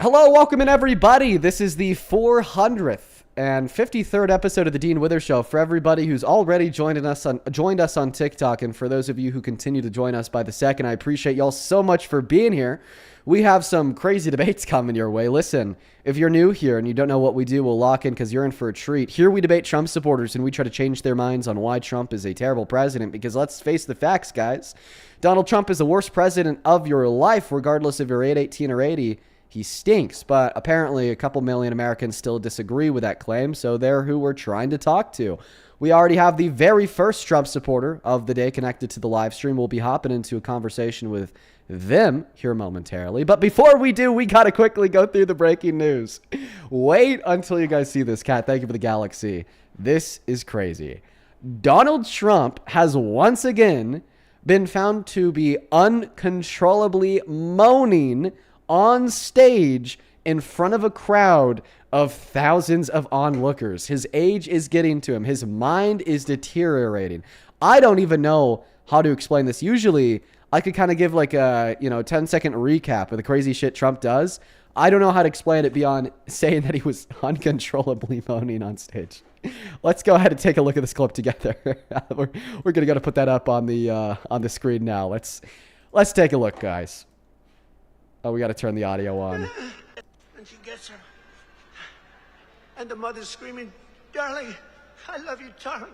Hello, welcome in everybody. This is the 400th and 53rd episode of the Dean Withers Show. For everybody who's already joined us on TikTok, and for those of you who continue to join us by the second, I appreciate y'all so much for being here. We have some crazy debates coming your way. Listen, if you're new here and you don't know what we do, we'll lock in because you're in for a treat. Here we debate Trump supporters and we try to change their minds on why Trump is a terrible president, because let's face the facts, guys. Donald Trump is the worst president of your life, regardless if you're 18 or 80. He stinks, but apparently a couple million Americans still disagree with that claim, so they're who we're trying to talk to. We already have the very first Trump supporter of the day connected to the live stream. We'll be hopping into a conversation with them here momentarily. But before we do, we got to quickly go through the breaking news. Wait until you guys see this, Kat. Thank you for the galaxy. This is crazy. Donald Trump has once again been found to be uncontrollably moaning on stage in front of a crowd of thousands of onlookers. His age is getting to him. His mind is deteriorating. I don't even know how to explain this. Usually, I could kind of give like a 10-second recap of the crazy shit Trump does. I don't know how to explain it beyond saying that he was uncontrollably moaning on stage. Let's go ahead and take a look at this clip together. We're gonna go to put that up on the screen now. Let's take a look, guys. Oh, we got to turn the audio on. And she gets her. And the mother's screaming, "Darling, I love you, darling."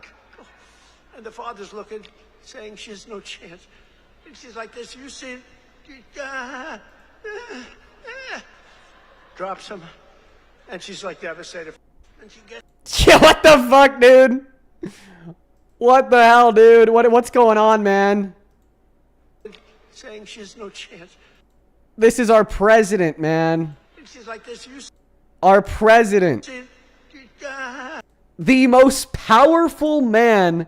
And the father's looking, saying she has no chance. And she's like this, you see, drops him. And she's like devastated. And she gets... Yeah, what the fuck, dude? What the hell, dude? What's going on, man? Saying she has no chance. This is our president, man. She's like this, our president. The most powerful man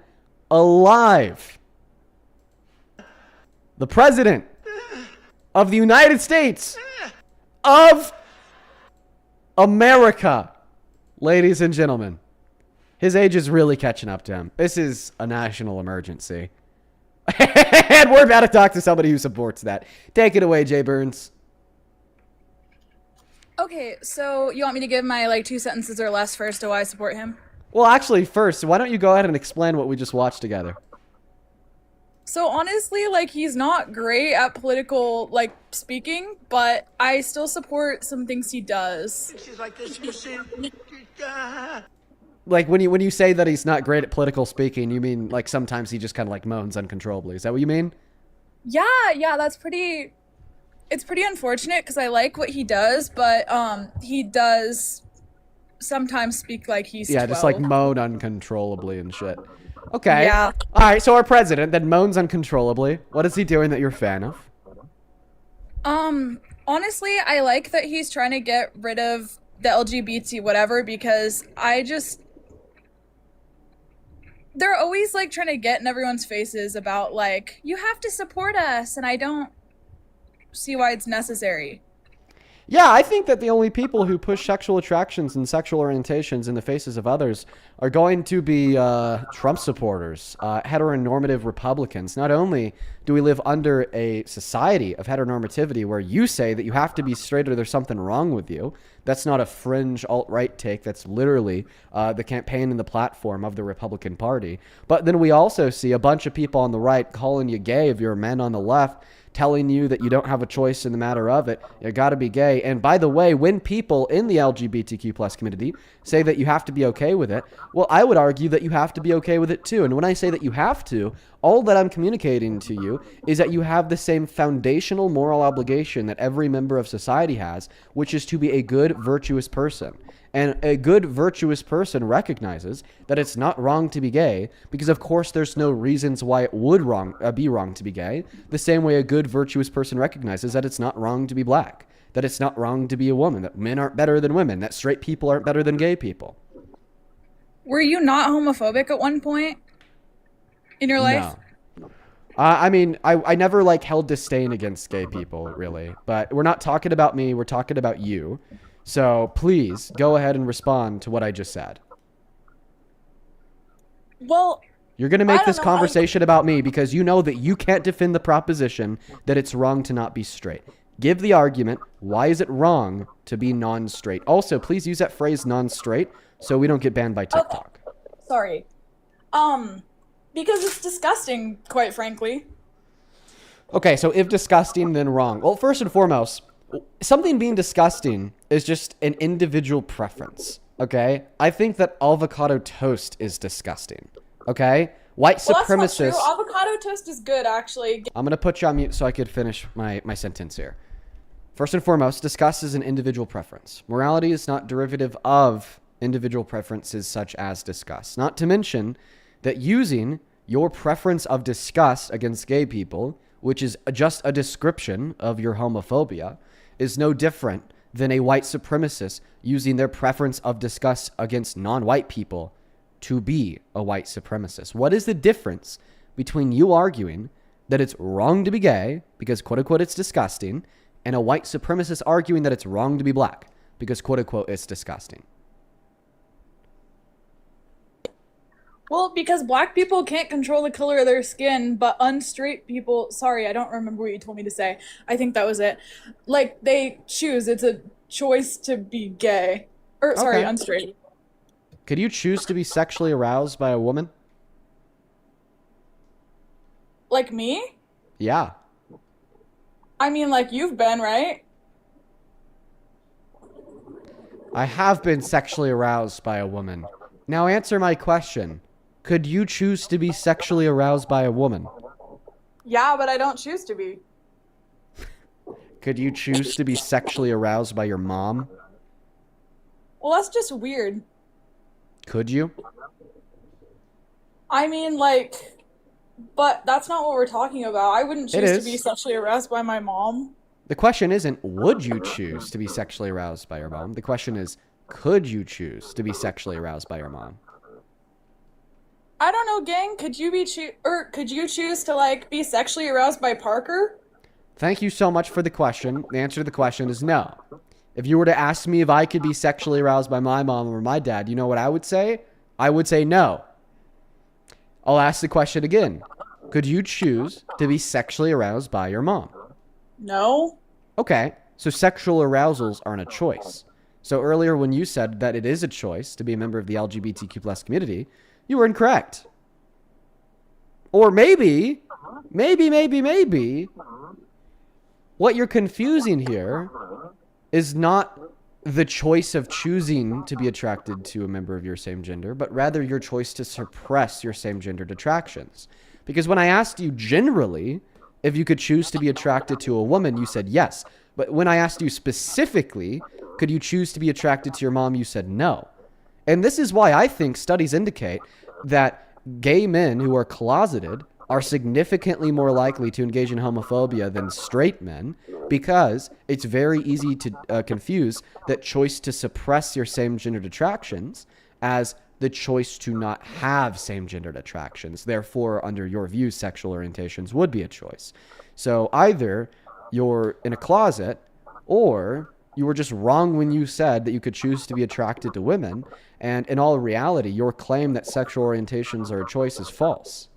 alive. The president of the United States of America. Ladies and gentlemen, his age is really catching up to him. This is a national emergency. And we're about to talk to somebody who supports that. Take it away, Jay Burns. Okay, so you want me to give my 2 sentences or less first to why I support him? Well, actually, first, why don't you go ahead and explain what we just watched together? So honestly, he's not great at political, speaking, but I still support some things he does. She's like this, you see. Like, when you say that he's not great at political speaking, you mean, sometimes he just kind of, moans uncontrollably. Is that what you mean? Yeah, that's pretty... It's pretty unfortunate because I like what he does, but he does sometimes speak like he's 12. Just, moan uncontrollably and shit. Okay. Yeah. All right, so our president then moans uncontrollably. What is he doing that you're a fan of? Honestly, I like that he's trying to get rid of the LGBT whatever, because they're always trying to get in everyone's faces about you have to support us, and I don't see why it's necessary. Yeah, I think that the only people who push sexual attractions and sexual orientations in the faces of others are going to be Trump supporters, heteronormative Republicans. Not only do we live under a society of heteronormativity where you say that you have to be straight or there's something wrong with you. That's not a fringe alt-right take. That's literally the campaign and the platform of the Republican Party. But then we also see a bunch of people on the right calling you gay if you're a man on the left, telling you that you don't have a choice in the matter of it. You got to be gay. And by the way, when people in the LGBTQ plus community say that you have to be okay with it, well, I would argue that you have to be okay with it too. And when I say that you have to, all that I'm communicating to you is that you have the same foundational moral obligation that every member of society has, which is to be a good, virtuous person. And a good, virtuous person recognizes that it's not wrong to be gay because, of course, there's no reasons why it would be wrong to be gay. The same way a good, virtuous person recognizes that it's not wrong to be black, that it's not wrong to be a woman, that men aren't better than women, that straight people aren't better than gay people. Were you not homophobic at one point in your life? No. I never held disdain against gay people, really. But we're not talking about me. We're talking about you. So please go ahead and respond to what I just said. Well, you're going to make this conversation about me because you know that you can't defend the proposition that it's wrong to not be straight. Give the argument. Why is it wrong to be non-straight? Also, please use that phrase non-straight so we don't get banned by TikTok. Sorry. Because it's disgusting, quite frankly. Okay, so if disgusting, then wrong. Well, first and foremost, something being disgusting is just an individual preference, okay? I think that avocado toast is disgusting, okay? White supremacists... That's not true. Avocado toast is good, actually. I'm going to put you on mute so I could finish my sentence here. First and foremost, disgust is an individual preference. Morality is not derivative of individual preferences such as disgust. Not to mention that using your preference of disgust against gay people, which is just a description of your homophobia, is no different than a white supremacist using their preference of disgust against non-white people to be a white supremacist. What is the difference between you arguing that it's wrong to be gay because, quote unquote, it's disgusting, and a white supremacist arguing that it's wrong to be black because, quote unquote, it's disgusting? Well, because black people can't control the color of their skin, but unstraight people, sorry, I don't remember what you told me to say. I think that was it. Like, they choose. It's a choice to be gay. Or, sorry, Okay. unstraight. Could you choose to be sexually aroused by a woman? Like me? Yeah. I mean, like you've been, right? I have been sexually aroused by a woman. Now answer my question. Could you choose to be sexually aroused by a woman? Yeah, but I don't choose to be. Could you choose to be sexually aroused by your mom? Well, that's just weird. Could you? I mean, like, but that's not what we're talking about. I wouldn't It choose to is. be sexually aroused by my mom. The question isn't, would you choose to be sexually aroused by your mom? The question is, could you choose to be sexually aroused by your mom? I don't know, gang. Could you could you choose to like be sexually aroused by Parker? Thank you so much for the question. The answer to the question is no. If you were to ask me if I could be sexually aroused by my mom or my dad, you know what I would say? I would say no. I'll ask the question again. Could you choose to be sexually aroused by your mom? No. Okay, so sexual arousals aren't a choice. So earlier when you said that it is a choice to be a member of the LGBTQ plus community, you were incorrect. Or maybe, what you're confusing here is not the choice of choosing to be attracted to a member of your same gender, but rather your choice to suppress your same gendered attractions. Because when I asked you generally if you could choose to be attracted to a woman, you said yes. But when I asked you specifically, could you choose to be attracted to your mom, you said no. And this is why I think studies indicate that gay men who are closeted are significantly more likely to engage in homophobia than straight men, because it's very easy to confuse that choice to suppress your same-gendered attractions as the choice to not have same-gendered attractions. Therefore, under your view, sexual orientations would be a choice. So either you're in a closet, or you were just wrong when you said that you could choose to be attracted to women, and in all reality, your claim that sexual orientations are a choice is false.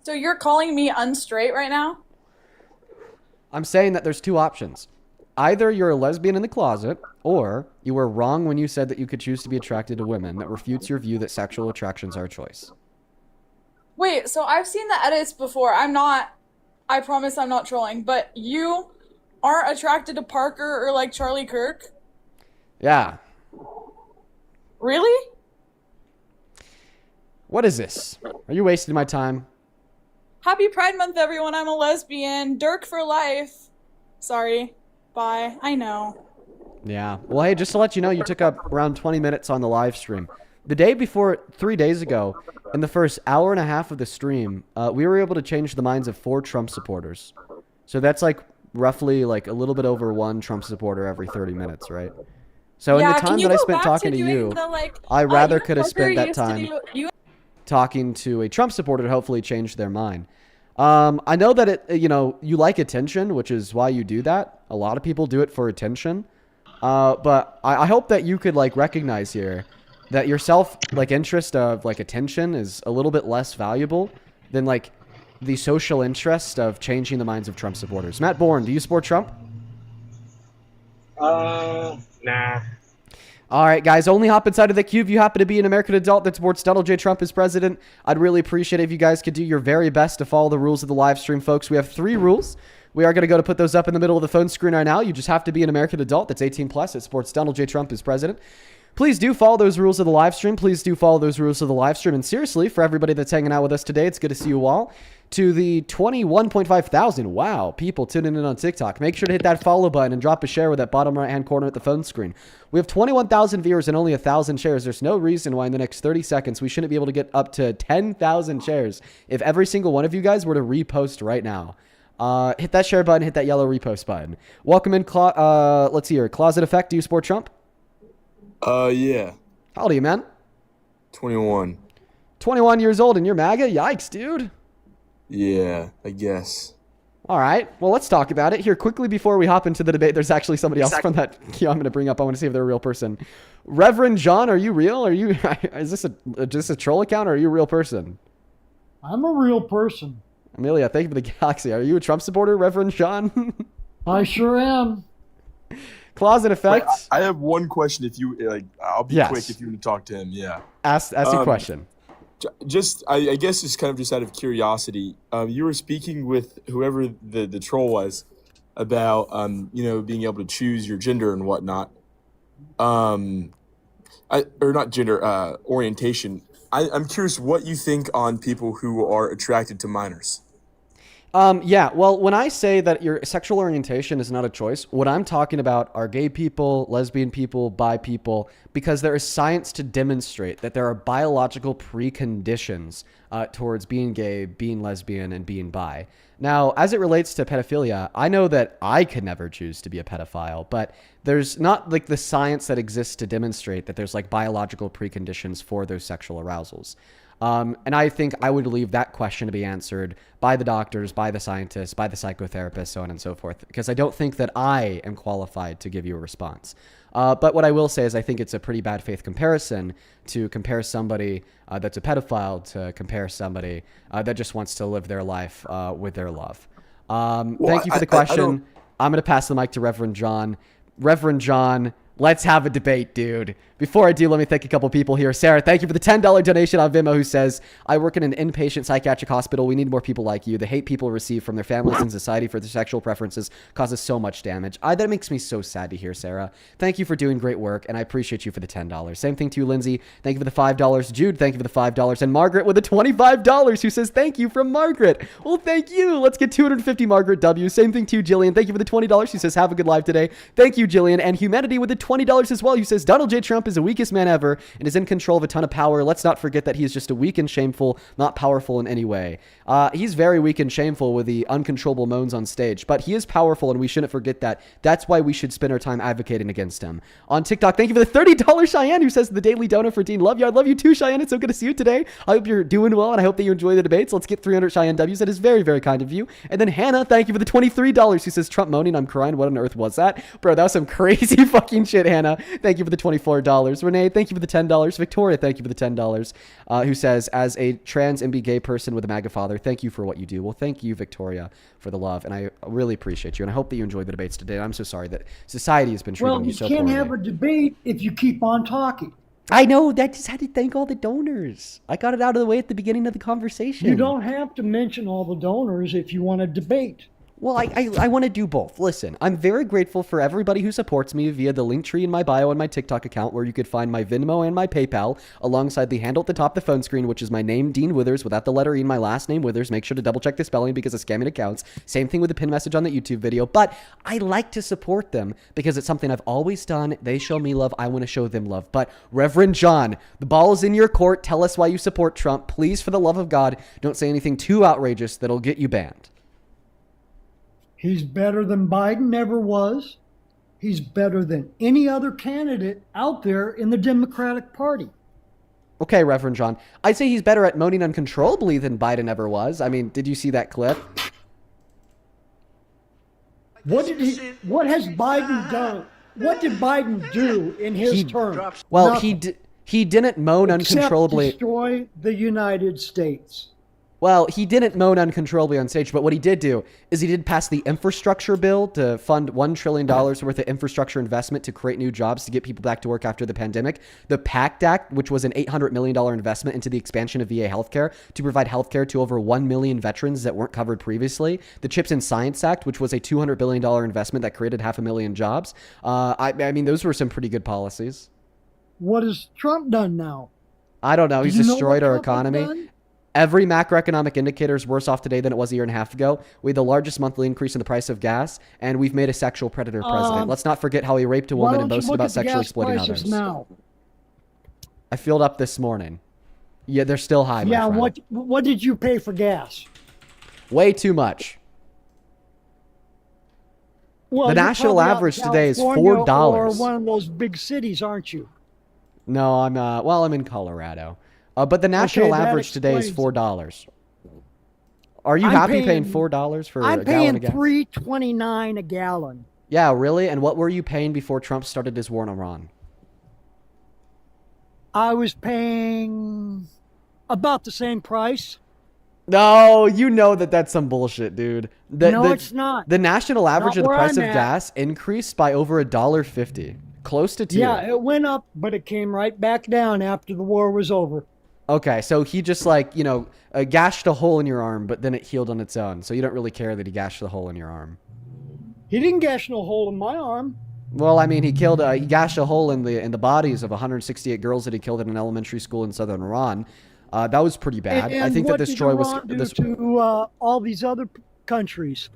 So you're calling me unstraight right now? I'm saying that there's two options. Either you're a lesbian in the closet, or you were wrong when you said that you could choose to be attracted to women. That refutes your view that sexual attractions are a choice. Wait, so I've seen the edits before. I promise I'm not trolling, but you aren't attracted to Parker or like Charlie Kirk? Yeah. Really? What is this? Are you wasting my time? Happy Pride Month, everyone. I'm a lesbian. Dirk for life. Sorry. Bye. I know. Yeah. Well, hey, just to let you know, you took up around 20 minutes on the live stream. The day before, 3 days ago, in the first hour and a half of the stream, we were able to change the minds of 4 Trump supporters. So that's like roughly like a little bit over 1 Trump supporter every 30 minutes, right? So in the time that I spent talking to you, I rather could have spent that time talking to a Trump supporter to hopefully change their mind. I know that you like attention, which is why you do that. A lot of people do it for attention. But I hope that you could like recognize here that your self like interest of like attention is a little bit less valuable than like the social interest of changing the minds of Trump supporters. Matt Bourne, do you support Trump? Nah. All right, guys, only hop inside of the queue if you happen to be an American adult that supports Donald J. Trump as president. I'd really appreciate it if you guys could do your very best to follow the rules of the live stream, folks. We have 3 rules. We are going to go to put those up in the middle of the phone screen right now. You just have to be an American adult that's 18 plus that supports Donald J. Trump as president. Please do follow those rules of the live stream. Please do follow those rules of the live stream. And seriously, for everybody that's hanging out with us today, it's good to see you all. To the 21.5 thousand, wow, people tuning in on TikTok. Make sure to hit that follow button and drop a share with that bottom right-hand corner at the phone screen. We have 21,000 viewers and only 1,000 shares. There's no reason why in the next 30 seconds we shouldn't be able to get up to 10,000 shares if every single one of you guys were to repost right now. Hit that share button, hit that yellow repost button. Welcome in, let's see here. Closet Effect, do you support Trump? Yeah. How old are you, man? 21. 21 years old and you're MAGA? Yikes, dude. Yeah, I guess. All right. Well, let's talk about it here quickly before we hop into the debate. There's actually somebody else from that queue I'm going to bring up. I want to see if they're a real person. Reverend John, are you real? Are you? Is this just a troll account or are you a real person? I'm a real person. Amelia, thank you for the galaxy. Are you a Trump supporter, Reverend John? I sure am. Closet Effect. Wait, I have one question. If you like, I'll be quick if you want to talk to him. Yeah. Ask your question. Just, I guess, it's kind of just out of curiosity. You were speaking with whoever the troll was about, being able to choose your gender and whatnot. Or not gender, orientation. I'm curious what you think on people who are attracted to minors. Yeah, well, when I say that your sexual orientation is not a choice, what I'm talking about are gay people, lesbian people, bi people, because there is science to demonstrate that there are biological preconditions towards being gay, being lesbian, and being bi. Now, as it relates to pedophilia, I know that I could never choose to be a pedophile, but there's not like the science that exists to demonstrate that there's like biological preconditions for those sexual arousals. And I think I would leave that question to be answered by the doctors, by the scientists, by the psychotherapists, so on and so forth, because I don't think that I am qualified to give you a response. But what I will say is I think it's a pretty bad faith comparison to compare somebody that's a pedophile to compare somebody that just wants to live their life with their love. Thank you for the question. I'm going to pass the mic to Reverend John. Reverend John, let's have a debate, dude. Before I do, let me thank a couple people here. Sarah, thank you for the $10 donation on Venmo, who says, I work in an inpatient psychiatric hospital. We need more people like you. The hate people receive from their families and society for their sexual preferences causes so much damage. That makes me so sad to hear, Sarah. Thank you for doing great work, and I appreciate you for the $10. Same thing to you, Lindsay. Thank you for the $5. Jude, thank you for the $5. And Margaret with the $25, who says, thank you from Margaret. Well, thank you. Let's get 250 Margaret W. Same thing to you, Jillian. Thank you for the $20. She says, have a good live today. Thank you, Jillian. And Humanity with the $20 as well, who says, Donald J. Trump is the weakest man ever and is in control of a ton of power. Let's not forget that he is just a weak and shameful, not powerful in any way. He's very weak and shameful with the uncontrollable moans on stage, but he is powerful and we shouldn't forget that. That's why we should spend our time advocating against him. On TikTok, thank you for the $30 Cheyenne, who says the daily donor for Dean. Love you. I love you too, Cheyenne. It's so good to see you today. I hope you're doing well and I hope that you enjoy the debates. Let's get 300 Cheyenne W's. That is very, very kind of you. And then Hannah, thank you for the $23, who says Trump moaning, I'm crying. What on earth was that? Bro, that was some crazy fucking shit, Hannah. Thank you for the $24. Renee, thank you for the $10. Victoria, thank you for the $10. Who says, as a trans and gay person with a MAGA father, thank you for what you do. Well, thank you, Victoria, for the love. And I really appreciate you. And I hope that you enjoyed the debates today. I'm so sorry that society has been treating you so poorly. Well, you can't have a debate if you keep on talking. I know. That just had to thank all the donors. I got it out of the way at the beginning of the conversation. You don't have to mention all the donors if you want to debate. Well, I want to do both. Listen, I'm very grateful for everybody who supports me via the link tree in my bio and my TikTok account, where you could find my Venmo and my PayPal alongside the handle at the top of the phone screen, which is my name, Dean Withers, without the letter E in my last name, Withers. Make sure to double check the spelling because of scamming accounts. Same thing with the pin message on the YouTube video. But I like to support them because it's something I've always done. They show me love. I want to show them love. But Reverend John, the ball is in your court. Tell us why you support Trump. Please, for the love of God, don't say anything too outrageous that'll get you banned. He's better than Biden ever was. He's better than any other candidate out there in the Democratic Party. Okay, Reverend John. I'd say he's better at moaning uncontrollably than Biden ever was. I mean, did you see that clip? What has Biden done? What did Biden do in his term? Well, he didn't moan Except uncontrollably. destroy the United States. Well, he didn't moan uncontrollably on stage, but what he did do is he did pass the infrastructure bill to fund $1 trillion worth of infrastructure investment to create new jobs to get people back to work after the pandemic. The PACT Act, which was an $800 million investment into the expansion of VA healthcare to provide healthcare to over 1 million veterans that weren't covered previously. The CHIPS and Science Act, which was a $200 billion investment that created 500,000 jobs. I mean, those were some pretty good policies. What has Trump done now? I don't know. He's Do you know destroyed what our Trump has economy. done? Every macroeconomic indicator is worse off today than it was a year and a half ago. We had the largest monthly increase in the price of gas, and we've made a sexual predator president. Let's not forget how he raped a woman and boasted about sexually exploiting others. Now? I filled up this morning. Yeah, they're still high. Yeah, my friend. what did you pay for gas? Way too much. Well, The you're national probably out in average today is California $4. Or one of those big cities, aren't you? No, I'm well, I'm in Colorado. But the national that average today is explains $4. Are you I'm happy paying paying- $4 for I'm a gallon of paying gas? $3.29 a gallon. Yeah, really? And what were you paying before Trump started his war on Iran? I was paying about the same price. No, you know that that's some bullshit, dude. No, it's not. The national average of Not the where price I'm of at. gas increased by over $1.50, close to $2. Yeah, it went up, but it came right back down after the war was over. Okay, so he just gashed a hole in your arm, but then it healed on its own. So you don't really care that he gashed the hole in your arm. He didn't gash no hole in my arm. Well, I mean, he gashed a hole in the bodies of 168 girls that he killed in an elementary school in southern Iran. That was pretty bad. And I think that what this did Troy was Iran do this. to all these other countries.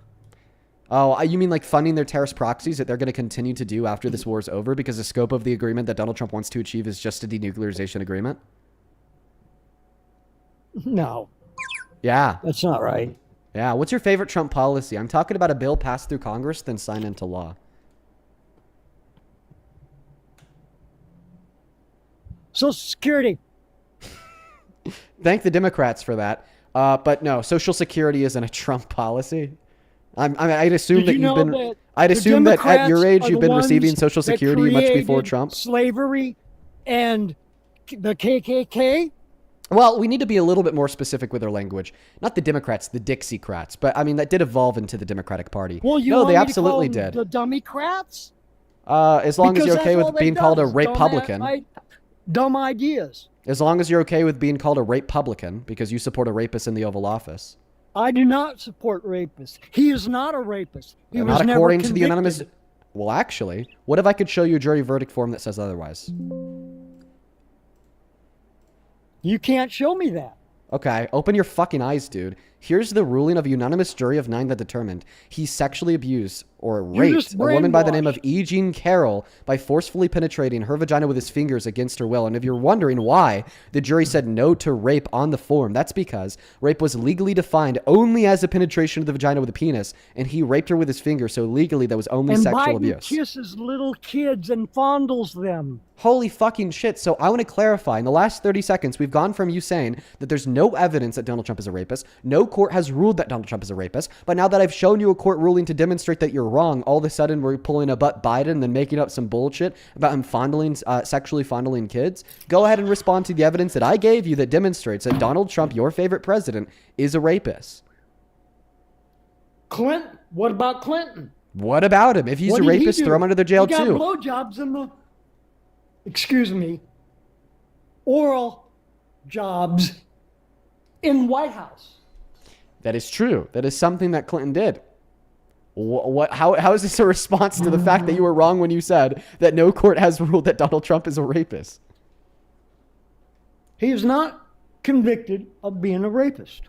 Oh, you mean like funding their terrorist proxies that they're going to continue to do after this war is over because the scope of the agreement that Donald Trump wants to achieve is just a denuclearization agreement? No, Yeah. that's not right. Yeah. What's your favorite Trump policy? I'm talking about a bill passed through Congress, then signed into law. Social Security. Thank the Democrats for that. But no, Social Security isn't a Trump policy. I'd assume Did that you you've know been. that I'd the assume that at your Democrats age are you've the been receiving ones Social that Security much before created Trump. Slavery and the KKK? Well, we need to be a little bit more specific with our language. Not the Democrats, the Dixiecrats. But I mean, that did evolve into the Democratic Party. Well, you no, want they me absolutely to call did. them the Dummycrats? As long as Because you're okay that's all with they've being done called a is Republican. Dumb ideas. As long as you're okay with being called a Republican because you support a rapist in the Oval Office. I do not support rapists. He is not a rapist. He was Not never according to the convicted. anonymous. Well, actually, what if I could show you a jury verdict form that says otherwise? You can't show me that. Okay, open your fucking eyes, dude. Here's the ruling of a unanimous jury of 9 that determined he sexually abused or raped just a woman by the name of brainwashed. E. Jean Carroll by forcefully penetrating her vagina with his fingers against her will. And if you're wondering why the jury said no to rape on the form, that's because rape was legally defined only as a penetration of the vagina with a penis, and he raped her with his finger, so legally that was only And sexual Biden abuse. kisses little kids and fondles them. Holy fucking shit. So I want to clarify. In the last 30 seconds, we've gone from you saying that there's no evidence that Donald Trump is a rapist. No court has ruled that Donald Trump is a rapist. But now that I've shown you a court ruling to demonstrate that you're wrong, all of a sudden we're pulling a butt Biden and then making up some bullshit about him sexually fondling kids. Go ahead and respond to the evidence that I gave you that demonstrates that Donald Trump, your favorite president, is a rapist. Clinton? What about Clinton? What about him? If he's What a did he rapist, do? throw him under the jail he got too. blowjobs in the, oral jobs in White House. That is true. That is something that Clinton did. How is this a response to the fact that you were wrong when you said that no court has ruled that Donald Trump is a rapist? He is not convicted of being a rapist.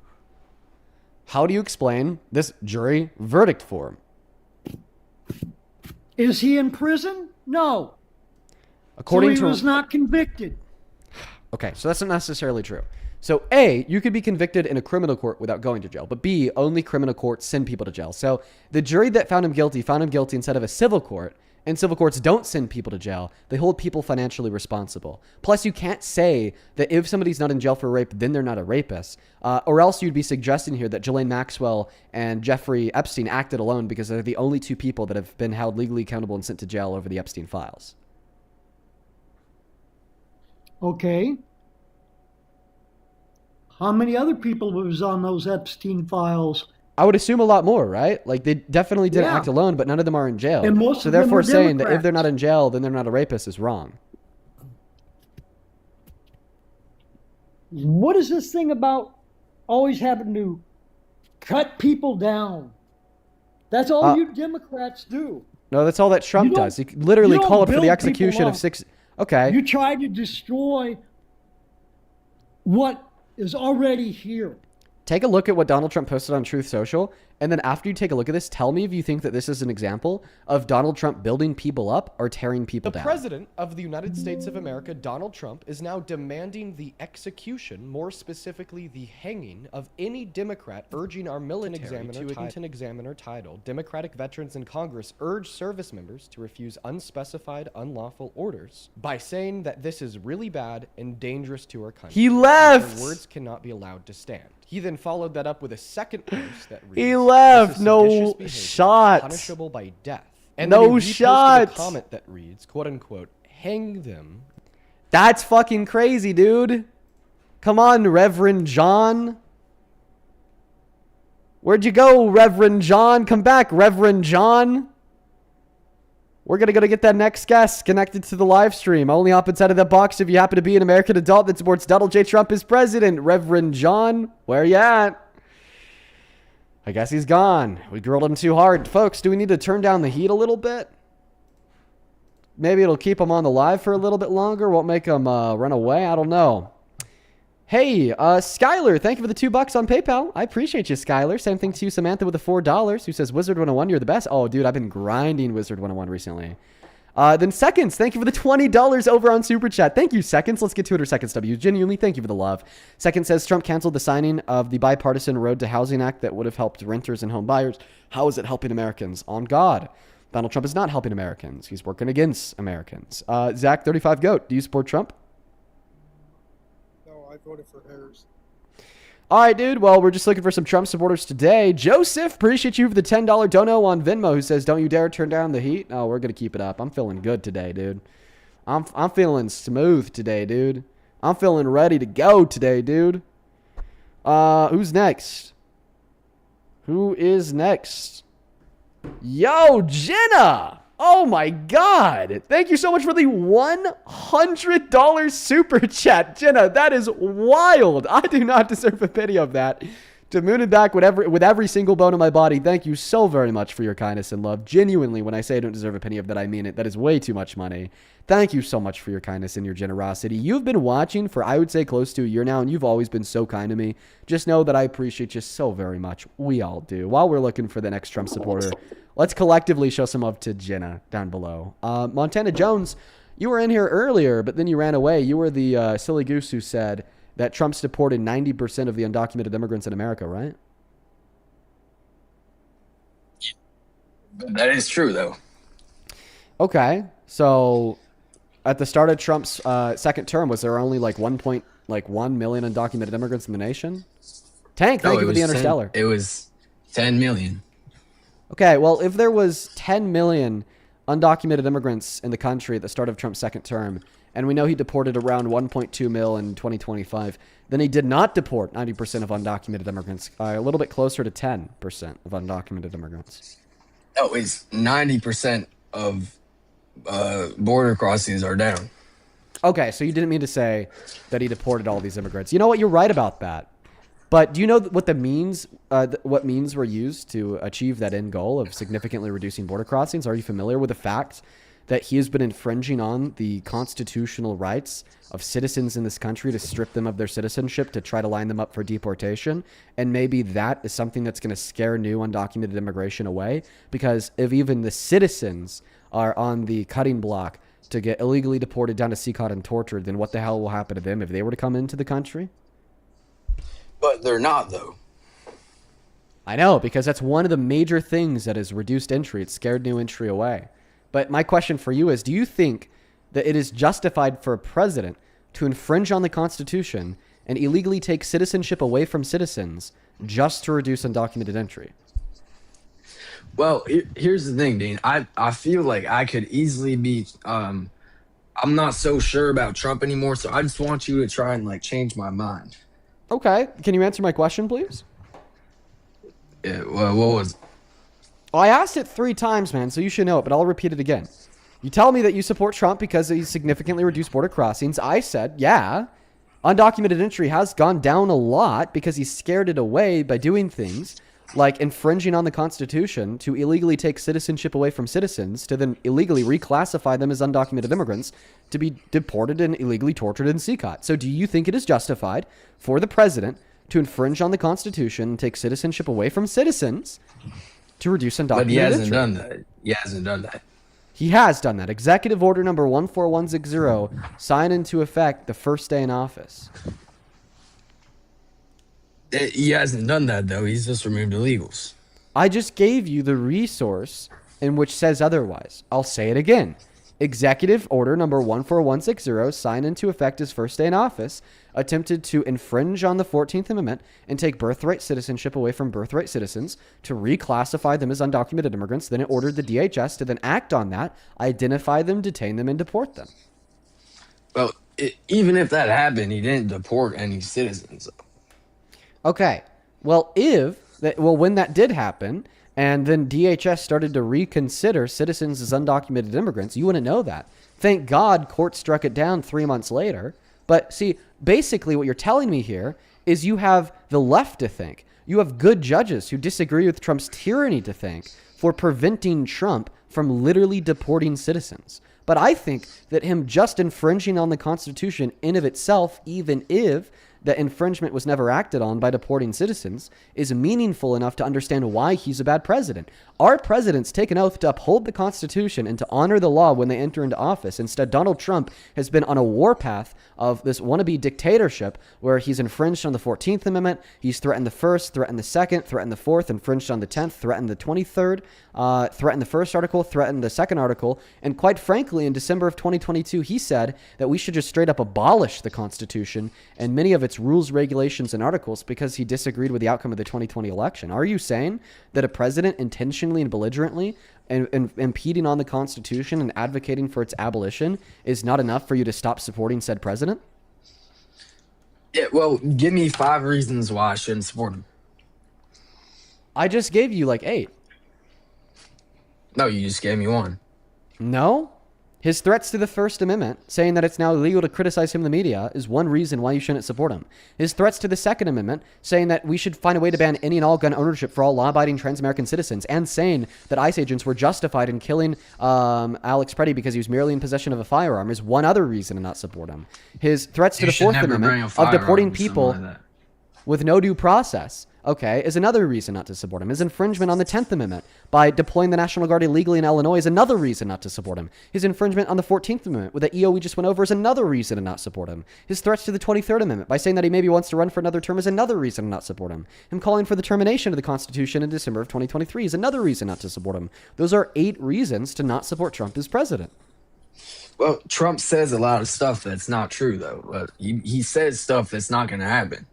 How do you explain this jury verdict form? Is he in prison? No. According So he to was not convicted. Okay, so that's not necessarily true. So A, you could be convicted in a criminal court without going to jail, but B, only criminal courts send people to jail. So the jury that found him guilty instead of a civil court, and civil courts don't send people to jail. They hold people financially responsible. Plus, you can't say that if somebody's not in jail for rape, then they're not a rapist. Or else you'd be suggesting here that Ghislaine Maxwell and Jeffrey Epstein acted alone because they're the only 2 people that have been held legally accountable and sent to jail over the Epstein files. Okay. How many other people was on those Epstein files? I would assume a lot more, right? Like, they definitely didn't Yeah. act alone, but none of them are in jail. And most So of them therefore were saying that if they're Democrats. not in jail, then they're not a rapist is wrong. What is this thing about always having to cut people down? That's all you Democrats do. No, that's all that Trump You don't- does. He literally you don't called for the build execution people of up. 6. Okay. You try to destroy what is already here. Take a look at what Donald Trump posted on Truth Social, and then after you take a look at this, tell me if you think that this is an example of Donald Trump building people up or tearing people The down. President of the United States of America, Donald Trump, is now demanding the execution, more specifically the hanging, of any Democrat urging our military to Washington Examiner titled, Democratic Veterans in Congress urge service members to refuse unspecified unlawful orders by saying that this is really bad and dangerous to our country. He left! Their words cannot be allowed to stand. He then followed that up with a second post that reads, He left. "This is No seditious behavior, shots. punishable by death." And No then he reposted shots. a comment that reads, quote unquote, "Hang them." That's fucking crazy, dude. Come on, Reverend John. Where'd you go, Reverend John? Come back, Reverend John. We're going to go to get that next guest connected to the live stream. Only hop inside of that box if you happen to be an American adult that supports Donald J. Trump as president. Reverend John, where you at? I guess he's gone. We grilled him too hard. Folks, do we need to turn down the heat a little bit? Maybe it'll keep him on the live for a little bit longer. Won't make him run away. I don't know. Hey, Skylar, thank you for the $2 on PayPal. I appreciate you, Skylar. Same thing to you, Samantha, with the $4, who says, Wizard 101, you're the best. Oh, dude, I've been grinding Wizard 101 recently. Then Seconds, thank you for the $20 over on Super Chat. Thank you, Seconds. Let's get to it, or Seconds W. Genuinely, thank you for the love. Seconds says, Trump canceled the signing of the bipartisan Road to Housing Act that would have helped renters and home buyers. How is it helping Americans? On God. Donald Trump is not helping Americans. He's working against Americans. Zach, 35 Goat, do you support Trump? No, I voted for Harris. All right, dude. Well, we're just looking for some Trump supporters today. Joseph, appreciate you for the $10 dono on Venmo, who says, don't you dare turn down the heat. Oh, we're going to keep it up. I'm feeling good today, dude. I'm feeling smooth today, dude. I'm feeling ready to go today, dude. Who's next? Who is next? Yo, Jenna. Oh my God. Thank you so much for the $100 super chat. Jenna, that is wild. I do not deserve a penny of that. To moon and back with every single bone in my body, thank you so very much for your kindness and love. Genuinely, when I say I don't deserve a penny of that, I mean it. That is way too much money. Thank you so much for your kindness and your generosity. You've been watching for, I would say, close to a year now, and you've always been so kind to me. Just know that I appreciate you so very much. We all do. While we're looking for the next Trump supporter, let's collectively show some love to Jenna down below. Montana Jones, you were in here earlier, but then you ran away. You were the silly goose who said that Trump's deported 90% of the undocumented immigrants in America, right? That is true, though. Okay, so at the start of Trump's second term, was there only like 1 million undocumented immigrants in the nation? Tank, thank you for the Interstellar. It was 10 million. Okay, well, if there was 10 million undocumented immigrants in the country at the start of Trump's second term, and we know he deported around 1.2 mil in 2025, then he did not deport 90% of undocumented immigrants, a little bit closer to 10% of undocumented immigrants. No, it's 90% of border crossings are down. Okay, so you didn't mean to say that he deported all these immigrants. You know what? You're right about that. But do you know what the means, what means were used to achieve that end goal of significantly reducing border crossings? Are you familiar with the fact that he has been infringing on the constitutional rights of citizens in this country to strip them of their citizenship, to try to line them up for deportation? And maybe that is something that's going to scare new undocumented immigration away, because if even the citizens are on the cutting block to get illegally deported down to CCOT and tortured, then what the hell will happen to them if they were to come into the country? But they're not, though. I know, because that's one of the major things that has reduced entry. It scared new entry away. But my question for you is, do you think that it is justified for a president to infringe on the Constitution and illegally take citizenship away from citizens just to reduce undocumented entry? Well, here's the thing, Dean. I feel like I could easily be... I'm not so sure about Trump anymore, so I just want you to try and, change my mind. Okay. Can you answer my question, please? Yeah, well, what was? Well, I asked it 3 times, man, so you should know it, but I'll repeat it again. You tell me that you support Trump because he significantly reduced border crossings. I said, yeah. Undocumented entry has gone down a lot because he scared it away by doing things like infringing on the Constitution to illegally take citizenship away from citizens, to then illegally reclassify them as undocumented immigrants to be deported and illegally tortured in CCOT. So do you think it is justified for the president to infringe on the Constitution and take citizenship away from citizens to reduce undocumented But he hasn't entry? done that. He hasn't done that. He has done that. Executive Order number 14160 signed into effect the first day in office. He hasn't done that, though. He's just removed illegals. I just gave you the resource in which says otherwise. I'll say it again. Executive Order number 14160 signed into effect his first day in office attempted to infringe on the 14th Amendment and take birthright citizenship away from birthright citizens to reclassify them as undocumented immigrants. Then it ordered the DHS to then act on that, identify them, detain them, and deport them. Well, even if that happened, he didn't deport any citizens. Okay. Well, when that did happen, and then DHS started to reconsider citizens as undocumented immigrants, you wouldn't know that. Thank God court struck it down 3 months later. But see, basically what you're telling me here is you have the left to thank. You have good judges who disagree with Trump's tyranny to thank for preventing Trump from literally deporting citizens. But I think that him just infringing on the Constitution in of itself, even if that infringement was never acted on by deporting citizens, is meaningful enough to understand why he's a bad president. Our presidents take an oath to uphold the Constitution and to honor the law when they enter into office. Instead, Donald Trump has been on a warpath of this wannabe dictatorship where he's infringed on the 14th Amendment, he's threatened the 1st, threatened the 2nd, threatened the 4th, infringed on the 10th, threatened the 23rd, threatened the 1st article, threatened the 2nd article, and quite frankly, in December of 2022, he said that we should just straight up abolish the Constitution and many of its rules, regulations, and articles because he disagreed with the outcome of the 2020 election. Are you saying that a president intentionally and belligerently and impeding on the Constitution and advocating for its abolition is not enough for you to stop supporting said president? Yeah, well, give me 5 reasons why I shouldn't support him. I just gave you like 8. No, you just gave me 1. No? His threats to the First Amendment, saying that it's now illegal to criticize him in the media, is one reason why you shouldn't support him. His threats to the Second Amendment, saying that we should find a way to ban any and all gun ownership for all law-abiding trans-American citizens, and saying that ICE agents were justified in killing Alex Preddy because he was merely in possession of a firearm, is one other reason to not support him. His threats to the Fourth Amendment of deporting people with no due process, okay, is another reason not to support him. His infringement on the 10th Amendment by deploying the National Guard illegally in Illinois is another reason not to support him. His infringement on the 14th Amendment with the EO we just went over is another reason to not support him. His threats to the 23rd Amendment by saying that he maybe wants to run for another term is another reason to not support him. Him calling for the termination of the Constitution in December of 2023 is another reason not to support him. Those are 8 reasons to not support Trump as president. Well, Trump says a lot of stuff that's not true, though. He says stuff that's not going to happen.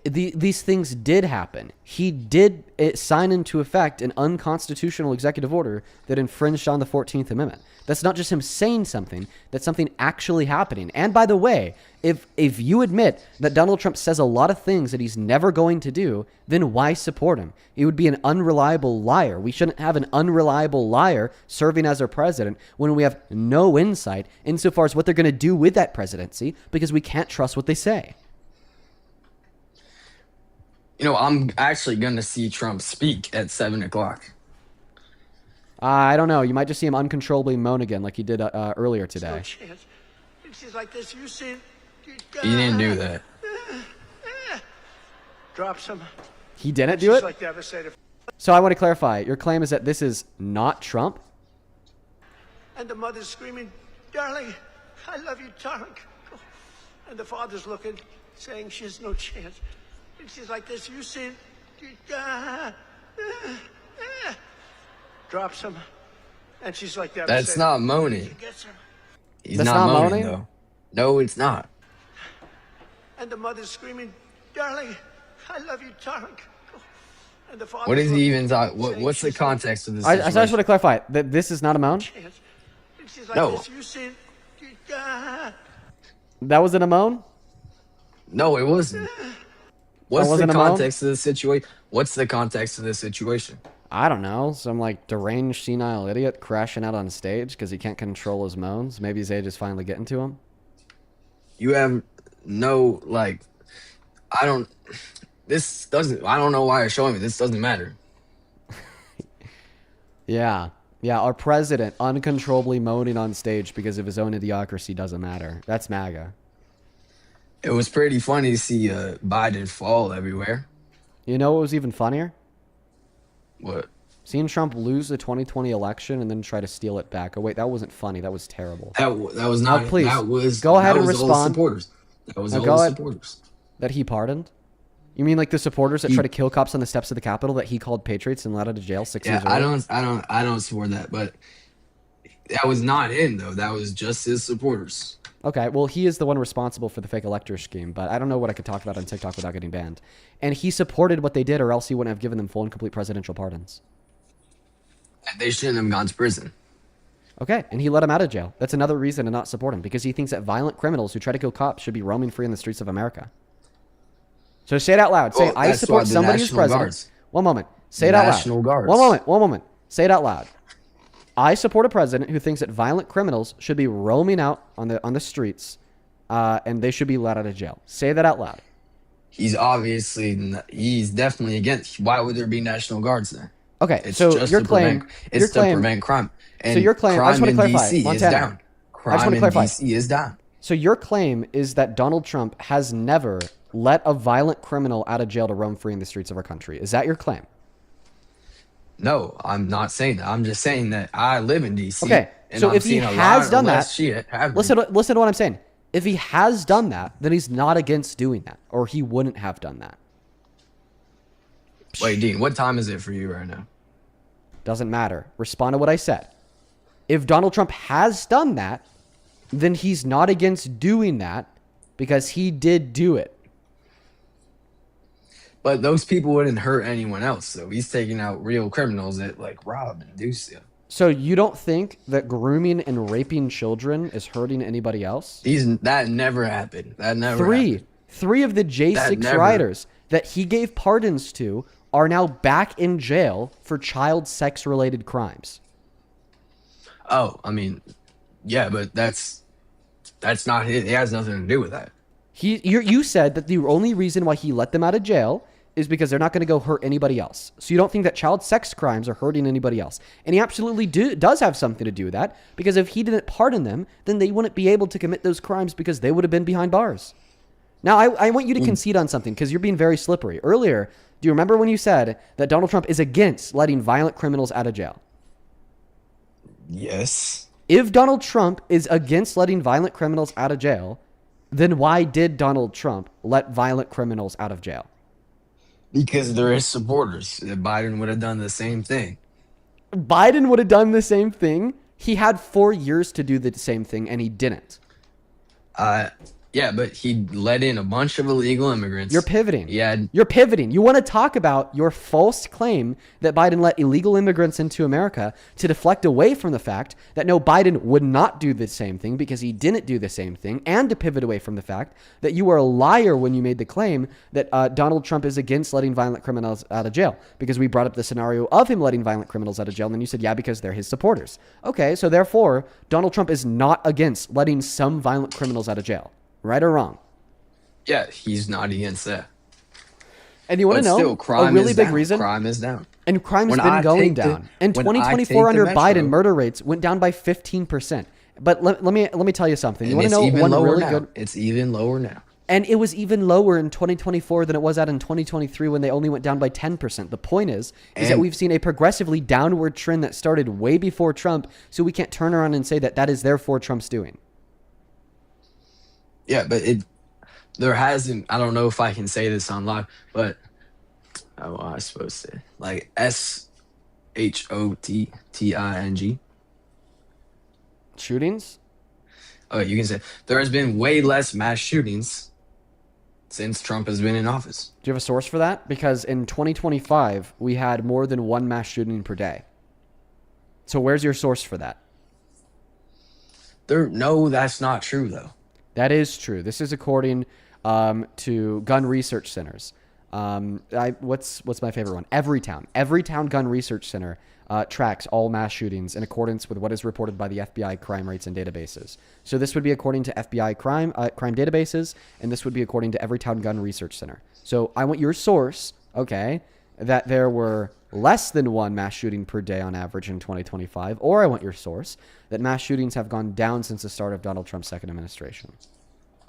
These things did happen. He did sign into effect an unconstitutional executive order that infringed on the 14th Amendment. That's not just him saying something, that's something actually happening. And by the way, if you admit that Donald Trump says a lot of things that he's never going to do, then why support him? He would be an unreliable liar. We shouldn't have an unreliable liar serving as our president when we have no insight insofar as what they're going to do with that presidency because we can't trust what they say. You know, I'm actually going to see Trump speak at 7 o'clock. I don't know. You might just see him uncontrollably moan again like he did earlier today. No chance. She's like this. You see it. He didn't do that. Drops him. He didn't do it? Like devastated. So I want to clarify. Your claim is that this is not Trump? And the mother's screaming, darling, I love you, darling. And the father's looking, saying she has no chance. And she's like this. You see it. Drops him. And she's like that. That's not moaning. He's That's not not moaning, though. No, it's not. And the mother's screaming, darling, I love you, darling. And the father's What is he even looking, talking? What's the saying context of this I situation? just want to clarify that this is not a moan? chance. And she's like No. this. You see it. That wasn't a moan? No, it wasn't. What's the wasn't a moan? context of the situation? What's the context of the situation? I don't know. Some like deranged senile idiot crashing out on stage because he can't control his moans. Maybe his age is finally getting to him. You have no, like, I don't know why you're showing me. This doesn't matter. Yeah. Yeah, our president uncontrollably moaning on stage because of his own idiocracy doesn't matter. That's MAGA. It was pretty funny to see Biden fall everywhere. You know what was even funnier? What? Seeing Trump lose the 2020 election and then try to steal it back. Oh, wait, that wasn't funny. That was terrible. That was not. Please, that was, go ahead that and was respond. All supporters. That was Now all go ahead. supporters. That he pardoned? You mean like the supporters that try to kill cops on the steps of the Capitol that he called patriots and let out of jail 6 years earlier? I don't support that, but that was not him though. That was just his supporters. Okay, well, he is the one responsible for the fake elector scheme, but I don't know what I could talk about on TikTok without getting banned. And he supported what they did, or else he wouldn't have given them full and complete presidential pardons. They shouldn't have gone to prison. Okay, and he let him out of jail. That's another reason to not support him, because he thinks that violent criminals who try to kill cops should be roaming free in the streets of America. So say it out loud. Say, Well, I that's support why the somebody who's National president. Guards. One moment. Say The it out loud. National Guards. One moment. Say it out loud. I support a president who thinks that violent criminals should be roaming out on the streets, and they should be let out of jail. Say that out loud. He's definitely against. Why would there be National Guards there? Okay, It's so just your to claim, prevent, to prevent crime. And so your claim, I just want to crime in clarify, DC is Montana. down. I just Crime want to in clarify. DC is down. So your claim is that Donald Trump has never let a violent criminal out of jail to roam free in the streets of our country. Is that your claim? No, I'm not saying that. I'm just saying that I live in DC. Okay, and so I'm if he seeing a has lot done less that, shit happening. listen to what I'm saying. If he has done that, then he's not against doing that, or he wouldn't have done that. Wait, Dean, what time is it for you right now? Doesn't matter. Respond to what I said. If Donald Trump has done that, then he's not against doing that because he did do it. But those people wouldn't hurt anyone else. So he's taking out real criminals that like rob and do stuff. So you don't think that grooming and raping children is hurting anybody else? That never happened. That never happened. Three of the J6 riders that he gave pardons to are now back in jail for child sex related crimes. Oh, I mean, yeah, but that's not it. It has nothing to do with that. You said that the only reason why he let them out of jail is because they're not going to go hurt anybody else. So you don't think that child sex crimes are hurting anybody else. And he absolutely does have something to do with that, because if he didn't pardon them, then they wouldn't be able to commit those crimes because they would have been behind bars. Now, I want you to concede on something, because you're being very slippery. Earlier, do you remember when you said that Donald Trump is against letting violent criminals out of jail? Yes. If Donald Trump is against letting violent criminals out of jail, then why did Donald Trump let violent criminals out of jail? Because they're his supporters. Biden would have done the same thing. Biden would have done the same thing. He had 4 years to do the same thing, and he didn't. Yeah, but he let in a bunch of illegal immigrants. You're pivoting. Yeah. You're pivoting. You want to talk about your false claim that Biden let illegal immigrants into America to deflect away from the fact that no, Biden would not do the same thing because he didn't do the same thing, and to pivot away from the fact that you were a liar when you made the claim that Donald Trump is against letting violent criminals out of jail, because we brought up the scenario of him letting violent criminals out of jail, and then you said, yeah, because they're his supporters. Okay, so therefore, Donald Trump is not against letting some violent criminals out of jail. Right or wrong? Yeah, he's not against that. And you want to know still, crime a really is big down. reason? Crime is down. And crime's When been I going take the- down. In when I 2024 take under the Biden, Metro- murder rates went down by 15%. But let me tell you something. You And want to it's know even one lower really now. good? It's even lower now. And it was even lower in 2024 than it was at in 2023 when they only went down by 10%. The point is that And- we've seen a progressively downward trend that started way before Trump, so we can't turn around and say that that is therefore Trump's doing. Yeah, but there hasn't, I don't know if I can say this on live, but I was supposed to, like, SHOTTING. Shootings? Oh, you can say there has been way less mass shootings since Trump has been in office. Do you have a source for that? Because in 2025, we had more than one mass shooting per day. So where's your source for that? No, that's not true though. That is true. This is according to gun research centers. What's my favorite one? Everytown Gun Research Center tracks all mass shootings in accordance with what is reported by the FBI crime rates and databases. So this would be according to FBI crime databases, and this would be according to Everytown Gun Research Center. So I want your source, okay, that there were less than one mass shooting per day on average in 2025, or I want your source that mass shootings have gone down since the start of Donald Trump's second administration.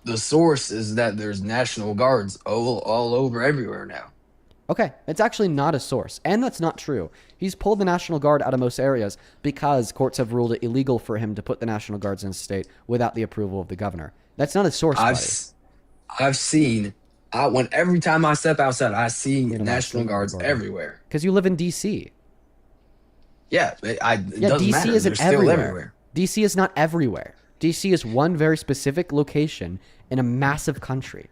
The source is that there's National Guards all over everywhere now. Okay, it's actually not a source, and that's not true. He's pulled the National Guard out of most areas because courts have ruled it illegal for him to put the National Guards in the state without the approval of the governor. That's not a source, I've seen, every time I step outside, I see National Guards everywhere. Because you live in D.C. Yeah, it doesn't D.C. matter. isn't They're still everywhere. D.C. is not everywhere. D.C. is one very specific location in a massive country.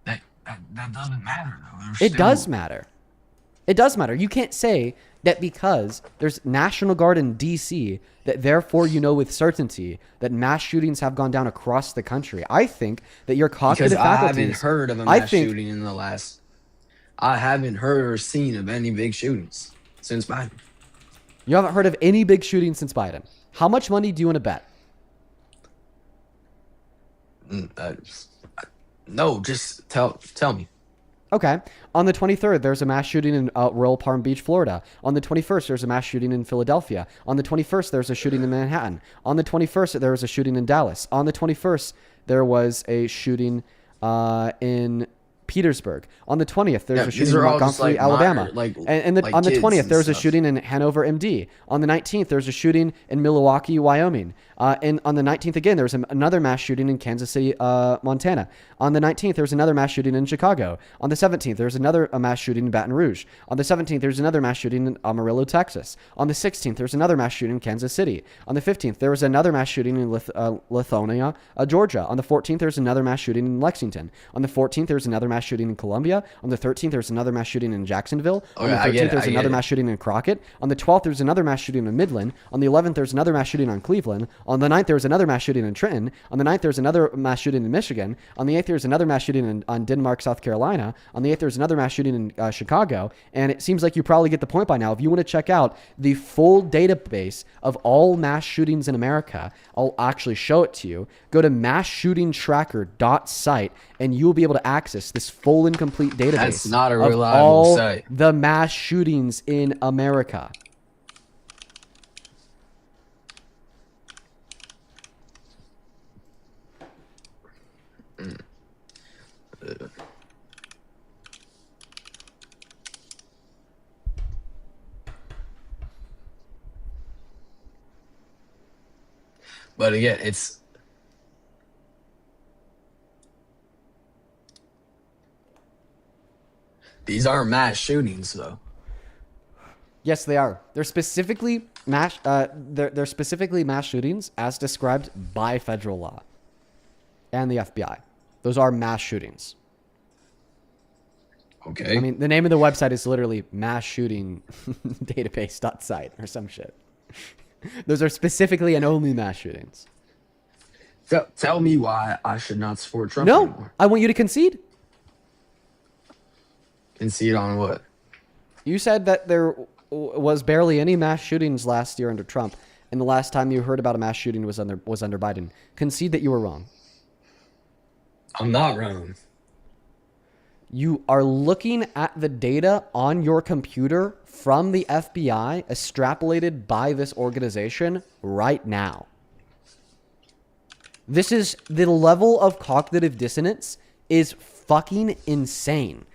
That doesn't matter, though. It does matter. It does matter. You can't say that because there's National Guard in D.C. that therefore you know with certainty that mass shootings have gone down across the country. I think that your cognitive faculties... I haven't heard of a mass shooting in the last... I haven't heard or seen of any big shootings since Biden. You haven't heard of any big shootings since Biden. How much money do you want to bet? No, just tell me. Okay. On the 23rd, there's a mass shooting in Royal Palm Beach, Florida. On the 21st, there's a mass shooting in Philadelphia. On the 21st, there's a shooting in Manhattan. On the 21st, there was a shooting in Dallas. On the 21st, there was a shooting in Petersburg. On the 20th, there's a shooting in Montgomery, Alabama. On the 20th, there was a shooting in Hanover, MD. On the 19th, there's a shooting in Milwaukee, Wyoming. And on the 19th, again, there was another mass shooting in Kansas City, Montana. On the 19th, there was another mass shooting in Chicago. On the 17th, there was another mass shooting in Baton Rouge. On the 17th, there was another mass shooting in Amarillo, Texas. On the 16th, there was another mass shooting in Kansas City. On the 15th, there was another mass shooting in Lithonia, Georgia. On the 14th, there was another mass shooting in Lexington. On the 14th, there was another mass shooting in Columbia. On the 13th, there was another mass shooting in Jacksonville. On the 13th, there was another mass shooting in Crockett. On the 12th, there was another mass shooting in Midland. On the 11th, there was another mass shooting on Cleveland. On the 9th, there was another mass shooting in Trenton. On the 9th, there was another mass shooting in Michigan. On the 8th, there was another mass shooting on Denmark, South Carolina. On the 8th, there was another mass shooting in Chicago. And it seems like you probably get the point by now. If you want to check out the full database of all mass shootings in America, I'll actually show it to you. Go to massshootingtracker.site and you will be able to access this full and complete database. That's not a of reliable all site. the mass shootings in America. But again, these aren't mass shootings, though. Yes, they are. They're specifically mass. They're specifically mass shootings as described by federal law and the FBI. Those are mass shootings. Okay. I mean, the name of the website is literally mass shooting database.site or some shit. Those are specifically and only mass shootings. Tell me why I should not support Trump anymore. I want you to concede. Concede on what? You said that there was barely any mass shootings last year under Trump, and the last time you heard about a mass shooting was under Biden. Concede that you were wrong. I'm not wrong. You are looking at the data on your computer from the FBI extrapolated by this organization right now. This is the level of cognitive dissonance is fucking insane.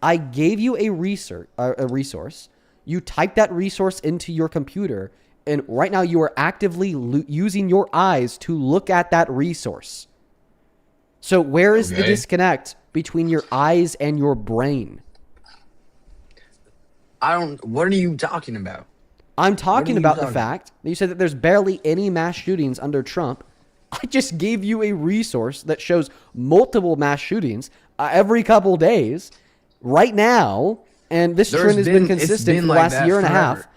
I gave you a resource. You type that resource into your computer, and right now you are actively using your eyes to look at that resource. So where is the disconnect between your eyes and your brain? What are you talking about? I'm talking about the fact that you said that there's barely any mass shootings under Trump. I just gave you a resource that shows multiple mass shootings every couple days right now. And this trend has been consistent for the last year and a half.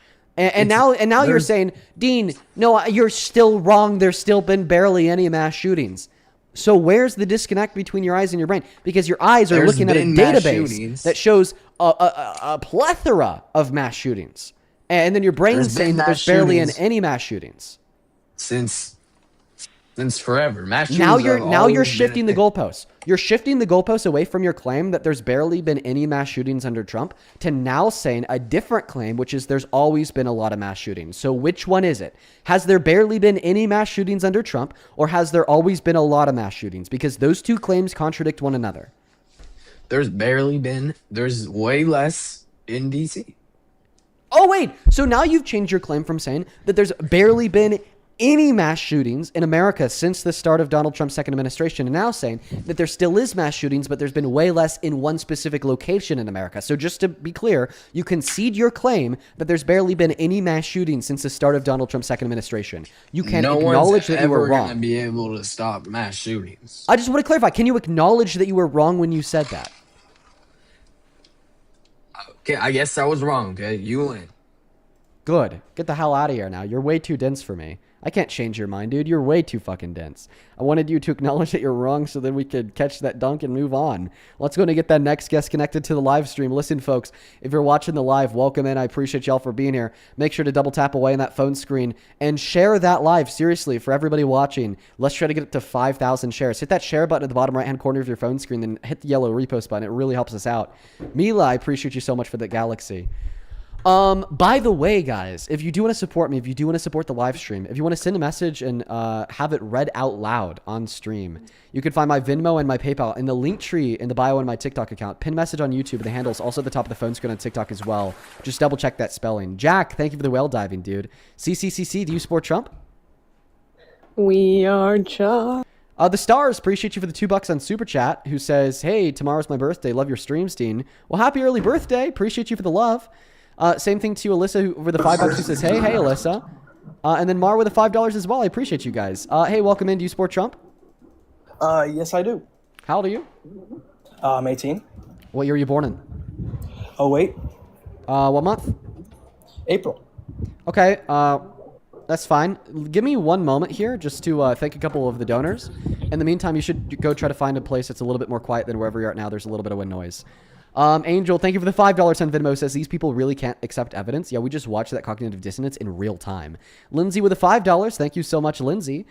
And now you're saying, Dean, no, you're still wrong. There's still been barely any mass shootings. So where's the disconnect between your eyes and your brain? Because your eyes are looking at a database that shows a plethora of mass shootings. And then your brain's saying that there's barely any mass shootings. Since forever. Mass shootings Now you're shifting the goalposts. You're shifting the goalposts away from your claim that there's barely been any mass shootings under Trump to now saying a different claim, which is there's always been a lot of mass shootings. So which one is it? Has there barely been any mass shootings under Trump, or has there always been a lot of mass shootings? Because those two claims contradict one another. There's way less in D.C. Oh, wait. So now you've changed your claim from saying that there's barely been any mass shootings in America since the start of Donald Trump's second administration, and now saying that there still is mass shootings, but there's been way less in one specific location in America. So just to be clear, you concede your claim that there's barely been any mass shootings since the start of Donald Trump's second administration. You can acknowledge that you were wrong. No one's ever going to be able to stop mass shootings. I just want to clarify. Can you acknowledge that you were wrong when you said that? Okay, I guess I was wrong, okay? You win. Good. Get the hell out of here now. You're way too dense for me. I can't change your mind, dude. You're way too fucking dense. I wanted you to acknowledge that you're wrong so then we could catch that dunk and move on. Let's go and get that next guest connected to the live stream. Listen, folks, if you're watching the live, welcome in. I appreciate y'all for being here. Make sure to double tap away on that phone screen and share that live. Seriously, for everybody watching, let's try to get it to 5,000 shares. Hit that share button at the bottom right-hand corner of your phone screen, then hit the yellow repost button. It really helps us out. Mila, I appreciate you so much for the galaxy. By the way, guys, if you do want to support me, if you do want to support the live stream, if you want to send a message and have it read out loud on stream, you can find my Venmo and my PayPal in the link tree in the bio on my TikTok account. Pin message on YouTube. The handle's also at the top of the phone screen on TikTok as well. Just double check that spelling. Jack, thank you for the whale diving, dude. CCCC, do you support Trump? We are just... The Stars, appreciate you for the $2 on Super Chat, who says, hey, tomorrow's my birthday. Love your streams, Dean. Well, happy early birthday. Appreciate you for the love. Same thing to Alyssa who, over the $5 who says, hey, Alyssa. And then Mar with the $5 as well. I appreciate you guys. Hey, welcome in. Do you support Trump? Yes, I do. How old are you? I'm 18. What year were you born in? Oh, wait. What month? April. Okay, that's fine. Give me one moment here just to thank a couple of the donors. In the meantime, you should go try to find a place that's a little bit more quiet than wherever you're at now. There's a little bit of wind noise. Angel, thank you for the $5 on Venmo. Says these people really can't accept evidence. Yeah, we just watched that cognitive dissonance in real time. Lindsay with the $5. Thank you so much, Lindsay.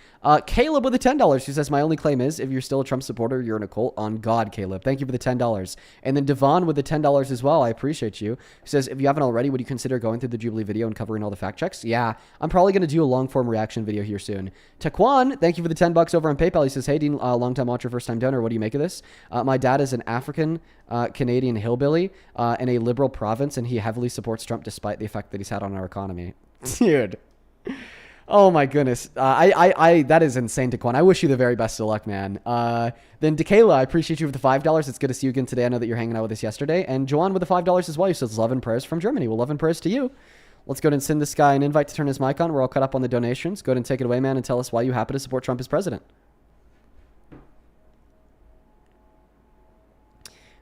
Caleb with the $10. She says, my only claim is if you're still a Trump supporter, you're in a cult. On God, Caleb. Thank you for the $10. And then Devon with the $10 as well. I appreciate you. He says, if you haven't already, would you consider going through the Jubilee video and covering all the fact checks? Yeah, I'm probably going to do a long form reaction video here soon. Taquan, thank you for the $10 over on PayPal. He says, hey, Dean, long time watcher, first time donor. What do you make of this? My dad is an African Canadian hillbilly in a liberal province, and he heavily supports Trump despite the effect that he's had on our economy. Dude. Oh my goodness. That is insane, Daquan. I wish you the very best of luck, man. Then Dekayla, I appreciate you for the $5. It's good to see you again today. I know that you're hanging out with us yesterday. And Joanne with the $5 as well. He says love and prayers from Germany. Well, love and prayers to you. Let's go ahead and send this guy an invite to turn his mic on. We're all caught up on the donations. Go ahead and take it away, man, and tell us why you happen to support Trump as president.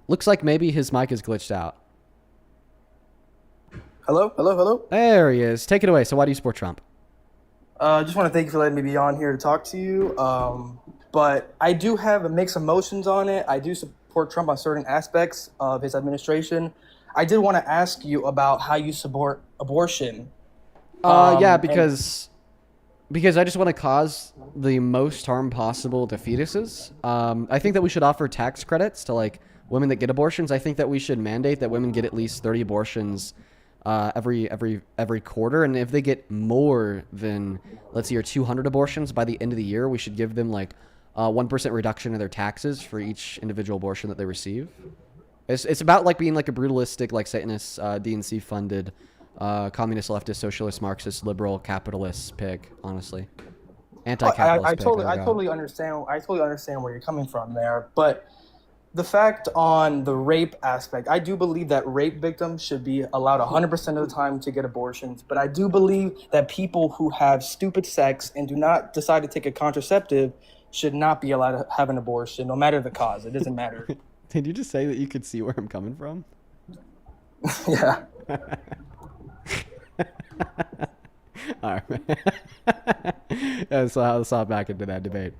Looks like maybe his mic is glitched out. Hello? Hello? Hello? There he is. Take it away. So why do you support Trump? I just want to thank you for letting me be on here to talk to you. But I do have a mixed emotions on it. I do support Trump on certain aspects of his administration. I did want to ask you about how you support abortion. Yeah, because I just want to cause the most harm possible to fetuses. I think that we should offer tax credits to like women that get abortions. I think that we should mandate that women get at least 30 abortions every quarter, and if they get more than, let's say, 200 abortions by the end of the year, we should give them like 1% reduction in their taxes for each individual abortion that they receive. It's about like being like a brutalistic, like Satanist, DNC funded, communist, leftist, socialist, Marxist, liberal, capitalist pig. Honestly, anti-capitalist. I totally understand. I totally understand where you're coming from there, but the fact on the rape aspect, I do believe that rape victims should be allowed 100% of the time to get abortions. But I do believe that people who have stupid sex and do not decide to take a contraceptive should not be allowed to have an abortion, no matter the cause. It doesn't matter. Did you just say that you could see where I'm coming from? Yeah. All right, man. Let's hop back into that debate.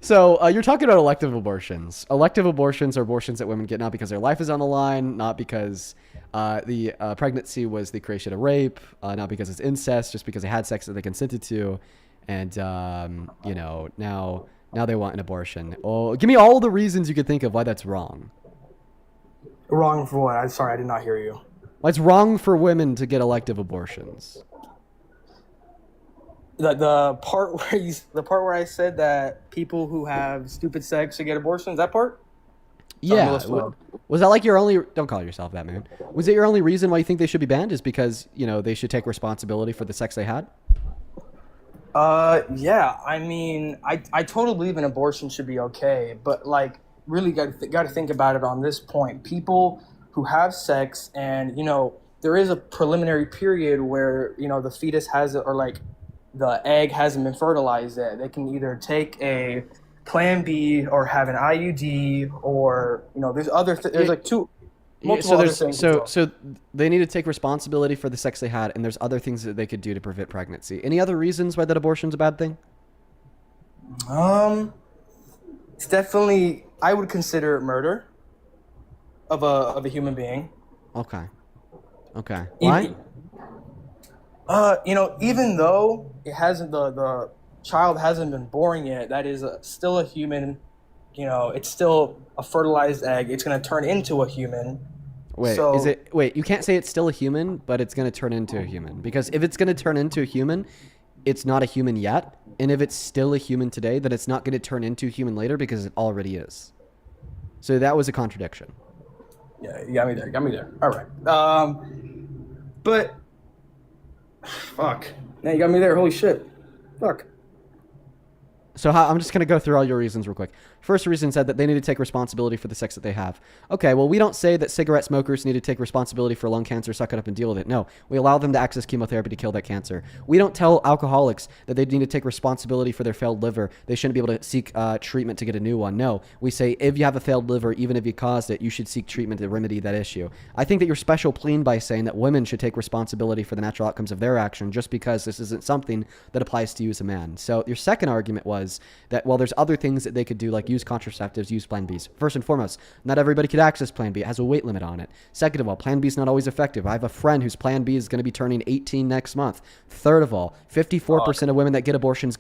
So you're talking about elective abortions. Elective abortions are abortions that women get not because their life is on the line, not because the pregnancy was the creation of rape, not because it's incest, just because they had sex that they consented to, and now they want an abortion. Oh, give me all the reasons you could think of why that's wrong. Wrong for what? I'm sorry, I did not hear you. Why it's wrong for women to get elective abortions. The part where I said that people who have stupid sex should get abortions, that part? Yeah. Was that like your only... Don't call yourself that, man. Was it your only reason why you think they should be banned is because, they should take responsibility for the sex they had? Yeah. I mean, I totally believe an abortion should be okay, but like really got to think about it on this point. People who have sex and, there is a preliminary period where, the fetus has it or like the egg hasn't been fertilized yet. They can either take a Plan B or have an IUD or, there's other there's like multiple other things. So they need to take responsibility for the sex they had, and there's other things that they could do to prevent pregnancy. Any other reasons why that abortion's a bad thing? It's definitely, I would consider it murder of a human being. Okay. Why? Even though it hasn't the child hasn't been born yet, that is still a human. It's still a fertilized egg. It's going to turn into a human. Wait, you can't say it's still a human, but it's going to turn into a human. Because if it's going to turn into a human, it's not a human yet. And if it's still a human today, then it's not going to turn into a human later because it already is. So that was a contradiction. Yeah, you got me there. All right. But fuck. Now you got me there. Holy shit. Fuck. So I'm just going to go through all your reasons real quick. First reason said that they need to take responsibility for the sex that they have. Okay, well, we don't say that cigarette smokers need to take responsibility for lung cancer, suck it up and deal with it. No, we allow them to access chemotherapy to kill that cancer. We don't tell alcoholics that they need to take responsibility for their failed liver. They shouldn't be able to seek treatment to get a new one. No, we say if you have a failed liver, even if you caused it, you should seek treatment to remedy that issue. I think that you're special pleading by saying that women should take responsibility for the natural outcomes of their action just because this isn't something that applies to you as a man. So your second argument was that, well, there's other things that they could do, like use contraceptives, use Plan Bs. First and foremost, not everybody could access Plan B. It has a weight limit on it. Second of all, Plan B is not always effective. I have a friend whose Plan B is going to be turning 18 next month. Third of all, 54% of women that get abortions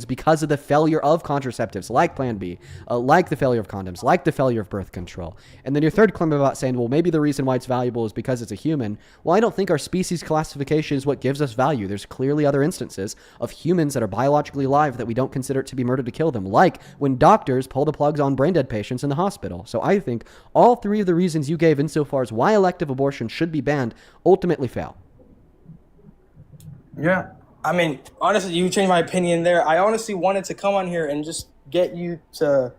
because of the failure of contraceptives, like Plan B, like the failure of condoms, like the failure of birth control. And then your third claim about saying, well, maybe the reason why it's valuable is because it's a human. Well, I don't think our species classification is what gives us value. There's clearly other instances of humans that are biologically alive that we don't consider it to be murder to kill them, like when doctors pull the plugs on brain dead patients in the hospital. So I think all three of the reasons you gave insofar as why elective abortion should be banned ultimately fail. Yeah. I mean, honestly, you changed my opinion there. I honestly wanted to come on here and just get you to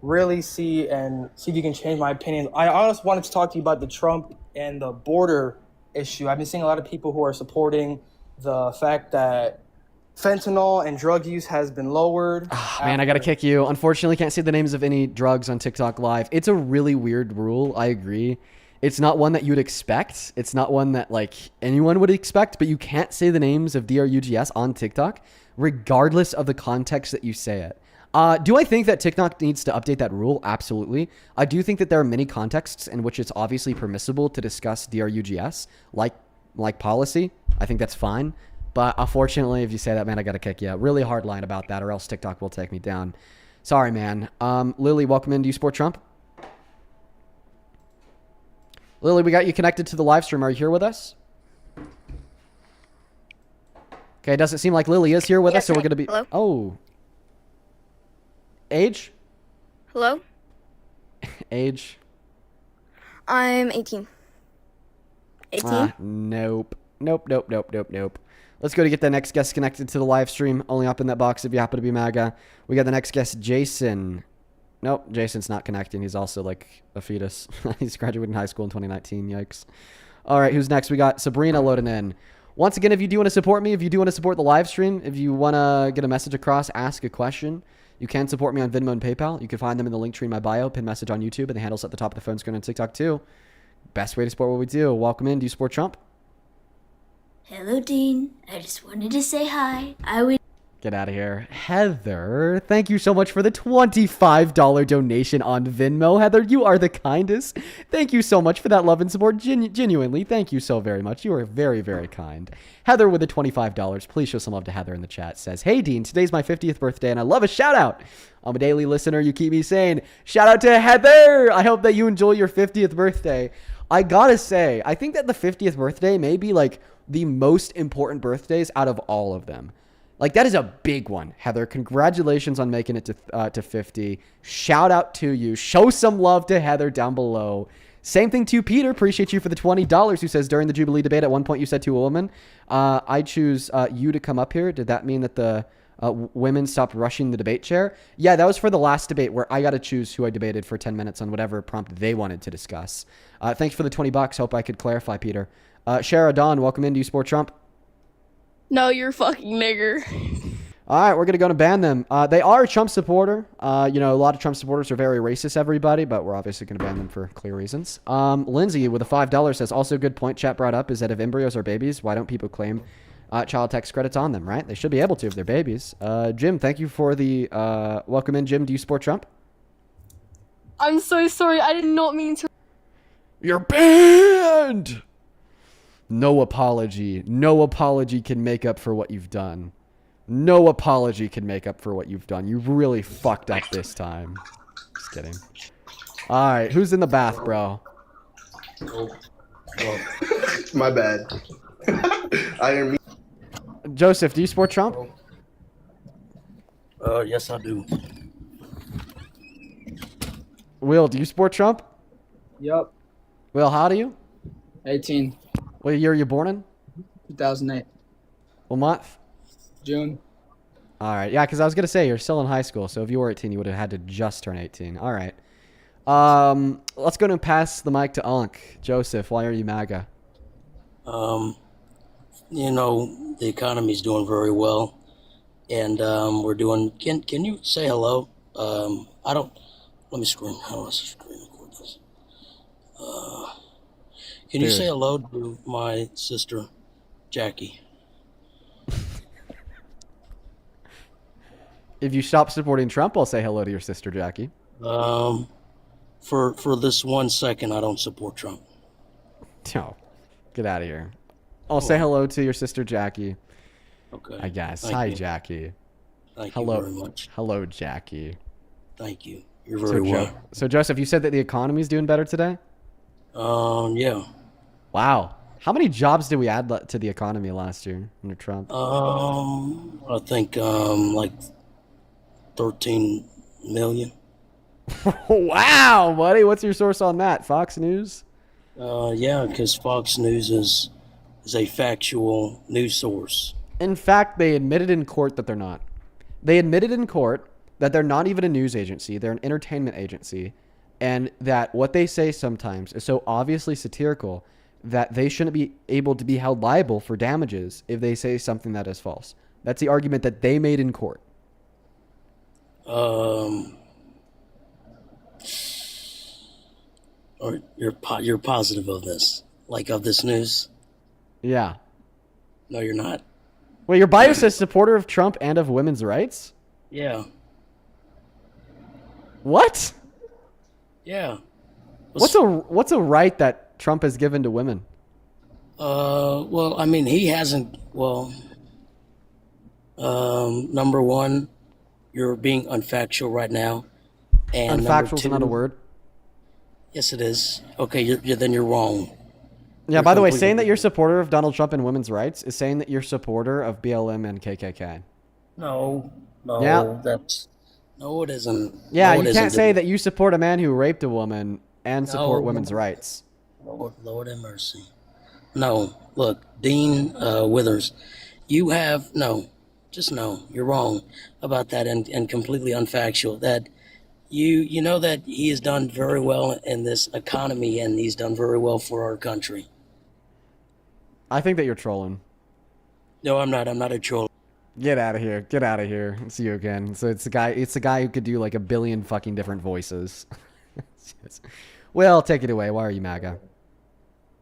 really see if you can change my opinion. I honestly wanted to talk to you about the Trump and the border issue. I've been seeing a lot of people who are supporting the fact that fentanyl and drug use has been lowered. Man, I gotta kick you. Unfortunately, can't say the names of any drugs on TikTok Live. It's a really weird rule. I agree. It's not one that you'd expect. It's not one that like anyone would expect, but you can't say the names of DRUGS on TikTok, regardless of the context that you say it. Do I think that TikTok needs to update that rule? Absolutely. I do think that there are many contexts in which it's obviously permissible to discuss DRUGS, like policy. I think that's fine. But unfortunately, if you say that, man, I got to kick you. Really hard line about that, or else TikTok will take me down. Sorry, man. Lily, welcome in. Do you support Trump? Lily, we got you connected to the live stream. Are you here with us? Okay, it doesn't seem like Lily is here with us, so we're going to be... Hello? Oh. Age? Hello? Age? I'm 18. 18? Nope. Let's go to get the next guest connected to the live stream. Only up in that box if you happen to be MAGA. We got the next guest, Jason. Nope, Jason's not connecting. He's also like a fetus. He's graduating high school in 2019. Yikes. All right, who's next? We got Sabrina loading in. Once again, if you do want to support me, if you do want to support the live stream, if you want to get a message across, ask a question, you can support me on Venmo and PayPal. You can find them in the link tree in my bio, pin message on YouTube, and the handles at the top of the phone screen on TikTok too. Best way to support what we do. Welcome in. Do you support Trump? Hello, Dean. I just wanted to say hi. I would. Get out of here. Heather, thank you so much for the $25 donation on Venmo. Heather, you are the kindest. Thank you so much for that love and support. Genuinely, thank you so very much. You are very, very kind. Heather with the $25. Please show some love to Heather in the chat. Says, hey, Dean, today's my 50th birthday, and I love a shout out. I'm a daily listener. You keep me sane. Shout out to Heather. I hope that you enjoy your 50th birthday. I gotta say, I think that the 50th birthday may be like the most important birthdays out of all of them. Like, that is a big one, Heather. Congratulations on making it to 50. Shout out to you. Show some love to Heather down below. Same thing to Peter. Appreciate you for the $20, who says, during the Jubilee debate, at one point you said to a woman, I choose you to come up here. Did that mean that the women stopped rushing the debate chair? Yeah, that was for the last debate where I got to choose who I debated for 10 minutes on whatever prompt they wanted to discuss. Thanks for the $20. Hope I could clarify, Peter. Shara Dawn, welcome in. Do you support Trump? No, you're a fucking nigger. All right, we're going to go to ban them. They are a Trump supporter. A lot of Trump supporters are very racist, everybody, but we're obviously going to ban them for clear reasons. Lindsay with a $5 says, also a good point chat brought up is that if embryos are babies, why don't people claim child tax credits on them, right? They should be able to if they're babies. Jim, thank you for the welcome in. Jim, do you support Trump? I'm so sorry. I did not mean to. You're banned! No apology. No apology can make up for what you've done. No apology can make up for what you've done. You really fucked up this time. Just kidding. All right, who's in the bath, bro? Oh, well, my bad. Iron me. Joseph, do you support Trump? Yes, I do. Will, do you support Trump? Yup. Will, how old are you? 18. What year are you born in? 2008. What month? June. All right. Yeah, because I was going to say, you're still in high school, so if you were 18, you would have had to just turn 18. All right. Let's go and pass the mic to Unc. Joseph, why are you MAGA? The economy's doing very well, and we're doing. Can you say hello? Let me screen. How do I screen record this? Can you say hello to my sister, Jackie? If you stop supporting Trump, I'll say hello to your sister, Jackie. For this 1 second, I don't support Trump. No, get out of here. I'll say hello to your sister, Jackie. Okay. I guess. Thank Hi, you. Jackie. Thank hello. you very much. Hello, Jackie. Thank you. You're very well. So, Joseph, you said that the economy's doing better today? Yeah. Wow. How many jobs did we add to the economy last year under Trump? I think like 13 million. Wow, buddy. What's your source on that? Fox News? Yeah, because Fox News is a factual news source. In fact, they admitted in court that they're not. They admitted in court that they're not even a news agency. They're an entertainment agency. And that what they say sometimes is so obviously satirical that they shouldn't be able to be held liable for damages if they say something that is false. That's the argument that they made in court. Or you're positive of this, like of this news? Yeah. No, you're not. Wait, your bio says supporter of Trump and of women's rights? Yeah. What? Yeah. What's a right that Trump has given to women? Well, I mean, he hasn't. Well, number one, you're being unfactual right now, and unfactual is not a word. Yes, it is. Okay, then you're wrong. Yeah. By the way, saying that you're supporter of Donald Trump and women's rights is saying that you're supporter of BLM and KKK. No. Yeah. No, it isn't. Yeah, no, you can't say that you support a man who raped a woman and support women's rights. Lord have mercy. No, look, Dean Withers, you have just no. You're wrong about that, and completely unfactual. That you know that he has done very well in this economy, and he's done very well for our country. I think that you're trolling. No, I'm not. I'm not a troll. Get out of here. Get out of here. It's you again. So it's a guy who could do like a billion fucking different voices. Well, take it away. Why are you MAGA?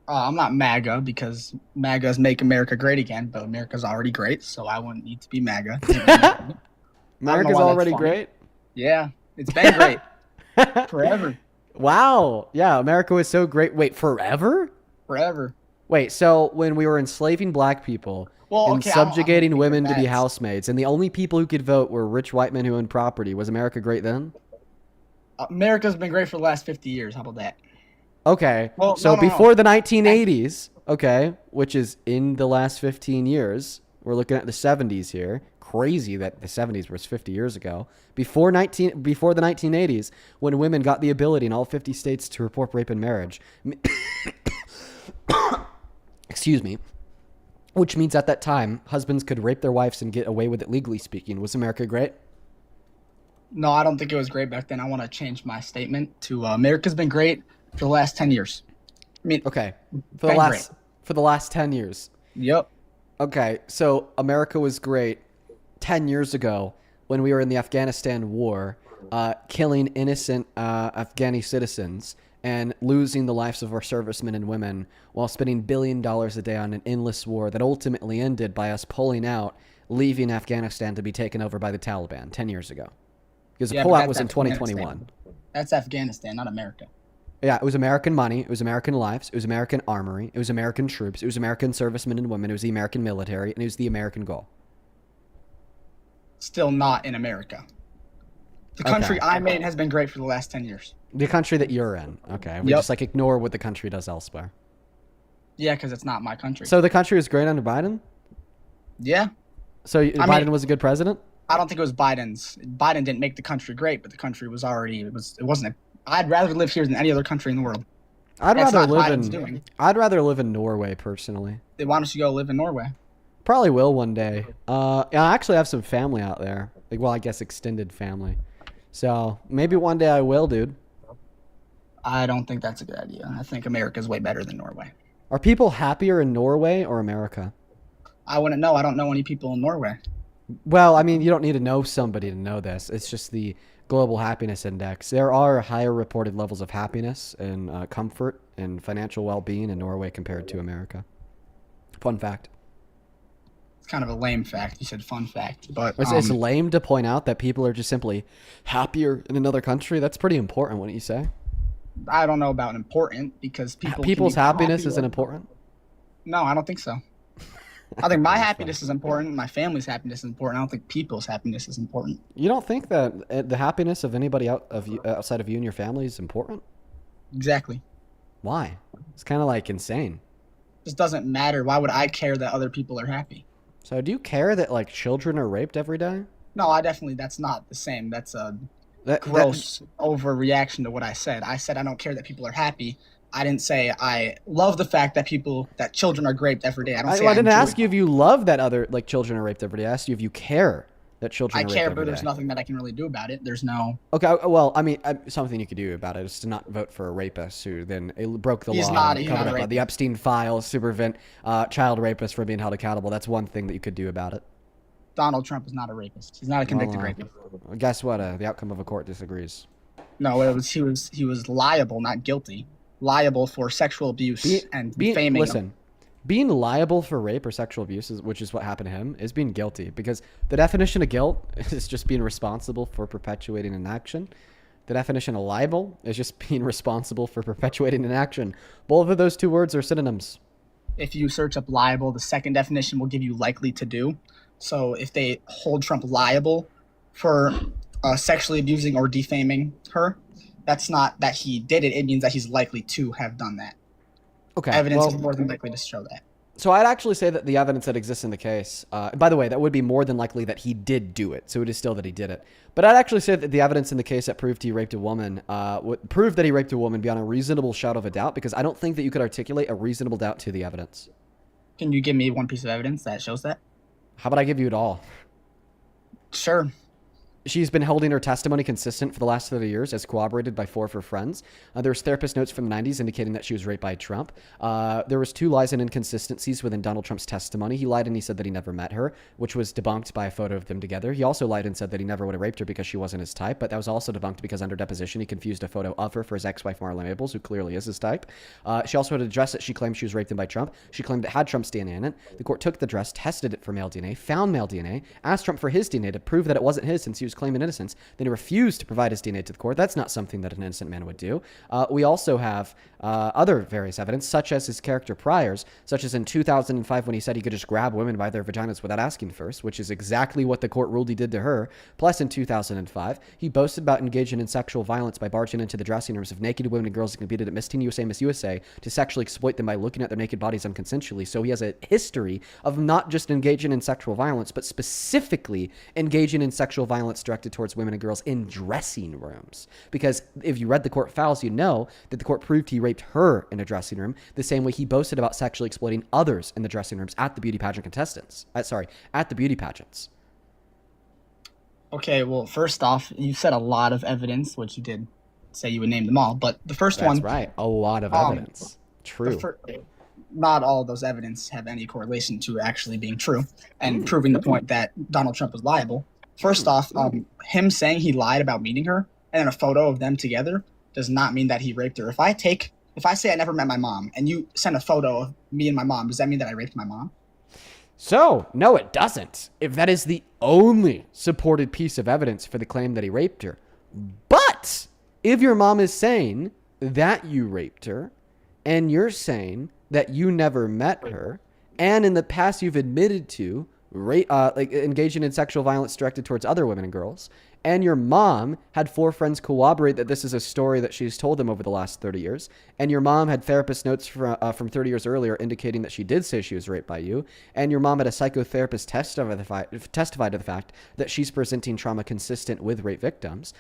I'm not MAGA because MAGA is Make America Great Again, but America's already great, so I wouldn't need to be MAGA. America's already great? Yeah, it's been great. Forever. Wow. Yeah, America was so great. Wait, forever? Forever. Wait, so when we were enslaving black people and subjugating women to be housemaids, and the only people who could vote were rich white men who owned property, was America great then? America's been great for the last 50 years. How about that? Okay, Well, so no. before the 1980s, okay, which is in the last 15 years, we're looking at the 70s here. Crazy that the 70s was 50 years ago. Before the 1980s, when women got the ability in all 50 states to report rape and marriage, excuse me, which means at that time, husbands could rape their wives and get away with it legally speaking. Was America great? No, I don't think it was great back then. I want to change my statement to America's been great for the last 10 years. I mean, okay, for the last 10 years. Yep. Okay, so America was great 10 years ago when we were in the Afghanistan war, killing innocent Afghani citizens and losing the lives of our servicemen and women while spending $1 billion a day on an endless war that ultimately ended by us pulling out, leaving Afghanistan to be taken over by the Taliban 10 years ago. Because the pullout was in 2021. That's Afghanistan, not America. Yeah, it was American money, it was American lives, it was American armory, it was American troops, it was American servicemen and women, it was the American military, and it was the American goal. Still not in America. The country I'm in has been great for the last 10 years. The country that you're in. Okay, we just like ignore what the country does elsewhere. Yeah, because it's not my country. So the country was great under Biden? Yeah. So Biden was a good president? I don't think it was Biden's. Biden didn't make the country great, but the country was already, it wasn't I'd rather live here than any other country in the world. I'd rather live in Norway personally. They want us to go live in Norway. Probably will one day. I actually have some family out there. Like, well, I guess extended family. So maybe one day I will, dude. I don't think that's a good idea. I think America's way better than Norway. Are people happier in Norway or America? I wouldn't know. I don't know any people in Norway. Well, I mean, you don't need to know somebody to know this. It's just the global happiness index. There are higher reported levels of happiness and comfort and financial well-being in Norway compared to America. Fun fact. It's kind of a lame fact. You said fun fact, but it's lame to point out that people are just simply happier in another country. That's pretty important, wouldn't you say? I don't know about important because people's happiness isn't important. No, I don't think so. I think my happiness is important. My family's happiness is important. I don't think people's happiness is important. You don't think that the happiness of anybody outside of you and your family is important? Exactly. Why? It's kind of like insane. It just doesn't matter. Why would I care that other people are happy? So do you care that like children are raped every day? No, that's not the same. That's a gross overreaction to what I said. I said I don't care that people are happy. I didn't say I love the fact that children are raped every day. I didn't ask you if you love that other children are raped every day. I asked you if you care that children are raped every day. I care, but there's nothing that I can really do about it. There's no. Okay, well, I mean, something you could do about it is to not vote for a rapist who then broke the law, covered up the Epstein files, supervent child rapist for being held accountable. That's one thing that you could do about it. Donald Trump is not a rapist. He's not a convicted rapist. Guess what? The outcome of a court disagrees. No, he was liable, not guilty. Liable for sexual abuse and defaming. Listen, being liable for rape or sexual abuse, which is what happened to him, is being guilty, because the definition of guilt is just being responsible for perpetuating an action. The definition of liable is just being responsible for perpetuating an action. Both of those two words are synonyms. If you search up liable, the second definition will give you likely to do. So if they hold Trump liable for sexually abusing or defaming her, that's not that he did it. It means that he's likely to have done that. Okay. Evidence is more than likely to show that. So I'd actually say that the evidence that exists in the case, by the way, that would be more than likely that he did do it. So it is still that he did it. But I'd actually say that the evidence in the case that proved he raped a woman would prove that he raped a woman beyond a reasonable shadow of a doubt, because I don't think that you could articulate a reasonable doubt to the evidence. Can you give me one piece of evidence that shows that? How about I give you it all? Sure. She's been holding her testimony consistent for the last 30 years, as corroborated by 4 of her friends. There was therapist notes from the 90s indicating that she was raped by Trump. There was 2 lies and inconsistencies within Donald Trump's testimony. He lied and he said that he never met her, which was debunked by a photo of them together. He also lied and said that he never would have raped her because she wasn't his type, but that was also debunked because under deposition he confused a photo of her for his ex-wife Marla Maples, who clearly is his type. She also had a dress that she claimed she was raped in by Trump. She claimed it had Trump's DNA in it. The court took the dress, tested it for male DNA, found male DNA, asked Trump for his DNA to prove that it wasn't his since he was claiming innocence. Then he refused to provide his DNA to the court. That's not something that an innocent man would do. We also have other various evidence, such as his character priors, such as in 2005 when he said he could just grab women by their vaginas without asking first, which is exactly what the court ruled he did to her. Plus, in 2005, he boasted about engaging in sexual violence by barging into the dressing rooms of naked women and girls that competed at Miss Teen USA, Miss USA to sexually exploit them by looking at their naked bodies unconsensually. So he has a history of not just engaging in sexual violence, but specifically engaging in sexual violence directed towards women and girls in dressing rooms. Because if you read the court files, you know that the court proved he raped her in a dressing room the same way he boasted about sexually exploiting others in the dressing rooms at the beauty pageant contestants. At the beauty pageants. Okay, well, first off, you said a lot of evidence, which you did say you would name them all, but the first one... That's right, a lot of evidence. True. Not all of those evidence have any correlation to actually being true and proving the point that Donald Trump was liable. First off, him saying he lied about meeting her and then a photo of them together does not mean that he raped her. If I say I never met my mom and you send a photo of me and my mom, does that mean that I raped my mom? So, no, it doesn't. If that is the only supported piece of evidence for the claim that he raped her. But if your mom is saying that you raped her and you're saying that you never met her and in the past you've admitted to engaging in sexual violence directed towards other women and girls, and your mom had 4 friends corroborate that this is a story that she's told them over the last 30 years, and your mom had therapist notes from 30 years earlier indicating that she did say she was raped by you, and your mom had a psychotherapist testify to the fact that she's presenting trauma consistent with rape victims,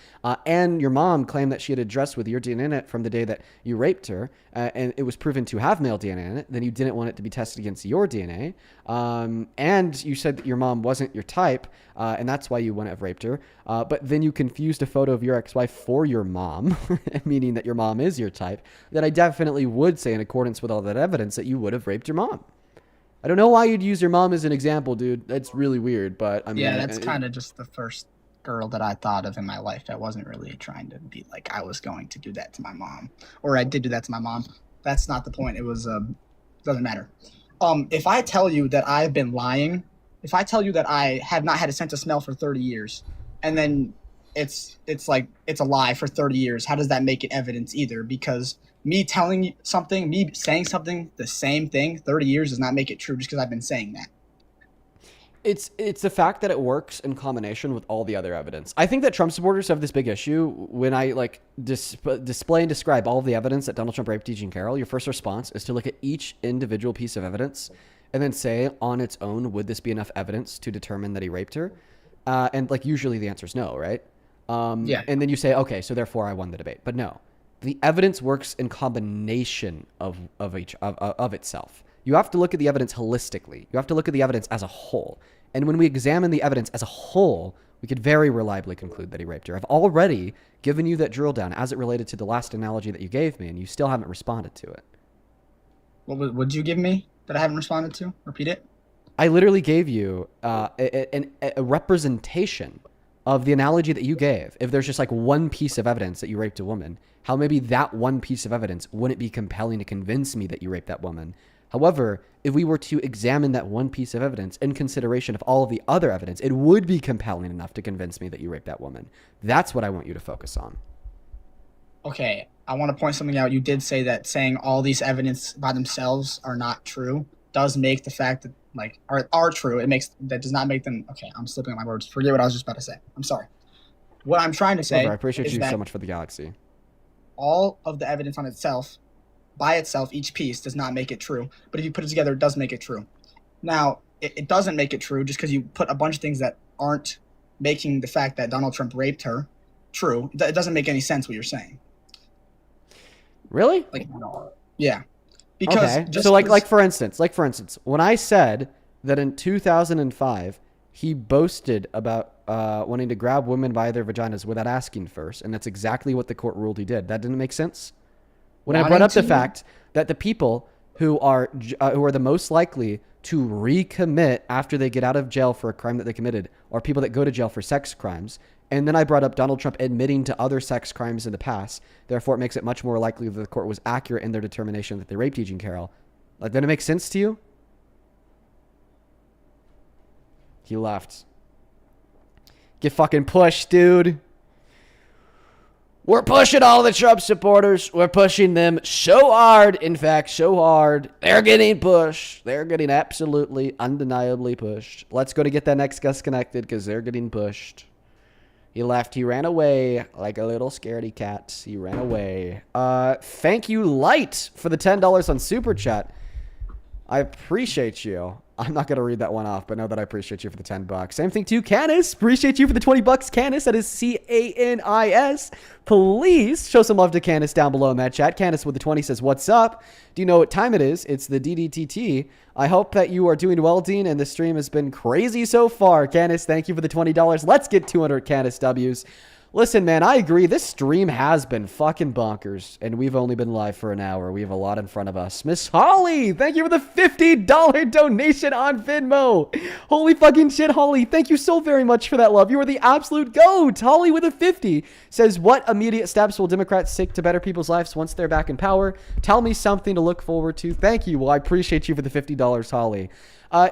and your mom claimed that she had a dress with your DNA in it from the day that you raped her, and it was proven to have male DNA in it, then you didn't want it to be tested against your DNA, and you said that your mom wasn't your type, and that's why you wouldn't have raped her, but then you confused a photo of your ex-wife for your mom, meaning that your mom is your type, then I definitely would say in accordance with all that evidence that you would have raped your mom. I don't know why you'd use your mom as an example, dude. That's really weird, but I mean... Yeah, that's kind of just the first girl that I thought of in my life that wasn't really trying to be like, I was going to do that to my mom. Or I did do that to my mom. That's not the point. It was... doesn't matter. If I tell you that I've been lying, if I tell you that I have not had a sense of smell for 30 years, and then it's like it's a lie for 30 years, how does that make it evidence either? Because me telling you something, me saying something, the same thing, 30 years does not make it true just because I've been saying that. It's the fact that it works in combination with all the other evidence. I think that Trump supporters have this big issue when I display and describe all of the evidence that Donald Trump raped Jean Carroll. Your first response is to look at each individual piece of evidence and then say on its own, would this be enough evidence to determine that he raped her? And usually the answer is no, right? Yeah. And then you say, okay, so therefore I won the debate. But no, the evidence works in combination of itself. You have to look at the evidence holistically. You have to look at the evidence as a whole. And when we examine the evidence as a whole, we could very reliably conclude that he raped her. I've already given you that drill down as it related to the last analogy that you gave me, and you still haven't responded to it. What would you give me that I haven't responded to? Repeat it. I literally gave you a representation of the analogy that you gave. If there's just like one piece of evidence that you raped a woman, how maybe that one piece of evidence wouldn't be compelling to convince me that you raped that woman. However, if we were to examine that one piece of evidence in consideration of all of the other evidence, it would be compelling enough to convince me that you raped that woman. That's what I want you to focus on. Okay, I want to point something out. You did say that saying all these evidence by themselves are not true does make the fact that are true. That does not make them. Okay, I'm slipping on my words. Forget what I was just about to say. I'm sorry. What I'm trying to say. I appreciate you so much for the galaxy. All of the evidence on itself, by itself, each piece does not make it true. But if you put it together, it does make it true. Now, it doesn't make it true just because you put a bunch of things that aren't making the fact that Donald Trump raped her true. It doesn't make any sense what you're saying. Really? Yeah. Because okay. So for instance, when I said that in 2005 he boasted about wanting to grab women by their vaginas without asking first, and that's exactly what the court ruled he did. That didn't make sense? When I brought up the fact that the people who are the most likely to recommit after they get out of jail for a crime that they committed are people that go to jail for sex crimes, and then I brought up Donald Trump admitting to other sex crimes in the past, therefore it makes it much more likely that the court was accurate in their determination that they raped Eugene Carroll. Like, did it make sense to you? He left. Get fucking pushed, dude. We're pushing all the Trump supporters. We're pushing them so hard. In fact, so hard. They're getting pushed. They're getting absolutely, undeniably pushed. Let's go to get that next guest connected because they're getting pushed. He left. He ran away like a little scaredy cat. He ran away. Thank you, Light, for the $10 on Super Chat. I appreciate you. I'm not going to read that one off, but know that I appreciate you for the $10. Same thing to Canis. Appreciate you for the $20, Canis. That is Canis. Please show some love to Canis down below in that chat. Canis with the 20 says, what's up? Do you know what time it is? It's the DDTT. I hope that you are doing well, Dean, and the stream has been crazy so far. Canis, thank you for the $20. Let's get 200 Canis W's. Listen, man, I agree. This stream has been fucking bonkers, and we've only been live for an hour. We have a lot in front of us. Miss Holly, thank you for the $50 donation on Venmo. Holy fucking shit, Holly. Thank you so very much for that love. You are the absolute GOAT. Holly with a 50 says, what immediate steps will Democrats take to better people's lives once they're back in power? Tell me something to look forward to. Thank you. Well, I appreciate you for the $50, Holly.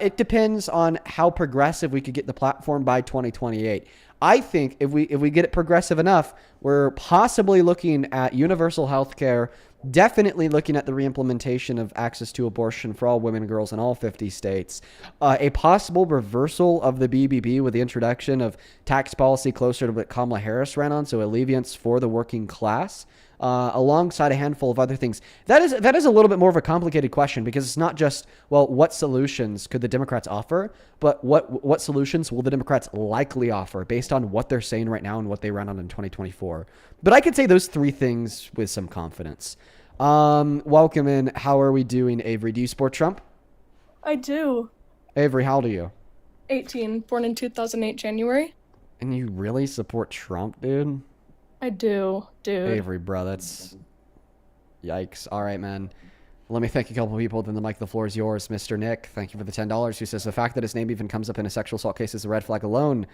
It depends on how progressive we could get the platform by 2028. I think if we get it progressive enough, we're possibly looking at universal health care, definitely looking at the reimplementation of access to abortion for all women and girls in all 50 states, a possible reversal of the BBB with the introduction of tax policy closer to what Kamala Harris ran on, so alleviance for the working class, alongside a handful of other things. That is a little bit more of a complicated question because it's not just, well, what solutions could the Democrats offer, but what solutions will the Democrats likely offer based on what they're saying right now and what they ran on in 2024. But I could say those three things with some confidence. Welcome in. How are we doing, Avery? Do you support Trump? I do. Avery, how old are you? 18, born in 2008, January. And you really support Trump, dude? I do, dude. Avery, bro, that's... Yikes. All right, man. Let me thank a couple of people, then the mic, the floor is yours. Mr. Nick, thank you for the $10, who says, the fact that his name even comes up in a sexual assault case is a red flag alone.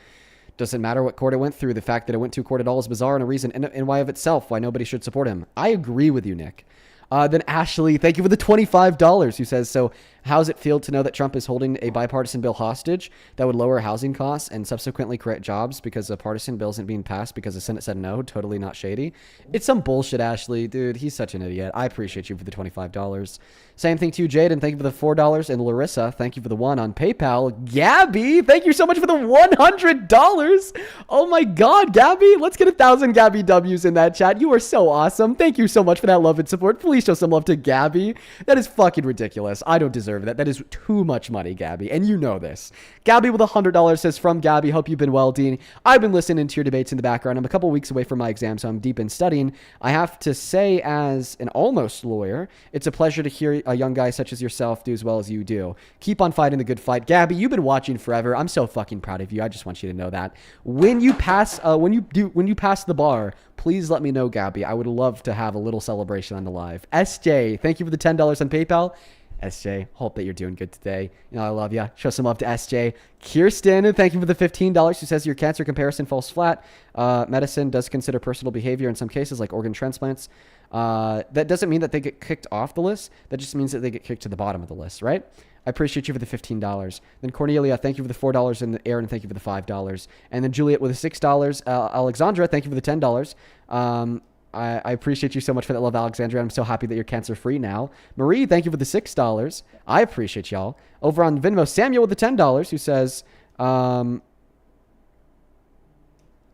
Doesn't matter what court it went through. The fact that it went to court at all is bizarre and a reason and why of itself why nobody should support him. I agree with you, Nick. Then Ashley, thank you for the $25, who says, so how does it feel to know that Trump is holding a bipartisan bill hostage that would lower housing costs and subsequently create jobs because a partisan bill isn't being passed because the Senate said no? Totally not shady. It's some bullshit, Ashley. Dude, he's such an idiot. I appreciate you for the $25. Same thing to you, Jaden. Thank you for the $4. And Larissa, thank you for the $1 on PayPal. Gabby, thank you so much for the $100. Oh my God, Gabby. Let's get 1,000 Gabby W's in that chat. You are so awesome. Thank you so much for that love and support. Please show some love to Gabby. That is fucking ridiculous. I don't deserve that. That is too much money, Gabby. And you know this. Gabby with $100 says, from Gabby, hope you've been well, Dean. I've been listening to your debates in the background. I'm a couple weeks away from my exam, so I'm deep in studying. I have to say, as an almost lawyer, it's a pleasure to hear a young guy such as yourself do as well as you do. Keep on fighting the good fight. Gabby, you've been watching forever. I'm so fucking proud of you. I just want you to know that. When you pass the bar, please let me know, Gabby. I would love to have a little celebration on the live. SJ, thank you for the $10 on PayPal. SJ, hope that you're doing good today. You know, I love you. Show some love to SJ. Kirsten, thank you for the $15. Who says your cancer comparison falls flat. Medicine does consider personal behavior in some cases, like organ transplants. That doesn't mean that they get kicked off the list. That just means that they get kicked to the bottom of the list, right? I appreciate you for the $15. Then Cornelia, thank you for the $4. And Aaron, thank you for the $5. And then Juliet with the $6. Alexandra, thank you for the $10. I appreciate you so much for that love, Alexandria. I'm so happy that you're cancer-free now. Marie, thank you for the $6. I appreciate y'all. Over on Venmo, Samuel with the $10, who says,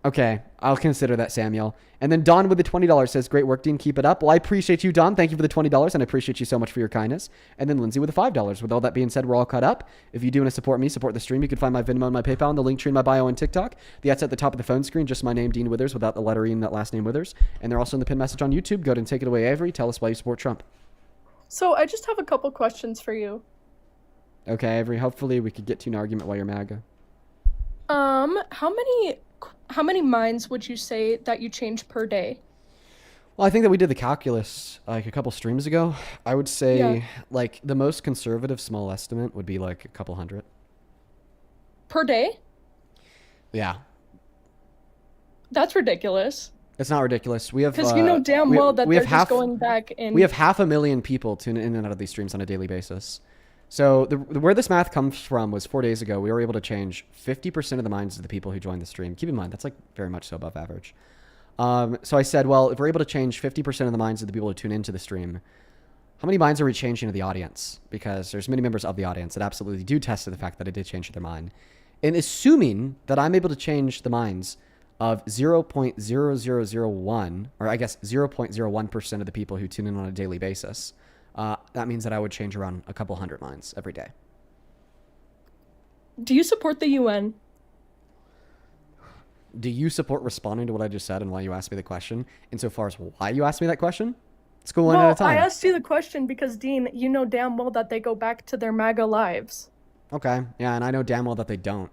okay, I'll consider that, Samuel. And then Don with the $20 says, great work, Dean. Keep it up. Well, I appreciate you, Don. Thank you for the $20, and I appreciate you so much for your kindness. And then Lindsay with the $5. With all that being said, we're all caught up. If you do want to support me, support the stream, you can find my Venmo and my PayPal in the link tree in my bio on TikTok. That's at the top of the phone screen, just my name, Dean Withers, without the letter E in that last name, Withers. And they're also in the pinned message on YouTube. Go ahead and take it away, Avery. Tell us why you support Trump. So I just have a couple questions for you. Okay, Avery. Hopefully we could get to an argument while you're MAGA. How many minds would you say that you change per day? Well, I think that we did the calculus like a couple streams ago. I would say Yeah. like the most conservative small estimate would be like a couple hundred. Per day? Yeah. That's ridiculous. It's not ridiculous. We have Because you know damn well that we they're have just going back and we have 500,000 people tune in and out of these streams on a daily basis. So where this math comes from was 4 days ago. We were able to change 50% of the minds of the people who joined the stream. Keep in mind, that's like very much so above average. So I said, well, if we're able to change 50% of the minds of the people who tune into the stream, how many minds are we changing to the audience? Because there's many members of the audience that absolutely do test to the fact that I did change their mind. And assuming that I'm able to change the minds of 0.0001, or I guess 0.01% of the people who tune in on a daily basis, that means that I would change around a couple hundred minds every day. Do you support the UN? Do you support responding to what I just said and why you asked me the question? Insofar as why you asked me that question? Let's go one at a time. I asked you the question because, Dean, you know damn well that they go back to their MAGA lives. Okay, yeah, and I know damn well that they don't.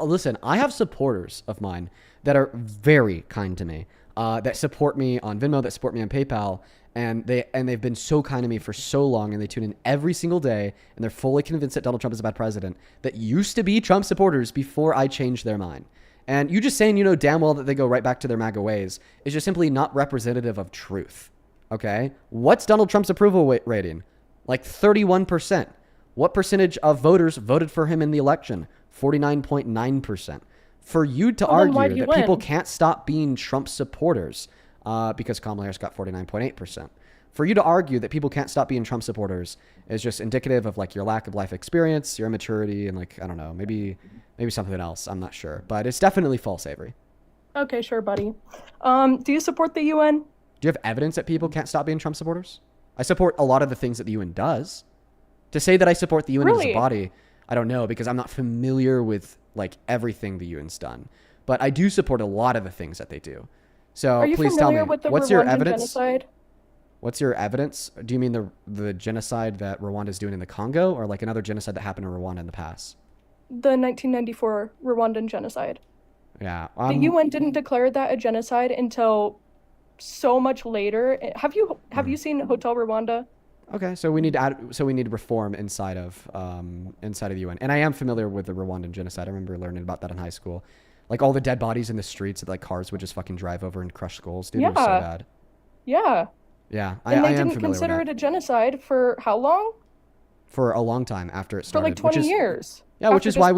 Listen, I have supporters of mine that are very kind to me, that support me on Venmo, that support me on PayPal, and they've been so kind to me for so long, and they tune in every single day, and they're fully convinced that Donald Trump is a bad president, that used to be Trump supporters before I changed their mind. And you just saying you know damn well that they go right back to their MAGA ways is just simply not representative of truth. Okay? What's Donald Trump's approval rating? Like 31%. What percentage of voters voted for him in the election? 49.9%. For you to argue that people can't stop being Trump supporters, because Kamala Harris got 49.8%. For you to argue that people can't stop being Trump supporters is just indicative of like your lack of life experience, your immaturity, and like, I don't know, maybe something else. I'm not sure, but it's definitely false, Avery. Okay, sure, buddy. Do you support the UN? Do you have evidence that people can't stop being Trump supporters? I support a lot of the things that the UN does. To say that I support the UN as a body, I don't know, because I'm not familiar with like everything the UN's done. But I do support a lot of the things that they do. So please tell me, what's your evidence? Genocide? What's your evidence? Do you mean the genocide that Rwanda is doing in the Congo, or like another genocide that happened in Rwanda in the past? The 1994 Rwandan genocide. Yeah. The UN didn't declare that a genocide until so much later. Have you seen Hotel Rwanda? Okay, so we need reform inside of the UN, and I am familiar with the Rwandan genocide. I remember learning about that in high school, like all the dead bodies in the streets that like cars would just fucking drive over and crush skulls. Dude, it was so bad. Yeah. Yeah, and I they am didn't familiar consider with it a genocide for how long? For a long time after it For started. like 20 years. Yeah, which is why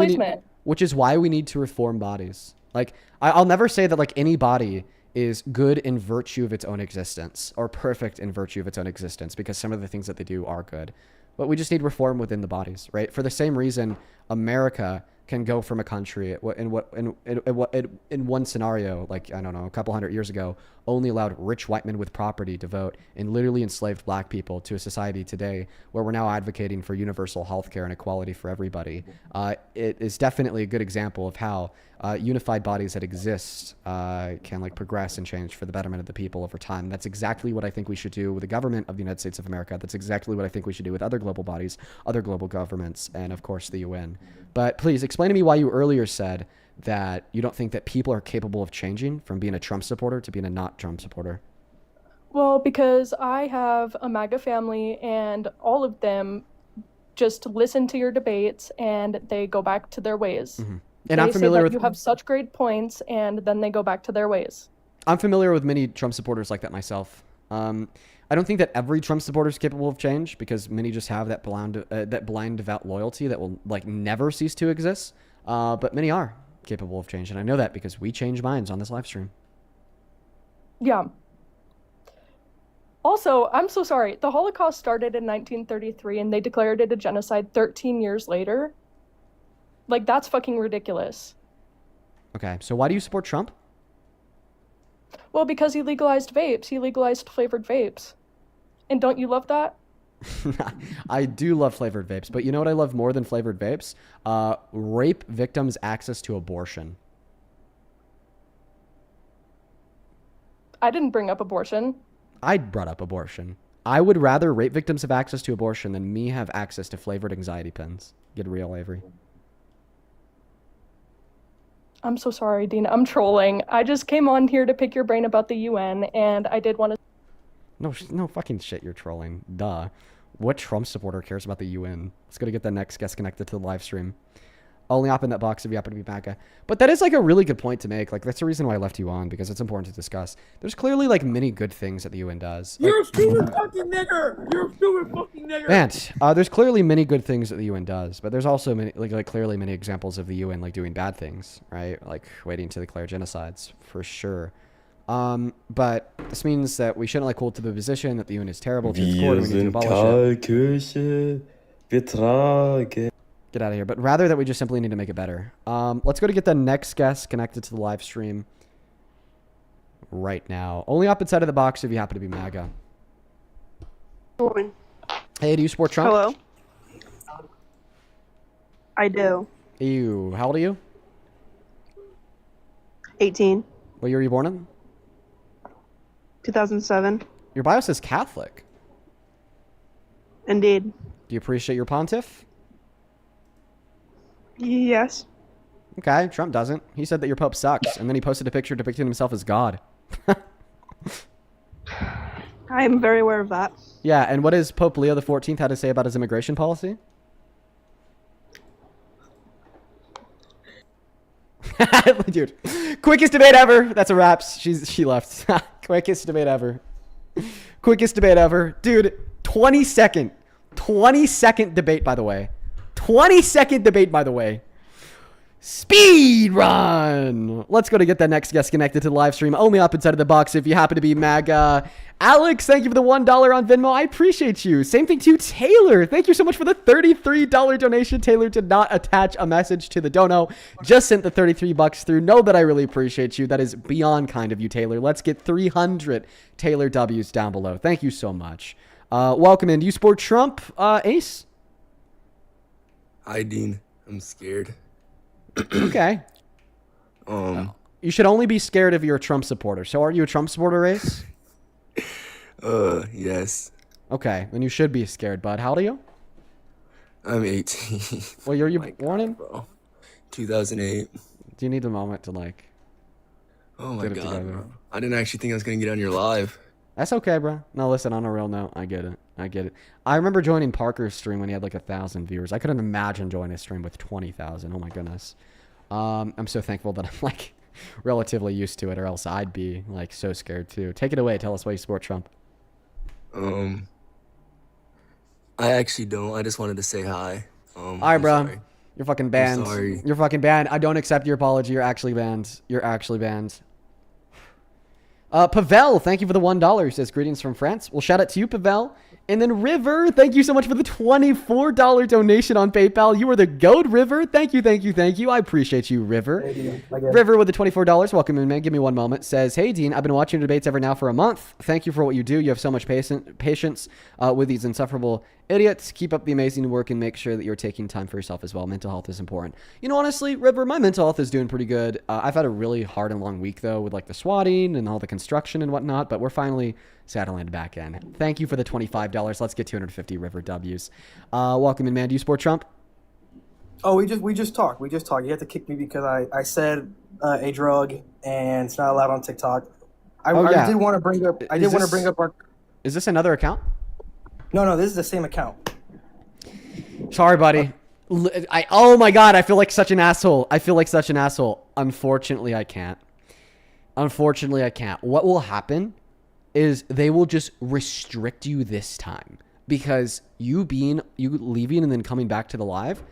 we need to reform bodies. Like I'll never say that like any body is good in virtue of its own existence or perfect in virtue of its own existence, because some of the things that they do are good. But we just need reform within the bodies, right? For the same reason, America can go from a country in one scenario, like, I don't know, a couple hundred years ago, only allowed rich white men with property to vote and literally enslaved black people, to a society today where we're now advocating for universal health care and equality for everybody. It is definitely a good example of how unified bodies that exist can like progress and change for the betterment of the people over time. That's exactly what I think we should do with the government of the United States of America. That's exactly what I think we should do with other global bodies, other global governments, and of course the UN. But please explain to me why you earlier said that you don't think that people are capable of changing from being a Trump supporter to being a not Trump supporter. Well, because I have a MAGA family and all of them just listen to your debates and they go back to their ways. Mm-hmm. And I'm familiar with, you have such great points, and then they go back to their ways. I'm familiar with many Trump supporters like that myself. I don't think that every Trump supporter is capable of change, because many just have that blind devout loyalty that will like never cease to exist. But many are capable of change, and I know that because we change minds on this live stream. Yeah. Also, I'm so sorry. The Holocaust started in 1933, and they declared it a genocide 13 years later. Like, that's fucking ridiculous. Okay, so why do you support Trump? Well, because he legalized vapes. He legalized flavored vapes. And don't you love that? I do love flavored vapes, but you know what I love more than flavored vapes? Rape victims' access to abortion. I didn't bring up abortion. I brought up abortion. I would rather rape victims have access to abortion than me have access to flavored anxiety pins. Get real, Avery. I'm so sorry, Dean. I'm trolling. I just came on here to pick your brain about the UN, and I did want to. No fucking shit, you're trolling. Duh. What Trump supporter cares about the UN? Let's go to get the next guest connected to the live stream. Only hop in that box if you happen to be MAGA. But that is like a really good point to make. Like, that's the reason why I left you on, because it's important to discuss. There's clearly like many good things that the UN does. You're a stupid fucking nigger! You're a stupid fucking nigger! Man, there's clearly many good things that the UN does, but there's also many, like clearly many examples of the UN like doing bad things, right? Like waiting to declare genocides, for sure. But this means that we shouldn't like hold to the position that the UN is terrible to its core and we need to abolish it. Get out of here. But rather that we just simply need to make it better. Let's go to get the next guest connected to the live stream right now. Only up inside of the box if you happen to be MAGA. Hey, do you support Trump? Hello. I do. Ew. How old are you? 18. What year were you born in? 2007. Your bio says Catholic. Indeed. Do you appreciate your pontiff? Yes. Okay, Trump doesn't. He said that your pope sucks, and then he posted a picture depicting himself as God. I am very aware of that. Yeah, and what does Pope Leo XIV had to say about his immigration policy? Dude, quickest debate ever. That's a wrap. She left. Quickest debate ever. Quickest debate ever. Dude, 20-second debate, by the way. 20-second debate, by the way. Speed run. Let's go to get that next guest connected to the live stream. Only up inside of the box if you happen to be MAGA. Alex, thank you for the $1 on Venmo. I appreciate you. Same thing to Taylor. Thank you so much for the $33 donation. Taylor did not attach a message to the dono. Just sent the $33 through. Know that I really appreciate you. That is beyond kind of you, Taylor. Let's get 300 Taylor W's down below. Thank you so much. Welcome in. Do you support Trump, Ace? Hi, Dean. I'm scared. Okay. You should only be scared if you're a Trump supporter. So are you a Trump supporter, Ace? Yes. Okay, then you should be scared, bud. How old are you? I'm 18. What year are you born in? Bro. 2008. Do you need a moment to like... Oh my get it God, together? bro. I didn't actually think I was going to get on your live. That's okay, bro. No, listen, on a real note, I get it. I remember joining Parker's stream when he had like 1,000 viewers. I couldn't imagine joining a stream with 20,000. Oh my goodness. I'm so thankful that I'm like relatively used to it, or else I'd be like so scared too. Take it away. Tell us why you support Trump. I actually don't. I just wanted to say hi. All right, bro. Sorry. You're fucking banned. I'm sorry. You're fucking banned. I don't accept your apology. You're actually banned. Pavel, thank you for the $1. He says, greetings from France. Well, shout out to you, Pavel. And then River, thank you so much for the $24 donation on PayPal. You are the GOAT, River. Thank you. I appreciate you, River. River with the $24. Welcome in, man. Give me one moment. Says, hey, Dean, I've been watching your debates every now for a month. Thank you for what you do. You have so much patience with these insufferable idiots. Keep up the amazing work and make sure that you're taking time for yourself as well. Mental health is important. You know, honestly, River, my mental health is doing pretty good. I've had a really hard and long week, though, with like the swatting and all the construction and whatnot, but we're finally settling back in. Thank you for the $25. Let's get 250 River W's. Welcome in, man. Do you support Trump? Oh, we just talked. You had to kick me because I said a drug and it's not allowed on TikTok. I did want to bring up. Our. Is this another account? No, this is the same account. Sorry, buddy. Oh my God, I feel like such an asshole. Unfortunately, I can't. What will happen is they will just restrict you this time, because you leaving and then coming back to the live,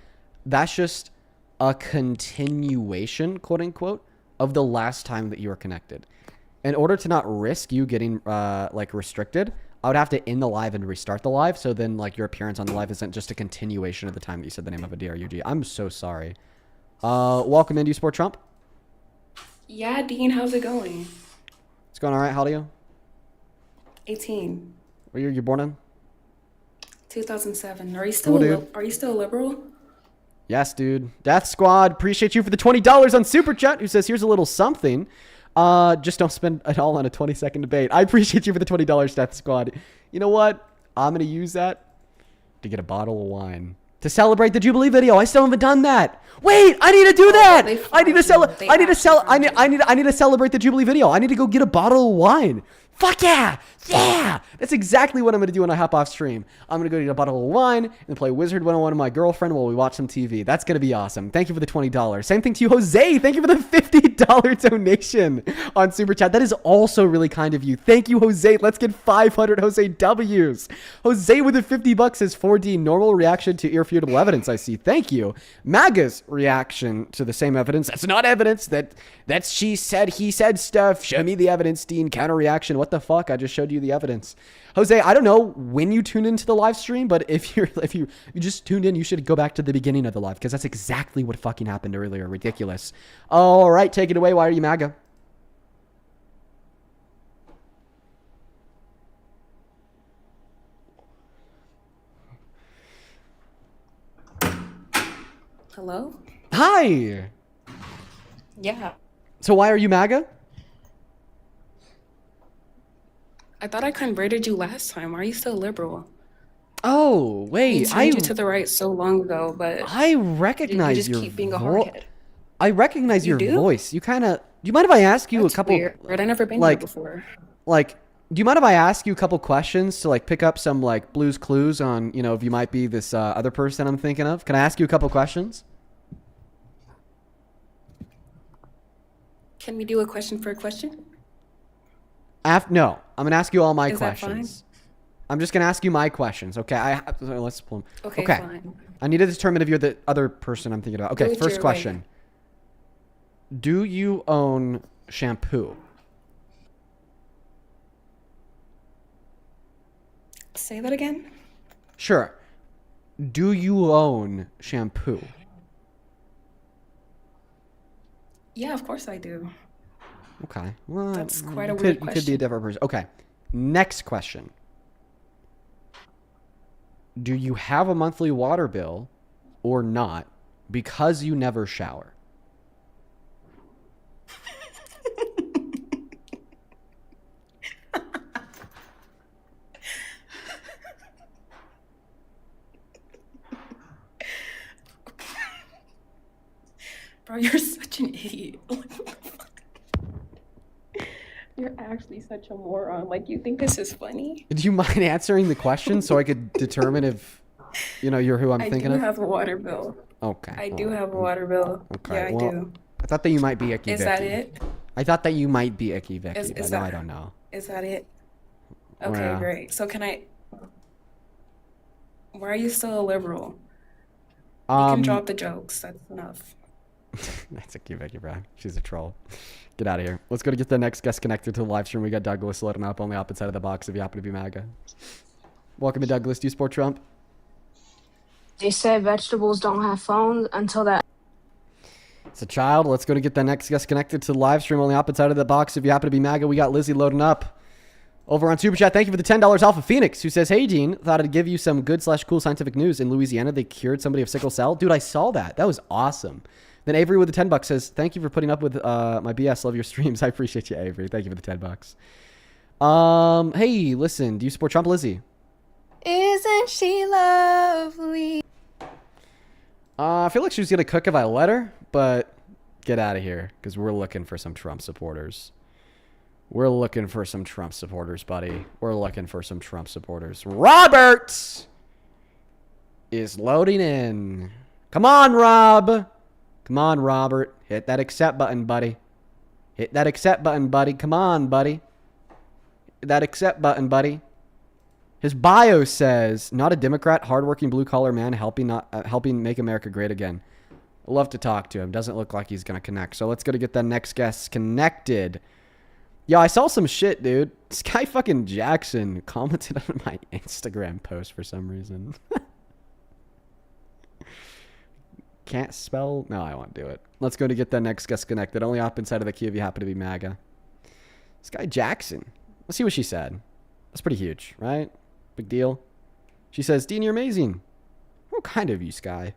that's just a continuation, quote unquote, of the last time that you were connected. In order to not risk you getting like restricted, I would have to end the live and restart the live. So then like your appearance on the live isn't just a continuation of the time that you said the name of a DRUG. I'm so sorry. Welcome in. Do you support Trump? Yeah, Dean, how's it going? It's going all right. How old are you? 18. What year were you born in? 2007. Are you still a liberal? Yes, dude. Death Squad, appreciate you for the $20 on Super Chat, who says, here's a little something. Just don't spend it all on a 20-second debate. I appreciate you for the $20, Death Squad. You know what? I'm going to use that to get a bottle of wine. To celebrate the Jubilee video. I still haven't done that. Wait, I need to do that. I need to celebrate the Jubilee video. I need to go get a bottle of wine. Fuck yeah! Yeah! That's exactly what I'm going to do when I hop off stream. I'm going to go get a bottle of wine and play Wizard 101 with my girlfriend while we watch some TV. That's going to be awesome. Thank you for the $20. Same thing to you, Jose. Thank you for the $50 donation on Super Chat. That is also really kind of you. Thank you, Jose. Let's get 500 Jose W's. Jose with the 50 bucks says 4D normal reaction to irrefutable evidence. I see. Thank you. MAGA's reaction to the same evidence. That's not evidence. That's she said, he said stuff. Show me the evidence, Dean. Counter reaction. What the fuck? I just showed you the evidence. Jose, I don't know when you tuned into the live stream, but if you just tuned in, you should go back to the beginning of the live because that's exactly what fucking happened earlier. Ridiculous. All right, take it away. Why are you MAGA? Hello? Hi. Yeah. So why are you MAGA? I thought I converted you last time. Why are you still liberal? Oh, wait. I changed you to the right so long ago, but I recognize you just keep being a hardhead. I recognize your do? voice. You kind of. Do you mind if I ask you That's a couple? weird. I've never been here before. Like, do you mind if I ask you a couple questions to like pick up some like Blue's Clues on if you might be this other person I'm thinking of? Can I ask you a couple questions? Can we do a question for a question? No, I'm gonna ask you all my Is that questions. I'm just gonna ask you my questions. Okay, let's pull them. Okay, fine. I need to determine if you're the other person I'm thinking about. Do Okay, it first your question. way. Do you own shampoo? Say that again? Sure. Do you own shampoo? Yeah, of course I do. Okay. Well, That's quite a you weird could be a question. different person. Okay. Next question. Do you have a monthly water bill or not because you never shower? Bro, you're such an idiot. You're actually such a moron. Like, you think this is funny? Do you mind answering the question so I could determine if you're who I'm thinking I of? do have a water bill. Okay. I do have a water bill. Okay. Yeah, I well, do. I thought that you might be Icky Is Vicky. that it? I thought that you might be Icky Vicky, Is but now that- I don't know. Is that it? Okay, Yeah. great. So why are you still a liberal? You can drop the jokes. That's enough. That's Icky Vicky, bro. She's a troll. Get out of here. Let's go to get the next guest connected to the live stream. We got Douglas loading up on the opposite side of the box if you happen to be MAGA. Welcome to Douglas. Do you support Trump? They said vegetables don't have phones until that. It's a child. Let's go to get the next guest connected to the live stream on the opposite side of the box. If you happen to be MAGA, we got Lizzie loading up over on Super Chat. Thank you for the $10. Alpha Phoenix, who says, "Hey, Dean, thought I'd give you some good/cool scientific news. In Louisiana, they cured somebody of sickle cell." Dude, I saw that. That was awesome. Then Avery with the $10 says, "Thank you for putting up with my BS. Love your streams." I appreciate you, Avery. Thank you for the $10. Hey, listen, do you support Trump, Lizzie? Isn't she lovely? I feel like she was going to cook if I let her, but get out of here because we're looking for some Trump supporters. We're looking for some Trump supporters, buddy. We're looking for some Trump supporters. Robert is loading in. Come on, Rob. Come on, Robert. Hit that accept button, buddy. Hit that accept button, buddy. Come on, buddy. Hit that accept button, buddy. His bio says, "Not a Democrat, hardworking blue-collar man helping make America great again." I'd love to talk to him. Doesn't look like he's going to connect. So let's go to get the next guest connected. Yo, I saw some shit, dude. This guy fucking Jackson commented on my Instagram post for some reason. Can't spell? No, I won't do it. Let's go to get the next guest connected. Only up inside of the queue if you happen to be MAGA. This guy Jackson. Let's see what she said. That's pretty huge, right? Big deal. She says, "Dean, you're amazing." What kind of you, Sky?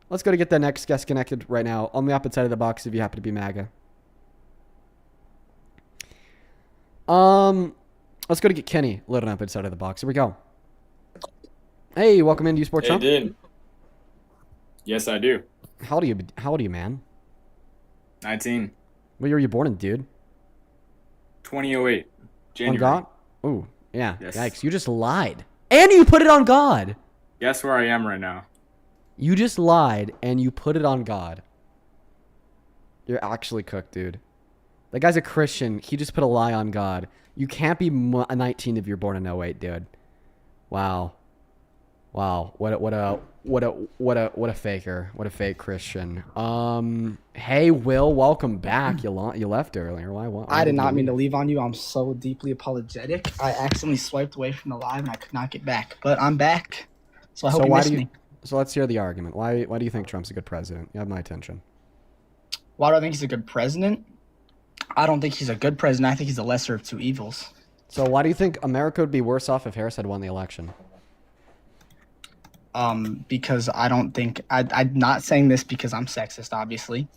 Let's go to get the next guest connected right now. On the opposite side of the box if you happen to be MAGA. Let's go to get Kenny loading up inside of the box. Here we go. Hey, welcome in. Do you support Trump? Dean. Yes, I do. How old are you, man? 19. What year were you born in, dude? 2008. January. On God? Ooh, yeah. Yes. Yikes. You just lied. And you put it on God. Guess where I am right now? You just lied and you put it on God. You're actually cooked, dude. That guy's a Christian. He just put a lie on God. You can't be 19 if you're born in 08, dude. Wow. Wow. What a faker. What a fake Christian. Hey Will, welcome back. You left earlier. Why I did not mean to leave on you. I'm so deeply apologetic. I accidentally swiped away from the live and I could not get back. But I'm back. So I hope you missed me. So let's hear the argument. Why do you think Trump's a good president? You have my attention. Why do I think he's a good president? I don't think he's a good president. I think he's the lesser of two evils. So why do you think America would be worse off if Harris had won the election? Because I don't think I'm not saying this because I'm sexist, obviously,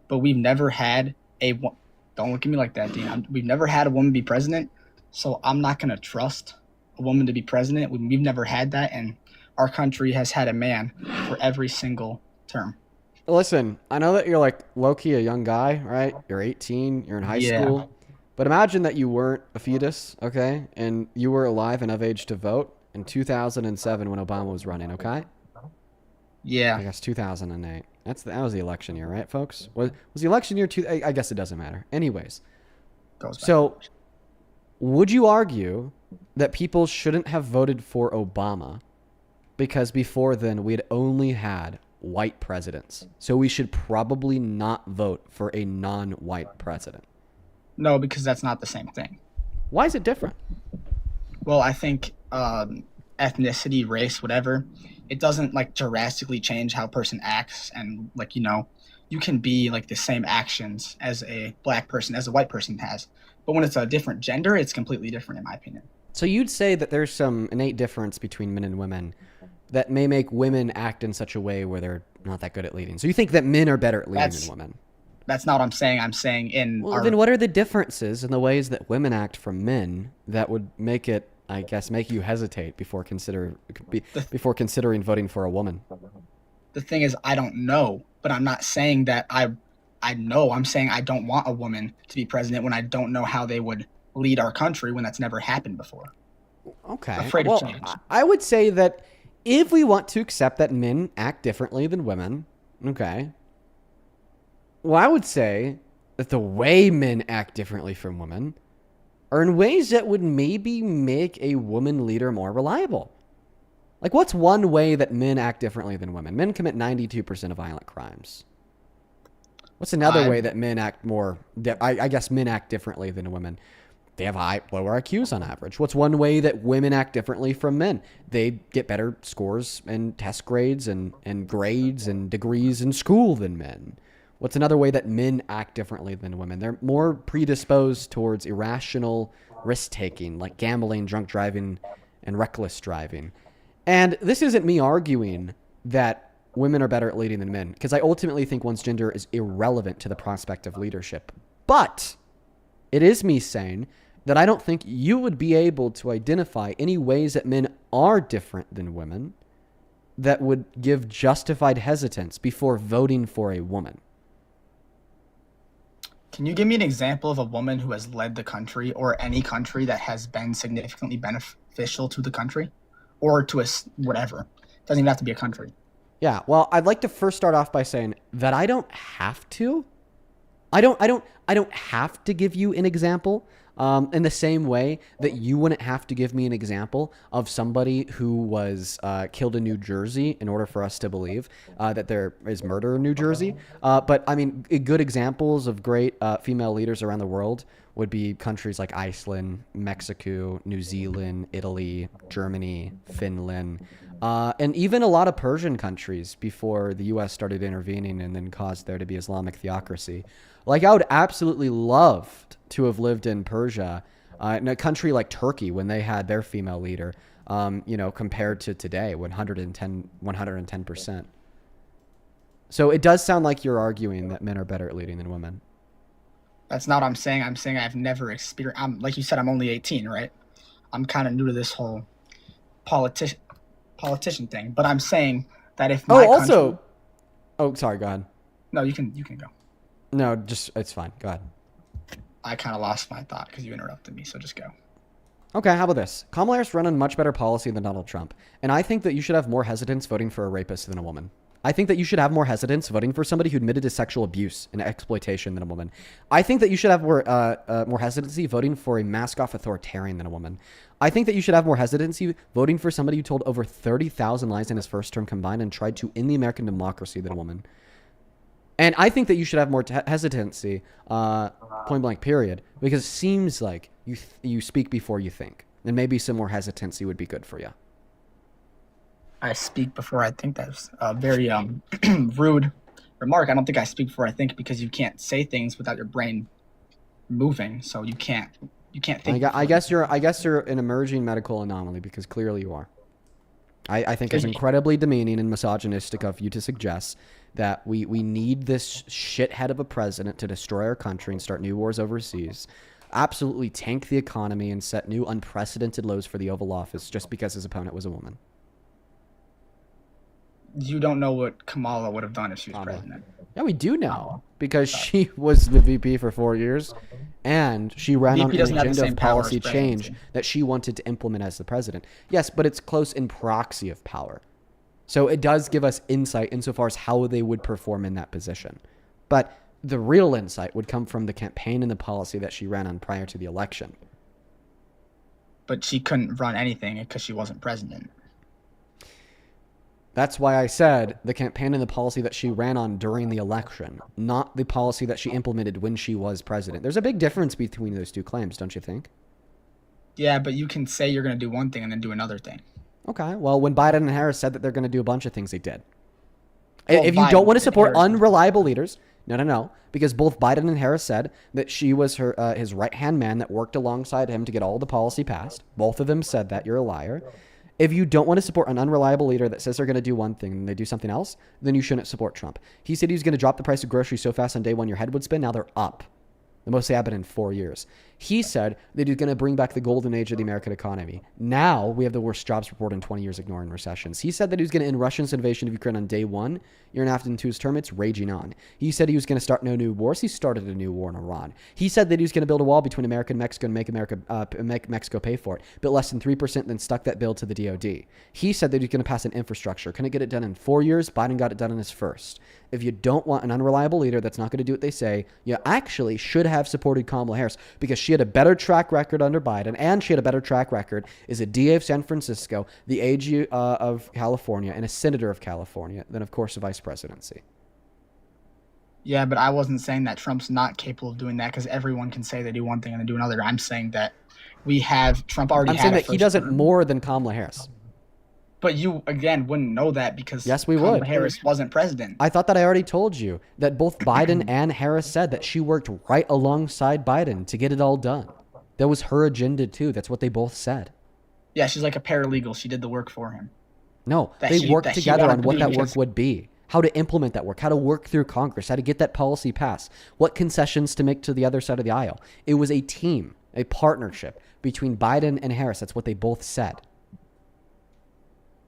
but we've never had don't look at me like that, Dean. We've never had a woman be president, so I'm not gonna trust a woman to be president. We've never had that, and our country has had a man for every single term. Listen, I know that you're like low-key a young guy, right? You're 18, you're in high school, but imagine that you weren't a fetus, okay, and you were alive and of age to vote in 2007 when Obama was running, okay? Yeah. I guess 2008. That was the election year, right, folks? Was the election year I guess it doesn't matter. Anyways. So, would you argue that people shouldn't have voted for Obama because before then we'd only had white presidents? So we should probably not vote for a non-white president. No, because that's not the same thing. Why is it different? Well, I think ethnicity, race, whatever, it doesn't like drastically change how a person acts, and like, you know, you can be like the same actions as a black person as a white person has, but when it's a different gender, it's completely different in my opinion. So you'd say that there's some innate difference between men and women that may make women act in such a way where they're not that good at leading. So you think that men are better at leading than women? That's not what I'm saying. I'm saying then what are the differences in the ways that women act from men that would make it, I guess, make you hesitate before considering voting for a woman? The thing is, I don't know, but I'm not saying that I know. I'm saying I don't want a woman to be president when I don't know how they would lead our country when that's never happened before. Okay. Afraid of change. I would say that if we want to accept that men act differently than women, okay, well, I would say that the way men act differently from women are in ways that would maybe make a woman leader more reliable. Like, what's one way that men act differently than women? Men commit 92% of violent crimes. What's another way that men act more, I guess men act differently than women? They have lower IQs on average. What's one way that women act differently from men? They get better scores and test grades and grades and degrees in school than men. What's another way that men act differently than women? They're more predisposed towards irrational risk-taking, like gambling, drunk driving, and reckless driving. And this isn't me arguing that women are better at leading than men, because I ultimately think one's gender is irrelevant to the prospect of leadership. But it is me saying that I don't think you would be able to identify any ways that men are different than women that would give justified hesitance before voting for a woman. Can you give me an example of a woman who has led the country or any country that has been significantly beneficial to the country or to us, whatever? It doesn't even have to be a country. Yeah, well, I'd like to first start off by saying that I don't have to. I don't have to give you an example in the same way that you wouldn't have to give me an example of somebody who was killed in New Jersey in order for us to believe that there is murder in New Jersey. But I mean, good examples of great female leaders around the world would be countries like Iceland, Mexico, New Zealand, Italy, Germany, Finland, and even a lot of Persian countries before the U.S. started intervening and then caused there to be Islamic theocracy. Like, I would absolutely love to have lived in Persia, in a country like Turkey when they had their female leader, compared to today, 110%. So it does sound like you're arguing that men are better at leading than women. That's not what I'm saying. I'm saying I've never experienced. Like you said, I'm only 18, right? I'm kind of new to this whole politician thing. But I'm saying that if my country... Oh, sorry. Go ahead. No, you can go. No, it's fine. Go ahead. I kind of lost my thought because you interrupted me, so just go. Okay, how about this? Kamala Harris run a much better policy than Donald Trump. And I think that you should have more hesitance voting for a rapist than a woman. I think that you should have more hesitance voting for somebody who admitted to sexual abuse and exploitation than a woman. I think that you should have more hesitancy voting for a mask-off authoritarian than a woman. I think that you should have more hesitancy voting for somebody who told over 30,000 lies in his first term combined and tried to end the American democracy than a woman. And I think that you should have more hesitancy, point blank, period, because it seems like you speak before you think. And maybe some more hesitancy would be good for you. I speak before I think. That's a very rude remark. I don't think I speak before I think because you can't say things without your brain moving. So you can't think. I guess you're an emerging medical anomaly because clearly you are. I think it's incredibly demeaning and misogynistic of you to suggest that we need this shithead of a president to destroy our country and start new wars overseas, absolutely tank the economy and set new unprecedented lows for the Oval Office just because his opponent was a woman. You don't know what Kamala would have done if she was president. Yeah, we do know because she was the VP for 4 years and she ran on an agenda of policy change that she wanted to implement as the president. Yes, but it's close in proxy of power. So it does give us insight insofar as how they would perform in that position. But the real insight would come from the campaign and the policy that she ran on prior to the election. But she couldn't run anything because she wasn't president. That's why I said the campaign and the policy that she ran on during the election, not the policy that she implemented when she was president. There's a big difference between those two claims, don't you think? Yeah, but you can say you're going to do one thing and then do another thing. Okay, well, when Biden and Harris said that they're going to do a bunch of things, they did. Well, if you don't want to support unreliable leaders, no, because both Biden and Harris said that she was his right-hand man that worked alongside him to get all the policy passed. Both of them said that. You're a liar. If you don't want to support an unreliable leader that says they're going to do one thing and they do something else, then you shouldn't support Trump. He said he was going to drop the price of groceries so fast on day one your head would spin. Now they're up. The most they have been in 4 years. He said that he's going to bring back the golden age of the American economy. Now we have the worst jobs report in 20 years, ignoring recessions. He said that he was going to end Russia's invasion of Ukraine on day one. Year and a half into his term, it's raging on. He said he was going to start no new wars. He started a new war in Iran. He said that he was going to build a wall between America and Mexico and make Mexico pay for it. But less than 3% then stuck that bill to the DOD. He said that he's going to pass an infrastructure. Couldn't get it done in 4 years. Biden got it done in his first. If you don't want an unreliable leader that's not going to do what they say, you actually should have supported Kamala Harris because she had a better track record under Biden and she had a better track record as a DA of San Francisco, the AG of California, and a senator of California than, of course, a vice presidency. Yeah, but I wasn't saying that Trump's not capable of doing that because everyone can say they do one thing and then do another. I'm saying that we have Trump already. I'm saying that he does it more than Kamala Harris. But you, again, wouldn't know that because yes, we Kamala would. Harris wasn't president. I thought that I already told you that both Biden and Harris said that she worked right alongside Biden to get it all done. That was her agenda, too. That's what they both said. Yeah, she's like a paralegal. She did the work for him. No, they worked together on what that work would be, how to implement that work, how to work through Congress, how to get that policy passed, what concessions to make to the other side of the aisle. It was a team, a partnership between Biden and Harris. That's what they both said.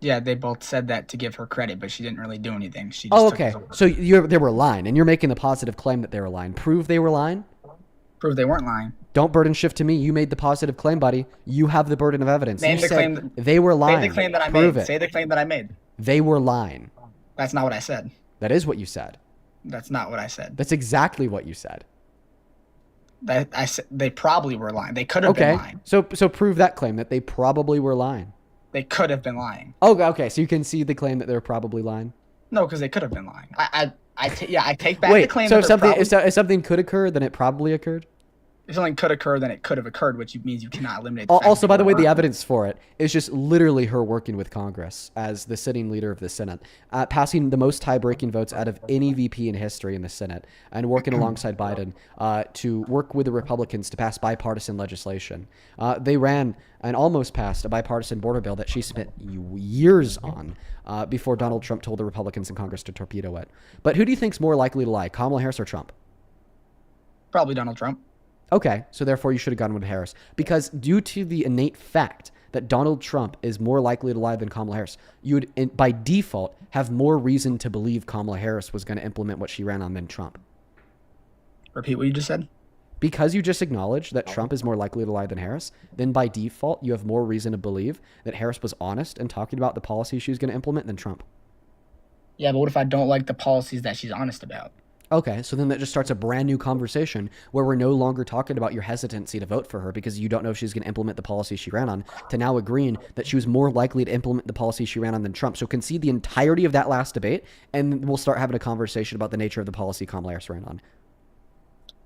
Yeah, they both said that to give her credit, but she didn't really do anything. She just okay. So they were lying, and you're making the positive claim that they were lying. Prove they were lying? Prove they weren't lying. Don't burden shift to me. You made the positive claim, buddy. You have the burden of evidence. Name the claim. They were lying. Say the claim that I Prove made. it. Say the claim that I made. They were lying. That's not what I said. That is what you said. That's not what I said. That's exactly what you said. I said they probably were lying. They could have been lying. So prove that claim that they probably were lying. They could have been lying. Oh, okay. So you can see the claim that they're probably lying. No, because they could have been lying. I take back the claim. So if something could occur, then it probably occurred. If something could occur, then it could have occurred, which means you cannot eliminate. Also, by the way, the evidence for it is just literally her working with Congress as the sitting leader of the Senate, passing the most tie-breaking votes out of any VP in history in the Senate, and working alongside Biden to work with the Republicans to pass bipartisan legislation. They ran and almost passed a bipartisan border bill that she spent years on before Donald Trump told the Republicans in Congress to torpedo it. But who do you think's more likely to lie, Kamala Harris or Trump? Probably Donald Trump. Okay, so therefore you should have gone with Harris. Because due to the innate fact that Donald Trump is more likely to lie than Kamala Harris, you would, by default, have more reason to believe Kamala Harris was going to implement what she ran on than Trump. Repeat what you just said. Because you just acknowledged that Trump is more likely to lie than Harris, then by default, you have more reason to believe that Harris was honest in talking about the policies she was going to implement than Trump. Yeah, but what if I don't like the policies that she's honest about? Okay, so then that just starts a brand new conversation where we're no longer talking about your hesitancy to vote for her because you don't know if she's going to implement the policy she ran on, to now agreeing that she was more likely to implement the policy she ran on than Trump. So concede the entirety of that last debate, and we'll start having a conversation about the nature of the policy Kamala Harris ran on.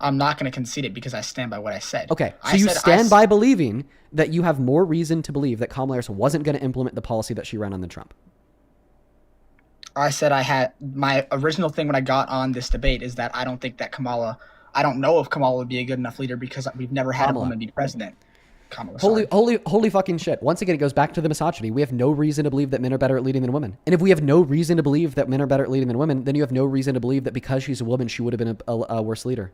I'm not going to concede it because I stand by what I said. Okay, so you stand by believing that you have more reason to believe that Kamala Harris wasn't going to implement the policy that she ran on than Trump. I said I had my original thing when I got on this debate is that I don't think that I don't know if Kamala would be a good enough leader because we've never had a woman be president. Kamala, holy fucking shit. Once again, it goes back to the misogyny. We have no reason to believe that men are better at leading than women. And if we have no reason to believe that men are better at leading than women, then you have no reason to believe that because she's a woman, she would have been a worse leader.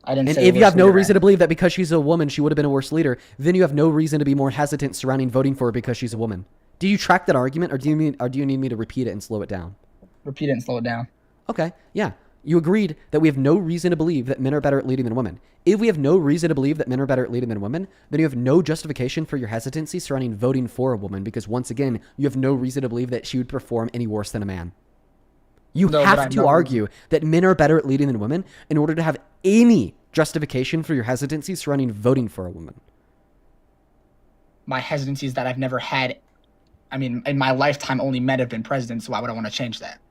And if you have no reason to believe that because she's a woman, she would have been a worse leader, then you have no reason to be more hesitant surrounding voting for her because she's a woman. Do you track that argument, or do you need me to repeat it and slow it down? Repeat it and slow it down. Okay, yeah. You agreed that we have no reason to believe that men are better at leading than women. If we have no reason to believe that men are better at leading than women, then you have no justification for your hesitancy surrounding voting for a woman because, once again, you have no reason to believe that she would perform any worse than a man. You have to argue that men are better at leading than women in order to have any justification for your hesitancy surrounding voting for a woman. My hesitancy is that I've never had... I mean, in my lifetime, only men have been president, so why would I want to change that?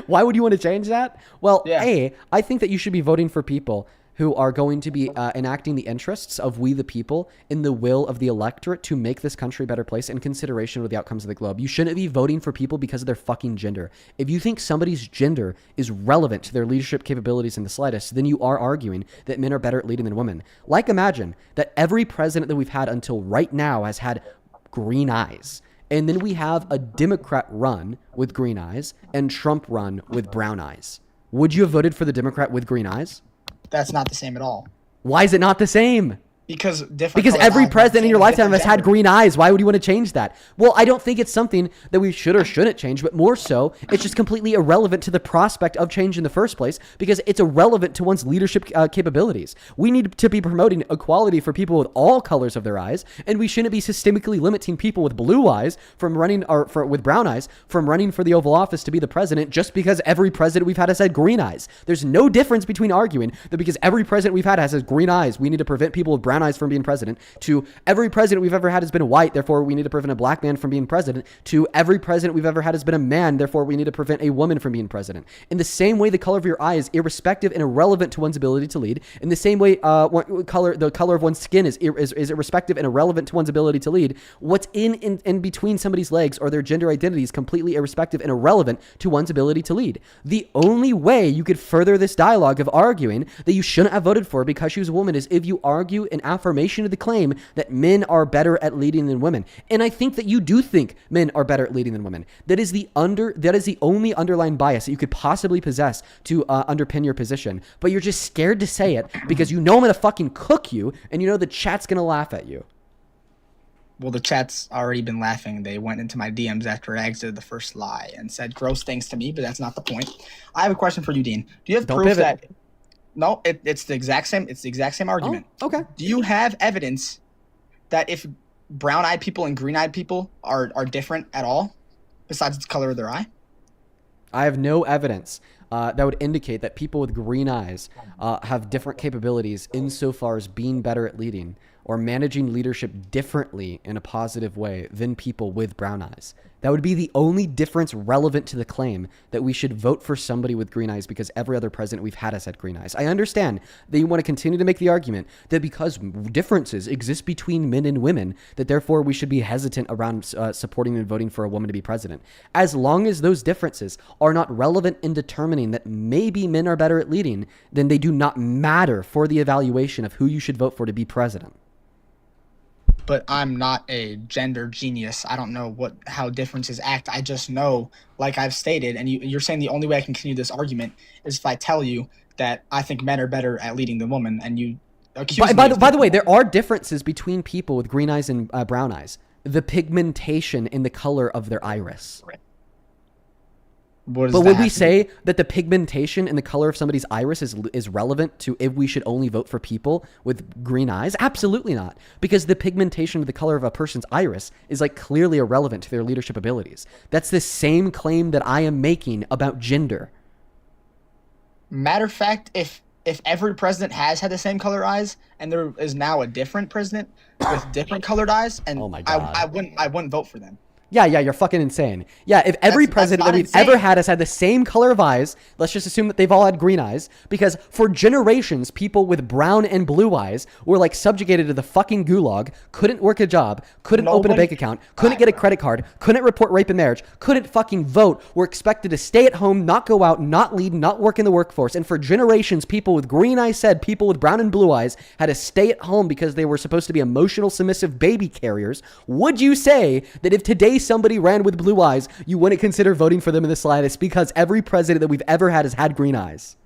Why would you want to change that? Well, yeah. I think that you should be voting for people who are going to be enacting the interests of we the people in the will of the electorate to make this country a better place in consideration of the outcomes of the globe. You shouldn't be voting for people because of their fucking gender. If you think somebody's gender is relevant to their leadership capabilities in the slightest, then you are arguing that men are better at leading than women. Like, imagine that every president that we've had until right now has had green eyes. And then we have a Democrat run with green eyes and Trump run with brown eyes. Would you have voted for the Democrat with green eyes? That's not the same at all. Why is it not the same? Because every president in your lifetime has had green eyes. Why would you want to change that? Well, I don't think it's something that we should or shouldn't change, but more so, it's just completely irrelevant to the prospect of change in the first place because it's irrelevant to one's leadership capabilities. We need to be promoting equality for people with all colors of their eyes, and we shouldn't be systemically limiting people with blue eyes from running, with brown eyes, from running for the Oval Office to be the president just because every president we've had has had green eyes. There's no difference between arguing that because every president we've had has green eyes, we need to prevent people with brown eyes from being president, to every president we've ever had has been white, therefore we need to prevent a black man from being president, to every president we've ever had has been a man, therefore we need to prevent a woman from being president. In the same way, the color of your eye is irrespective and irrelevant to one's ability to lead. In the same way, the color of one's skin is irrespective and irrelevant to one's ability to lead. What's in between somebody's legs or their gender identity is completely irrespective and irrelevant to one's ability to lead. The only way you could further this dialogue of arguing that you shouldn't have voted for because she was a woman is if you argue an affirmation of the claim that men are better at leading than women. And I think that you do think men are better at leading than women. That is the only underlying bias that you could possibly possess to underpin your position. But you're just scared to say it because you know I'm going to fucking cook you and you know the chat's going to laugh at you. Well, the chat's already been laughing. They went into my DMs after I exited the first lie and said gross things to me, but that's not the point. I have a question for you, Dean. Do you have proof that... No, it's the exact same. It's the exact same argument. Oh, okay. Do you have evidence that if brown-eyed people and green-eyed people are different at all, besides the color of their eye? I have no evidence that would indicate that people with green eyes have different capabilities insofar as being better at leading or managing leadership differently in a positive way than people with brown eyes. That would be the only difference relevant to the claim that we should vote for somebody with green eyes because every other president we've had has had green eyes. I understand that you want to continue to make the argument that because differences exist between men and women, that therefore we should be hesitant around supporting and voting for a woman to be president. As long as those differences are not relevant in determining that maybe men are better at leading, then they do not matter for the evaluation of who you should vote for to be president. But I'm not a gender genius. I don't know how differences act. I just know, like I've stated, and you're saying the only way I can continue this argument is if I tell you that I think men are better at leading than women, and you By the way, there are differences between people with green eyes and brown eyes. The pigmentation in the color of their iris. But would we say that the pigmentation in the color of somebody's iris is relevant to if we should only vote for people with green eyes? Absolutely not. Because the pigmentation of the color of a person's iris is like clearly irrelevant to their leadership abilities. That's the same claim that I am making about gender. Matter of fact, if every president has had the same color eyes and there is now a different president with different colored eyes, and I wouldn't vote for them. Yeah, you're fucking insane. Yeah, if every president that we've ever had has had the same color of eyes, let's just assume that they've all had green eyes, because for generations, people with brown and blue eyes were like subjugated to the fucking gulag, couldn't work a job, couldn't open a bank account, couldn't get a credit card, couldn't report rape and marriage, couldn't fucking vote, were expected to stay at home, not go out, not lead, not work in the workforce. And for generations, people with green eyes said people with brown and blue eyes had to stay at home because they were supposed to be emotional, submissive baby carriers. Would you say that if today somebody ran with blue eyes, you wouldn't consider voting for them in the slightest because every president that we've ever had has had green eyes?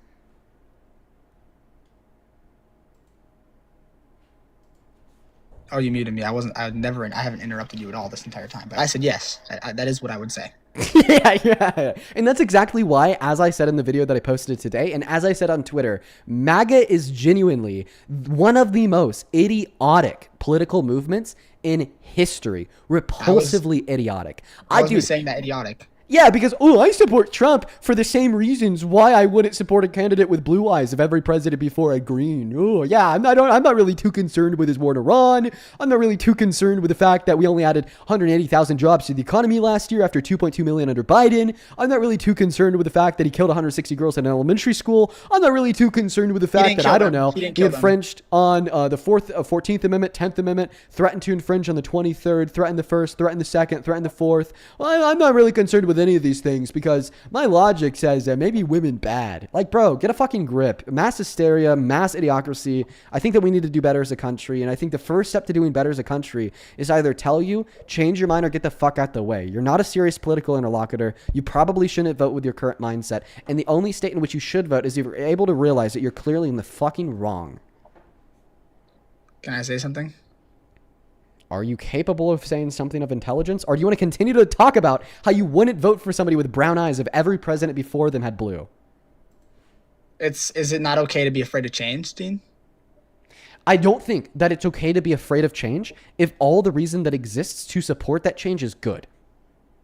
Oh, you muted me. I haven't interrupted you at all this entire time. But I said yes. That is what I would say. Yeah. And that's exactly why, as I said in the video that I posted today, and as I said on Twitter, MAGA is genuinely one of the most idiotic political movements in history. Repulsively idiotic. I was saying that idiotic. Yeah, because, I support Trump for the same reasons why I wouldn't support a candidate with blue eyes if every president before had green. Oh, yeah, I'm not really too concerned with his war in Iran. I'm not really too concerned with the fact that we only added 180,000 jobs to the economy last year after 2.2 million under Biden. I'm not really too concerned with the fact that he killed 160 girls in an elementary school. I'm not really too concerned with the fact that, he infringed on the 14th Amendment, 10th Amendment, threatened to infringe on the 23rd, threatened the 1st, threatened the 2nd, threatened the 4th. Well, I'm not really concerned with any of these things because my logic says that maybe women bad. Like, bro, get a fucking grip. Mass hysteria, mass idiocracy. I think that we need to do better as a country, and I think the first step to doing better as a country is either tell you, change your mind, or get the fuck out the way. You're not a serious political interlocutor. You probably shouldn't vote with your current mindset, and the only state in which you should vote is if you're able to realize that you're clearly in the fucking wrong. Can I say something? Are you capable of saying something of intelligence? Or do you want to continue to talk about how you wouldn't vote for somebody with brown eyes if every president before them had blue? Is it not okay to be afraid of change, Dean? I don't think that it's okay to be afraid of change if all the reason that exists to support that change is good.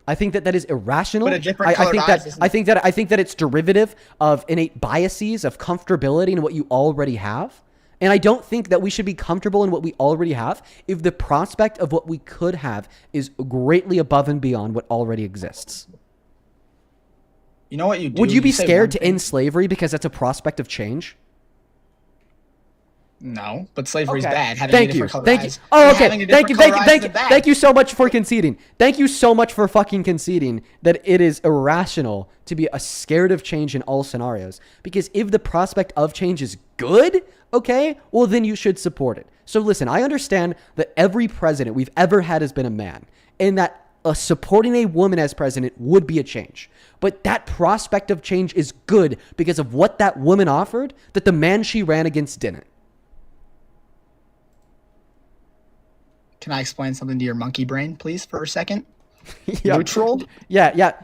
I think that is irrational. But a different I think that it's derivative of innate biases, of comfortability in what you already have. And I don't think that we should be comfortable in what we already have if the prospect of what we could have is greatly above and beyond what already exists. You know what you do? Would you be scared to end slavery because that's a prospect of change? No, but slavery's bad. Thank you. Oh, okay. Thank you so much for conceding. Thank you so much for fucking conceding that it is irrational to be scared of change in all scenarios. Because if the prospect of change is good, okay, well then you should support it. So listen, I understand that every president we've ever had has been a man, and that supporting a woman as president would be a change. But that prospect of change is good because of what that woman offered that the man she ran against didn't. Can I explain something to your monkey brain, please, for a second? Yeah. Neutral? Yeah.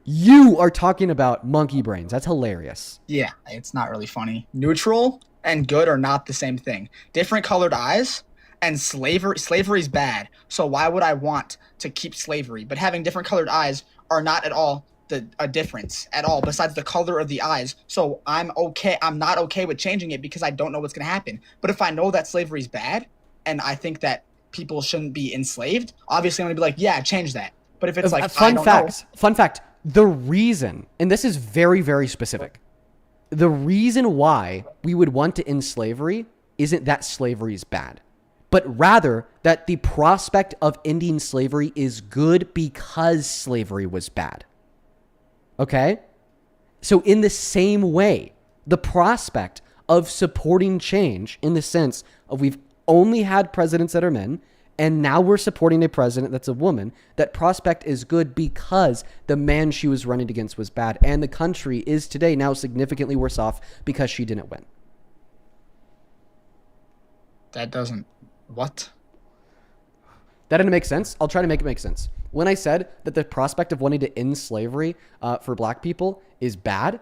You are talking about monkey brains. That's hilarious. Yeah, it's not really funny. Neutral and good are not the same thing. Different colored eyes and slavery's bad. So why would I want to keep slavery? But having different colored eyes are not at all a difference at all besides the color of the eyes. So I'm not okay with changing it because I don't know what's going to happen. But if I know that slavery's bad and I think that people shouldn't be enslaved, obviously I'm going to be like, yeah, change that. But if it's like, fun fact, the reason, and this is very, very specific, the reason why we would want to end slavery isn't that slavery is bad, but rather that the prospect of ending slavery is good because slavery was bad. Okay? So in the same way, the prospect of supporting change in the sense of we've only had presidents that are men, and now we're supporting a president that's a woman, that prospect is good because the man she was running against was bad, and the country is today now significantly worse off because she didn't win. That doesn't. What? That didn't make sense. I'll try to make it make sense. When I said that the prospect of wanting to end slavery for black people is bad,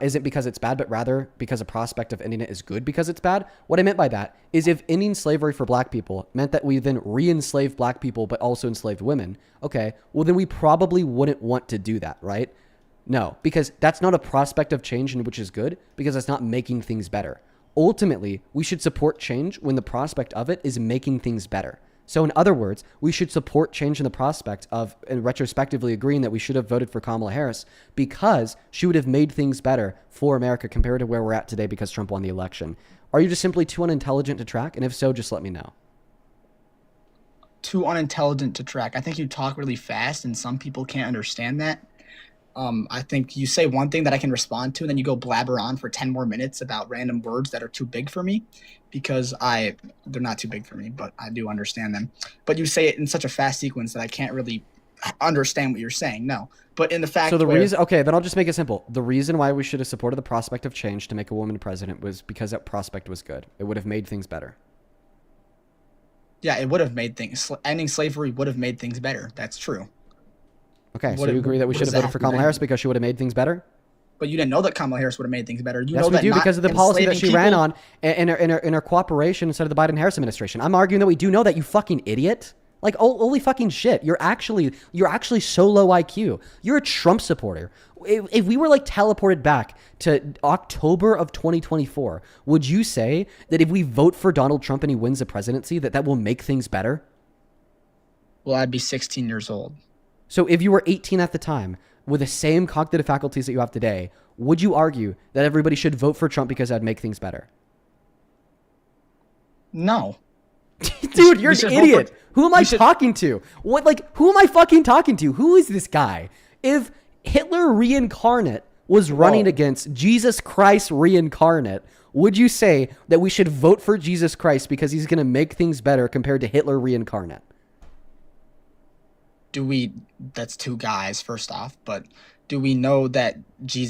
isn't because it's bad, but rather because a prospect of ending it is good because it's bad. What I meant by that is if ending slavery for black people meant that we then re-enslaved black people, but also enslaved women, okay, well then we probably wouldn't want to do that, right? No, because that's not a prospect of change, which is good, because it's not making things better. Ultimately, we should support change when the prospect of it is making things better. So in other words, we should support change in the prospect of, and retrospectively agreeing that we should have voted for Kamala Harris because she would have made things better for America compared to where we're at today because Trump won the election. Are you just simply too unintelligent to track? And if so, just let me know. Too unintelligent to track. I think you talk really fast and some people can't understand that. I think you say one thing that I can respond to and then you go blabber on for 10 more minutes about random words that are too big for me because they're not too big for me, but I do understand them. But you say it in such a fast sequence that I can't really understand what you're saying. No, but in the fact so the reason, okay, then I'll just make it simple. The reason why we should have supported the prospect of change to make a woman president was because that prospect was good. It would have made things better. Yeah, it would have made things, ending slavery would have made things better. That's true. Okay, so you agree that we should have voted for Kamala Harris because she would have made things better? But you didn't know that Kamala Harris would have made things better. Yes, we do because of the policy that she ran on in her cooperation instead of the Biden-Harris administration. I'm arguing that we do know that, you fucking idiot. Like, holy fucking shit. You're actually so low IQ. You're a Trump supporter. If we were like teleported back to October of 2024, would you say that if we vote for Donald Trump and he wins the presidency, that will make things better? Well, I'd be 16 years old. So if you were 18 at the time with the same cognitive faculties that you have today, would you argue that everybody should vote for Trump because that'd make things better? No. Dude, you're an idiot. Who am I talking to? Who am I fucking talking to? Who is this guy? If Hitler reincarnate was running against Jesus Christ reincarnate, would you say that we should vote for Jesus Christ because he's going to make things better compared to Hitler reincarnate? That's two guys, first off, but do we know that do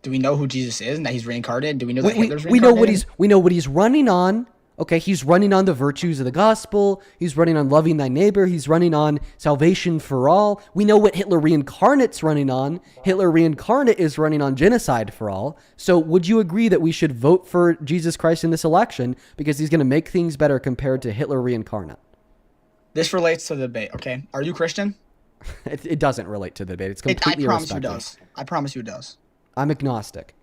we know who Jesus is and that he's reincarnated? Do we know that Hitler's reincarnated? We know what he's running on. Okay, he's running on the virtues of the gospel. He's running on loving thy neighbor. He's running on salvation for all. We know what Hitler reincarnate's running on. Hitler reincarnate is running on genocide for all. So would you agree that we should vote for Jesus Christ in this election because he's going to make things better compared to Hitler reincarnate? This relates to the debate, okay? Are you Christian? It doesn't relate to the debate. It's completely irrespective. I promise you does. I promise you does. I'm agnostic.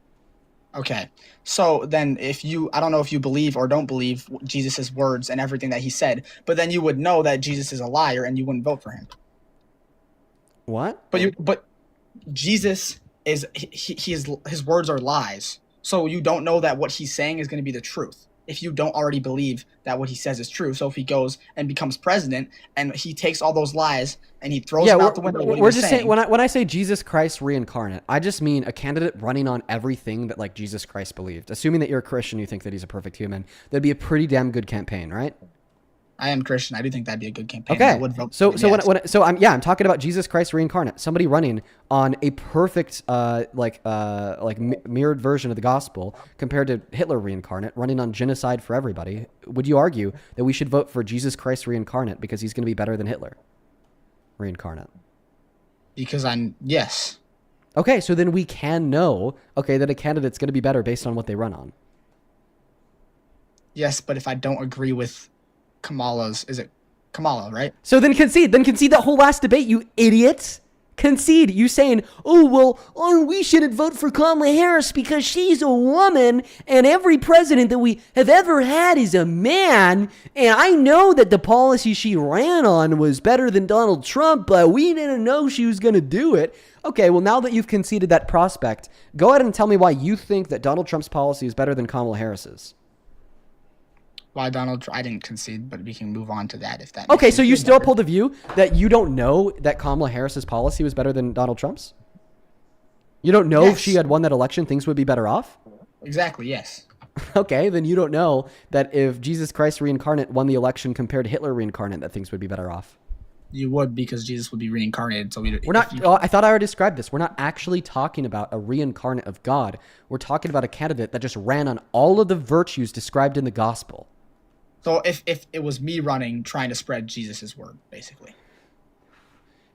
Okay. So then I don't know if you believe or don't believe Jesus' words and everything that he said, but then you would know that Jesus is a liar and you wouldn't vote for him. What? But Jesus his words are lies. So you don't know that what he's saying is going to be the truth if you don't already believe that what he says is true. So if he goes and becomes president and he takes all those lies and he throws them out the window, we're just saying when I say Jesus Christ reincarnate, I just mean a candidate running on everything that like Jesus Christ believed. Assuming that you're a Christian, you think that he's a perfect human, that'd be a pretty damn good campaign, right? I am Christian. I do think that'd be a good campaign. Okay. I would vote I'm talking about Jesus Christ reincarnate. Somebody running on a perfect mirrored version of the gospel compared to Hitler reincarnate running on genocide for everybody. Would you argue that we should vote for Jesus Christ reincarnate because he's going to be better than Hitler reincarnate? Yes. Okay, so then we can know that a candidate's going to be better based on what they run on. Yes, but if I don't agree with is it Kamala, right? So then concede that whole last debate, you idiots. Concede. You saying, we shouldn't vote for Kamala Harris because she's a woman and every president that we have ever had is a man. And I know that the policy she ran on was better than Donald Trump, but we didn't know she was going to do it. Okay, well, now that you've conceded that prospect, go ahead and tell me why you think that Donald Trump's policy is better than Kamala Harris's. Why I didn't concede, but we can move on to that if that. Okay, so you still uphold the view that you don't know that Kamala Harris's policy was better than Donald Trump's? You don't know if she had won that election, things would be better off? Exactly, yes. Okay, then you don't know that if Jesus Christ reincarnate won the election compared to Hitler reincarnate, that things would be better off. You would, because Jesus would be reincarnated. So we're not. I thought I already described this. We're not actually talking about a reincarnate of God. We're talking about a candidate that just ran on all of the virtues described in the gospel. So if it was me running, trying to spread Jesus's word, basically.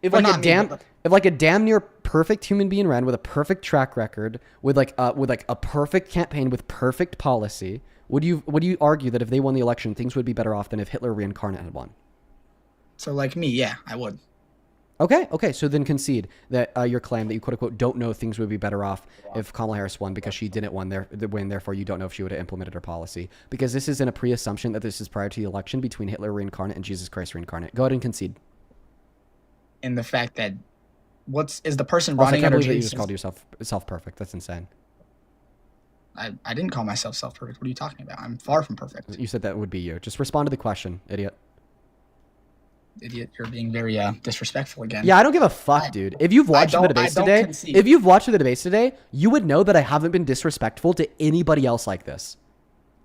If But like a not me, damn, but- if like a damn near perfect human being ran with a perfect track record, with like a perfect campaign with perfect policy, would you argue that if they won the election, things would be better off than if Hitler reincarnate had won? So like me, yeah, I would. Okay, so then concede that your claim that you quote unquote don't know things would be better off if Kamala Harris won because she didn't win, therefore you don't know if she would have implemented her policy. Because this is in a pre-assumption that this is prior to the election between Hitler reincarnate and Jesus Christ reincarnate. Go ahead and concede. In the fact that is the person Also, I running can't under believe that you Jesus? just called yourself self-perfect. That's insane. I didn't call myself self-perfect. What are you talking about? I'm far from perfect. You said that would be you. Just respond to the question, idiot. Idiot, you're being very disrespectful again. Yeah, I don't give a fuck, dude. If you've watched the debates today, you would know that I haven't been disrespectful to anybody else like this.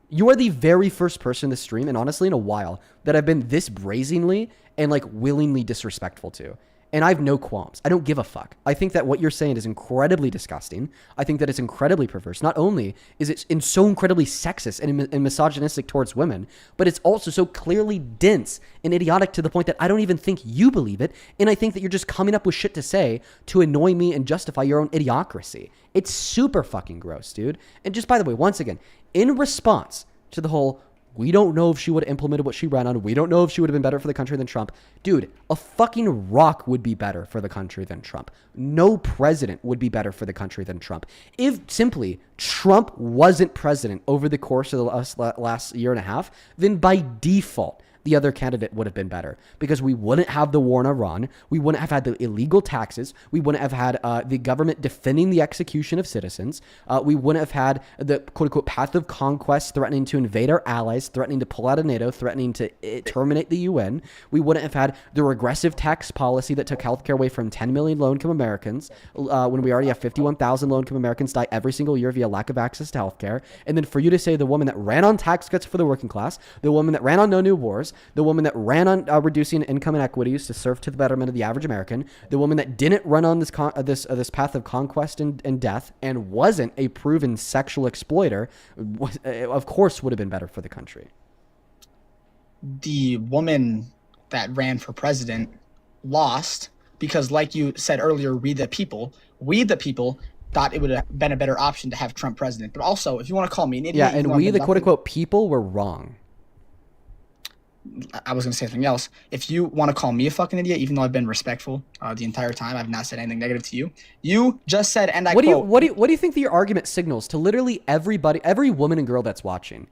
You are the very first person in the stream, and honestly in a while, that I've been this brazenly and like willingly disrespectful to. And I have no qualms. I don't give a fuck. I think that what you're saying is incredibly disgusting. I think that it's incredibly perverse. Not only is it so incredibly sexist and misogynistic towards women, but it's also so clearly dense and idiotic to the point that I don't even think you believe it. And I think that you're just coming up with shit to say to annoy me and justify your own idiocracy. It's super fucking gross, dude. And just by the way, once again, in response to the whole, we don't know if she would have implemented what she ran on. We don't know if she would have been better for the country than Trump. Dude, a fucking rock would be better for the country than Trump. No president would be better for the country than Trump. If simply Trump wasn't president over the course of the last year and a half, then by default, the other candidate would have been better because we wouldn't have the war in Iran. We wouldn't have had the illegal taxes. We wouldn't have had the government defending the execution of citizens. We wouldn't have had the quote unquote path of conquest threatening to invade our allies, threatening to pull out of NATO, threatening to terminate the UN. We wouldn't have had the regressive tax policy that took healthcare away from 10 million low-income Americans when we already have 51,000 low-income Americans die every single year via lack of access to healthcare. And then for you to say the woman that ran on tax cuts for the working class, the woman that ran on no new wars, the woman that ran on reducing income inequities to serve to the betterment of the average American, the woman that didn't run on this path of conquest and death and wasn't a proven sexual exploiter, of course would have been better for the country. The woman that ran for president lost because, like you said earlier, we the people thought it would have been a better option to have Trump president. But also, if you want to call me an idiot, yeah, and we the quote unquote people were wrong. I was going to say something else. If you want to call me a fucking idiot, even though I've been respectful the entire time, I've not said anything negative to you. You just said, and I quote. What do you think that your argument signals to literally everybody, every woman and girl that's watching?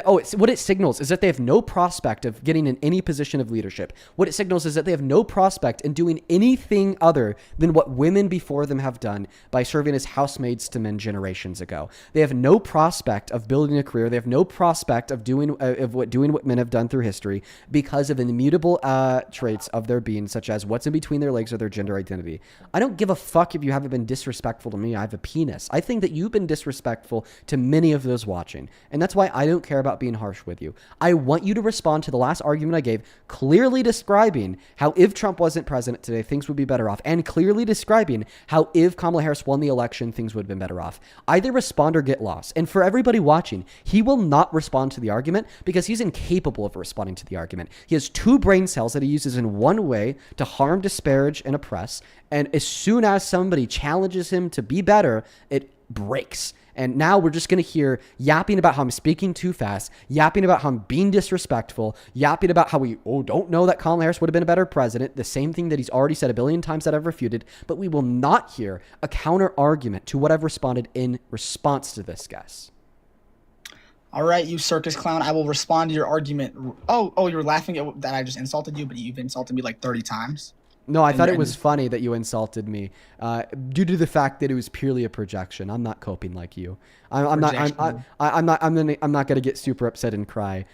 What it signals is that they have no prospect of getting in any position of leadership. What it signals is that they have no prospect in doing anything other than what women before them have done by serving as housemaids to men generations ago. They have no prospect of building a career. They have no prospect of doing what men have done through history because of the immutable traits of their being, such as what's in between their legs or their gender identity. I don't give a fuck if you haven't been disrespectful to me. I have a penis. I think that you've been disrespectful to many of those watching, and that's why I don't care about being harsh with you. I want you to respond to the last argument I gave, clearly describing how if Trump wasn't president today, things would be better off, and clearly describing how if Kamala Harris won the election, things would have been better off. Either respond or get lost. And for everybody watching, he will not respond to the argument because he's incapable of responding to the argument. He has two brain cells that he uses in one way to harm, disparage, and oppress. And as soon as somebody challenges him to be better, it breaks. And now we're just going to hear yapping about how I'm speaking too fast, yapping about how I'm being disrespectful, yapping about how we don't know that Kamala Harris would have been a better president, the same thing that he's already said a billion times that I've refuted, but we will not hear a counter argument to what I've responded in response to this, guys. All right, you circus clown, I will respond to your argument. Oh, you're laughing at that I just insulted you, but you've insulted me like 30 times. No, I thought it was funny that you insulted me due to the fact that it was purely a projection. I'm not coping like you. I'm not gonna get super upset and cry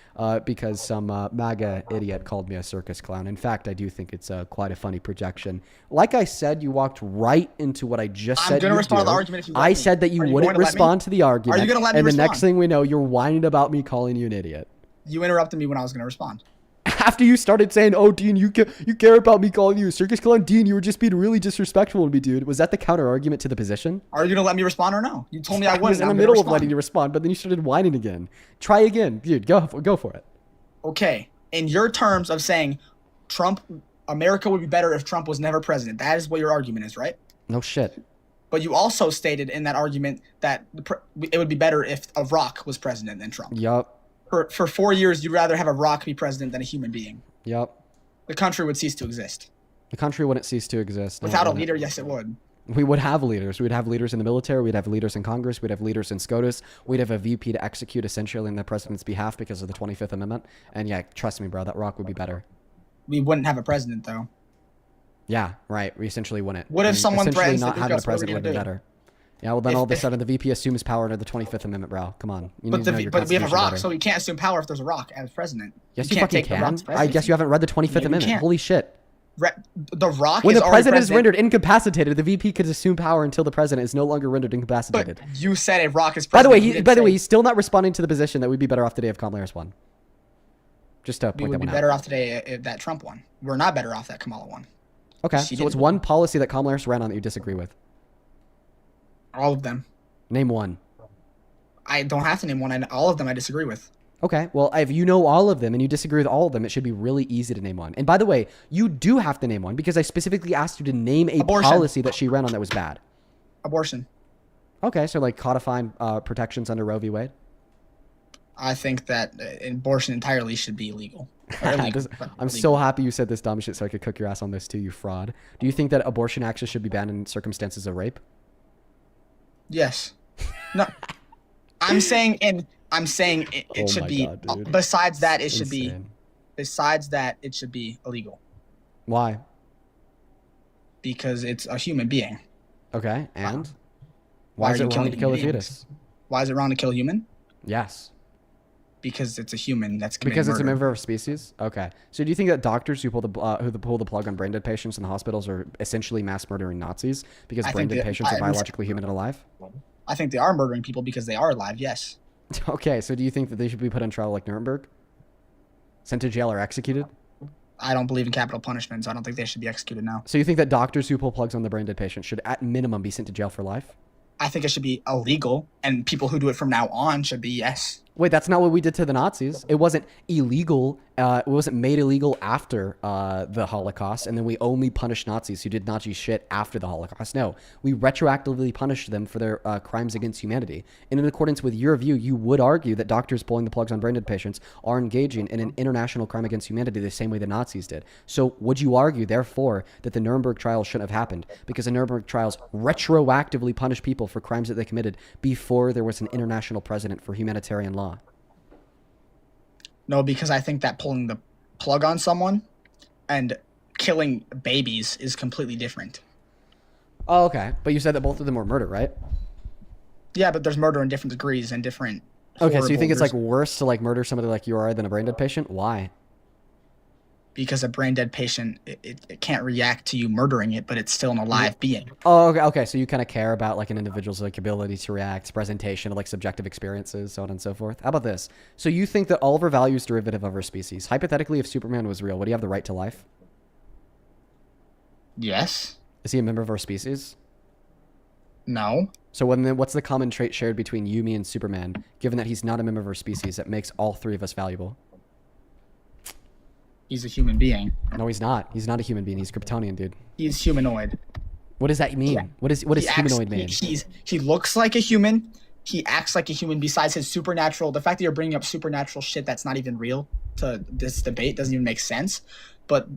because some MAGA idiot called me a circus clown. In fact, I do think it's quite a funny projection. Like I said, you walked right into what I just said. I'm gonna respond to the argument if you let me. I said that you wouldn't respond to the argument. Are you gonna let me respond? And the respond? next thing we know, you're whining about me calling you an idiot. You interrupted me when I was gonna respond. After you started saying, "Oh, Dean, you care about me calling you a circus clown," Dean, you were just being really disrespectful to me, dude. Was that the counter argument to the position? Are you gonna let me respond or no? You told me I was wouldn't. in the middle of letting you respond, but then you started whining again. Try again, dude. Go for it. Okay, in your terms of saying America would be better if Trump was never president. That is what your argument is, right? No shit. But you also stated in that argument that it would be better if a rock was president than Trump. Yup. For 4 years, you'd rather have a rock be president than a human being. Yup. The country would cease to exist. The country wouldn't cease to exist. Without a leader, yes, it would. We would have leaders. We'd have leaders in the military. We'd have leaders in Congress. We'd have leaders in SCOTUS. We'd have a VP to execute essentially on the president's behalf because of the 25th Amendment. And yeah, trust me, bro, that rock would be better. We wouldn't have a president, though. Yeah, right. We essentially wouldn't. What if someone threatens not to having a us, what are we president would gonna be do? better? Yeah, well, then all of a sudden the VP assumes power under the 25th Amendment, bro. Come on. You need to know your But we have a Constitution rock, better. so we can't assume power if there's a rock as president. Yes, you can't fucking take the can. rock's I presidency. guess you haven't read the 25th No, you Amendment. can't. Holy shit. The rock When is the already president is president. rendered incapacitated, the VP could assume power until the president is no longer rendered incapacitated. You said a rock is By the president. way, he's still not responding to the position that we'd be better off today if Kamala Harris won. Just to we point would that be one better out. off today if that Trump won. We're not better off that Kamala won. Okay, She so what's didn't. one policy that Kamala Harris ran on that you disagree with? All of them. Name one. I don't have to name one. All of them I disagree with. Okay, well, if you know all of them and you disagree with all of them, it should be really easy to name one. And by the way, you do have to name one because I specifically asked you to name a Abortion. policy that she ran on that was bad. Abortion. Okay, so like codifying protections under Roe v. Wade? I think that abortion entirely should be illegal. Or illegal, but I'm illegal. so happy you said this dumb shit so I could cook your ass on this too, you fraud. Do you think that abortion actually should be banned in circumstances of rape? Yes. No. I'm saying it Oh should my be. God, dude. Besides that, it It's should be. insane. Besides that, it should be illegal Why? because it's a human being. Okay, and? Why Why are is you it wrong killing to kill a human beings? fetus? Why is it wrong to kill a human? Yes. Because it's a human that's committing Because it's a murder. member of species? Okay. So do you think that doctors who pull the plug on brain dead patients in the hospitals are essentially mass murdering Nazis because I brain think dead that- patients are I- biologically human and alive? I think they are murdering people because they are alive. Yes. Okay, so do you think that they should be put on trial like Nuremberg? Sent to jail or executed? I don't believe in capital punishment, so I don't think they should be executed now. So you think that doctors who pull plugs on the brain dead patients should at minimum be sent to jail for life? I think it should be illegal, and people who do it from now on should be yes. Wait, that's not what we did to the Nazis. It wasn't illegal. It wasn't made illegal after the Holocaust, and then we only punished Nazis who did Nazi shit after the Holocaust. No, we retroactively punished them for their crimes against humanity. And in accordance with your view, you would argue that doctors pulling the plugs on brain dead patients are engaging in an international crime against humanity the same way the Nazis did. So would you argue, therefore, that the Nuremberg trials shouldn't have happened because the Nuremberg trials retroactively punish people for crimes that they committed before there was an international precedent for humanitarian law? No, because I think that pulling the plug on someone and killing babies is completely different. Oh, okay. But you said that both of them were murder, right? Yeah, but there's murder in different degrees and different. Okay, so you think it's like horrible- worse to like murder somebody like you are than a brain dead patient? Why? because a brain dead patient it can't react to you murdering it, but it's still an alive being. Oh, okay. Okay, so you kind of care about like an individual's like ability to react, presentation of like subjective experiences, so on and so forth. How about this? So you think that all of our value is derivative of our species. Hypothetically, if Superman was real, would he have the right to life? Yes. Is he a member of our species? No. So what's the common trait shared between you, me, and Superman, given that he's not a member of our species, that makes all three of us valuable? He's a human being. No, he's not. He's not a human being. He's Kryptonian, dude. He's humanoid. What does that mean? Yeah. What does humanoid mean? He looks like a human. He acts like a human. Besides his supernatural, the fact that you're bringing up supernatural shit that's not even real to this debate doesn't even make sense. But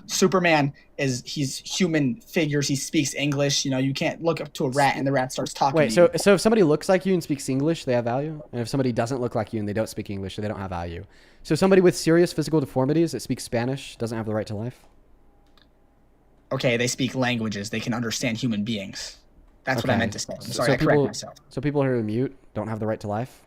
Superman he's human figures. He speaks English. You know, you can't look up to a rat and the rat starts talking. Wait, to you. so if somebody looks like you and speaks English, they have value? And if somebody doesn't look like you and they don't speak English, they don't have value? So somebody with serious physical deformities that speaks Spanish doesn't have the right to life? Okay, they speak languages. They can understand human beings. That's what I meant to say. I'm sorry, I correct people, myself. So people who are mute don't have the right to life?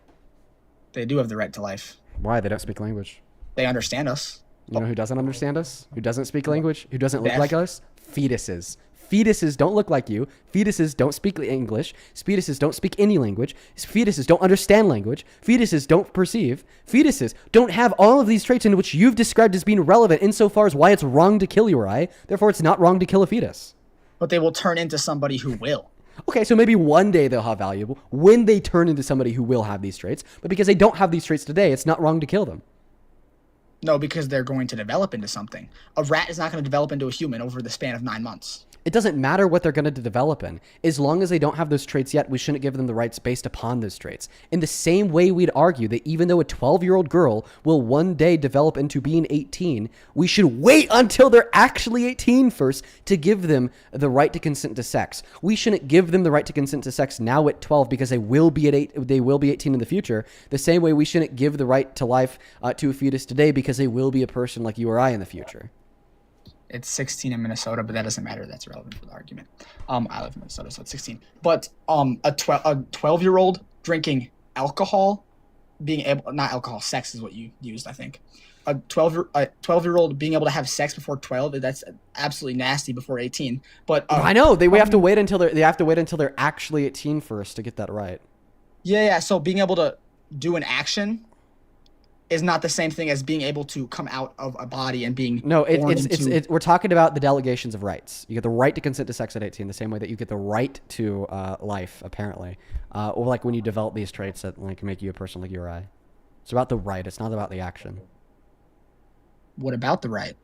They do have the right to life. Why? They don't speak language. They understand us. You know who doesn't understand us? Who doesn't speak language? Who doesn't look Deaf. like us? Fetuses. Fetuses don't look like you. Fetuses don't speak English. Fetuses don't speak any language. Fetuses don't understand language. Fetuses don't perceive. Fetuses don't have all of these traits in which you've described as being relevant insofar as why it's wrong to kill you or I. Therefore, it's not wrong to kill a fetus. But they will turn into somebody who will. Okay, so maybe one day they'll have value when they turn into somebody who will have these traits. But because they don't have these traits today, it's not wrong to kill them. No, because they're going to develop into something. A rat is not going to develop into a human over the span of 9 months. It doesn't matter what they're going to develop in. As long as they don't have those traits yet, we shouldn't give them the rights based upon those traits. In the same way, we'd argue that even though a 12-year-old girl will one day develop into being 18, we should wait until they're actually 18 first to give them the right to consent to sex. We shouldn't give them the right to consent to sex now at 12 because they will be 18 in the future. The same way we shouldn't give the right to life to a fetus today because they will be a person like you or I in the future. It's 16 in Minnesota, but that doesn't matter. That's irrelevant for the argument. I live in Minnesota, so it's 16. But a 12-year-old drinking alcohol, not alcohol, sex is what you used, I think. A 12-year-old being able to have sex before 12, that's absolutely nasty before 18. But I know they have to wait until they're actually 18 first to get that right. Yeah. So being able to do an action is not the same thing as being able to come out of a body and being we're talking about the delegations of rights. You get the right to consent to sex at 18, the same way that you get the right to life, apparently, or like when you develop these traits that like make you a person like you or I. It's about the right. It's not about the action. What about the right?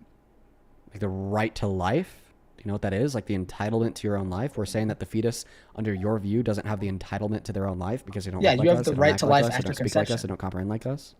Like the right to life. Do you know what that is? Like the entitlement to your own life. We're saying that the fetus, under your view, doesn't have the entitlement to their own life because they don't. Yeah, look you like have us, the they right don't to act like life us, they after don't speak like us, conception. they don't comprehend like us.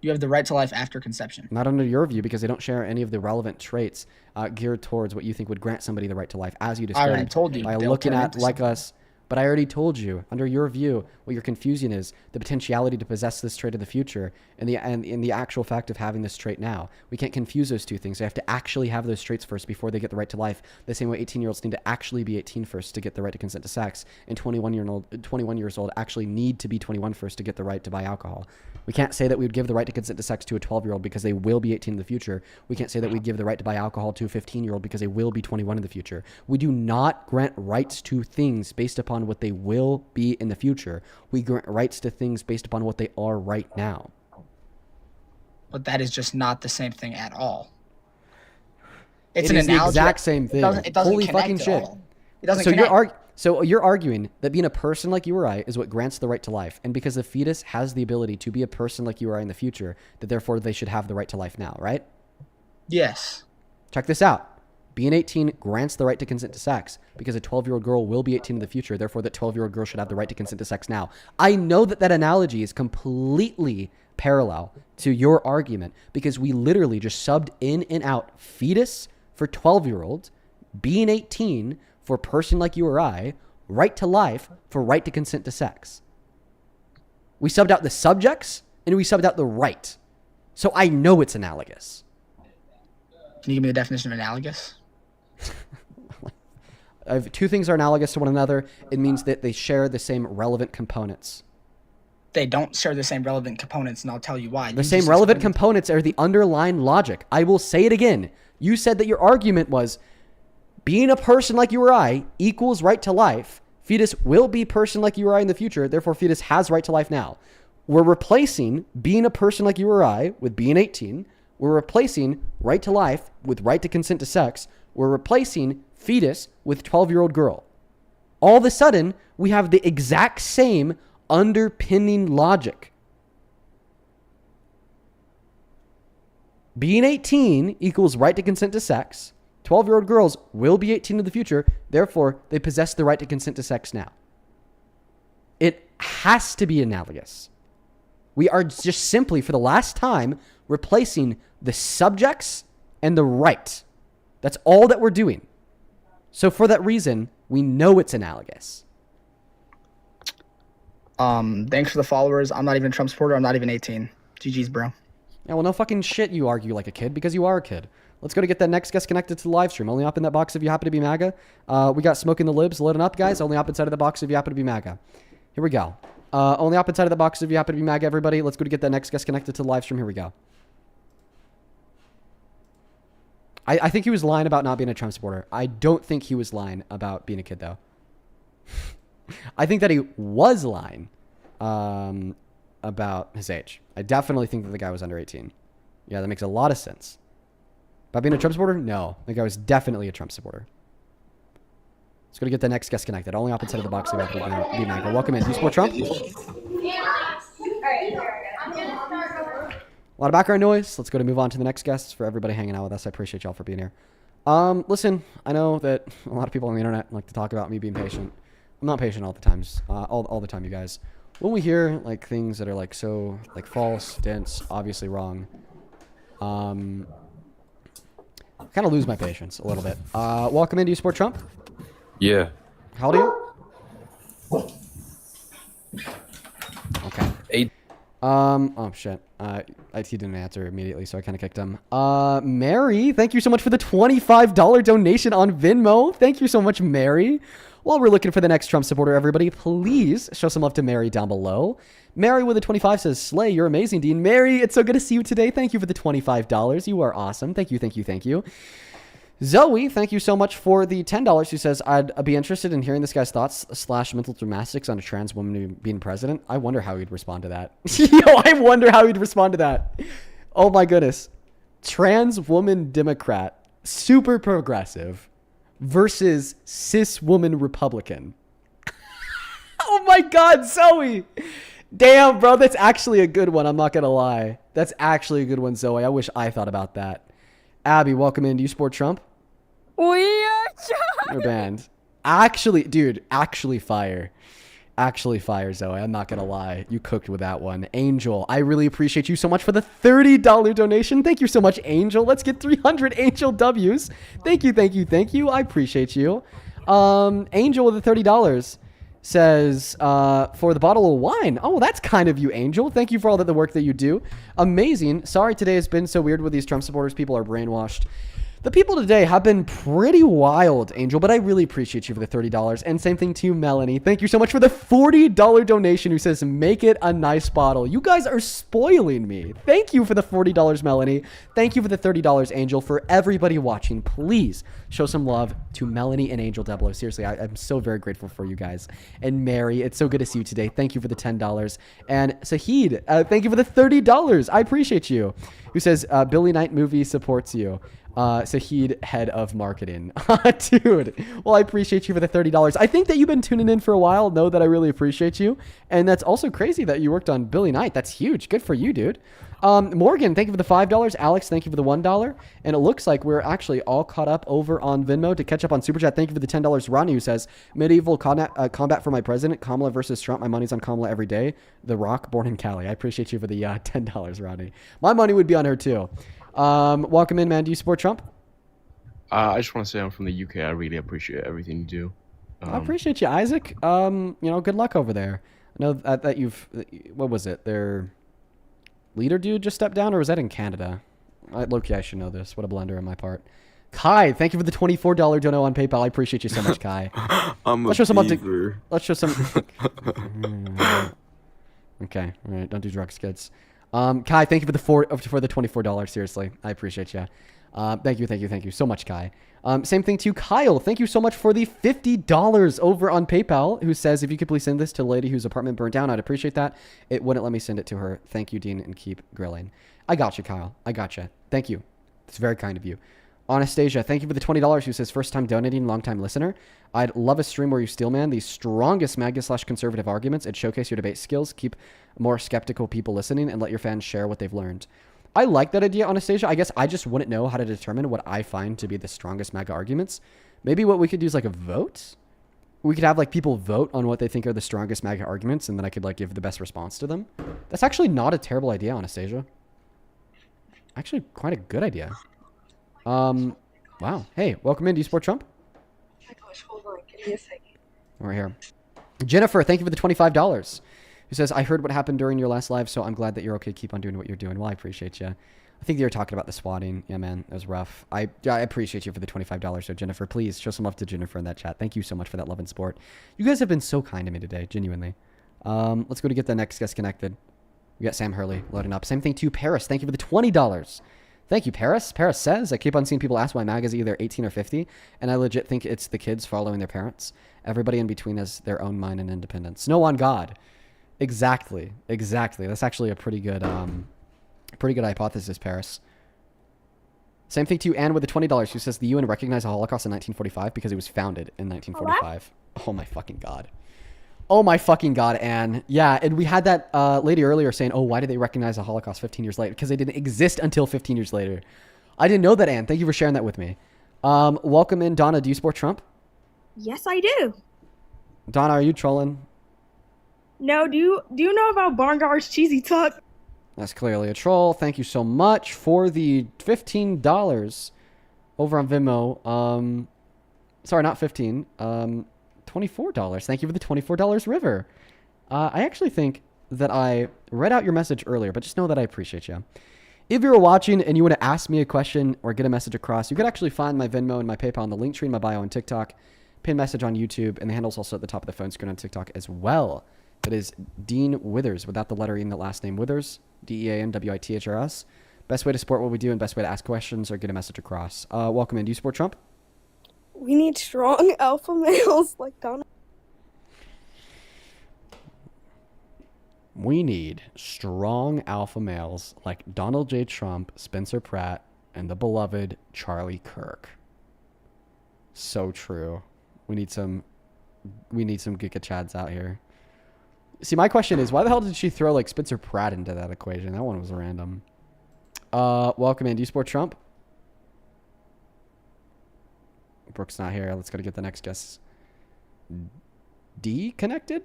You have the right to life after conception. Not under your view because they don't share any of the relevant traits geared towards what you think would grant somebody the right to life, as you described. I already told you. By looking at like us. But I already told you, under your view, what your confusion is the potentiality to possess this trait in the future and the actual fact of having this trait now. We can't confuse those two things. They have to actually have those traits first before they get the right to life. The same way 18-year-olds need to actually be 18 first to get the right to consent to sex, and 21 years old actually need to be 21 first to get the right to buy alcohol. We can't say that we would give the right to consent to sex to a 12-year-old because they will be 18 in the future. We can't say that we'd give the right to buy alcohol to a 15-year-old because they will be 21 in the future. We do not grant rights to things based upon what they will be in the future. We grant rights to things based upon what they are right now. But that is just not the same thing at all. It's It an is the analogy. exact same thing. It doesn't Holy connect fucking at shit. all. It doesn't So connect. you're arguing that being a person like you or I is what grants the right to life, and because the fetus has the ability to be a person like you or I in the future, that therefore they should have the right to life now, right? Yes. Check this out. Being 18 grants the right to consent to sex because a 12-year-old girl will be 18 in the future. Therefore, that 12-year-old girl should have the right to consent to sex now. I know that that analogy is completely parallel to your argument because we literally just subbed in and out fetus for 12-year-old, being 18 for person like you or I, right to life for right to consent to sex. We subbed out the subjects and we subbed out the right. So I know it's analogous. Can you give me the definition of analogous? If two things are analogous to one another, it means that they share the same relevant components. They don't share the same relevant components, and I'll tell you why. The same relevant components are the underlying logic. I will say it again. You said that your argument was being a person like you or I equals right to life. Fetus will be person like you or I in the future. Therefore, fetus has right to life now. We're replacing being a person like you or I with being 18. We're replacing right to life with right to consent to sex. We're replacing fetus with 12-year-old girl. All of a sudden, we have the exact same underpinning logic. Being 18 equals right to consent to sex. 12-year-old girls will be 18 in the future. Therefore, they possess the right to consent to sex now. It has to be analogous. We are just simply, for the last time, replacing the subjects and the right. That's all that we're doing. So for that reason, we know it's analogous. Thanks for the followers. I'm not even a Trump supporter. I'm not even 18. GG's, bro. Yeah, well, no fucking shit you argue like a kid because you are a kid. Let's go to get that next guest connected to the live stream. Only up in that box if you happen to be MAGA. We got Smoking the Libs loading up, guys. Only up inside of the box if you happen to be MAGA. Here we go. Only up inside of the box if you happen to be MAGA, everybody. Let's go to get that next guest connected to the live stream. Here we go. I think he was lying about not being a Trump supporter. I don't think he was lying about being a kid, though. I think that he was lying about his age. I definitely think that the guy was under 18. Yeah, that makes a lot of sense. About being a Trump supporter? No. The guy was definitely a Trump supporter. Let's go to get the next guest connected. Only opposite of the box. Be MAGA. Welcome in. Do you support Trump? A lot of background noise. Let's go to move on to the next guests. For everybody hanging out with us, I appreciate y'all for being here. Listen, I know that a lot of people on the internet like to talk about me being patient. I'm not patient all the times, all the time, you guys. When we hear like things that are like so like false, dense, obviously wrong, I kind of lose my patience a little bit. Welcome into Sport Trump. Yeah. How old are you? Okay. 8. Oh shit. He didn't answer immediately, so I kind of kicked him. Mary, thank you so much for the $25 donation on Venmo. Thank you so much, Mary. While we're looking for the next Trump supporter, everybody, please show some love to Mary down below. Mary with a 25 says, Slay, you're amazing, Dean. Mary, it's so good to see you today. Thank you for the $25. You are awesome. Thank you, thank you, thank you. Zoe, thank you so much for the $10. Who says, I'd be interested in hearing this guy's thoughts / mental gymnastics on a trans woman being president. I wonder how he'd respond to that. Yo, I wonder how he'd respond to that. Oh my goodness. Trans woman Democrat, super progressive, versus cis woman Republican. Oh my God, Zoe. Damn, bro, that's actually a good one. I'm not going to lie. That's actually a good one, Zoe. I wish I thought about that. Abby, welcome in. Do you support Trump? We are You're banned. Actually, dude, actually fire. Actually fire, Zoe. I'm not going to lie. You cooked with that one. Angel, I really appreciate you so much for the $30 donation. Thank you so much, Angel. Let's get 300 Angel W's. Thank you, thank you, thank you. I appreciate you. Angel with the $30 says, for the bottle of wine. Oh, that's kind of you, Angel. Thank you for all the work that you do. Amazing. Sorry today has been so weird with these Trump supporters. People are brainwashed. The people today have been pretty wild, Angel, but I really appreciate you for the $30. And same thing to you, Melanie. Thank you so much for the $40 donation who says, make it a nice bottle. You guys are spoiling me. Thank you for the $40, Melanie. Thank you for the $30, Angel. For everybody watching, please show some love to Melanie and Angel Deblo. Seriously, I'm so very grateful for you guys. And Mary, it's so good to see you today. Thank you for the $10. And Sahid, thank you for the $30. I appreciate you. Who says, Billy Knight movie supports you. Sahid, head of marketing. Dude, well, I appreciate you for the $30. I think that you've been tuning in for a while. Know that I really appreciate you. And that's also crazy that you worked on Billy Knight. That's huge. Good for you, dude. Morgan, thank you for the $5. Alex, thank you for the $1. And it looks like we're actually all caught up over on Venmo. To catch up on Super Chat, thank you for the $10. Ronnie, who says, medieval combat for my president, Kamala versus Trump. My money's on Kamala every day. The Rock, born in Cali. I appreciate you for the $10, Ronnie. My money would be on her, too. Welcome in, man. Do you support Trump? I just want to say I'm from the UK. I really appreciate everything you do. I appreciate you, Isaac. Good luck over there. I know that you've, what was it? Their leader dude just stepped down, or was that in Canada? Low-key, I should know this. What a blunder on my part. Kai, thank you for the $24 dono on PayPal. I appreciate you so much, Kai. Let's show some. Let's show some. Okay, all right. Don't do drugs, kids. Kai, thank you for the $24. Seriously, I appreciate you. Thank you so much, Kai. Same thing to Kyle. Thank you so much for the $50 over on PayPal. Who says, if you could please send this to the lady whose apartment burned down, I'd appreciate that. It wouldn't let me send it to her. Thank you, Dean, and keep grilling. I got you, Kyle. I got you. Thank you. It's very kind of you. Anastasia, thank you for the $20. Who says, first time donating, long time listener. I'd love a stream where you steelman the strongest MAGA / conservative arguments and showcase your debate skills. Keep more skeptical people listening and let your fans share what they've learned. I like that idea, Anastasia. I guess I just wouldn't know how to determine what I find to be the strongest MAGA arguments. Maybe what we could do is like a vote. We could have like people vote on what they think are the strongest MAGA arguments, and then I could like give the best response to them. That's actually not a terrible idea, Anastasia. Actually, quite a good idea. Wow. Hey, welcome in. Do you support Trump? Oh my gosh, hold on. Give me a second. We're here. Jennifer, thank you for the $25. Who says, I heard what happened during your last live, so I'm glad that you're okay. Keep on doing what you're doing. Well, I appreciate you. I think you were talking about the swatting. Yeah, man, it was rough. I appreciate you for the $25. So, Jennifer, please show some love to Jennifer in that chat. Thank you so much for that love and support. You guys have been so kind to me today, genuinely. Let's go to get the next guest connected. We got Sam Hurley loading up. Same thing to Paris. Thank you for the $20. Thank you, Paris. Paris says, I keep on seeing people ask why MAGA is either 18 or 50, and I legit think it's the kids following their parents. Everybody in between has their own mind and independence. No on God. Exactly. That's actually a pretty good hypothesis, Paris. Same thing to Anne with the $20, who says the UN recognized the Holocaust in 1945 because it was founded in 1945. Oh my fucking God. Oh my fucking God, Anne. Yeah, and we had that lady earlier saying, oh, why did they recognize the Holocaust 15 years later? Because they didn't exist until 15 years later. I didn't know that, Anne. Thank you for sharing that with me. Welcome in, Donna. Do you support Trump? Yes, I do. Donna, are you trolling? No, do you know about Barngart's cheesy tuck? That's clearly a troll. Thank you so much for the $15 over on Venmo. Sorry, not 15. $24. Thank you for the $24, River. I actually think that I read out your message earlier, but just know that I appreciate you. If you're watching and you want to ask me a question or get a message across, you could actually find my Venmo and my PayPal in the link tree in my bio on TikTok, pin message on YouTube, and the handle's also at the top of the phone screen on TikTok as well. That is Dean Withers, without the letter E in the last name, Withers, DeanWithers. Best way to support what we do and best way to ask questions or get a message across. Welcome in. Do you support Trump? We need strong alpha males like Donald. We need strong alpha males like Donald J. Trump, Spencer Pratt, and the beloved Charlie Kirk. So true. We need some Giga Chads out here. See, my question is, why the hell did she throw like Spencer Pratt into that equation? That one was random. Welcome in. Do you support Trump? Brooke's not here. Let's go to get the next guest. D connected?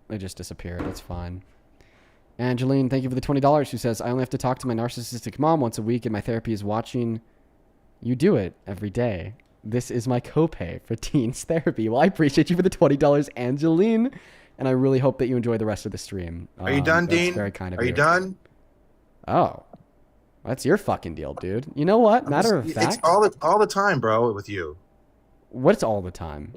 They just disappeared. That's fine. Angeline, thank you for the $20. Who says, I only have to talk to my narcissistic mom once a week and my therapy is watching you do it every day. This is my copay for teens therapy. Well, I appreciate you for the $20, Angeline. And I really hope that you enjoy the rest of the stream. Are you done, Dean? Very kind of you done? Oh. That's your fucking deal, dude. You know what? Matter of fact. It's all the time, bro, with you. What's all the time?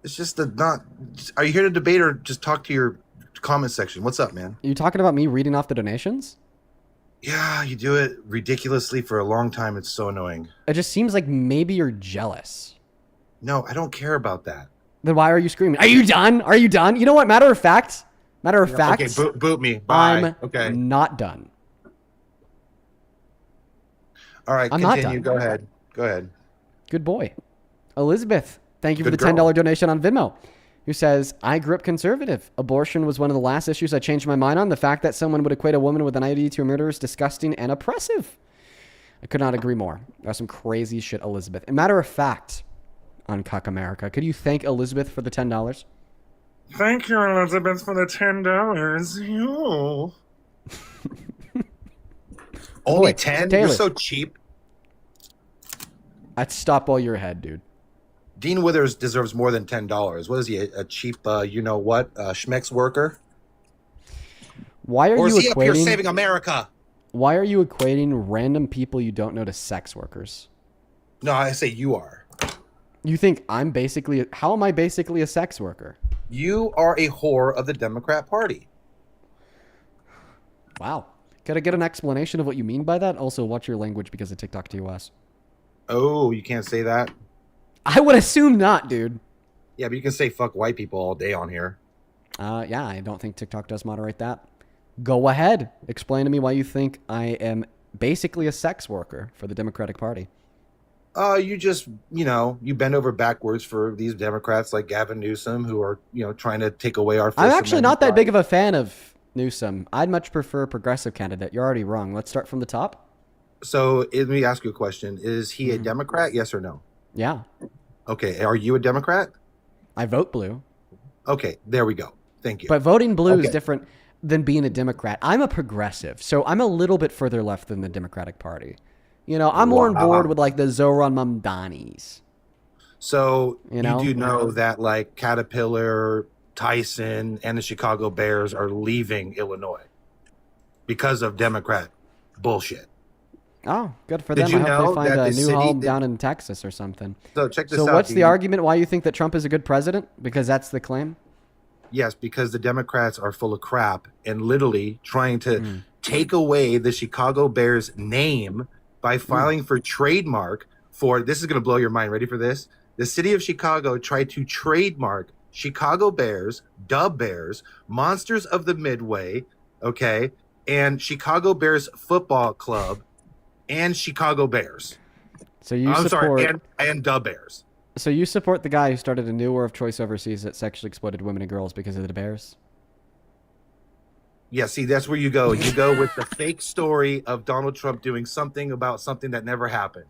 It's just are you here to debate or just talk to your comment section? What's up, man? Are you talking about me reading off the donations? Yeah, you do it ridiculously for a long time. It's so annoying. It just seems like maybe you're jealous. No, I don't care about that. Then why are you screaming? Are you done? Are you done? You know what? Matter of fact. Okay, boot me. Bye. I'm not done. All right, I'm continue. not done. Go ahead. Good boy. Elizabeth, thank you for the $10 donation on Venmo, who says, I grew up conservative. Abortion was one of the last issues I changed my mind on. The fact that someone would equate a woman with an IUD to a murderer is disgusting and oppressive. I could not agree more. That's some crazy shit, Elizabeth. And matter of fact, on Cuck America, could you thank Elizabeth for the $10? Thank you, Elizabeth, for the $10. You. Only 10? Taylor. You're so cheap. I'd stop while you're ahead, dude. Dean Withers deserves more than $10. What is he, a cheap, schmex worker? Why are or you is he up here equating? saving America? Why are you equating random people you don't know to sex workers? No, I say you are. You think I'm basically? How am I basically a sex worker? You are a whore of the Democrat Party. Wow. Could I get an explanation of what you mean by that? Also, watch your language because of TikTok TOS. Oh, you can't say that? I would assume not, dude. Yeah, but you can say fuck white people all day on here. Yeah, I don't think TikTok does moderate that. Go ahead. Explain to me why you think I am basically a sex worker for the Democratic Party. You just, you bend over backwards for these Democrats like Gavin Newsom who are, trying to take away our First I'm actually not that Amendment big of a fan of Newsom. I'd much prefer a progressive candidate. You're already wrong. Let's start from the top. So let me ask you a question. Is he a Democrat? Yes or no? Yeah. Okay. Are you a Democrat? I vote blue. Okay. There we go. Thank you. But voting blue is different than being a Democrat. I'm a progressive, so I'm a little bit further left than the Democratic Party. I'm more on board with like the Zoran Mamdanis. So you do know that like Caterpillar, Tyson, and the Chicago Bears are leaving Illinois because of Democrat bullshit. Oh, good for them. I hope they find a new home down in Texas or something. So check this out. So what's the argument why you think that Trump is a good president? Because that's the claim? Yes, because the Democrats are full of crap and literally trying to take away the Chicago Bears name by filing for trademark for, this is going to blow your mind. Ready for this? The city of Chicago tried to trademark Chicago Bears, Dub Bears, Monsters of the Midway, okay, and Chicago Bears Football Club and Chicago Bears. So you support... and Dub Bears. So you support the guy who started a new war of choice overseas that sexually exploited women and girls because of the bears? Yeah, see, that's where you go. You go with the fake story of Donald Trump doing something about something that never happened.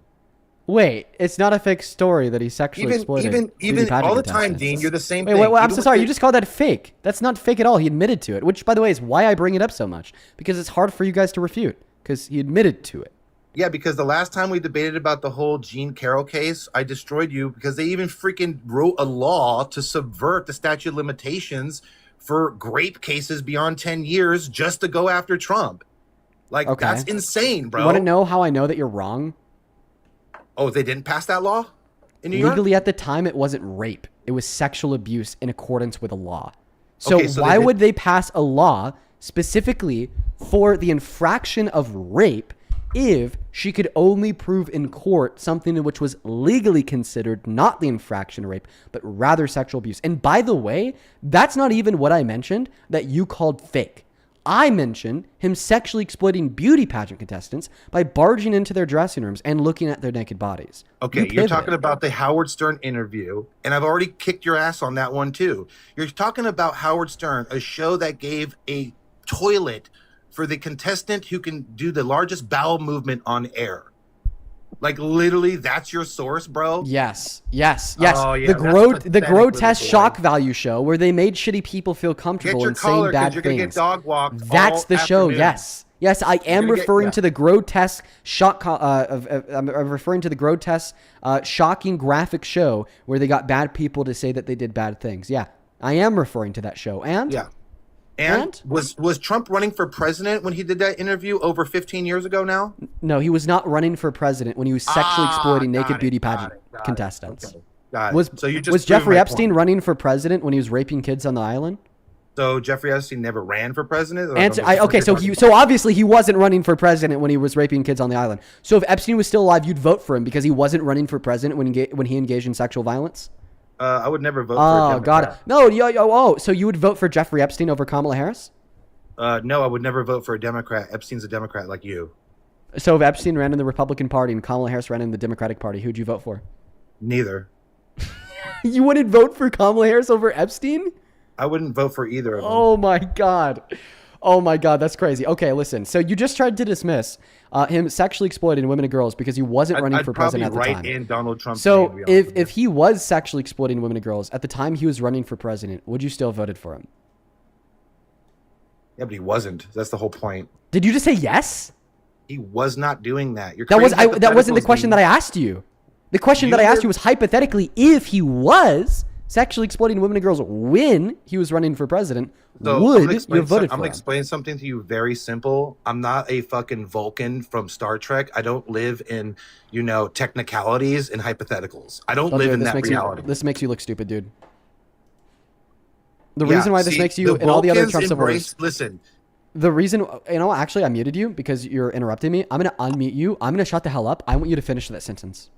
Wait, it's not a fake story that he sexually exploited. Even all the time, Dean, you're the same thing. Wait, I'm so sorry. You just called that fake. That's not fake at all. He admitted to it, which, by the way, is why I bring it up so much, because it's hard for you guys to refute, because he admitted to it. Yeah, because the last time we debated about the whole Jean Carroll case, I destroyed you because they even freaking wrote a law to subvert the statute of limitations for rape cases beyond 10 years just to go after Trump. Like, that's insane, bro. You want to know how I know that you're wrong? Oh, they didn't pass that law in New York? Legally, at the time, it wasn't rape. It was sexual abuse in accordance with a law. So, Okay, so why would they pass a law specifically for the infraction of rape if she could only prove in court something which was legally considered not the infraction of rape, but rather sexual abuse? And by the way, that's not even what I mentioned that you called fake. I mentioned him sexually exploiting beauty pageant contestants by barging into their dressing rooms and looking at their naked bodies. Okay, you're talking about the Howard Stern interview, and I've already kicked your ass on that one too. You're talking about Howard Stern, a show that gave a toilet for the contestant who can do the largest bowel movement on air. Like, literally, that's your source, bro? Yes. Oh, yeah, the grotesque shock value show where they made shitty people feel comfortable and saying bad you're things. Gonna get dog walked. That's the show. Yes, I am referring to the grotesque shock. I'm referring to the grotesque, shocking graphic show where they got bad people to say that they did bad things. Yeah, I am referring to that show. And yeah. And was Trump running for president when he did that interview over 15 years ago now? No, he was not running for president when he was sexually exploiting naked beauty pageant contestants. Okay. Got it. Was Jeffrey Epstein running for president when he was raping kids on the island? So Jeffrey Epstein never ran for president? So obviously he wasn't running for president when he was raping kids on the island. So if Epstein was still alive, you'd vote for him because he wasn't running for president when he engaged in sexual violence? I would never vote for a Democrat. Got it. No, so you would vote for Jeffrey Epstein over Kamala Harris? No, I would never vote for a Democrat. Epstein's a Democrat like you. So if Epstein ran in the Republican Party and Kamala Harris ran in the Democratic Party, who'd you vote for? Neither. You wouldn't vote for Kamala Harris over Epstein? I wouldn't vote for either of them. Oh my God, that's crazy. Okay, listen. So you just tried to dismiss him sexually exploiting women and girls because he wasn't running for president at the time. In Donald Trump's so name, if he was sexually exploiting women and girls at the time he was running for president, would you still have voted for him? Yeah, but he wasn't. That's the whole point. Did you just say yes? He was not doing that. That wasn't the question that I asked you. The question that I asked you was hypothetically, if he was sexually exploiting women and girls when he was running for president, would you have voted for him? I'm going to explain something to you very simple. I'm not a fucking Vulcan from Star Trek. I don't live in, technicalities and hypotheticals. I don't live in that reality. This makes you look stupid, dude. The reason why this makes you and all the other Trump supporters... Listen. The reason... actually, I muted you because you're interrupting me. I'm going to unmute you. I'm going to shut the hell up. I want you to finish that sentence.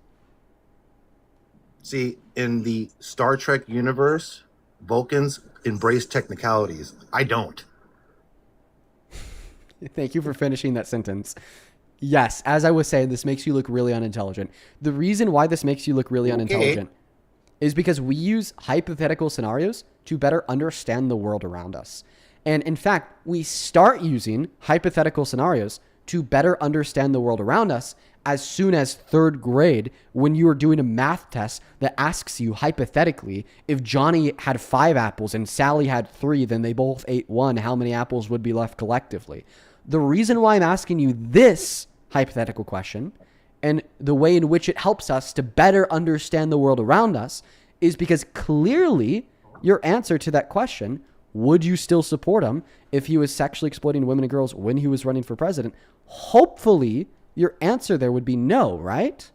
See, in the Star Trek universe, Vulcans embrace technicalities. I don't. Thank you for finishing that sentence. Yes, as I was saying, this makes you look really unintelligent. The reason why this makes you look really unintelligent is because we use hypothetical scenarios to better understand the world around us. And in fact, we start using hypothetical scenarios to better understand the world around us as soon as third grade, when you are doing a math test that asks you hypothetically, if Johnny had 5 apples and Sally had 3, then they both ate 1, how many apples would be left collectively? The reason why I'm asking you this hypothetical question and the way in which it helps us to better understand the world around us is because clearly your answer to that question, would you still support him if he was sexually exploiting women and girls when he was running for president? Hopefully, your answer there would be no, right?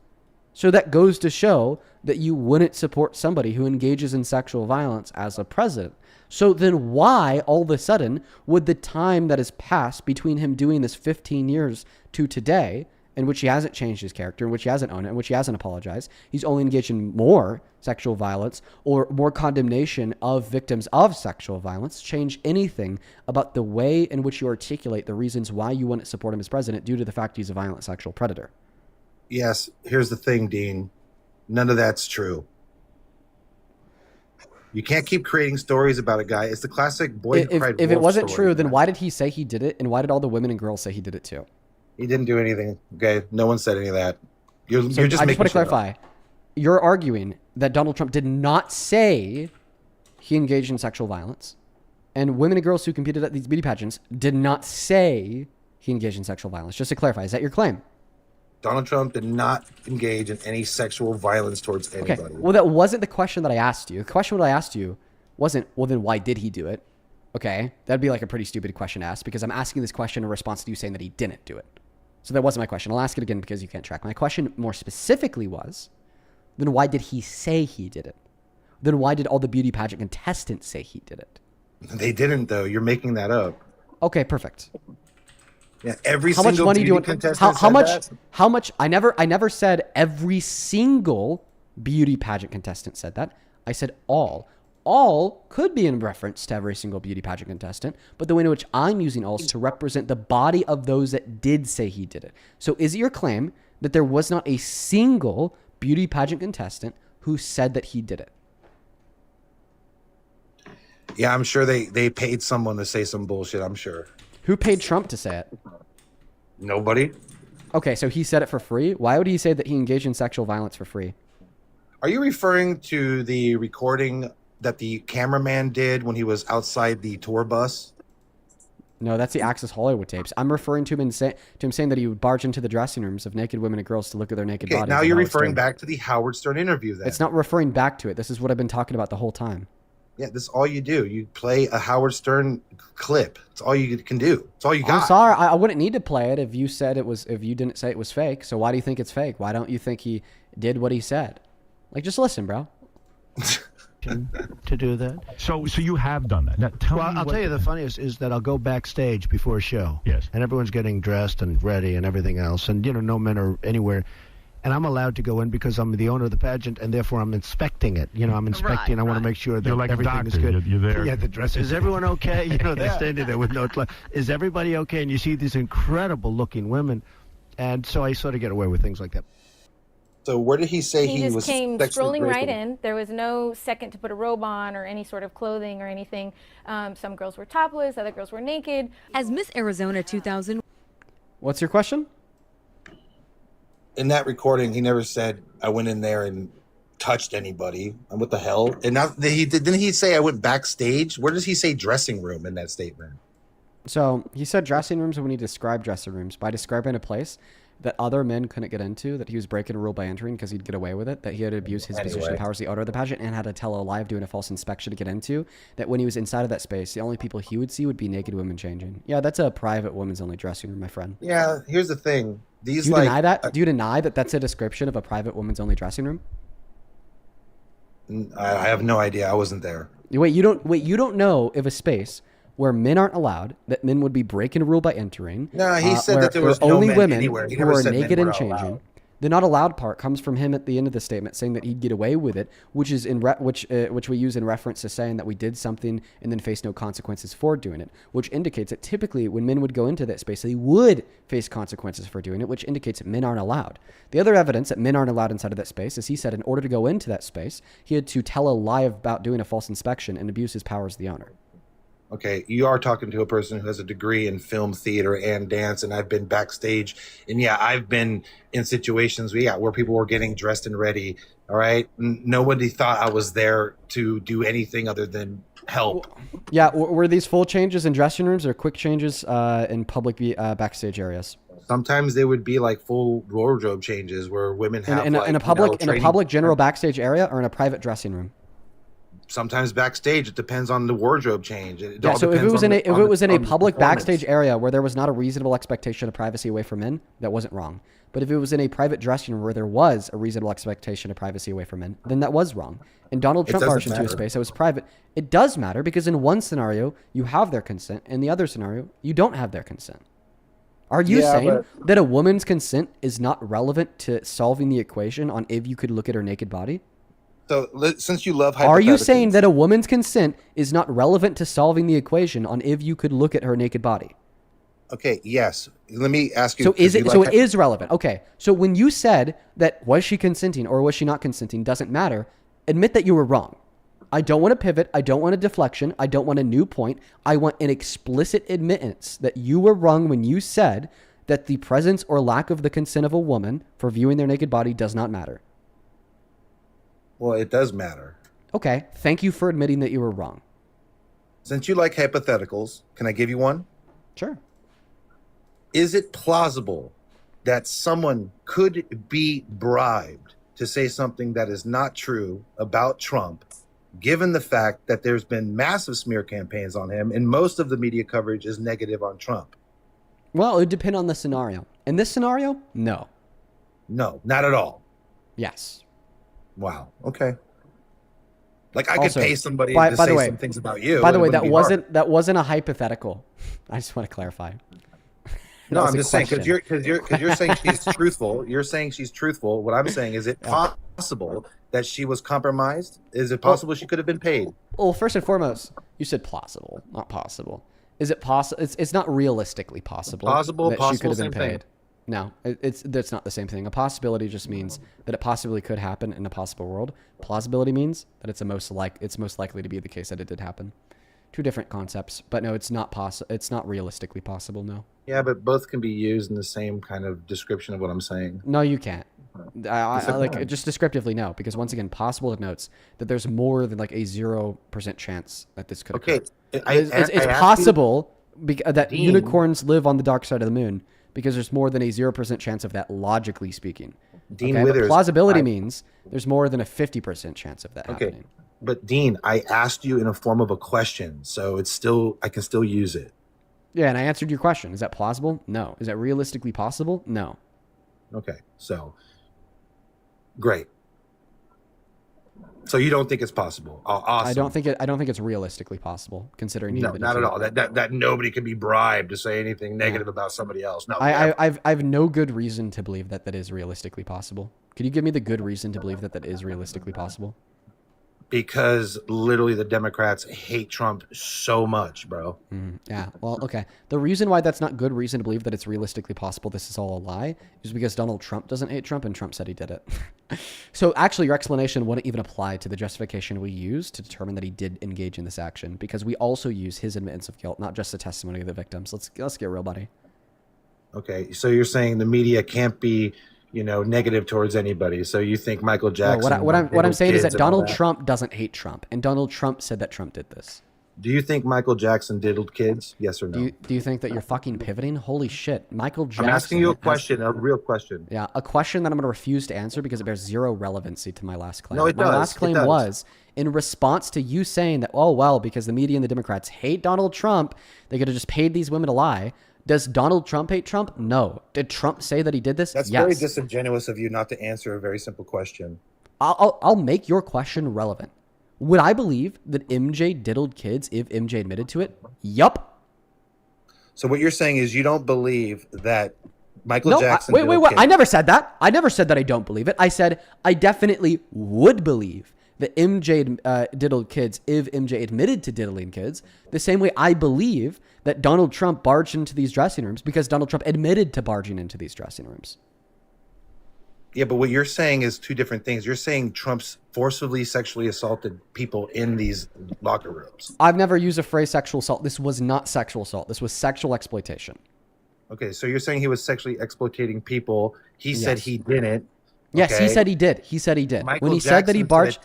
So that goes to show that you wouldn't support somebody who engages in sexual violence as a president. So then why, all of a sudden, would the time that has passed between him doing this 15 years to today, in which he hasn't changed his character, in which he hasn't owned it, in which he hasn't apologized, he's only engaged in more sexual violence or more condemnation of victims of sexual violence, change anything about the way in which you articulate the reasons why you wouldn't support him as president due to the fact he's a violent sexual predator? Yes, here's the thing, Dean. None of that's true. You can't keep creating stories about a guy. It's the classic boy who cried If it wolf wasn't story, true, then man. why did he say he did it? And why did all the women and girls say he did it too? He didn't do anything. Okay, no one said any of that. You're just I just making want to shit up. clarify. You're arguing that Donald Trump did not say he engaged in sexual violence, and women and girls who competed at these beauty pageants did not say he engaged in sexual violence. Just to clarify, is that your claim? Donald Trump did not engage in any sexual violence towards anybody. Okay. Well, that wasn't the question that I asked you. The question that I asked you wasn't, well, then why did he do it? Okay. That'd be like a pretty stupid question to ask because I'm asking this question in response to you saying that he didn't do it. So that wasn't my question. I'll ask it again because you can't track. My question more specifically was, then why did he say he did it? Then why did all the beauty pageant contestants say he did it? They didn't, though. You're making that up. Okay, perfect. Yeah, every How much single money do you beauty want? contestant How said much? that. How much? I never said every single beauty pageant contestant said that. I said all. All could be in reference to every single beauty pageant contestant, but the way in which I'm using all is to represent the body of those that did say he did it. So is it your claim that there was not a single beauty pageant contestant who said that he did it? Yeah, I'm sure they paid someone to say some bullshit. I'm sure. Who paid Trump to say it? Nobody. Okay, so he said it for free. Why would he say that he engaged in sexual violence for free? Are you referring to the recording that the cameraman did when he was outside the tour bus? No, that's the Access Hollywood tapes. I'm referring to him saying that he would barge into the dressing rooms of naked women and girls to look at their naked Okay, bodies. now on you're Howard referring Stern. back to the Howard Stern interview then. It's not referring back to it. This is what I've been talking about the whole time. Yeah, this is all you do. You play a Howard Stern clip. It's all you can do. It's all you got. I'm sorry. I wouldn't need to play it if you said it was. If you didn't say it was fake. So why do you think it's fake? Why don't you think he did what he said? Like, just listen, bro. To do that. So you have done that. Now, tell me I'll tell you the funniest is that I'll go backstage before a show. Yes. And everyone's getting dressed and ready and everything else. And, no men are anywhere. And I'm allowed to go in because I'm the owner of the pageant, and therefore I'm inspecting it. I'm inspecting. I want to make sure that You're like a everything doctor. is good. You're there. Yeah, the dress. Is everyone okay? They're standing there with no. Is everybody okay? And you see these incredible-looking women, and so I sort of get away with things like that. So where did he say He he just was came sexually strolling right grazing? in. There was no second to put a robe on or any sort of clothing or anything. Some girls were topless, other girls were naked. As Miss Arizona 2000. What's your question? In that recording, he never said I went in there and touched anybody. And what the hell? And now didn't he say I went backstage? Where does he say dressing room in that statement? So he said dressing rooms when he described dressing rooms by describing a place that other men couldn't get into, that he was breaking a rule by entering because he'd get away with it, that he had to abuse his position and powers as the owner of the pageant and had to tell a lie of doing a false inspection to get into, that when he was inside of that space, the only people he would see would be naked women changing. Yeah, that's a private women's only dressing room, my friend. Yeah, here's the thing. These Do you like deny that? Do you deny that that's a description of a private women's only dressing room? I have no idea. I wasn't there. You don't know if a space where men aren't allowed, that men would be breaking a rule by entering. No, he said where that there was no only men women anywhere. He who never are said men naked were and not changing. allowed. The not allowed part comes from him at the end of the statement saying that he'd get away with it, which is which we use in reference to saying that we did something and then face no consequences for doing it, which indicates that typically when men would go into that space, they would face consequences for doing it, which indicates that men aren't allowed. The other evidence that men aren't allowed inside of that space is he said in order to go into that space, he had to tell a lie about doing a false inspection and abuse his power as the owner. Okay, you are talking to a person who has a degree in film, theater, and dance, and I've been backstage, and yeah, I've been in situations where people were getting dressed and ready. All right, nobody thought I was there to do anything other than help. Yeah, were these full changes in dressing rooms or quick changes in public backstage areas? Sometimes they would be like full wardrobe changes where women have in a public general backstage area or in a private dressing room. Sometimes backstage, it depends on the wardrobe change. Yeah, so if it was in a public backstage area where there was not a reasonable expectation of privacy away from men, that wasn't wrong. But if it was in a private dressing room where there was a reasonable expectation of privacy away from men, then that was wrong. And Donald Trump barged into a space that was private. It does matter because in one scenario you have their consent, in the other scenario you don't have their consent. Are you saying that a woman's consent is not relevant to solving the equation on if you could look at her naked body? So since you love Are you saying that a woman's consent is not relevant to solving the equation on if you could look at her naked body? Okay, yes. Let me ask you. So it is relevant. Okay. So when you said that was she consenting or was she not consenting doesn't matter, admit that you were wrong. I don't want a pivot. I don't want a deflection. I don't want a new point. I want an explicit admittance that you were wrong when you said that the presence or lack of the consent of a woman for viewing their naked body does not matter. Well, it does matter. Okay. Thank you for admitting that you were wrong. Since you like hypotheticals, can I give you one? Sure. Is it plausible that someone could be bribed to say something that is not true about Trump, given the fact that there's been massive smear campaigns on him and most of the media coverage is negative on Trump? Well, it would depend on the scenario. In this scenario, no. No, not at all. Yes. Wow. Okay. Like I Also, could pay somebody by to the say way, some things about you. By the and it way, wouldn't that be hard. wasn't a hypothetical. I just want to clarify. No, was I'm a just saying because question. you're saying she's truthful. You're saying she's truthful. What I'm saying is it possible that she was compromised? Is it possible she could have been paid? Well, first and foremost, you said plausible, not possible. Is it possible? It's not realistically possible. Possible, that she could have been same thing. paid. No, that's not the same thing. A possibility just means that it possibly could happen in a possible world. Plausibility means that it's most likely to be the case that it did happen. Two different concepts, but no, it's not It's not realistically possible. No. Yeah, but both can be used in the same kind of description of what I'm saying. No, you can't. I like just descriptively no, because once again, possible denotes that there's more than like a 0% chance that this could occur. It's possible that Dean, unicorns live on the dark side of the moon because there's more than a 0% chance of that, logically speaking. Dean But Withers, plausibility means there's more than a 50% chance of that happening. But Dean, I asked you in a form of a question, so it's still I can still use it. Yeah, and I answered your question. Is that plausible? No. Is that realistically possible? No. Okay, so great. So you don't think it's possible? Awesome. I don't think it's realistically possible, considering No, not at all. That nobody can be bribed to say anything negative about somebody else. No, I've no good reason to believe that is realistically possible. Could you give me the good reason to believe that is realistically possible? Because literally the Democrats hate Trump so much, bro. Yeah. Well, okay. The reason why that's not good reason to believe that it's realistically possible this is all a lie is because Donald Trump doesn't hate Trump and Trump said he did it. So actually your explanation wouldn't even apply to the justification we use to determine that he did engage in this action, because we also use his admittance of guilt, not just the testimony of the victims. Let's get real, buddy. Okay. So you're saying the media can't be, negative towards anybody. So you think Michael Jackson? No, what I'm saying is that Donald Trump doesn't hate Trump, and Donald Trump said that Trump did this. Do you think Michael Jackson diddled kids? Yes or no? Do you think that you're fucking pivoting? Holy shit, Michael Jackson. I'm asking you a question, a real question. Yeah, a question that I'm going to refuse to answer because it bears zero relevancy to my last claim. No, it does. My last claim was in response to you saying that, oh well, because the media and the Democrats hate Donald Trump, they could have just paid these women to lie. Does Donald Trump hate Trump? No. Did Trump say that he did this? That's yes. very disingenuous of you not to answer a very simple question. I'll make your question relevant. Would I believe that MJ diddled kids if MJ admitted to it? Yup. So what you're saying is you don't believe that Michael Jackson wait. kids. I never said that. I never said that I don't believe it. I said I definitely would believe that MJ diddled kids if MJ admitted to diddling kids, the same way I believe that Donald Trump barged into these dressing rooms because Donald Trump admitted to barging into these dressing rooms. Yeah, but what you're saying is two different things. You're saying Trump's forcibly sexually assaulted people in these locker rooms. I've never used the phrase sexual assault. This was not sexual assault. This was sexual exploitation. Okay, so you're saying he was sexually exploiting people. He said he didn't. Yes, okay? He said he did. He said he did. Michael When he said that he Jackson barged...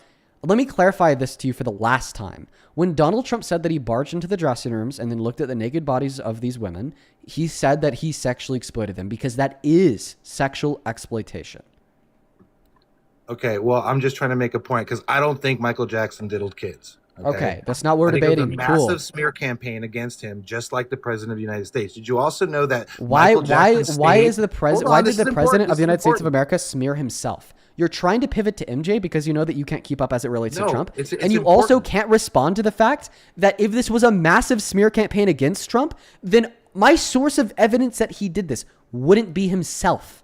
Let me clarify this to you for the last time. When Donald Trump said that he barged into the dressing rooms and then looked at the naked bodies of these women, he said that he sexually exploited them because that is sexual exploitation. Okay, well, I'm just trying to make a point because I don't think Michael Jackson diddled kids. Okay, that's not what we're I think it was debating. a massive smear campaign against him, just like the president of the United States. Did you also know that? Why is the president? Why did the president of the United States of America? America smear himself? You're trying to pivot to MJ because you know that you can't keep up as it relates to Trump. It's and you also can't respond to the fact that if this was a massive smear campaign against Trump, then my source of evidence that he did this wouldn't be himself.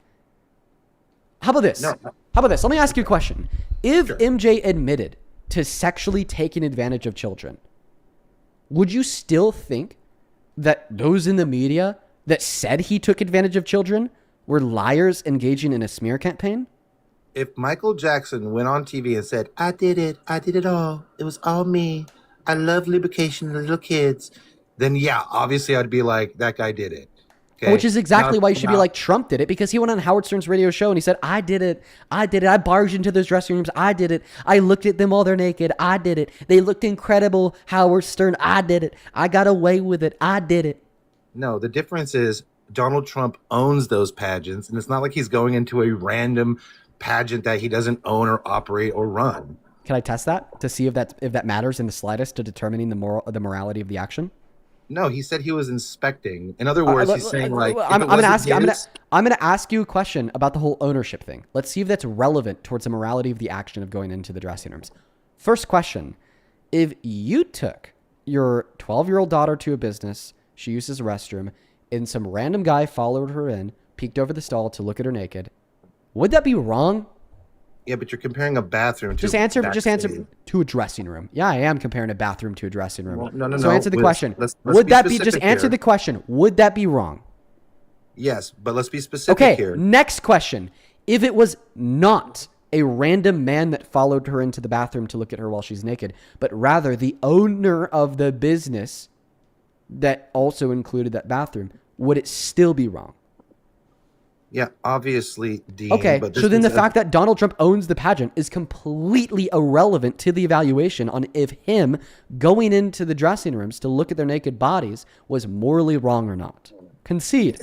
How about this? No. How about this? Let me ask you a question. If MJ admitted to sexually taking advantage of children, would you still think that those in the media that said he took advantage of children were liars engaging in a smear campaign? if Michael Jackson went on TV and said, I did it all. It was all me. I love lubrication, the little kids. Then yeah, obviously I'd be like, that guy did it. Okay? Which is exactly Now- why you should be now- like Trump did it, because he went on Howard Stern's radio show and he said, I did it. I barged into those dressing rooms. I did it. I looked at them while they're naked. I did it. They looked incredible. Howard Stern. I did it. I got away with it. I did it. No, the difference is Donald Trump owns those pageants, and it's not like he's going into a random pageant that he doesn't own or operate or run. Can I test that to see if that matters in the slightest to determining the morality of the action? No, he said he was inspecting. In other words, he's saying like, I'm gonna ask you a question about the whole ownership thing. Let's see if that's relevant towards the morality of the action of going into the dressing rooms. First question: if you took your 12-year-old daughter to a business, she uses a restroom, and some random guy followed her in, peeked over the stall to look at her naked, would that be wrong? Yeah, but you're comparing a bathroom to Just answer backstage. to a dressing room. Yeah, I am comparing a bathroom to a dressing room. Well, no. So answer the question. Let's Would be that be specific just answer here. the question? Would that be wrong? Yes, but let's be specific Okay, here. next question. If it was not a random man that followed her into the bathroom to look at her while she's naked, but rather the owner of the business that also included that bathroom, would it still be wrong? Yeah, obviously, Dean. Okay, but so then the fact that Donald Trump owns the pageant is completely irrelevant to the evaluation on if him going into the dressing rooms to look at their naked bodies was morally wrong or not. Concede.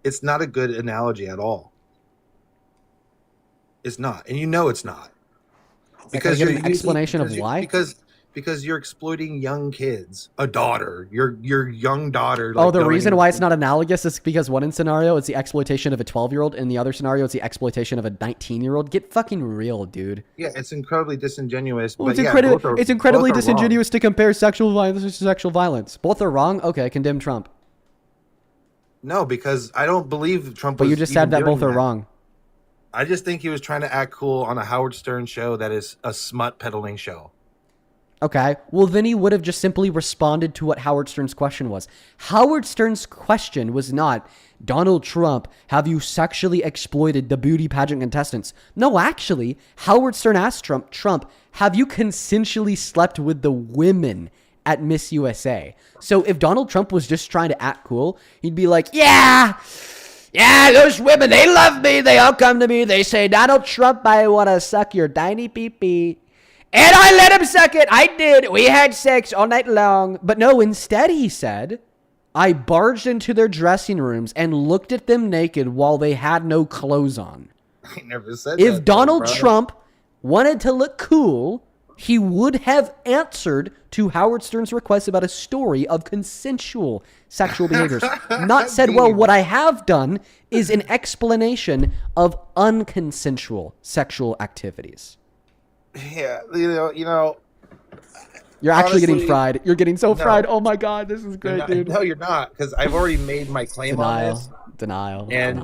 it's not a good analogy at all. It's not, and you know it's not. Because you're an using- explanation of because you- why? Because you're exploiting young kids, a daughter, your young daughter. Oh, like, the going reason into- why it's not analogous is because one scenario it's the exploitation of a 12-year-old, and the other scenario it's the exploitation of a 19-year-old. Get fucking real, dude. Yeah, it's incredibly disingenuous. Well, but it's yeah, incredibly both are- it's incredibly both are wrong. disingenuous to compare sexual violence to sexual violence. Both are wrong. Okay, condemn Trump. No, because I don't believe Trump. But was you just even said that doing both are wrong. I just think he was trying to act cool on a Howard Stern show that is a smut peddling show. Okay, well then he would have just simply responded to what Howard Stern's question was. Howard Stern's question was not, Donald Trump, have you sexually exploited the beauty pageant contestants? No, actually, Howard Stern asked Trump, have you consensually slept with the women at Miss USA? So if Donald Trump was just trying to act cool, he'd be like, yeah, those women, they love me. They all come to me. They say, Donald Trump, I want to suck your tiny pee-pee. And I let him suck it. I did. We had sex all night long. But no, instead he said, I barged into their dressing rooms and looked at them naked while they had no clothes on. I never said If that, Donald bro. Trump wanted to look cool, he would have answered to Howard Stern's request about a story of consensual sexual behaviors. Not said, well, what I have done is an explanation of unconsensual sexual activities. Yeah, you know. You're actually getting honestly, fried. You're getting so no. fried. Oh my God, this is You're great, not- dude. No, you're not, because I've already made my claim on this. Denial. And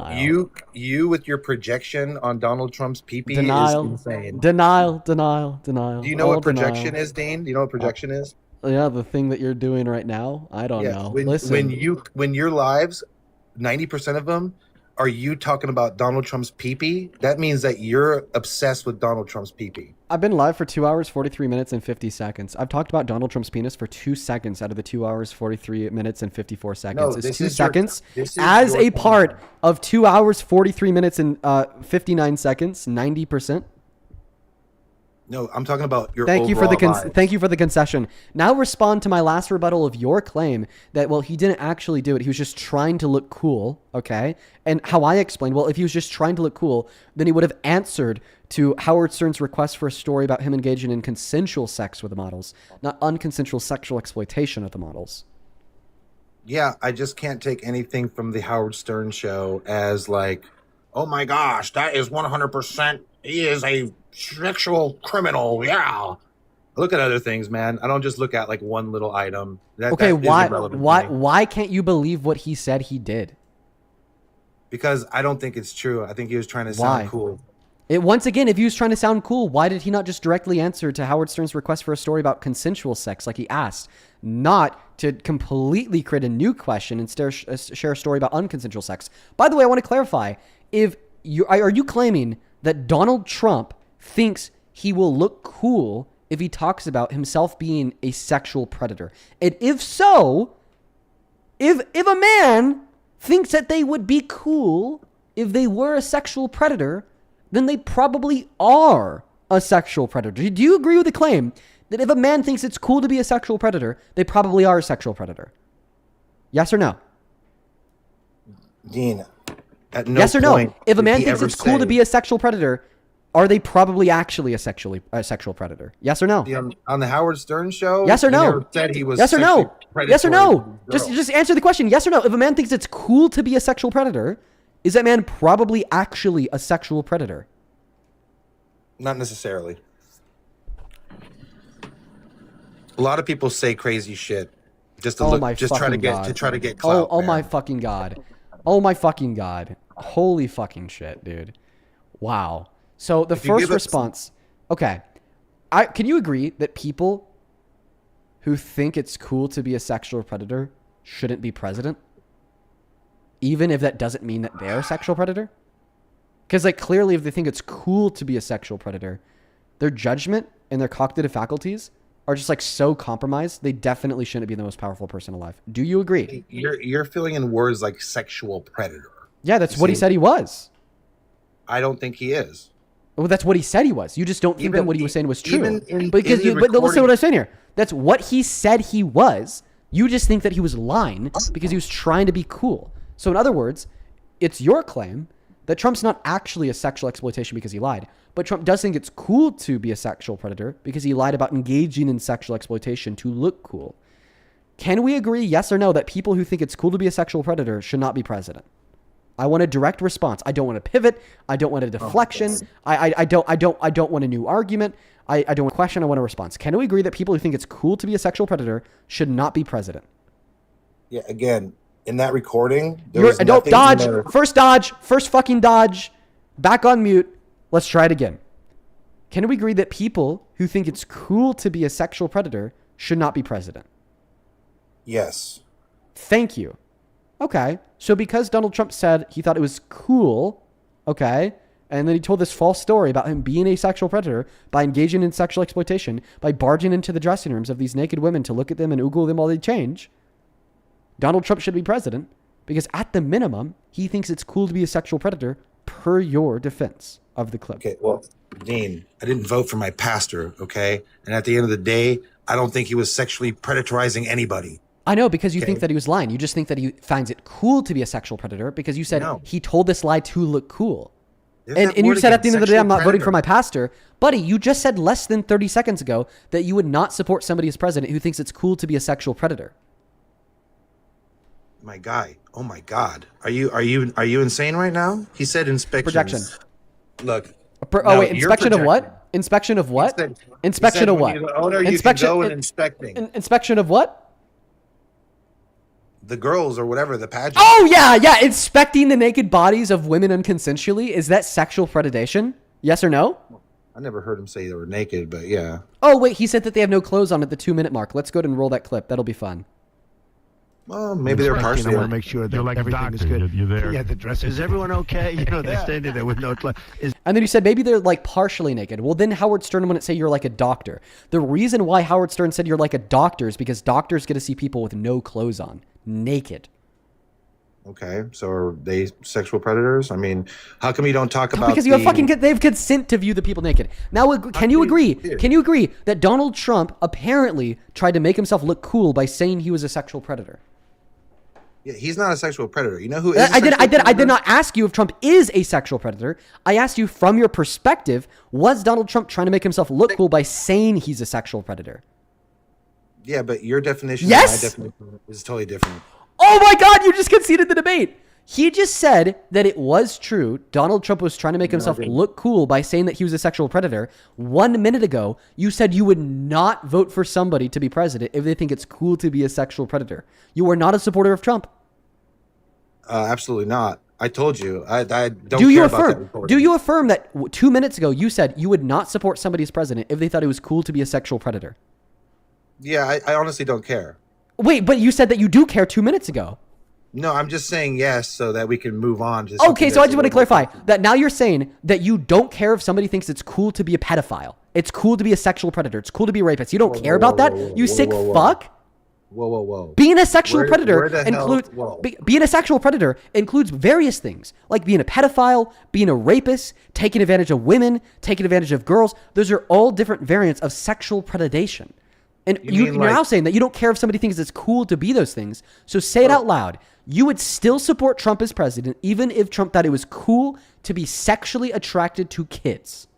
you with your projection on Donald Trump's pee-pee is Denial. insane. Denial. Do you know All what projection denial. is, Dean? Do you know what projection is? Yeah, the thing that you're doing right now. I don't know. Listen. When your lives, 90% of them are you talking about Donald Trump's pee-pee, that means that you're obsessed with Donald Trump's pee-pee. I've been live for 2 hours, 43 minutes, and 50 seconds. I've talked about Donald Trump's penis for 2 seconds out of the 2 hours, 43 minutes, and 54 seconds. No, It's this 2 is your- seconds this is as your a time. part of 2 hours, 43 minutes, and 59 seconds, 90%. No, I'm talking about your Thank you for the overall lives. thank you for the concession. Now respond to my last rebuttal of your claim that, well, he didn't actually do it. He was just trying to look cool, okay? And how I explained, well, if he was just trying to look cool, then he would have answered to Howard Stern's request for a story about him engaging in consensual sex with the models, not unconsensual sexual exploitation of the models. Yeah, I just can't take anything from the Howard Stern show as like, oh my gosh, that is 100%. He is a sexual criminal. Yeah. I look at other things, man. I don't just look at like one little item. Okay, that is why irrelevant to me. why can't you believe what he said he did? Because I don't think it's true. I think he was trying to Why? sound cool. Once again, if he was trying to sound cool, why did he not just directly answer to Howard Stern's request for a story about consensual sex like he asked? Not to completely create a new question and share a story about unconsensual sex. By the way, I want to clarify. Are you claiming that Donald Trump thinks he will look cool if he talks about himself being a sexual predator? And if so, if a man thinks that they would be cool if they were a sexual predator, then they probably are a sexual predator. Do you agree with the claim that if a man thinks it's cool to be a sexual predator, they probably are a sexual predator? Yes or no? Dean, at no yes or no? point If a did man he thinks ever it's cool to say- be a sexual predator, are they probably actually a sexual predator? Yes or no? On the Howard Stern show? Yes or he no? never said he was Yes or no? sexually Yes or predatory no? with girls. Just answer the question. Yes or no? If a man thinks it's cool to be a sexual predator, is that man probably actually a sexual predator? Not necessarily. A lot of people say crazy shit just to try to get clout. Oh my fucking god. Oh my fucking god. Holy fucking shit, dude. Wow. So the first response. Okay. Can you agree that people who think it's cool to be a sexual predator shouldn't be president? Even if that doesn't mean that they're a sexual predator? Because like clearly if they think it's cool to be a sexual predator, their judgment and their cognitive faculties are just like so compromised, they definitely shouldn't be the most powerful person alive. Do you agree? You're filling in words like sexual predator. Yeah, that's what he said he was. I don't think he is. Well, that's what he said he was. You just don't think that what he was saying was true. But listen to recording- what I'm saying here. That's what he said he was. You just think that he was lying because he was trying to be cool. So in other words, it's your claim that Trump's not actually a sexual exploitation because he lied, but Trump does think it's cool to be a sexual predator because he lied about engaging in sexual exploitation to look cool. Can we agree, yes or no, that people who think it's cool to be a sexual predator should not be president? I want a direct response. I don't want a pivot. I don't want a deflection. I don't want a new argument. I don't want a question. I want a response. Can we agree that people who think it's cool to be a sexual predator should not be president? Yeah, again, in that recording, Don't dodge. First fucking dodge. Back on mute. Let's try it again. Can we agree that people who think it's cool to be a sexual predator should not be president? Yes. Thank you. Okay. So because Donald Trump said he thought it was cool, okay, and then he told this false story about him being a sexual predator by engaging in sexual exploitation, by barging into the dressing rooms of these naked women to look at them and oogle them while they change, Donald Trump should be president because at the minimum, he thinks it's cool to be a sexual predator per your defense of the clip. Okay, well, Dean, I didn't vote for my pastor, okay? And at the end of the day, I don't think he was sexually predatorizing anybody. I know, because you think that he was lying. You just think that he finds it cool to be a sexual predator because you said he told this lie to look cool. And you said at the end of the day, I'm not voting for my pastor. Buddy, you just said less than 30 seconds ago that you would not support somebody as president who thinks it's cool to be a sexual predator. My guy, oh my God, are you insane right now? He said inspections. Projection. Look. Wait, inspection of what? Inspection of what? Inspection of what? Inspection of what? The girls or whatever, the pageant. Oh yeah, inspecting the naked bodies of women unconsensually. Is that sexual predation? Yes or no? I never heard him say they were naked, but yeah. Oh wait, he said that they have no clothes on at the 2-minute mark. Let's go ahead and roll that clip. That'll be fun. Well, maybe they're partially. I want to make sure that like everything is good. You're there. Yeah, the dress. Is everyone okay? You know, they're standing there with no clothes. And then you said maybe they're like partially naked. Well, then Howard Stern wouldn't say you're like a doctor. The reason why Howard Stern said you're like a doctor is because doctors get to see people with no clothes on, naked. Okay, so are they sexual predators? I mean, how come you don't talk about because they have consent to view the people naked. Now, can you agree? Can you agree that Donald Trump apparently tried to make himself look cool by saying he was a sexual predator? Yeah, he's not a sexual predator. You know who is? I did not ask you if Trump is a sexual predator. I asked you from your perspective, was Donald Trump trying to make himself look cool by saying he's a sexual predator? Yeah, but your definition yes? and my definition is totally different. Oh my God, you just conceded the debate. He just said that it was true. Donald Trump was trying to make himself look cool by saying that he was a sexual predator. 1 minute ago, you said you would not vote for somebody to be president if they think it's cool to be a sexual predator. You are not a supporter of Trump. Absolutely not. I told you. I don't Do you care affirm? about that. Do you affirm that 2 minutes ago you said you would not support somebody as president if they thought it was cool to be a sexual predator? Yeah, I honestly don't care. Wait, but you said that you do care 2 minutes ago. No, I'm just saying yes so that we can move on to Okay, something so I that's just a want to little more clarify that now you're saying that you don't care if somebody thinks it's cool to be a pedophile. It's cool to be a sexual predator. It's cool to be a rapist. You don't care about that? You sick fuck? Whoa. Being a sexual predator where the hell- includes whoa. being a sexual predator includes various things, like being a pedophile, being a rapist, taking advantage of women, taking advantage of girls. Those are all different variants of sexual predation. And you're now saying that you don't care if somebody thinks it's cool to be those things. So say it out loud. You would still support Trump as president, even if Trump thought it was cool to be sexually attracted to kids.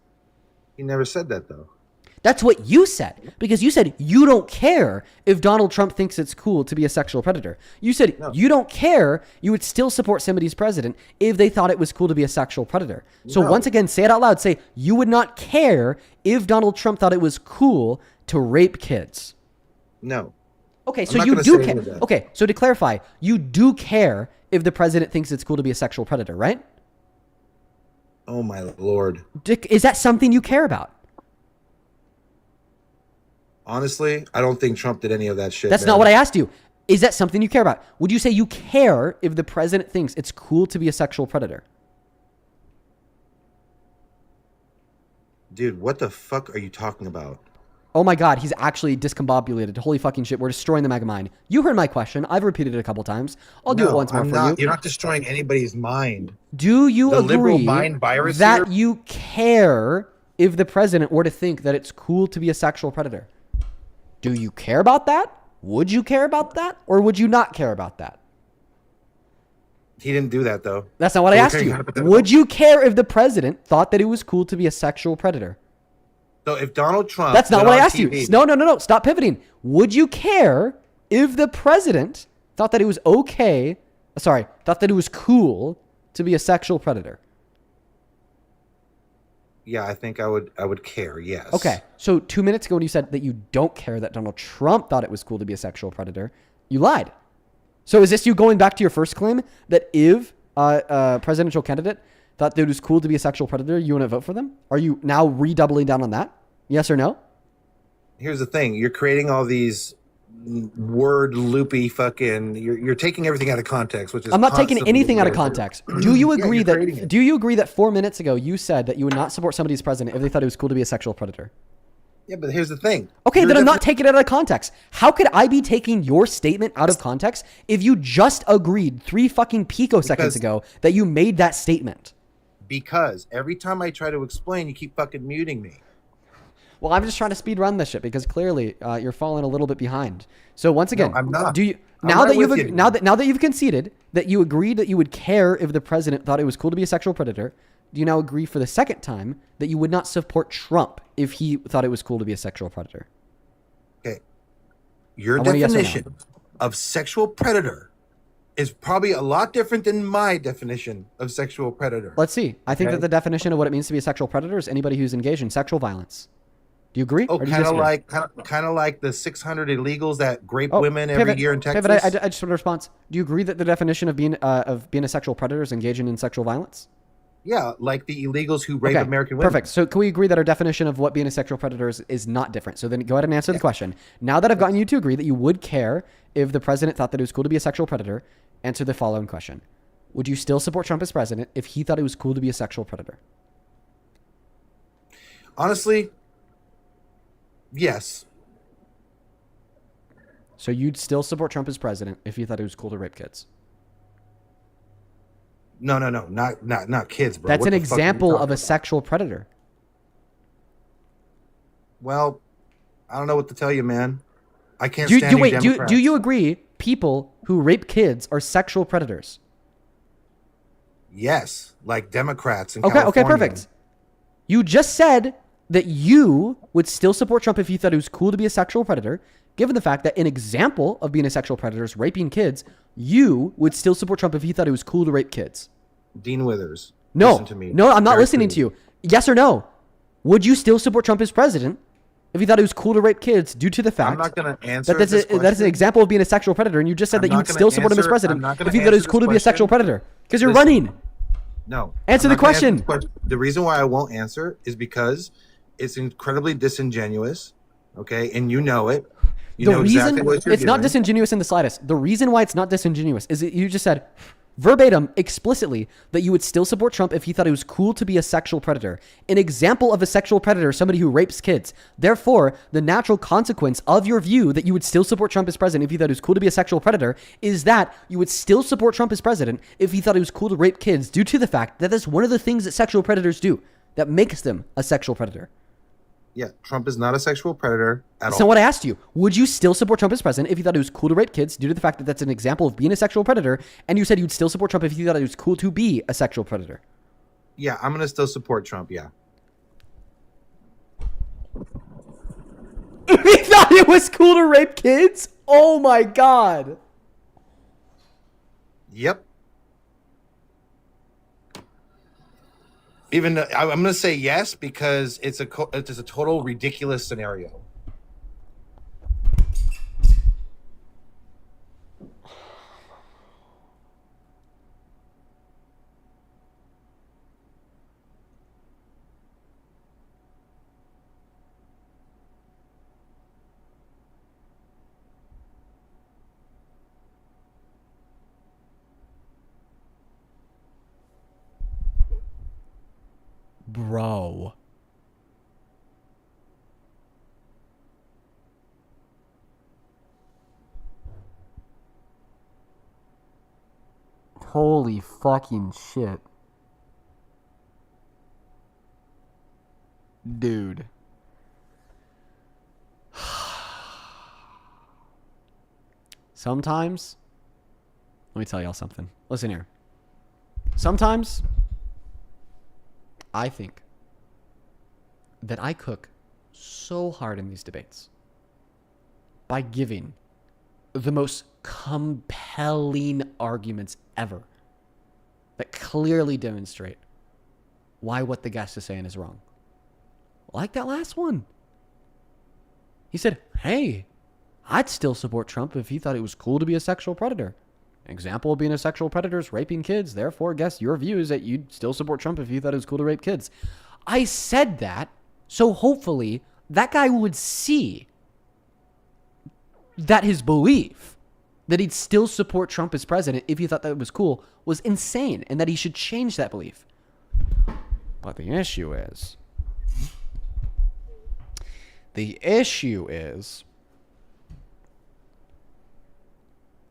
He never said that, though. That's what you said, because you said you don't care if Donald Trump thinks it's cool to be a sexual predator. You said you don't care. You would still support somebody's president if they thought it was cool to be a sexual predator. So once again, say it out loud. Say you would not care if Donald Trump thought it was cool to rape kids. No. Okay, I'm so not you gonna do say any care. of that. Okay, so to clarify, you do care if the president thinks it's cool to be a sexual predator, right? Oh my Lord. Dick, is that something you care about? Honestly, I don't think Trump did any of that shit. That's not what I asked you. Is that something you care about? Would you say you care if the president thinks it's cool to be a sexual predator? Dude, what the fuck are you talking about? Oh my God, he's actually discombobulated. Holy fucking shit, we're destroying the MAGA mind. You heard my question. I've repeated it a couple times. I'll do it once more for you. You're not destroying anybody's mind. Do you The liberal agree mind virus that here? you care if the president were to think that it's cool to be a sexual predator? Do you care about that? Would you care about that? Or would you not care about that? He didn't do that, though. That's not what I asked you. Would you care if the president thought that it was cool to be a sexual predator? So if Donald Trump... That's not went what I on asked TV you. No. Stop pivoting. Would you care if the president thought that it was thought that it was cool to be a sexual predator? Yeah, I think I would care, yes. Okay. So 2 minutes ago when you said that you don't care that Donald Trump thought it was cool to be a sexual predator, you lied. So is this you going back to your first claim that if a presidential candidate thought that it was cool to be a sexual predator, you want to vote for them? Are you now redoubling down on that? Yes or no? Here's the thing. You're creating all these word loopy fucking... You're taking everything out of context, which is... I'm not taking constantly anything out of weird. context. Do you Yeah, agree you're creating that? it. Do you agree that 4 minutes ago you said that you would not support somebody's president if they thought it was cool to be a sexual predator? Yeah, but here's the thing. Okay, You're then I'm not taking it out of context. How could I be taking your statement out of context if you just agreed 3 fucking picoseconds ago that you made that statement? Because every time I try to explain, you keep fucking muting me. Well, I'm just trying to speed run this shit because clearly you're falling a little bit behind. So once again, I'm not. do you I'm now right that you've with you. now that you've conceded that you agreed that you would care if the president thought it was cool to be a sexual predator? Do you now agree for the second time that you would not support Trump if he thought it was cool to be a sexual predator? Okay. Your I want a yes or no. definition of sexual predator is probably a lot different than my definition of sexual predator. Let's see. I think Okay. that the definition of what it means to be a sexual predator is anybody who's engaged in sexual violence. Do you agree? Oh, or do you kind of disagree? like the 600 illegals that grape Oh, women every pivot, year in Texas. Pivot, I just want a response. Do you agree that the definition of being a sexual predator is engaging in sexual violence? Yeah, like the illegals who rape Okay, American women. perfect. So can we agree that our definition of what being a sexual predator is not different? So then go ahead and answer the question. Now that I've gotten you to agree that you would care if the president thought that it was cool to be a sexual predator, answer the following question. Would you still support Trump as president if he thought it was cool to be a sexual predator? Honestly, yes. So you'd still support Trump as president if he thought it was cool to rape kids? No, not kids, bro. That's What an the fuck are you example talking of a about? sexual predator. Well, I don't know what to tell you, man. I can't Do stand you, these wait, Democrats. do you agree people who rape kids are sexual predators? Yes, like Democrats in Okay, California. perfect. You just said that you would still support Trump if you thought it was cool to be a sexual predator, given the fact that an example of being a sexual predator is raping kids. You would still support Trump if he thought it was cool to rape kids. Dean Withers. No, listen to me. no, I'm not Very listening clearly. to you. Yes or no? Would you still support Trump as president if you thought it was cool to rape kids due to the fact I'm not going to answer that this that's an question. example of being a sexual predator, and you just said I'm that you not would gonna still support him as answer- president I'm not gonna if you thought it was answer cool to this be a sexual question. predator? Because you're Listen. running. No. Answer I'm the not gonna answer question. this question. The reason why I won't answer is because it's incredibly disingenuous, okay? And you know it. You know exactly what you're it's not doing. disingenuous in the slightest. The reason why it's not disingenuous is that you just said verbatim, explicitly, that you would still support Trump if he thought it was cool to be a sexual predator. An example of a sexual predator, somebody who rapes kids. Therefore, the natural consequence of your view that you would still support Trump as president if you thought it was cool to be a sexual predator is that you would still support Trump as president if he thought it was cool to rape kids, due to the fact that that's one of the things that sexual predators do that makes them a sexual predator. Yeah, Trump is not a sexual predator at all. So what I asked you, would you still support Trump as president if you thought it was cool to rape kids due to the fact that that's an example of being a sexual predator? And you said you'd still support Trump if you thought it was cool to be a sexual predator. Yeah, I'm going to still support Trump, yeah. If he thought it was cool to rape kids? Oh my God. Yep. Even I'm going to say yes because it's a total ridiculous scenario. Bro. Holy fucking shit. Dude. Sometimes, let me tell y'all something. Listen here. Sometimes, I think that I cook so hard in these debates by giving the most compelling arguments ever that clearly demonstrate why what the guest is saying is wrong. Like that last one. He said, hey, I'd still support Trump if he thought it was cool to be a sexual predator. An example of being a sexual predator is raping kids. Therefore, guess your view is that you'd still support Trump if you thought it was cool to rape kids. I said that, so hopefully that guy would see that his belief that he'd still support Trump as president if he thought that was cool was insane and that he should change that belief. But the issue is,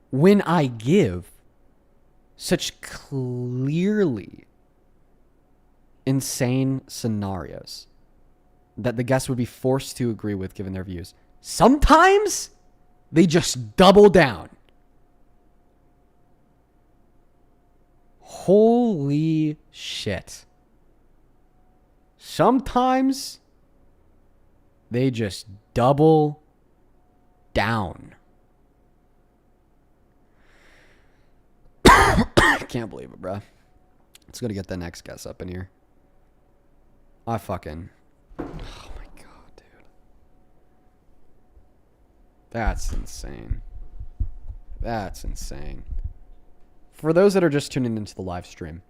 when I give such clearly insane scenarios that the guests would be forced to agree with given their views, sometimes they just double down. Holy shit. Sometimes they just double down. I can't believe it, bro. Let's go to get the next guest up in here. Oh my God, dude. That's insane. That's insane. For those that are just tuning into the live stream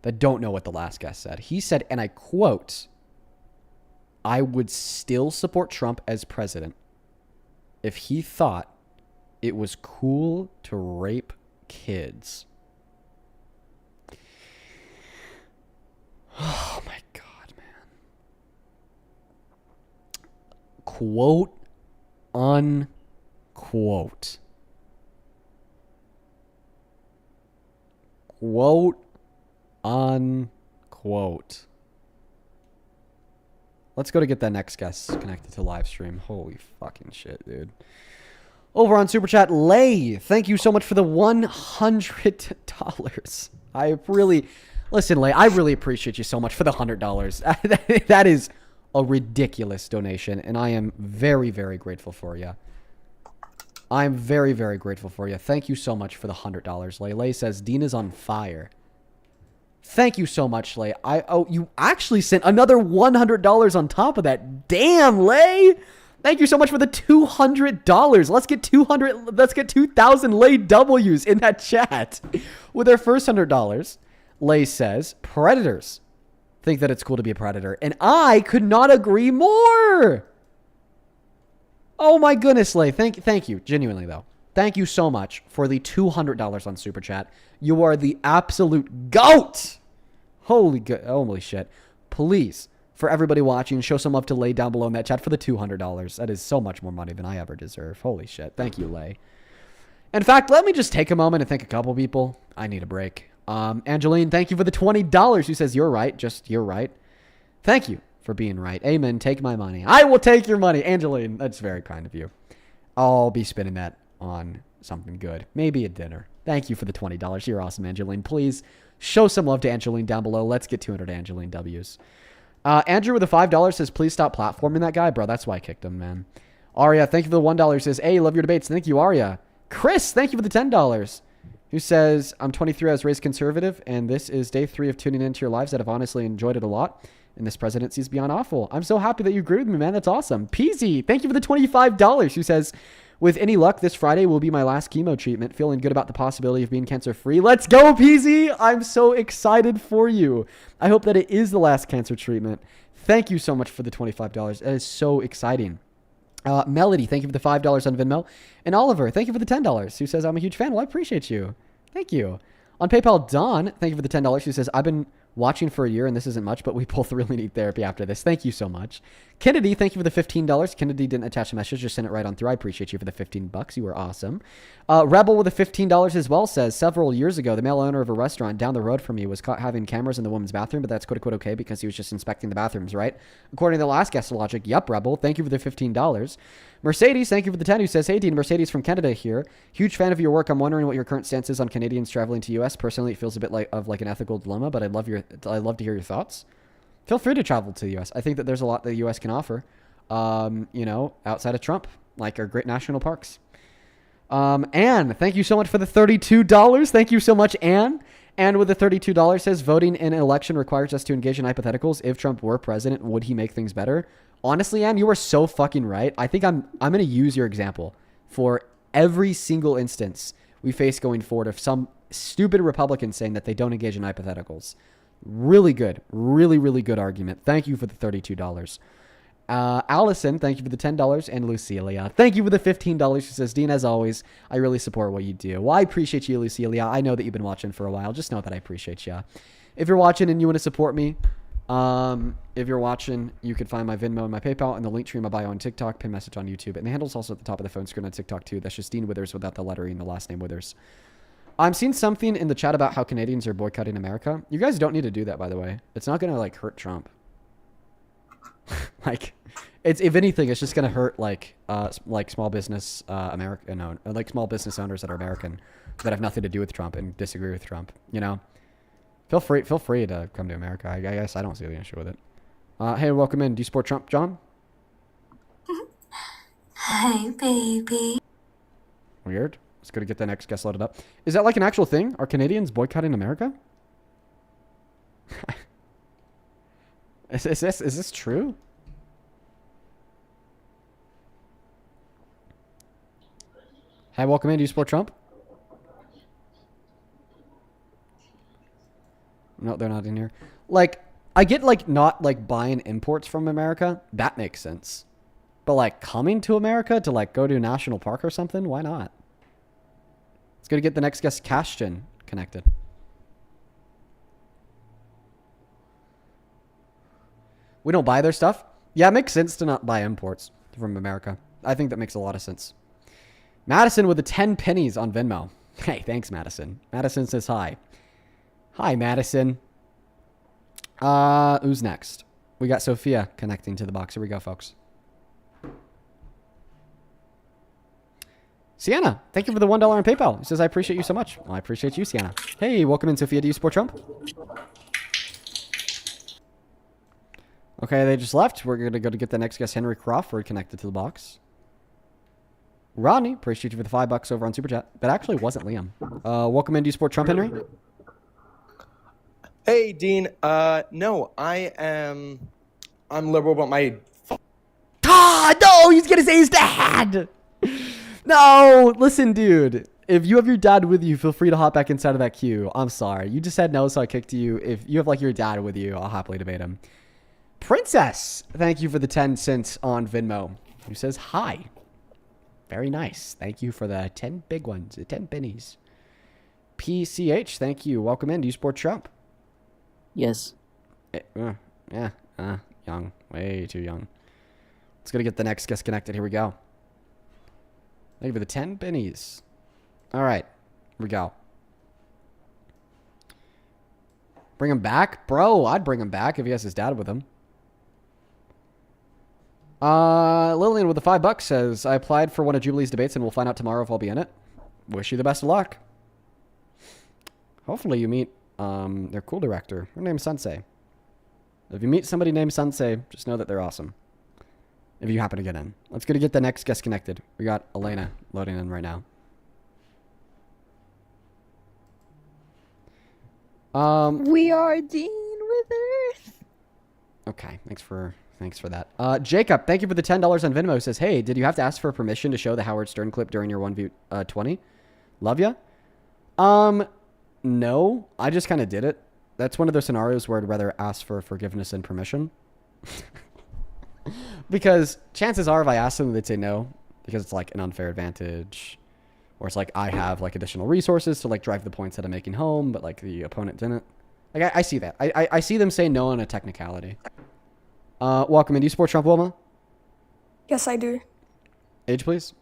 that don't know what the last guest said, he said, and I quote, I would still support Trump as president if he thought it was cool to rape kids. Oh my God, man. Quote, unquote. Quote, unquote. Let's go to get that next guest connected to live stream. Holy fucking shit, dude. Over on Super Chat, Lay, thank you so much for the $100. I really, listen, Lay, I really appreciate you so much for the $100. That is a ridiculous donation, and I am very, very grateful for you. I'm very, very grateful for you. Thank you so much for the $100, Lay. Lay says, Dean is on fire. Thank you so much, Lay. You actually sent another $100 on top of that. Damn, Lay. Thank you so much for the $200. Let's get 2,000 Lay W's in that chat. With our first $100, Lay says, predators think that it's cool to be a predator. And I could not agree more. Oh my goodness, Lay. Thank you. Genuinely, though. Thank you so much for the $200 on Super Chat. You are the absolute GOAT. Holy shit. Please, for everybody watching, show some love to Lay down below in that chat for the $200. That is so much more money than I ever deserve. Holy shit. Thank you, Lay. In fact, let me just take a moment and thank a couple people. I need a break. Angeline, thank you for the $20. Who says you're right. Just you're right. Thank you for being right. Amen. Take my money. I will take your money. Angeline, that's very kind of you. I'll be spending that on something good. Maybe a dinner. Thank you for the $20. You're awesome, Angeline. Please show some love to Angeline down below. Let's get 200 Angeline W's. Andrew with the $5 says, please stop platforming that guy. Bro, that's why I kicked him, man. Arya, thank you for the $1. Says, hey, love your debates. Thank you, Arya. Chris, thank you for the $10. Who says, I'm 23, I was raised conservative, and this is day 3 of tuning into your lives that I've honestly enjoyed it a lot. And this presidency is beyond awful. I'm so happy that you agree with me, man. That's awesome. Peasy, thank you for the $25. Who says, with any luck, this Friday will be my last chemo treatment. Feeling good about the possibility of being cancer-free. Let's go, Peasy. I'm so excited for you. I hope that it is the last cancer treatment. Thank you so much for the $25. That is so exciting. Melody, thank you for the $5 on Venmo. And Oliver, thank you for the $10. Who says, I'm a huge fan. Well, I appreciate you. Thank you. On PayPal, Dawn, thank you for the $10. Who says, I've been watching for a year and this isn't much, but we both really need therapy after this. Thank you so much. Kennedy, thank you for the $15. Kennedy didn't attach a message, just sent it right on through. I appreciate you for the $15. You were awesome. Rebel with the $15 as well says, several years ago, the male owner of a restaurant down the road from me was caught having cameras in the woman's bathroom, but that's quote-unquote okay because he was just inspecting the bathrooms, right? According to the last guest logic, yup, Rebel, thank you for the $15. Mercedes, thank you for the 10, who says, hey, Dean, Mercedes from Canada here. Huge fan of your work. I'm wondering what your current stance is on Canadians traveling to U.S. Personally, it feels a bit like an ethical dilemma, but I'd love to hear your thoughts. Feel free to travel to the U.S. I think that there's a lot that the U.S. can offer, outside of Trump, like our great national parks. Anne, thank you so much for the $32. Thank you so much, Anne. And with the $32 says, voting in an election requires us to engage in hypotheticals. If Trump were president, would he make things better? Honestly, Anne, you are so fucking right. I think I'm going to use your example for every single instance we face going forward of some stupid Republican saying that they don't engage in hypotheticals. Really good. Really, really good argument. Thank you for the $32. Allison, thank you for the $10. And Lucilia, thank you for the $15. She says, Dean, as always, I really support what you do. Well, I appreciate you, Lucilia. I know that you've been watching for a while. Just know that I appreciate you. If you're watching and you want to support me, if you're watching, you can find my Venmo and my PayPal and the link tree in my bio on TikTok, pin message on YouTube. And the handle's also at the top of the phone screen on TikTok too. That's just Dean Withers without the lettering and the last name Withers. I'm seeing something in the chat about how Canadians are boycotting America. You guys don't need to do that, by the way. It's not going to hurt Trump. If anything, it's just going to hurt small business small business owners that are American that have nothing to do with Trump and disagree with Trump, Feel free to come to America. I guess I don't see the issue with it. Hey, welcome in. Do you support Trump, John? Hey, baby. Weird. Let's go to get the next guest loaded up. Is that like an actual thing? Are Canadians boycotting America? Is this true? Hey, welcome in. Do you support Trump? No, they're not in here. I get not buying imports from America. That makes sense. But coming to America to go to a national park or something, why not? Let's go to get the next guest, Cashton, connected. We don't buy their stuff? Yeah, it makes sense to not buy imports from America. I think that makes a lot of sense. Madison with the 10 pennies on Venmo. Hey, thanks, Madison. Madison says hi. Hi, Madison. Who's next? We got Sophia connecting to the box. Here we go, folks. Sienna, thank you for the $1 on PayPal. He says, I appreciate you so much. Well, I appreciate you, Sienna. Hey, welcome in, Sophia. Do you support Trump? Okay, they just left. We're going to go to get the next guest, Henry Crawford, connected to the box. Rodney, appreciate you for the $5 over on Super Chat. That actually wasn't Liam. Welcome in. Do you support Trump, Henry? Hey, Dean. No, I'm liberal, but my... No, he's going to say his dad. No, listen, dude. If you have your dad with you, feel free to hop back inside of that queue. I'm sorry. You just said no, so I kicked you. If you have your dad with you, I'll happily debate him. Princess, thank you for the 10 cents on Venmo. Who says hi. Very nice. Thank you for the 10 big ones, the 10 pennies. PCH, thank you. Welcome in. Do you support Trump? Yes. Young. Way too young. Let's go to get the next guest connected. Here we go. Thank you for the 10 pennies. All right. Here we go. Bring him back? Bro, I'd bring him back if he has his dad with him. Lillian with the $5 says, I applied for one of Jubilee's debates and we'll find out tomorrow if I'll be in it. Wish you the best of luck. Hopefully you meet their cool director. Her name's Sensei. If you meet somebody named Sensei, just know that they're awesome. If you happen to get in. Let's go to get the next guest connected. We got Elena loading in right now. We are Dean Withers. Okay, thanks for that. Jacob, thank you for the $10 on Venmo. Says, hey, did you have to ask for permission to show the Howard Stern clip during your 1v20? Love ya. No, I just kind of did it. That's one of those scenarios where I'd rather ask for forgiveness and permission. Because chances are if I ask them, they'd say no. Because it's like an unfair advantage. Or it's like I have like additional resources to like drive the points that I'm making home, but like the opponent didn't. Like I see that. I see them say no on a technicality. Welcome in. Do you support Trump, Wilma? Yes, I do. Age, please.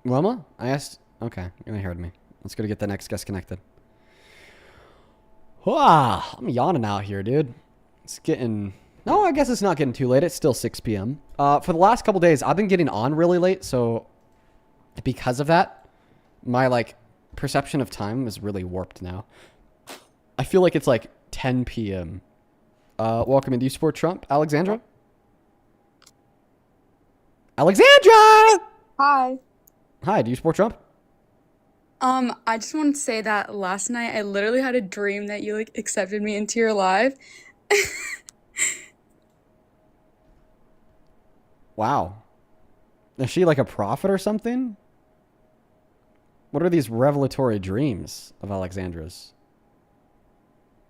Wilma? I asked. Okay, you heard me. Let's go to get the next guest connected. I'm yawning out here, dude. It's getting... No, I guess it's not getting too late. It's still 6 p.m. For the last couple days, I've been getting on really late, so because of that, my like perception of time is really warped now. I feel like it's like 10 p.m. Welcome in. Do you support Trump? Alexandra? Alexandra! Hi. Hi, do you support Trump? I just wanted to say that last night I literally had a dream that you like accepted me into your life. Wow. Is she like a prophet or something? What are these revelatory dreams of Alexandra's?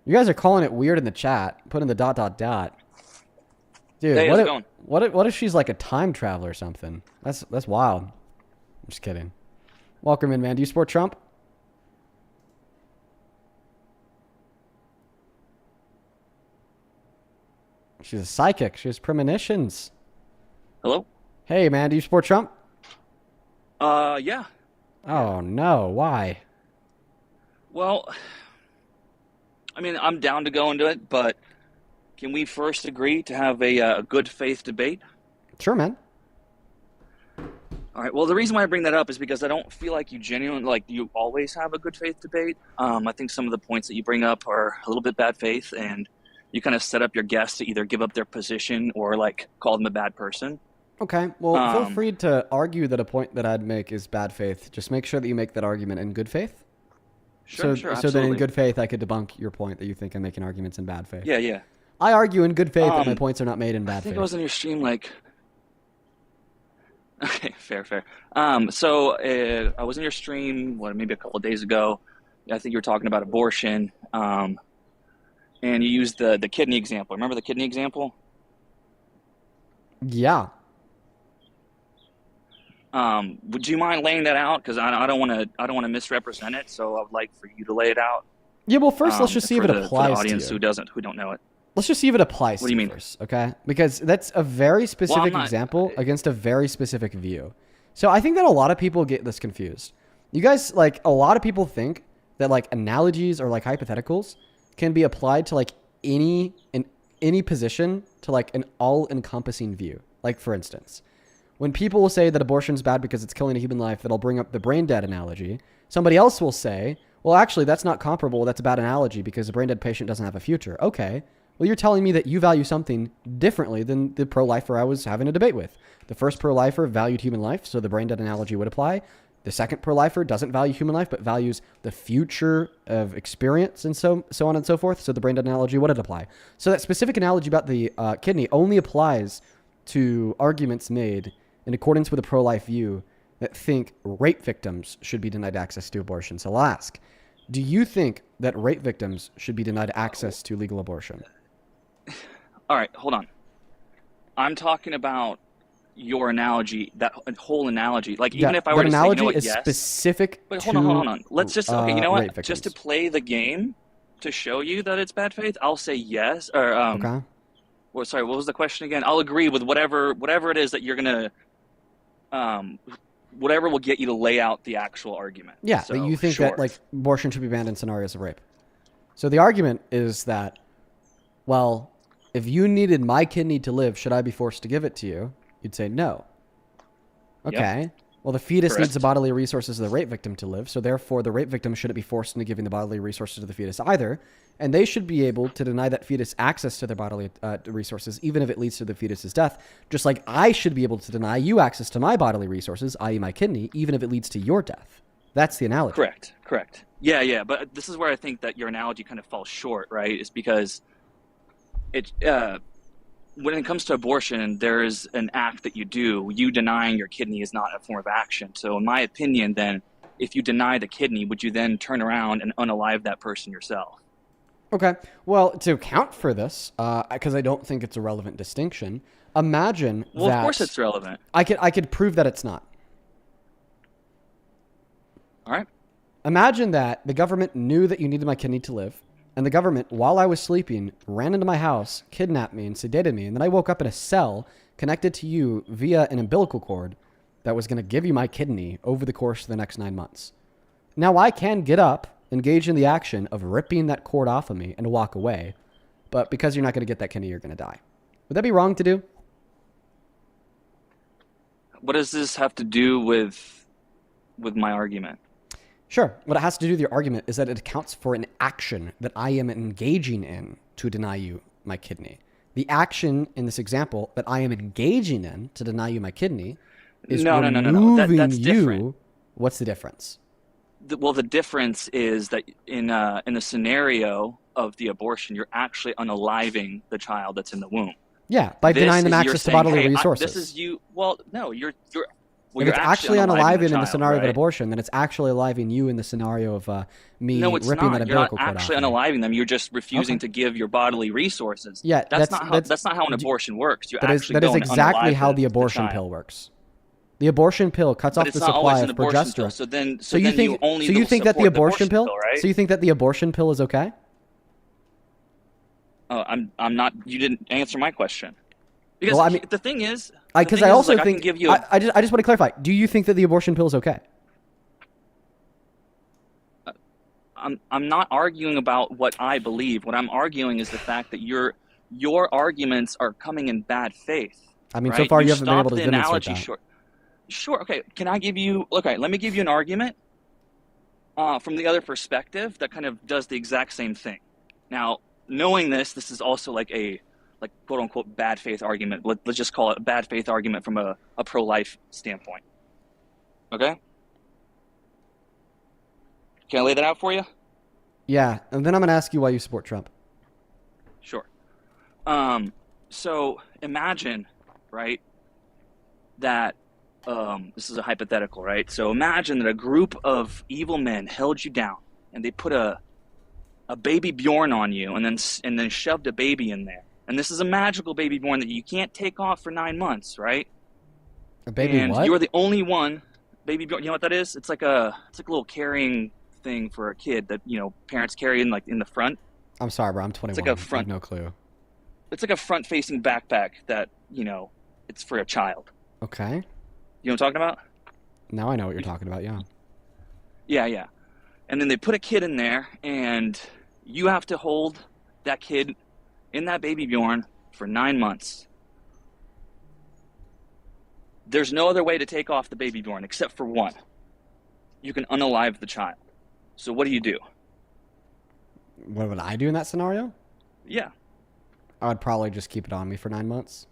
You guys are calling it weird in the chat. Put in the ... Dude, hey, what if she's like a time traveler or something? That's wild. I'm just kidding. Welcome in, man. Do you support Trump? She's a psychic. She has premonitions. Hello? Hey, man. Do you support Trump? Yeah. Oh, no. Why? Well, I mean, I'm down to go into it, but can we first agree to have a good faith debate? Sure, man. All right. Well, the reason why I bring that up is because I don't feel like you always have a good faith debate. I think some of the points that you bring up are a little bit bad faith, and you kind of set up your guests to either give up their position or like call them a bad person. Okay. Well, feel free to argue that a point that I'd make is bad faith. Just make sure that you make that argument in good faith. Sure, So then in absolutely. good faith, I could debunk your point that you think I'm making arguments in bad faith. Yeah. I argue in good faith that my points are not made in bad I think faith. I was in your stream like... Okay, fair. So I was in your stream, maybe a couple of days ago. I think you were talking about abortion, and you used the kidney example. Remember the kidney example? Yeah. Would you mind laying that out? Because I don't want to misrepresent it. So I'd like for you to lay it out. Yeah. Well, first let's just see if it for the applies audience to you. who don't know it. Let's just see if it applies What to do you you mean? first, okay? Because that's a very specific not- example against a very specific view. So I think that a lot of people get this confused. You guys, like, a lot of people think that, like, analogies or, like, hypotheticals can be applied to, like, any position to, like, an all-encompassing view. Like, for instance, when people will say that abortion is bad because it's killing a human life, that'll bring up the brain dead analogy. Somebody else will say, well, actually, that's not comparable. That's a bad analogy because a brain dead patient doesn't have a future. Okay. Well, you're telling me that you value something differently than the pro-lifer I was having a debate with. The first pro-lifer valued human life, so the brain dead analogy would apply. The second pro-lifer doesn't value human life, but values the future of experience and so on and so forth. So the brain dead analogy wouldn't apply. So that specific analogy about the kidney only applies to arguments made in accordance with a pro-life view that think rape victims should be denied access to abortion. So I'll ask, do you think that rape victims should be denied access to legal abortion? All right, hold on. I'm talking about your analogy, that whole analogy. Like, even if I were to say, you know what, is yes. specific But to hold on. Let's just, okay, you know rape what? Just to victims. play the game, to show you that it's bad faith, I'll say yes. Or, Okay. well, sorry, what was the question again? I'll agree with whatever it is that you're going to, whatever will get you to lay out the actual argument. Yeah, So, that you think sure. that like abortion should be banned in scenarios of rape. So the argument is that, well, if you needed my kidney to live, should I be forced to give it to you? You'd say no. Okay. Yep. Well, the fetus Correct. needs the bodily resources of the rape victim to live, so therefore the rape victim shouldn't be forced into giving the bodily resources to the fetus either, and they should be able to deny that fetus access to their bodily resources, even if it leads to the fetus's death, just like I should be able to deny you access to my bodily resources, i.e. my kidney, even if it leads to your death. That's the analogy. Correct. Yeah, but this is where I think that your analogy kind of falls short, right? Is because it when it comes to abortion, there's an act that you do. You denying your kidney is not a form of action. So in my opinion, then, if you deny the kidney, would you then turn around and unalive that person yourself? Okay. Well, to account for this, because I don't think it's a relevant distinction, imagine that... Well, of course it's relevant. I could prove that it's not. All right. Imagine that the government knew that you needed my kidney to live, and the government, while I was sleeping, ran into my house, kidnapped me, and sedated me, and then I woke up in a cell connected to you via an umbilical cord that was going to give you my kidney over the course of the next 9 months. Now, I can get up, engage in the action of ripping that cord off of me, and walk away, but because you're not going to get that kidney, you're going to die. Would that be wrong to do? What does this have to do with my argument? Sure. What it has to do with your argument is that it accounts for an action that I am engaging in to deny you my kidney. The action in this example that I am engaging in to deny you my kidney is removing That's you. different. What's the difference? Well, the difference is that in the scenario of the abortion, you're actually unaliving the child that's in the womb. Yeah, by denying them access to bodily resources. This is you. Well, no, you're. Well, if you're it's actually unaliving unaliving in the child, scenario of an right? abortion, then it's actually aliving you in the scenario of me No, it's ripping not. that You're not umbilical cord off. actually unaliving them. You're just refusing to give your bodily resources. Yeah, that's not how an abortion works. You're that is exactly how the abortion pill works. The abortion pill cuts off the supply of progesterone. So you think you think that the abortion pill? Right? So you think that the abortion pill is okay? Oh, I'm not. You didn't answer my question. Because well, I mean, the thing is, because I also like, think I can give you. I just want to clarify. Do you think that the abortion pill is okay? I'm not arguing about what I believe. What I'm arguing is the fact that your arguments are coming in bad faith. I mean, right? so far you haven't been able stopped to the demonstrate analogy that. short. Sure. Okay. Can I give you? Okay. Let me give you an argument from the other perspective that kind of does the exact same thing. Now, knowing this is also like a quote unquote bad faith argument. Let's just call it a bad faith argument from a pro-life standpoint. Okay. Can I lay that out for you? Yeah, and then I'm going to ask you why you support Trump. Sure. So imagine, right, that this is a hypothetical, right? So imagine that a group of evil men held you down and they put a baby Bjorn on you and then shoved a baby in there. And this is a magical baby Bjorn that you can't take off for 9 months, right? A baby and what? you're the only one. Baby Bjorn, you know what that is? It's like a little carrying thing for a kid that, parents carry in in the front. I'm sorry, bro. I'm 21. It's like a front. I have no clue. It's like a front-facing backpack that, it's for a child. Okay. You know what I'm talking about? Now I know what you're talking about, yeah. Yeah. And then they put a kid in there, and you have to hold that kid in that baby Bjorn for 9 months. There's no other way to take off the baby Bjorn except for one. You can unalive the child. So what do you do? What would I do in that scenario? Yeah. I would probably just keep it on me for 9 months.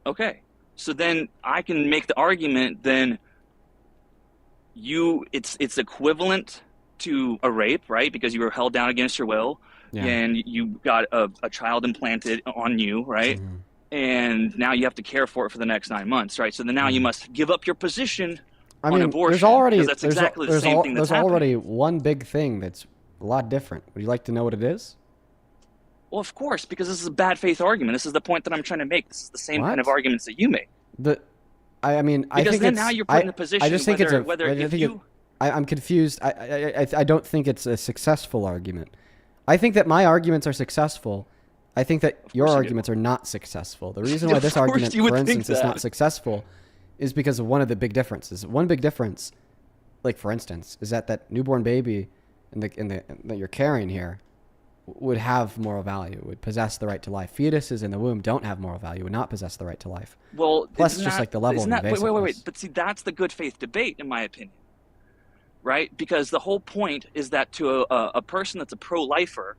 Okay. So then I can make the argument then it's equivalent to a rape, right? Because you were held down against your will, and you got a child implanted on you, right? Mm-hmm. And now you have to care for it for the next 9 months, right? So then now you must give up your position on abortion. That's exactly the same thing that's happening. There's already one big thing that's a lot different. Would you like to know what it is? Well, of course, because this is a bad faith argument. This is the point that I'm trying to make. This is the same kind of What? arguments that you make. I mean, I Because think then it's, now you're put in a position I just think whether if you... I'm confused. I don't think it's a successful argument. I think that my arguments are successful. I think that your arguments are not successful. The reason why this argument, for instance, is not successful is because of one of the big differences. One big difference, like for instance, is that newborn baby that you're carrying here would have moral value, would possess the right to life. Fetuses in the womb don't have moral value, would not possess the right to life. Well, plus just like the level of invasiveness. Wait. But see, that's the good faith debate, in my opinion. Right? Because the whole point is that to a person that's a pro-lifer,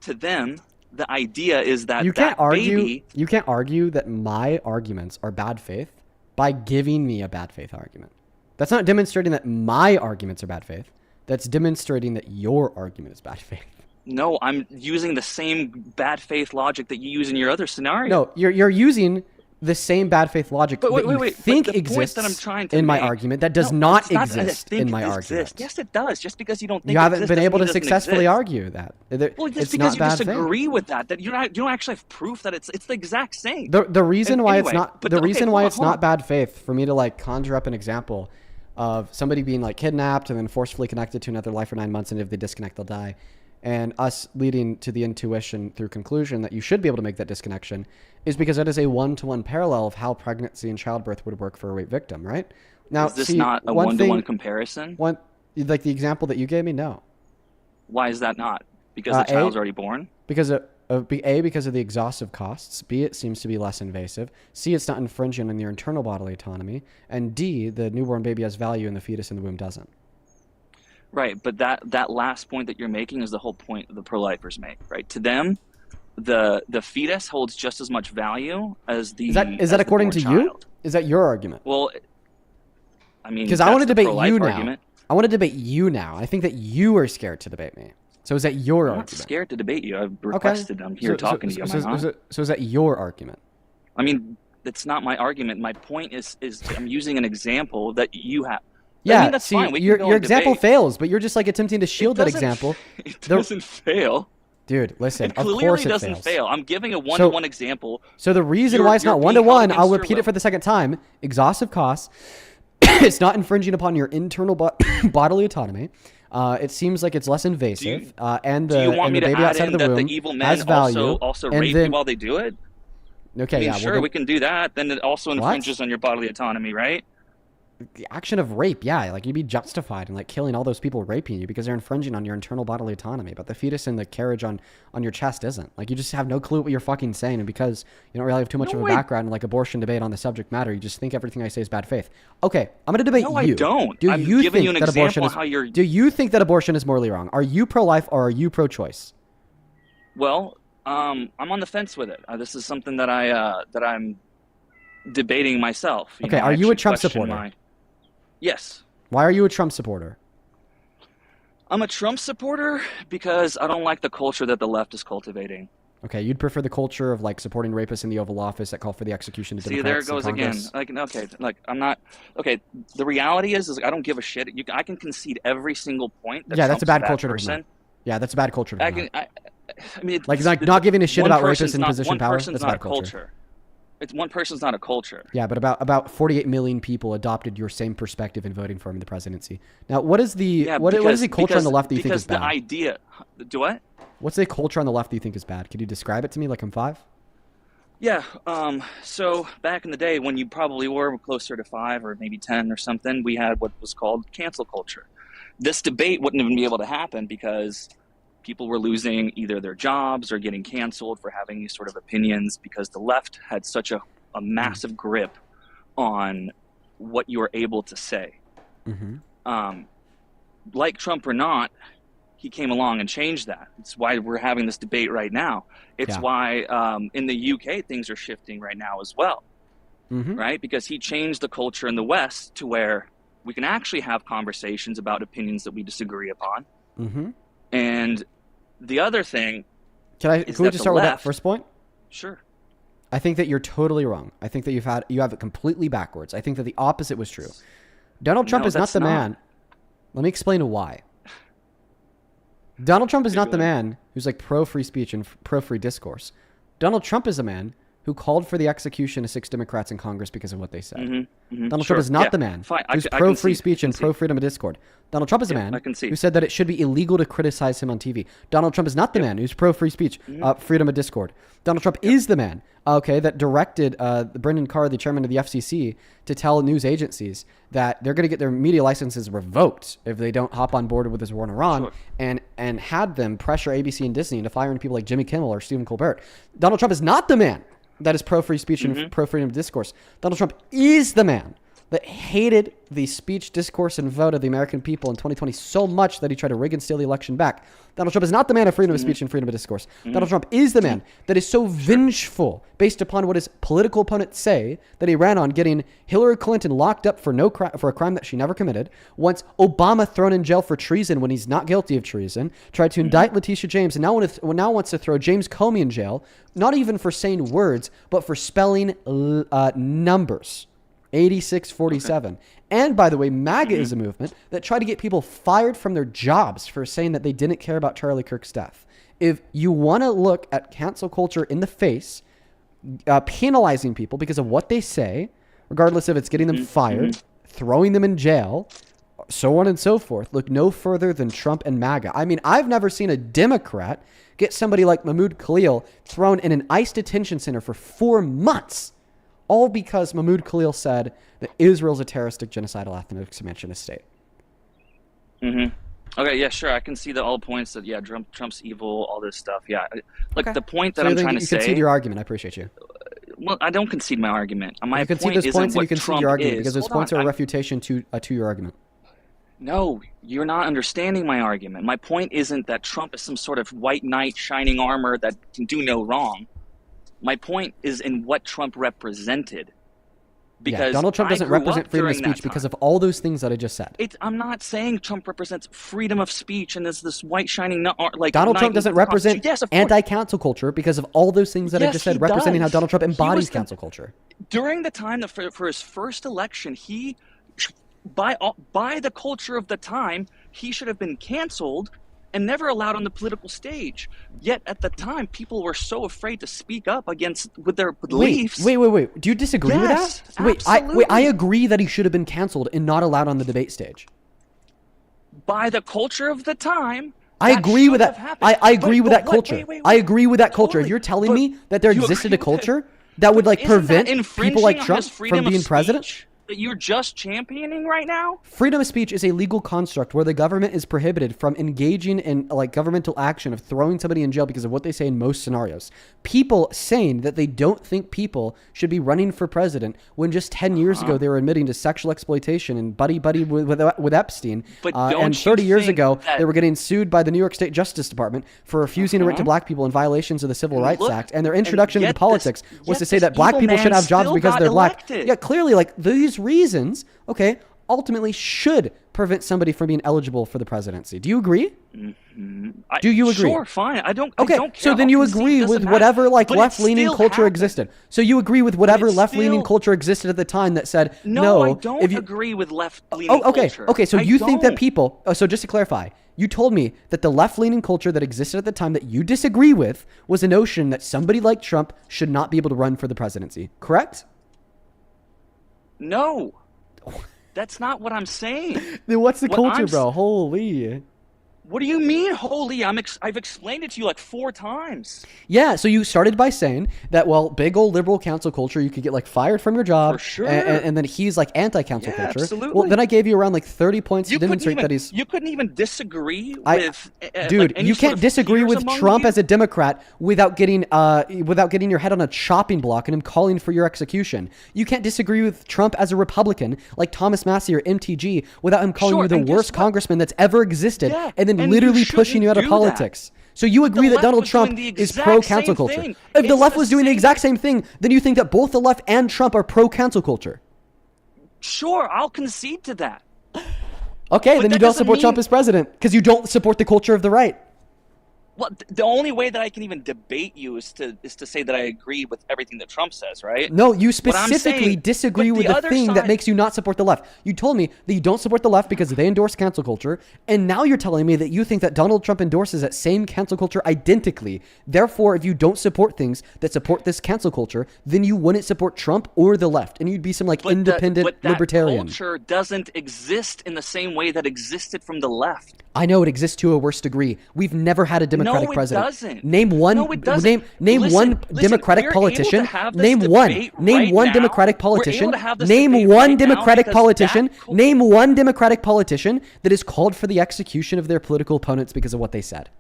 to them, the idea is that you can't argue. You can't argue that my arguments are bad faith by giving me a bad faith argument. That's not demonstrating that my arguments are bad faith. That's demonstrating that your argument is bad faith. No, I'm using the same bad faith logic that you use in your other scenario. No, you're using the same bad faith logic that you think but the exists point that I'm trying to in my make- argument that does No, not it's not that I exist think in my it argument. exists. Yes, it does. Just because you don't think You it haven't exists been able to doesn't mean it successfully doesn't argue that. Well, just It's because not you bad faith. disagree with that you don't actually have proof that it's the exact same. The reason And why anyway, it's not but the okay, reason hold why on, it's hold not on. bad faith for me to like conjure up an example of somebody being like kidnapped and then forcefully connected to another life for 9 months, and if they disconnect they'll die, and us leading to the intuition through conclusion that you should be able to make that disconnection is because that is a one-to-one parallel of how pregnancy and childbirth would work for a rape victim, right? Now, Is this see, not a one-to-one comparison? Like the example that you gave me, no. Why is that not? Because the child's already born? Because because of the exhaustive costs. B, it seems to be less invasive. C, it's not infringing on your internal bodily autonomy. And D, the newborn baby has value and the fetus in the womb doesn't. Right, but that last point that you're making is the whole point the pro-lifers make, right? To them, the fetus holds just as much value as the Is that according to you? Is that your argument? Well, I mean, because I want to debate you now. Argument. I want to debate you now. I think that you are scared to debate me. So is that your I'm argument? not scared to debate you. I've requested. I'm here talking to you. Am I not? So is that your argument? I mean, it's not my argument. My point is I'm using an example that you have. Yeah, I mean, that's see, fine. We your can go and example debate. fails, but you're just like attempting to shield that example. It doesn't fail. Dude, listen, It of clearly course it doesn't fails. fail. I'm giving a one-to-one example. So the reason You're- why it's you're not being one-to-one, held I'll against your repeat it will. for the second time. Exhaustive costs. It's not infringing upon your internal bodily autonomy. It seems like it's less invasive. And Do you the want me to baby add outside in of the that womb the evil has men value. also and rape then, you while they do it? Okay, I mean, yeah. sure, we can do that. Then it also infringes on your bodily autonomy, right? The action of rape, yeah, like you'd be justified in like killing all those people raping you because they're infringing on your internal bodily autonomy. But the fetus in the carriage on your chest isn't. Like you just have no clue what you're fucking saying, and because you don't really have too much of a background in like abortion debate on the subject matter, you just think everything I say is bad faith. Okay, I'm gonna debate No, you. I don't. Do I'm you giving think you an that abortion example is? how you're- Do you think that abortion is morally wrong? Are you pro-life or are you pro-choice? Well, I'm on the fence with it. This is something that I'm debating myself. Okay, are you a Trump supporter? Yes. Why are you a Trump supporter? I'm a Trump supporter because I don't like the culture that the left is cultivating. Okay, you'd prefer the culture of like supporting rapists in the Oval Office that call for the execution of See, there it Democrats in goes again. Congress? Like, okay, like I'm not. Okay, the reality is I don't give a shit. I can concede every single point. That Yeah, that's a Trump's bad culture to person. promote. Yeah, that's a bad culture to I promote. can. I mean, Like not giving a shit one about person's rapists in not- position one power. person's That's a not bad culture. It's one person's not a culture. Yeah, but about 48 million people adopted your same perspective in voting for him in the presidency. Now, what is the what is the culture on the left that you think is Because bad? the idea, do what? What's the culture on the left that you think is bad? Could you describe it to me like I'm 5? Yeah. So back in the day when you probably were closer to 5 or maybe 10 or something, we had what was called cancel culture. This debate wouldn't even be able to happen because people were losing either their jobs or getting canceled for having these sort of opinions because the left had such a massive grip on what you were able to say. Mm-hmm. Like Trump or not, he came along and changed that. It's why we're having this debate right now. It's Yeah. why in the UK things are shifting right now as well, Mm-hmm. right? Because he changed the culture in the West to where we can actually have conversations about opinions that we disagree upon. Mm-hmm. And the other thing Can we is just that the start with that left- first point? Sure. I think that you're totally wrong. I think that you have it completely backwards. I think that the opposite was true. Donald Trump No, is not that's the not. man. Let me explain why. Donald Trump is not the man who's like pro free speech and pro free discourse. Donald Trump is a man who called for the execution of 6 Democrats in Congress because of what they said. Donald Trump is not the man who's pro free speech and pro freedom of discord. Donald Trump is a man who said that it should be illegal to criticize him on TV. Donald Trump is not the man who's pro free speech, freedom of discord. Donald Trump is the man, that directed Brendan Carr, the chairman of the FCC, to tell news agencies that they're going to get their media licenses revoked if they don't hop on board with this war in Iran, and had them pressure ABC and Disney into firing people like Jimmy Kimmel or Stephen Colbert. Donald Trump is not the man that is pro free speech and pro freedom of discourse. Donald Trump is the man that hated the speech, discourse, and vote of the American people in 2020 so much that he tried to rig and steal the election back. Donald Trump is not the man of freedom of speech and freedom of discourse. Donald Trump is the man that is so vengeful based upon what his political opponents say that he ran on getting Hillary Clinton locked up for for a crime that she never committed, wants Obama thrown in jail for treason when he's not guilty of treason, tried to indict Letitia James, and now wants to throw James Comey in jail, not even for saying words, but for spelling numbers. 8647. And by the way, MAGA is a movement that tried to get people fired from their jobs for saying that they didn't care about Charlie Kirk's death. If you want to look at cancel culture in the face, penalizing people because of what they say, regardless if it's getting them fired, throwing them in jail, so on and so forth, look no further than Trump and MAGA. I mean, I've never seen a Democrat get somebody like Mahmoud Khalil thrown in an ICE detention center for 4 months. All because Mahmoud Khalil said that Israel's a terroristic, genocidal, ethnic expansionist state. Okay, yeah, sure. I can see all points that, Trump's evil, all this stuff. Yeah. Like, the point that I'm trying to say... You concede your argument. I appreciate you. Well, I don't concede my argument. My you concede point those isn't points and what you concede Trump your argument is. because those Hold points on, are a refutation to your argument. No, you're not understanding my argument. My point isn't that Trump is some sort of white knight shining armor that can do no wrong. My point is in what Trump represented. Because Donald Trump doesn't represent freedom of speech because of all those things that I just said. I'm not saying Trump represents freedom of speech and is this white shining like Donald Trump doesn't represent anti-cancel culture because of all all those things that I just said, representing how Donald Trump embodies cancel culture. During the time for his first election, he, by the culture of the time, he should have been canceled and never allowed on the political stage. Yet at the time, people were so afraid to speak up with their beliefs. Wait. Do you disagree with that? Absolutely. I agree that he should have been canceled and not allowed on the debate stage. By the culture of the time. I agree with that. I agree with that culture. I agree with that culture. If you're telling me that there existed a culture that would prevent people like Trump from being president, that you're just championing right now? Freedom of speech is a legal construct where the government is prohibited from engaging in governmental action of throwing somebody in jail because of what they say in most scenarios. People saying that they don't think people should be running for president when just 10 years ago they were admitting to sexual exploitation and buddy with Epstein. And 30 years ago they were getting sued by the New York State Justice Department for refusing to rent to black people in violations of the Civil Rights Act. And their introduction into politics was to say that black people should have jobs because they're black. Yeah, clearly these reasons, ultimately should prevent somebody from being eligible for the presidency. Do you agree? Do you agree? Sure, fine. I don't care. So then you agree with whatever left-leaning culture existed. So you agree with whatever left-leaning culture existed at the time that said no. I don't agree with left-leaning culture. Okay. So you think that people? So just to clarify, you told me that the left-leaning culture that existed at the time that you disagree with was a notion that somebody like Trump should not be able to run for the presidency. Correct? No, that's not what I'm saying. Then what's the culture, bro? Holy. What do you mean, holy? I've explained it to you like 4 times. Yeah, so you started by saying that, big old liberal cancel culture, you could get fired from your job. For sure. And then he's anti-cancel culture. Absolutely. Well, then I gave you around 30 points to demonstrate that he's... You couldn't even disagree with... Dude, you can't disagree with Trump as a Democrat without getting your head on a chopping block and him calling for your execution. You can't disagree with Trump as a Republican, like Thomas Massey or MTG, without him calling you the worst congressman that's ever existed, and then literally pushing you out of politics. So you agree that Donald Trump is pro-cancel culture. If the left was doing the exact same thing, then you think that both the left and Trump are pro-cancel culture. Sure, I'll concede to that. Okay, then you don't support Trump as president because you don't support the culture of the right. Well, the only way that I can even debate you is to say that I agree with everything that Trump says, right? No, you What I'm specifically saying- disagree but with the other thing that side- makes you not support the left. You told me that you don't support the left because they endorse cancel culture, and now you're telling me that you think that Donald Trump endorses that same cancel culture identically. Therefore, if you don't support things that support this cancel culture, then you wouldn't support Trump or the left, and you'd be some like independent that libertarian. culture doesn't exist in the same way that existed from the left. I know it exists to a worse degree. We've never had a Democratic No, it president. doesn't. Name one. No, it doesn't. Name Listen, one listen, Democratic we're able to politician. have this Name one. debate Name right one now. Democratic We're able politician. to have this Name debate one right now Democratic because politician. that Name one Democratic politician that has called for the execution of their political opponents because of what they said.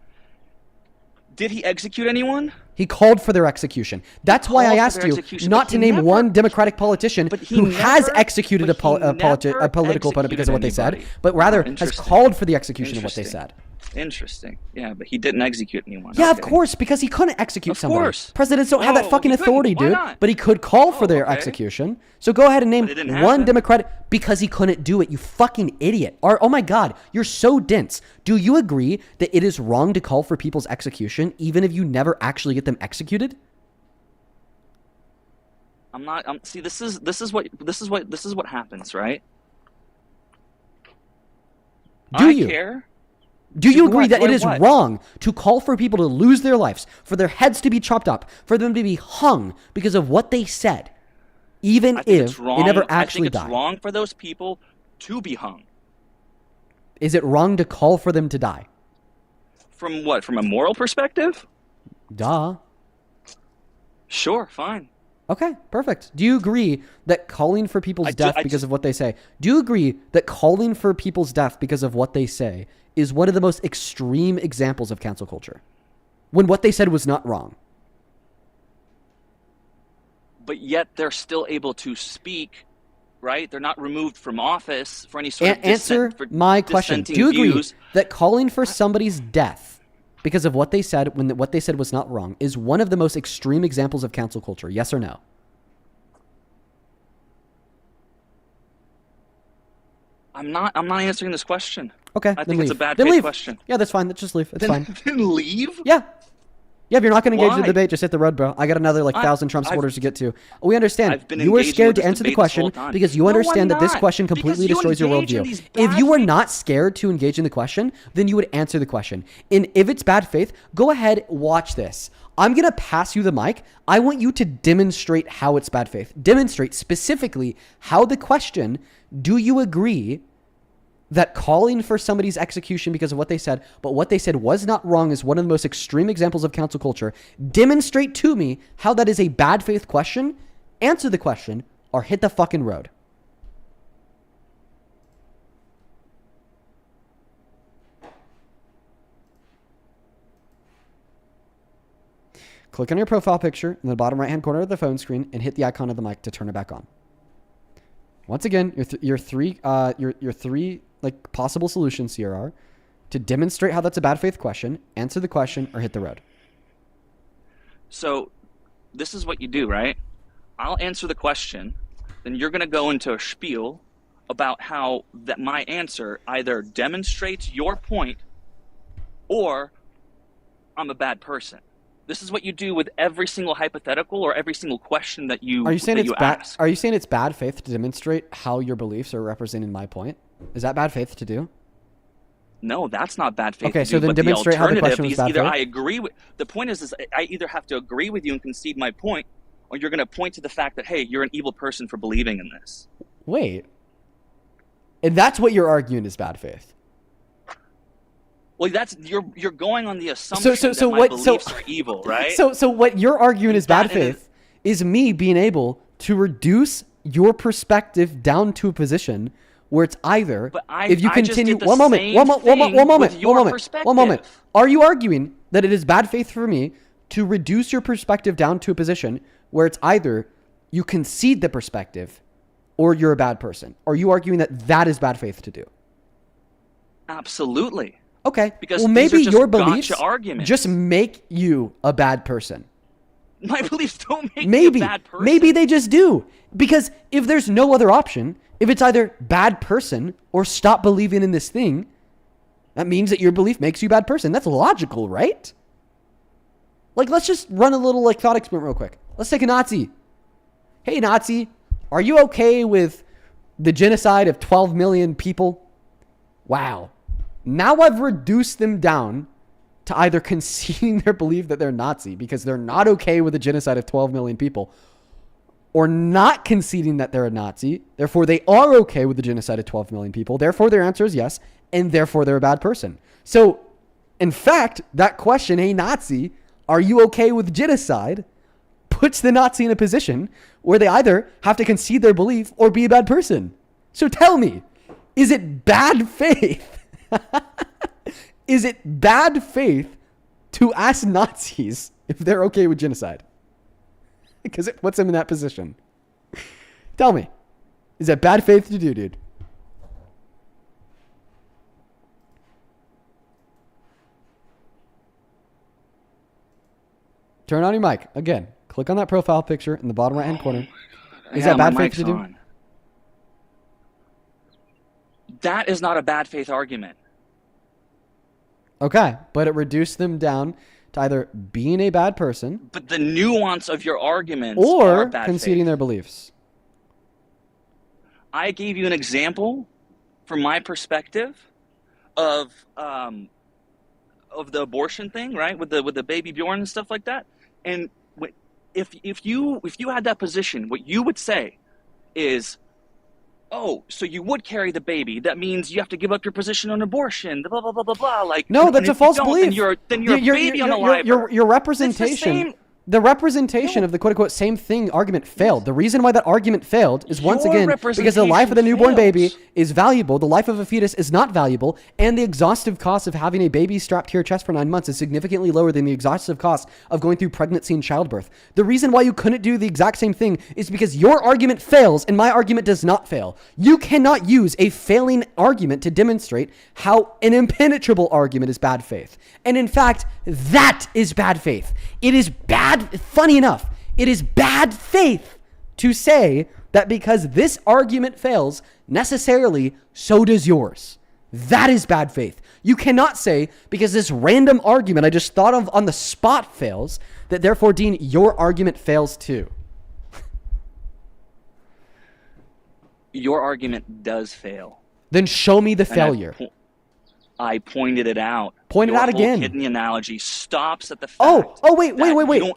Did he execute anyone? He called for their execution. That's why I called for asked their you execution, not but to he name never- one Democratic politician who has never- executed a political opponent because of what they said, but rather has Interesting. called for the execution of what they said. Interesting. Yeah, but he didn't execute anyone. Yeah, of Okay. course, because he couldn't execute Of somebody. course. Presidents don't have that Oh, fucking he couldn't. authority, Why dude. not? But he could call for their okay. execution. So go ahead and name But it didn't one happen. Democratic because he couldn't do it. You fucking idiot. Oh my God, you're so dense. Do you agree that it is wrong to call for people's execution even if you never actually get them executed? I'm not. See, this is what happens, right? Do I you? care. Do you agree What? that it What? is What? wrong to call for people to lose their lives, for their heads to be chopped up, for them to be hung because of what they said, even I think if it's wrong. they never I actually think it's died? wrong for those people to be hung. Is it wrong to call for them to die? From what? From a moral perspective? Duh. Sure, fine. Okay, perfect. Do you agree that calling for people's death because of what they say, do you agree that calling for people's death because of what they say is one of the most extreme examples of cancel culture? When what they said was not wrong. But yet they're still able to speak, right? They're not removed from office for any sort of Answer for my question. dissenting Do you agree views. that calling for somebody's death because of what they said when what they said was not wrong is one of the most extreme examples of cancel culture? Yes or no? I'm not answering this question. Okay, I then think leave. it's a bad Then faith leave. question. Yeah, that's fine. Let's just leave. It's Then, fine. then leave? Yeah. Yeah, if you're not going to engage in Why? the debate, just hit the road, bro. I got another 1,000 Trump supporters to get to. We understand. I've been You were engaging scared with to this answer the debate this question whole time. because you No, understand I'm that this not. question completely Because you destroys your engage in worldview. these If bad you were faith- not scared to engage in the question, then you would answer the question. And if it's bad faith, go ahead, watch this. I'm going to pass you the mic. I want you to demonstrate how it's bad faith. Demonstrate specifically how the question, do you agree that calling for somebody's execution because of what they said, but what they said was not wrong, is one of the most extreme examples of cancel culture? Demonstrate to me how that is a bad faith question, answer the question, or hit the fucking road. Click on your profile picture in the bottom right-hand corner of the phone screen and hit the icon of the mic to turn it back on. Once again, your three like possible solutions here are to demonstrate how that's a bad faith question, answer the question, or hit the road. So this is what you do, right? I'll answer the question, then you're going to go into a spiel about how that my answer either demonstrates your point or I'm a bad person. This is what you do with every single hypothetical or every single question that you Are you saying it's bad? ask. Are you saying it's bad faith to demonstrate how your beliefs are representing my point? Is that bad faith to do? No, that's not bad faith. Okay, to so do, then but the demonstrate how the alternative question was is bad either faith. I agree with the point is I either have to agree with you and concede my point, or you're going to point to the fact that hey, you're an evil person for believing in this. Wait. And that's what you're arguing is bad faith. Well, that's you're going on the assumption that my beliefs are evil, right? So what you're arguing is bad faith is me being able to reduce your perspective down to a position where it's either if you I just continue did the one moment. same thing with your perspective. Are you arguing that it is bad faith for me to reduce your perspective down to a position where it's either you concede the perspective or you're a bad person? Are you arguing that that is bad faith to do? Absolutely. Okay. Because well, these are maybe just your beliefs gotcha arguments. just make you a bad person. My beliefs don't make me a bad person. Maybe they just do. Because if there's no other option, if it's either bad person or stop believing in this thing, that means that your belief makes you a bad person. That's logical, right? Like, let's just run a little like thought experiment real quick. Let's take a Nazi. Hey, Nazi, are you okay with the genocide of 12 million people? Wow. Now I've reduced them down to either conceding their belief that they're Nazi because they're not okay with the genocide of 12 million people, or not conceding that they're a Nazi. Therefore, they are okay with the genocide of 12 million people. Therefore, their answer is yes, and therefore they're a bad person. So, in fact, that question, hey, Nazi, are you okay with genocide, puts the Nazi in a position where they either have to concede their belief or be a bad person. So tell me, is it bad faith? Is it bad faith to ask Nazis if they're okay with genocide? Because it puts them in that position. Tell me, is that bad faith to do, dude? Turn on your mic. Again, click on that profile picture in the bottom right-hand corner. Is that bad faith to do? That is not a bad faith argument. Okay, but it reduced them down to either being a bad person, but the nuance of your arguments or are bad conceding faith. their beliefs. I gave you an example from my perspective of the abortion thing, right? With the baby Bjorn and stuff like that. And if you had that position, what you would say is, oh, so you would carry the baby. That means you have to give up your position on abortion. Blah blah blah blah blah. Like, no, that's a false belief. Then you're a baby on a live. Your representation. The representation of the quote-unquote same thing argument failed. The reason why that argument failed is, once again, because the life of the newborn baby is valuable, the life of a fetus is not valuable, and the exhaustive cost of having a baby strapped to your chest for 9 months is significantly lower than the exhaustive cost of going through pregnancy and childbirth. The reason why you couldn't do the exact same thing is because your argument fails and my argument does not fail. You cannot use a failing argument to demonstrate how an impenetrable argument is bad faith. And in fact, that is bad faith. It is bad. Funny enough, it is bad faith to say that because this argument fails, necessarily so does yours. That is bad faith. You cannot say because this random argument I just thought of on the spot fails, that therefore, Dean, your argument fails too. Your argument does fail. Then show me the failure. I pointed it out. Point it out again. Kidney analogy stops at the fact. Wait.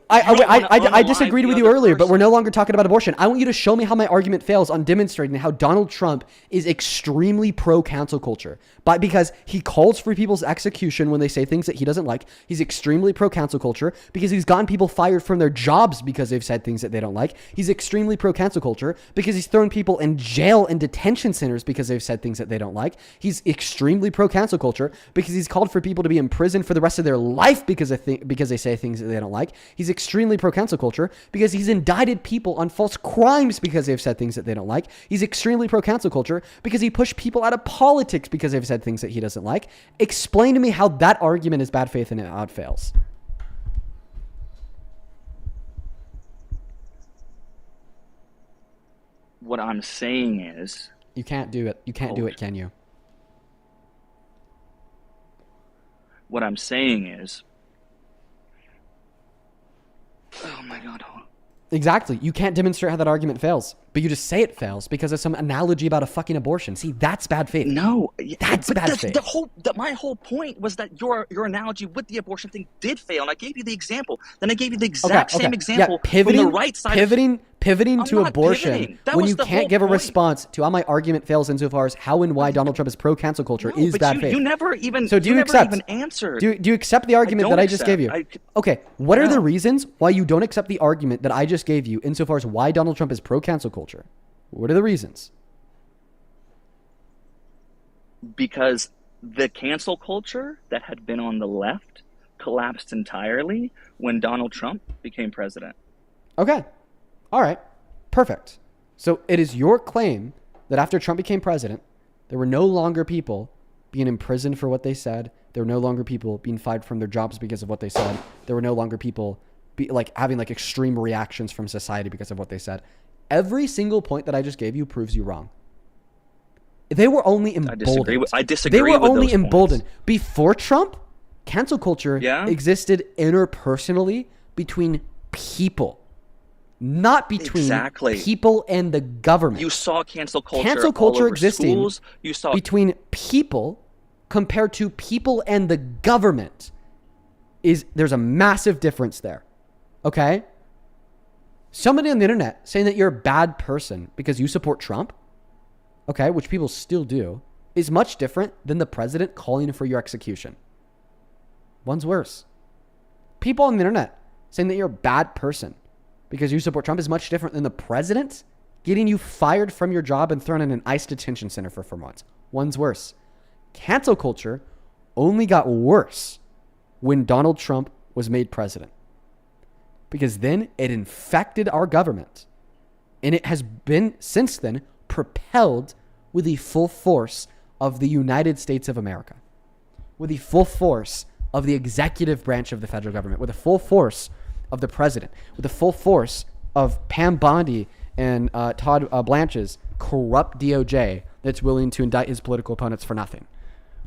I disagreed with you earlier, but we're no longer talking about abortion. I want you to show me how my argument fails on demonstrating how Donald Trump is extremely pro-cancel culture. Because he calls for people's execution when they say things that he doesn't like. He's extremely pro-cancel culture because he's gotten people fired from their jobs because they've said things that they don't like. He's extremely pro-cancel culture because he's thrown people in jail and detention centers because they've said things that they don't like. He's extremely pro-cancel culture because he's called for people to be in prison for the rest of their life because they say things that they don't like. He's extremely pro-cancel culture because he's indicted people on false crimes because they've said things that they don't like. He's extremely pro-cancel culture because he pushed people out of politics because they've said things that he doesn't like. Explain to me how that argument is bad faith and how it fails. What I'm saying is, you can't do it. You can't do it, can you? What I'm saying is, oh my God, hold on. Exactly. You can't demonstrate how that argument fails, but you just say it fails because of some analogy about a fucking abortion. See, that's bad faith. No, that's bad faith. My whole point was that your analogy with the abortion thing did fail, and I gave you the example. Then I gave you the exact same example from the right side. Pivoting to abortion when you can't give a response to how my argument fails insofar as how and why Donald Trump is pro-cancel culture is bad faith. You never even. So do you accept? Answered. Do you accept the argument that I just gave you? Okay. What are the reasons why you don't accept the argument that I just gave you insofar as why Donald Trump is pro-cancel culture? What are the reasons? Because the cancel culture that had been on the left collapsed entirely when Donald Trump became president. Okay. All right. Perfect. So it is your claim that after Trump became president, there were no longer people being imprisoned for what they said. There were no longer people being fired from their jobs because of what they said. There were no longer people having extreme reactions from society because of what they said. Every single point that I just gave you proves you wrong. They were only emboldened. I disagree. They were with only those emboldened. points. Before Trump, Cancel culture Yeah? existed interpersonally between people, not between Exactly. people and the government. You saw cancel culture, Cancel culture all over existing schools. You saw between people compared to people and the government. There's a massive difference there. Okay? Somebody on the internet saying that you're a bad person because you support Trump, okay, which people still do, is much different than the president calling for your execution. One's worse. People on the internet saying that you're a bad person because you support Trump is much different than the president getting you fired from your job and thrown in an ICE detention center for 4 months. One's worse. Cancel culture only got worse when Donald Trump was made president, because then it infected our government, and it has been since then propelled with the full force of the United States of America, with the full force of the executive branch of the federal government, with the full force of the president, with the full force of Pam Bondi and Todd Blanche's corrupt DOJ that's willing to indict his political opponents for nothing,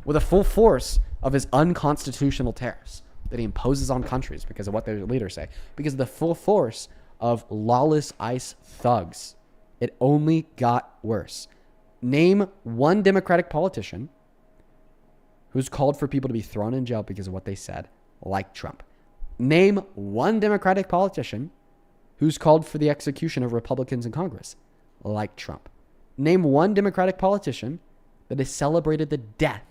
with the full force of his unconstitutional tariffs that he imposes on countries because of what their leaders say, because of the full force of lawless ICE thugs. It only got worse. Name one Democratic politician who's called for people to be thrown in jail because of what they said, like Trump. Name one Democratic politician who's called for the execution of Republicans in Congress, like Trump. Name one Democratic politician that has celebrated the death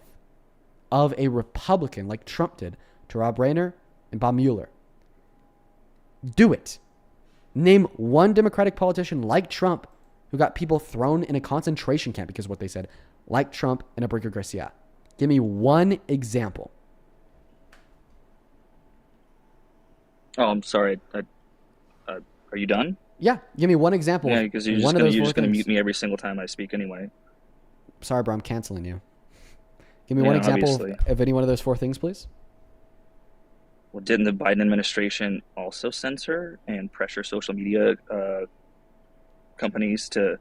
of a Republican like Trump did to Rob Rayner and Bob Mueller. Do it. Name one Democratic politician like Trump who got people thrown in a concentration camp because of what they said, like Trump and Abrigo Garcia. Give me one example. Oh, I'm sorry. Are you done? Yeah, give me one example. Yeah, because you're just gonna mute me every single time I speak anyway. Sorry, bro, I'm canceling you. Give me one example of any one of those 4 things, please. Well, didn't the Biden administration also censor and pressure social media companies to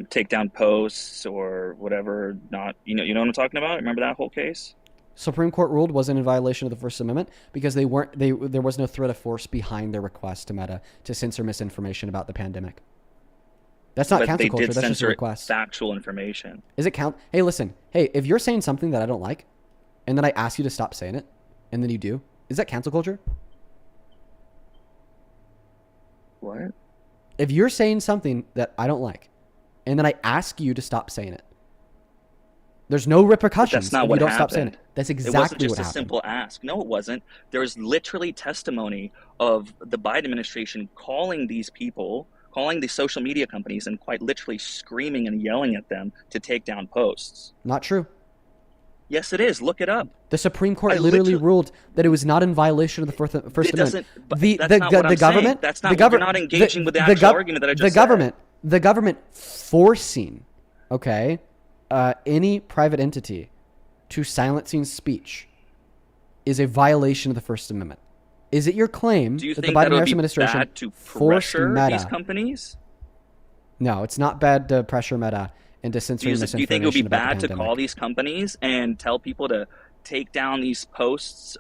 take down posts or whatever? Not, you know what I'm talking about? Remember that whole case? Supreme Court ruled wasn't in violation of the First Amendment because there was no threat of force behind their request to Meta to censor misinformation about the pandemic. That's not cancel culture. That's just a request. Factual information. Is it count? Hey, listen. Hey, if you're saying something that I don't like, and then I ask you to stop saying it, and then you do, is that cancel culture? What? If you're saying something that I don't like, and then I ask you to stop saying it, there's no repercussions. That's not if what you don't happened. Stop saying it. That's exactly what happened. It wasn't just what a happened. simple ask. No, it wasn't. There was literally testimony of the Biden administration calling these people, calling the social media companies, and quite literally screaming and yelling at them to take down posts. Not true. Yes, it is. Look it up. The Supreme Court literally ruled that it was not in violation of the First Amendment. The government. That's not. You're not engaging with the actual argument that I just said. The government forcing, any private entity to silencing speech is a violation of the First Amendment. Is it your claim Do you that think the Biden that it would be administration bad to forced pressure Meta? these companies? No, it's not bad to pressure Meta into censoring Do misinformation. you think it would be about the bad to pandemic. call these companies and tell people to take down these posts,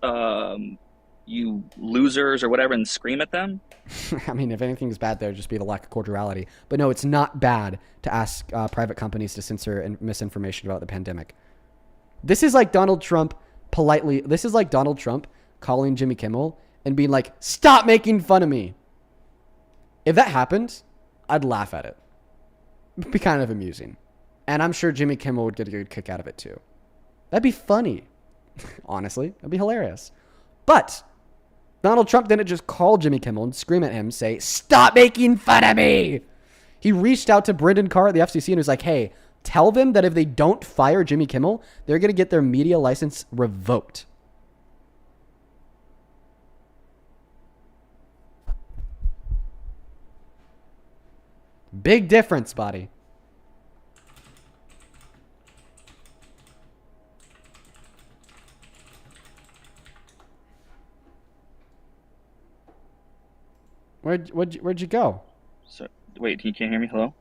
you losers or whatever, and scream at them? I mean, if anything is bad, there would just be the lack of cordiality. But no, it's not bad to ask private companies to censor misinformation about the pandemic. This is like Donald Trump This is like Donald Trump calling Jimmy Kimmel and being like, "Stop making fun of me." If that happened, I'd laugh at it. It'd be kind of amusing. And I'm sure Jimmy Kimmel would get a good kick out of it too. That'd be funny. Honestly, that'd be hilarious. But Donald Trump didn't just call Jimmy Kimmel and scream at him, say, "Stop making fun of me." He reached out to Brendan Carr at the FCC and was like, "Hey, tell them that if they don't fire Jimmy Kimmel, they're going to get their media license revoked." Big difference, buddy. Where'd you go? So, wait, you can't hear me? Hello?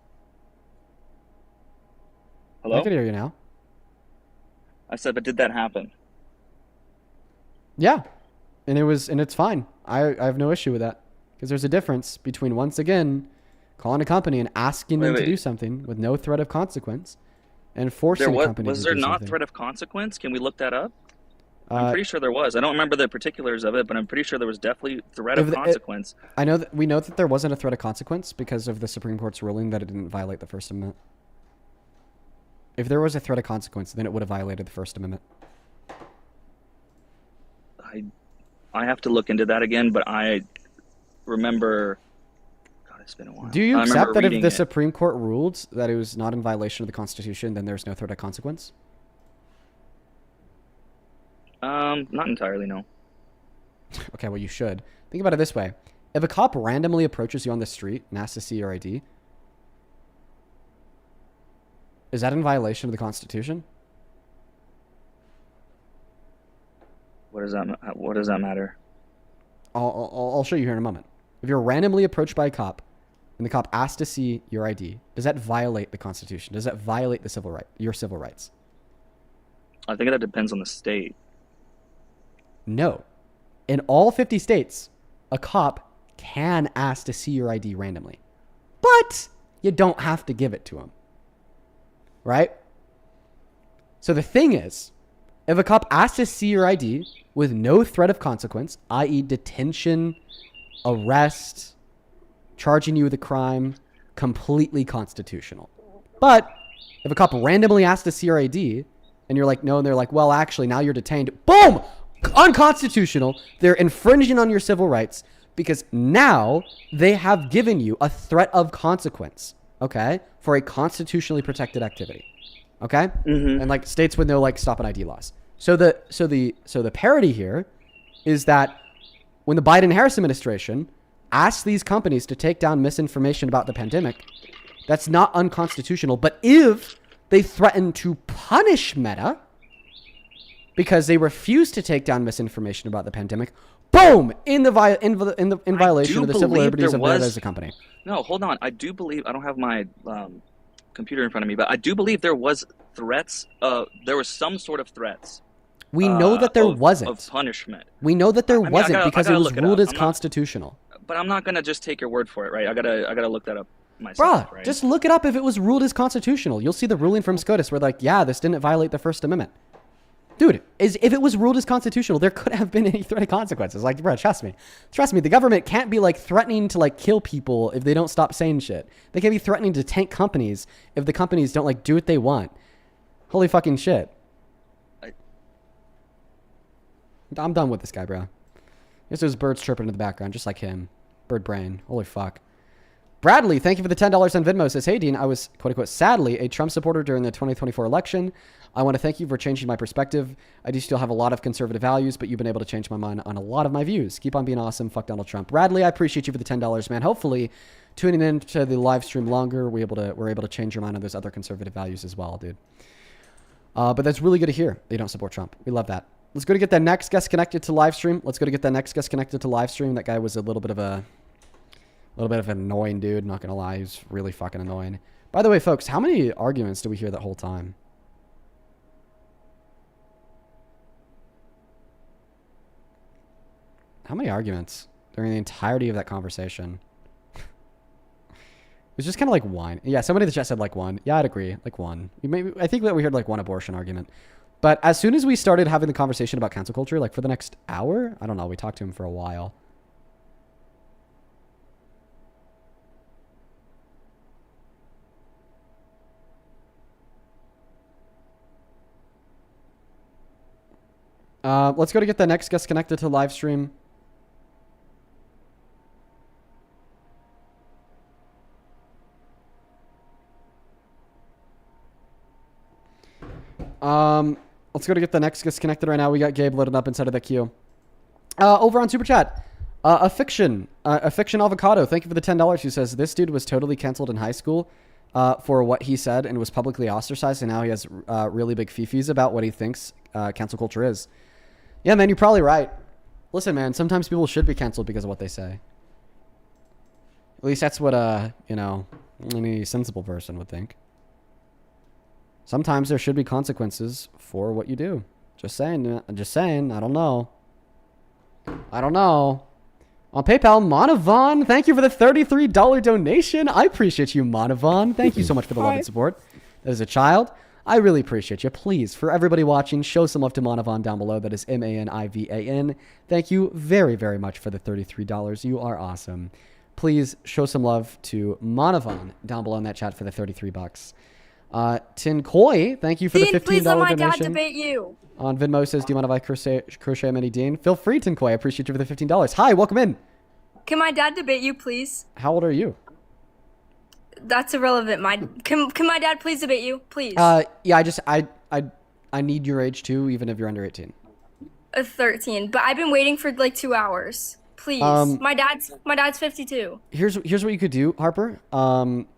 Hello? I can hear you now. I said, but did that happen? Yeah. And it's fine. I have no issue with that. Because there's a difference between, once again, calling a company and asking them to do something with no threat of consequence and forcing a company to do something. Was there not threat of consequence? Can we look that up? I'm pretty sure there was. I don't remember the particulars of it, but I'm pretty sure there was definitely threat of consequence. We know that there wasn't a threat of consequence because of the Supreme Court's ruling that it didn't violate the First Amendment. If there was a threat of consequence, then it would have violated the First Amendment. I have to look into that again, but I remember. God, it's been a while. Do you accept that if the Supreme Court ruled that it was not in violation of the Constitution, then there's no threat of consequence? Not entirely, no. Okay, well, you should. Think about it this way. If a cop randomly approaches you on the street and asks to see your ID, is that in violation of the Constitution? What does that matter? I'll show you here in a moment. If you're randomly approached by a cop and the cop asks to see your ID, does that violate the Constitution? Does that violate your civil rights? I think that depends on the state. No. In all 50 states, a cop can ask to see your ID randomly. But you don't have to give it to him. Right? So the thing is, if a cop asks to see your ID with no threat of consequence, i.e. detention, arrest, charging you with a crime, completely constitutional. But if a cop randomly asks to see your ID and you're like, no, and they're like, well, actually, now you're detained. Boom! Unconstitutional. They're infringing on your civil rights because now they have given you a threat of consequence, okay, for a constitutionally protected activity, okay? Mm-hmm. And like states with no like stop and ID laws. So the parody here is that when the Biden-Harris administration asked these companies to take down misinformation about the pandemic, that's not unconstitutional. But if they threaten to punish Meta because they refuse to take down misinformation about the pandemic, boom, in violation of the civil liberties of Meta as a company. No, hold on. I do believe, I don't have my computer in front of me, but I do believe there was threats. There was some sort of threats. We know that there wasn't. Of punishment. We know that there wasn't because it was ruled as constitutional. But I'm not gonna just take your word for it, right? I gotta look that up myself. Bruh, right? just look it up if it was ruled as constitutional. You'll see the ruling from SCOTUS where like, yeah, this didn't violate the First Amendment. Dude, if it was ruled as constitutional, there couldn't have been any threat of consequences. Like, bro, trust me. Trust me, the government can't be like threatening to like kill people if they don't stop saying shit. They can't be threatening to tank companies if the companies don't like do what they want. Holy fucking shit. I'm done with this guy, bro. There's those birds chirping in the background, just like him. Bird brain. Holy fuck. Bradley, thank you for the $10 on Venmo. Says, hey, Dean, I was, quote unquote, sadly a Trump supporter during the 2024 election. I want to thank you for changing my perspective. I do still have a lot of conservative values, but you've been able to change my mind on a lot of my views. Keep on being awesome. Fuck Donald Trump. Bradley, I appreciate you for the $10, man. Hopefully, tuning in to the live stream longer, we're able to change your mind on those other conservative values as well, dude. But that's really good to hear that you don't support Trump. We love that. Let's go to get that next guest connected to live stream. That guy was a little bit of an annoying dude. Not gonna lie, he's really fucking annoying. By the way, folks, how many arguments did we hear that whole time? How many arguments during the entirety of that conversation? It was just kind of like one. Yeah, somebody in the chat said like one. Yeah, I'd agree, like one. I think that we heard like one abortion argument. But as soon as we started having the conversation about cancel culture, like for the next hour, I don't know, we talked to him for a while. Let's go to get the next guest connected to live stream. Let's go to get the next guest connected right now. We got Gabe loaded up inside of the queue. Over on Super Chat, a fiction avocado. Thank you for the $10. He says this dude was totally canceled in high school for what he said and was publicly ostracized, and now he has really big fifis about what he thinks cancel culture is. Yeah, man, you're probably right. Listen, man, sometimes people should be canceled because of what they say. At least that's what any sensible person would think. Sometimes there should be consequences for what you do. Just saying. I don't know. I don't know. On PayPal, Monavon, thank you for the $33 donation. I appreciate you, Monavon. Thank you so much for the love and support. As a child, I really appreciate you. Please, for everybody watching, show some love to Monavon down below. That is MANIVAN. Thank you very, very much for the $33. You are awesome. Please show some love to Monavon down below in that chat for the $33. Tin Koi, thank you for the $15 please let my donation. dad debate you. On Venmo says, do you mind if I crochet mini Dean? Feel free, Tin Koi. I appreciate you for the $15. Hi, welcome in. Can my dad debate you, please? How old are you? That's irrelevant. Can my dad please debate you, please? Yeah, I need your age too, even if you're under 18. 13, but I've been waiting for like 2 hours. Please, my dad's 52. Here's what you could do, Harper.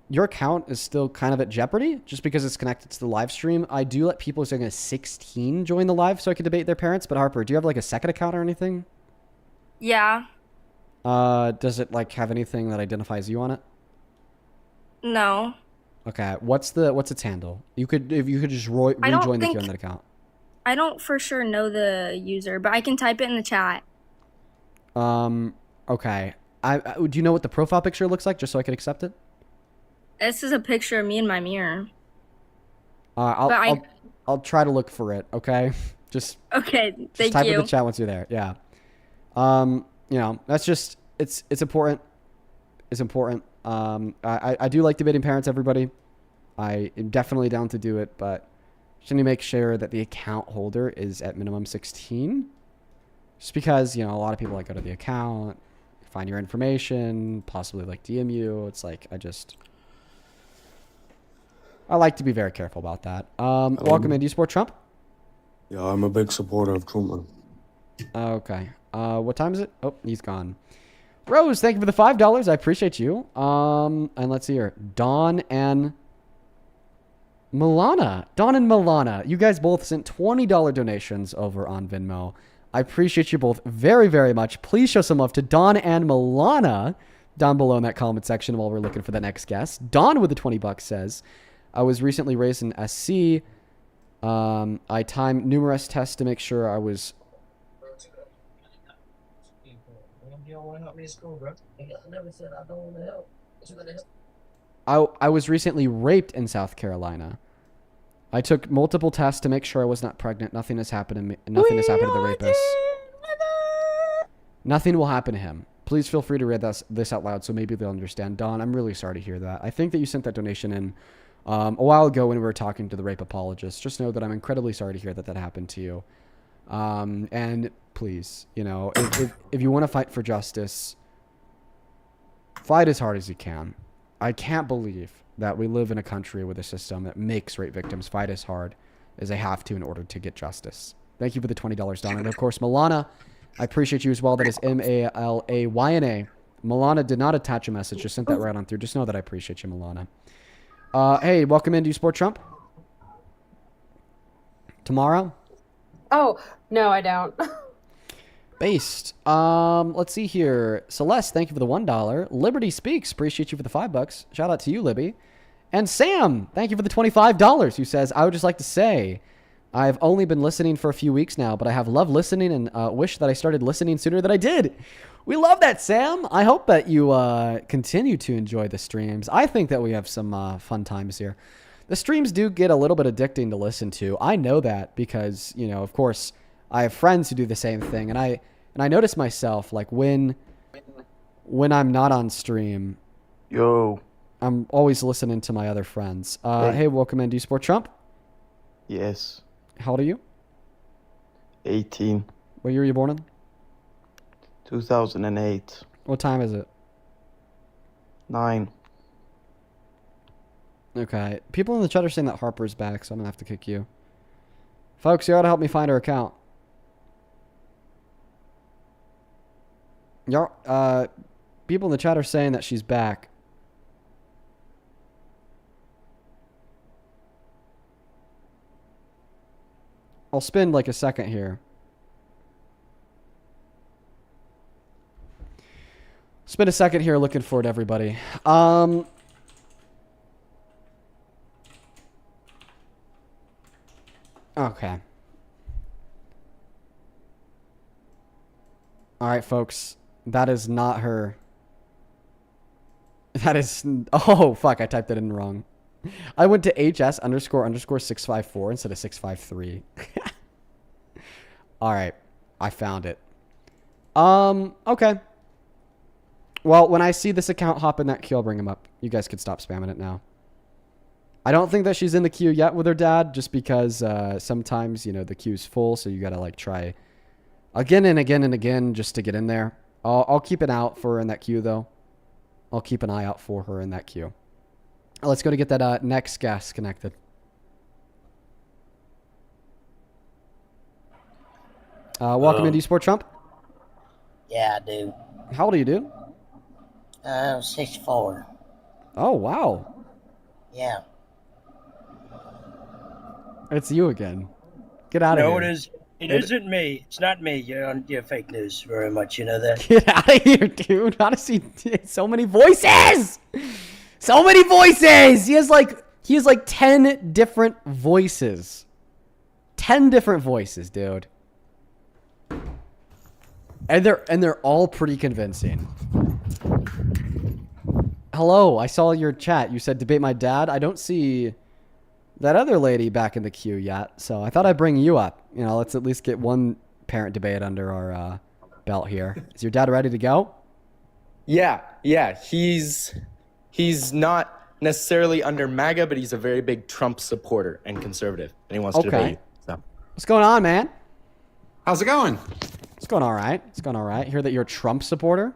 Your account is still kind of at jeopardy just because it's connected to the live stream. I do let people starting at 16 join the live so I can debate their parents. But Harper, do you have like a second account or anything? Yeah. Does it like have anything that identifies you on it? No. Okay. What's its handle? If you could just rejoin the queue on that account. I don't for sure know the user, but I can type it in the chat. Okay. Do you know what the profile picture looks like, just so I can accept it? This is a picture of me in my mirror. I'll try to look for it. Okay. Just Thank type you. in the chat once you're there. Yeah. You know, that's just it's important. It's important. I do like debating parents, everybody. I am definitely down to do it, but just need to make sure that the account holder is at minimum 16. Just because, you know, a lot of people like go to the account, find your information, possibly like DM you. It's like I like to be very careful about that. Welcome in. Do you support Trump? Yeah, I'm a big supporter of Trump, man. Okay. What time is it? Oh, he's gone. Rose, thank you for the $5. I appreciate you. And let's see here. Dawn and Milana. You guys both sent $20 donations over on Venmo. I appreciate you both very, very much. Please show some love to Dawn and Milana down below in that comment section while we're looking for the next guest. Dawn with the $20 says, I was recently raised in SC. I timed numerous tests to make sure I was... I was recently raped in South Carolina. I took multiple tests to make sure I was not pregnant. Nothing has happened to me. Nothing has happened to the rapist. Nothing will happen to him. Please feel free to read this out loud so maybe they'll understand. Dawn, I'm really sorry to hear that. I think that you sent that donation in a while ago when we were talking to the rape apologist. Just know that I'm incredibly sorry to hear that happened to you. And please, you know, if you want to fight for justice, fight as hard as you can. I can't believe that we live in a country with a system that makes rape victims fight as hard as they have to in order to get justice. Thank you for the $20, Donna. And of course, Milana, I appreciate you as well. That is Malayna. Milana did not attach a message. Just sent that right on through. Just know that I appreciate you, Milana. Hey, welcome in. Do you support Trump? Tomorrow? Oh, no, I don't. Based. Let's see here. Celeste, thank you for the $1. Liberty Speaks, appreciate you for the $5. Shout out to you, Libby. And Sam, thank you for the $25, who says, I would just like to say, I've only been listening for a few weeks now, but I have loved listening and wish that I started listening sooner than I did. We love that, Sam. I hope that you continue to enjoy the streams. I think that we have some fun times here. The streams do get a little bit addicting to listen to. I know that because, you know, of course, I have friends who do the same thing, and I notice myself, like, when I'm not on stream, I'm always listening to my other friends. Hey, welcome in. Do you support Trump? Yes. How old are you? 18. What year were you born in? 2008. What time is it? 9. Okay. People in the chat are saying that Harper's back, so I'm going to have to kick you. Folks, you ought to help me find her account. Y'all, people in the chat are saying that she's back. I'll spend like a second here. Spend a second here looking for it, everybody. Okay. All right, folks. That is not her. That is... Oh, fuck. I typed it in wrong. I went to HS__654 instead of 653. All right. I found it. Okay. Well, when I see this account hop in that queue, I'll bring him up. You guys could stop spamming it now. I don't think that she's in the queue yet with her dad, just because sometimes, you know, the queue's full, so you gotta, like, try again and again and again just to get in there. I'll keep an eye out for her in that queue, though. I'll keep an eye out for her in that queue. Let's go to get that next guest connected. Welcome into Sport Trump. Yeah, I do. How old are you, dude? 64. Oh, wow. Yeah. It's you again. Get out of here. No, it isn't me. It's not me. You're on your fake news very much. You know that? Get out of here, dude. Honestly, so many voices. So many voices. He has like 10 different voices. 10 different voices, dude. And they're all pretty convincing. Hello, I saw your chat. You said debate my dad. I don't see that other lady back in the queue yet, so I thought I'd bring you up. You know, let's at least get one parent debate under our belt here. Is your dad ready to go? Yeah. He's not necessarily under MAGA, but he's a very big Trump supporter and conservative, and he wants to debate you. So. What's going on, man? How's it going? It's going all right. It's going all right. Hear that you're a Trump supporter?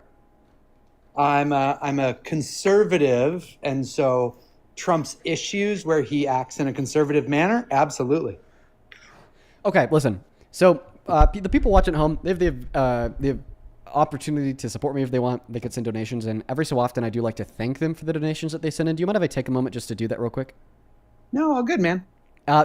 I'm a conservative, and so Trump's issues where he acts in a conservative manner, absolutely. Okay, listen. So the people watching at home, they have opportunity to support me if they want. They could send donations, and every so often I do like to thank them for the donations that they send in. Do you mind if I take a moment just to do that real quick? No, all good, man.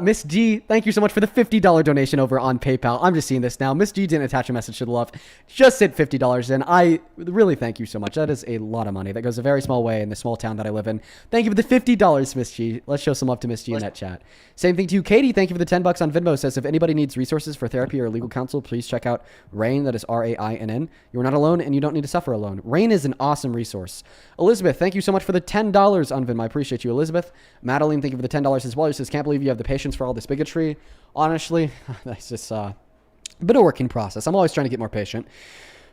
Miss G, thank you so much for the $50 donation over on PayPal. I'm just seeing this now. Miss G didn't attach a message to the love. Just hit $50 in. I really thank you so much. That is a lot of money. That goes a very small way in the small town that I live in. Thank you for the $50, Miss G. Let's show some love to Miss G in that chat. Same thing to you, Katie. Thank you for the $10 on Venmo. Says if anybody needs resources for therapy or legal counsel, please check out RAIN. That is RAINN. You're not alone, and you don't need to suffer alone. RAIN is an awesome resource. Elizabeth, thank you so much for the $10 on Venmo. I appreciate you, Elizabeth. Madeline, thank you for the $10 as well. She says, can't believe you have the patience for all this bigotry. Honestly, that's just been a working process. I'm always trying to get more patient.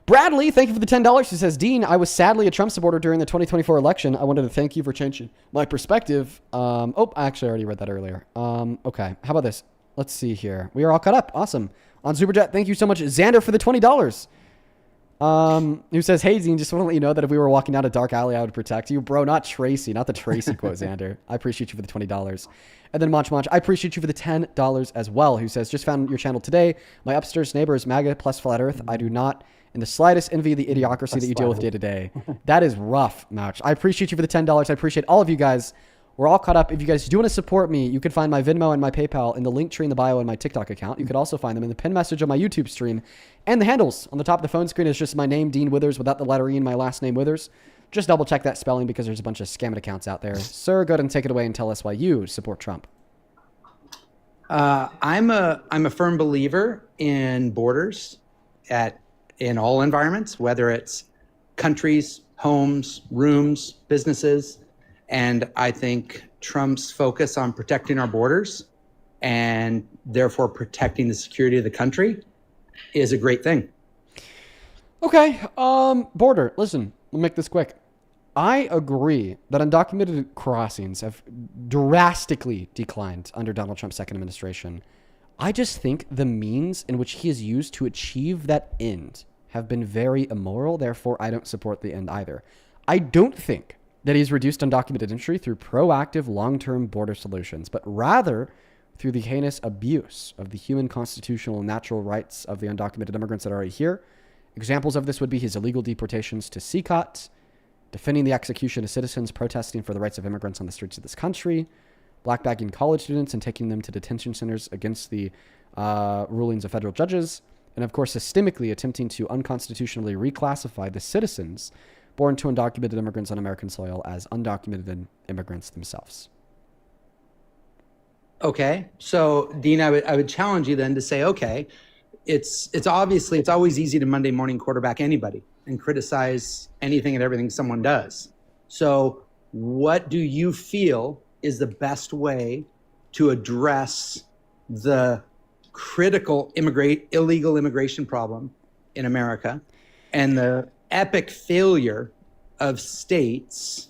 Bradley, thank you for the $10. She says, Dean, I was sadly a Trump supporter during the 2024 election. I wanted to thank you for changing my perspective. I actually already read that earlier. Okay, how about this? Let's see here. We are all caught up. Awesome. On Super Chat, thank you so much, Xander, for the $20. Who says, hey, Dean, just want to let you know that if we were walking down a dark alley, I would protect you. Bro, not Tracy. Not the Tracy quote, Xander. I appreciate you for the $20. And then Monch, I appreciate you for the $10 as well, who says, just found your channel today. My upstairs neighbor is MAGA plus flat earth. I do not in the slightest envy the idiocracy that you deal with day to day. That is rough, Mouch. I appreciate you for the $10. I appreciate all of you guys. We're all caught up. If you guys do want to support me, you can find my Venmo and my PayPal in the link tree in the bio and my TikTok account. You could also find them in the pinned message on my YouTube stream. And the handles on the top of the phone screen is just my name, Dean Withers, without the letter E in my last name, Withers. Just double check that spelling because there's a bunch of scammed accounts out there. Sir, go ahead and take it away and tell us why you support Trump. I'm a firm believer in borders in all environments, whether it's countries, homes, rooms, businesses. And I think Trump's focus on protecting our borders and therefore protecting the security of the country is a great thing. Okay. Border. Listen, we'll make this quick. I agree that undocumented crossings have drastically declined under Donald Trump's second administration. I just think the means in which he has used to achieve that end have been very immoral. Therefore, I don't support the end either. I don't think that he's reduced undocumented entry through proactive long-term border solutions, but rather through the heinous abuse of the human, constitutional, and natural rights of the undocumented immigrants that are already here. Examples of this would be his illegal deportations to CCOT, defending the execution of citizens protesting for the rights of immigrants on the streets of this country, blackbagging college students and taking them to detention centers against the rulings of federal judges, and of course systemically attempting to unconstitutionally reclassify the citizens born to undocumented immigrants on American soil as undocumented immigrants themselves. Okay, so Dean, I would challenge you then to say, okay, it's obviously, it's always easy to Monday morning quarterback anybody and criticize anything and everything someone does. So what do you feel is the best way to address the critical illegal immigration problem in America and the epic failure of states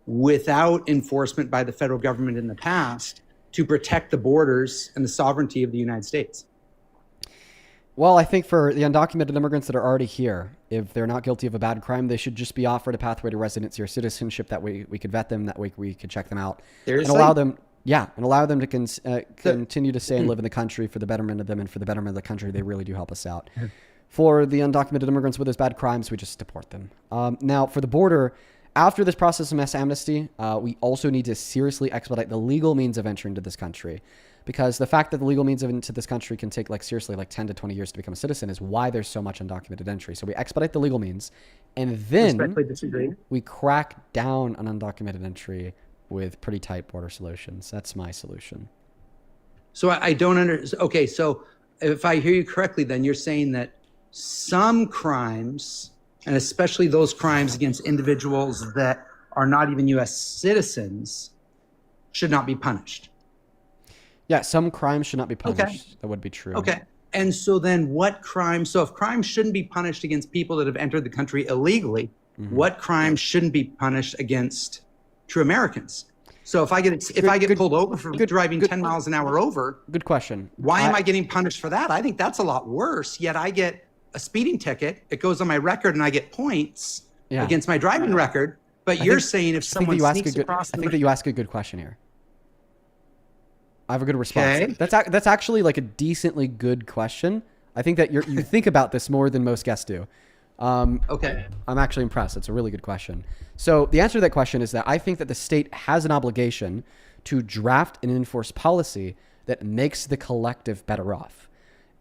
without enforcement by the federal government in the past to protect the borders and the sovereignty of the United States? Well, I think for the undocumented immigrants that are already here, if they're not guilty of a bad crime, they should just be offered a pathway to residency or citizenship. That way we could vet them. That way we could check them out. Seriously? And allow them to continue to stay and live in the country for the betterment of them and for the betterment of the country. They really do help us out. For the undocumented immigrants with those bad crimes, we just deport them. Now, for the border, after this process of mass amnesty, we also need to seriously expedite the legal means of entry into this country. Because the fact that the legal means of into this country can take seriously 10 to 20 years to become a citizen is why there's so much undocumented entry. So we expedite the legal means, and then we crack down on undocumented entry with pretty tight border solutions. That's my solution. So I don't understand. Okay, so if I hear you correctly, then you're saying that some crimes, and especially those crimes against individuals that are not even U.S. citizens, should not be punished. Yeah, some crimes should not be punished. Okay. That would be true. Okay. And so then what crimes, so if crimes shouldn't be punished against people that have entered the country illegally, what crimes shouldn't be punished against true Americans? So if I get pulled over for driving 10 miles an hour over. Good question. Why am I getting punished for that? I think that's a lot worse. Yet I get a speeding ticket. It goes on my record and I get points against my driving record. But you're saying if someone sneaks across I think that you ask a good question here. I have a good response. Okay. That's actually a decently good question. I think that you think about this more than most guests do. Okay. I'm actually impressed. It's a really good question. So the answer to that question is that I think that the state has an obligation to draft and enforce policy that makes the collective better off.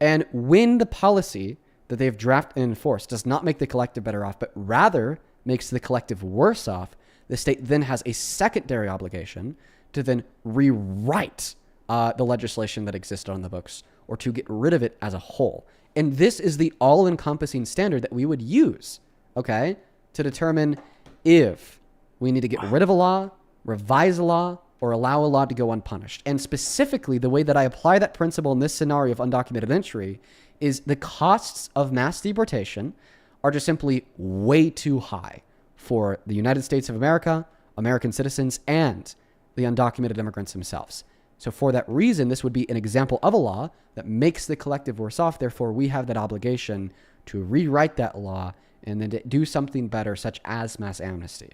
And when the policy that they've drafted and enforced does not make the collective better off, but rather makes the collective worse off, the state then has a secondary obligation to then rewrite the legislation that existed on the books or to get rid of it as a whole. And this is the all-encompassing standard that we would use, okay, to determine if we need to get rid of a law, revise a law, or allow a law to go unpunished. And specifically, the way that I apply that principle in this scenario of undocumented entry is the costs of mass deportation are just simply way too high for the United States of America, American citizens, and the undocumented immigrants themselves. So for that reason, this would be an example of a law that makes the collective worse off. Therefore, we have that obligation to rewrite that law and then to do something better, such as mass amnesty.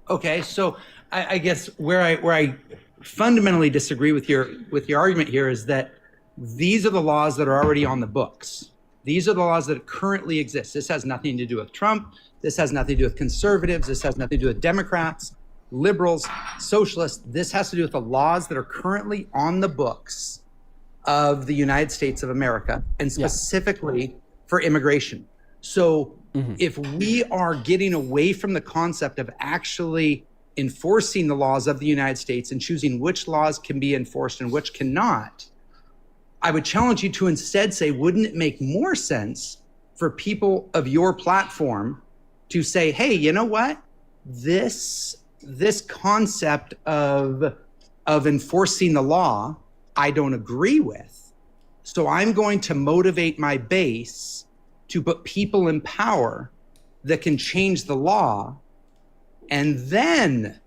Okay, so I guess where I fundamentally disagree with your argument here is that these are the laws that are already on the books. These are the laws that currently exist. This has nothing to do with Trump. This has nothing to do with conservatives. This has nothing to do with Democrats, liberals, socialists. This has to do with the laws that are currently on the books of the United States of America, and specifically for immigration. So if we are getting away from the concept of actually enforcing the laws of the United States and choosing which laws can be enforced and which cannot, I would challenge you to instead say, wouldn't it make more sense for people of your platform to say, hey, you know what? This concept of enforcing the law, I don't agree with. So I'm going to motivate my base to put people in power that can change the law, and then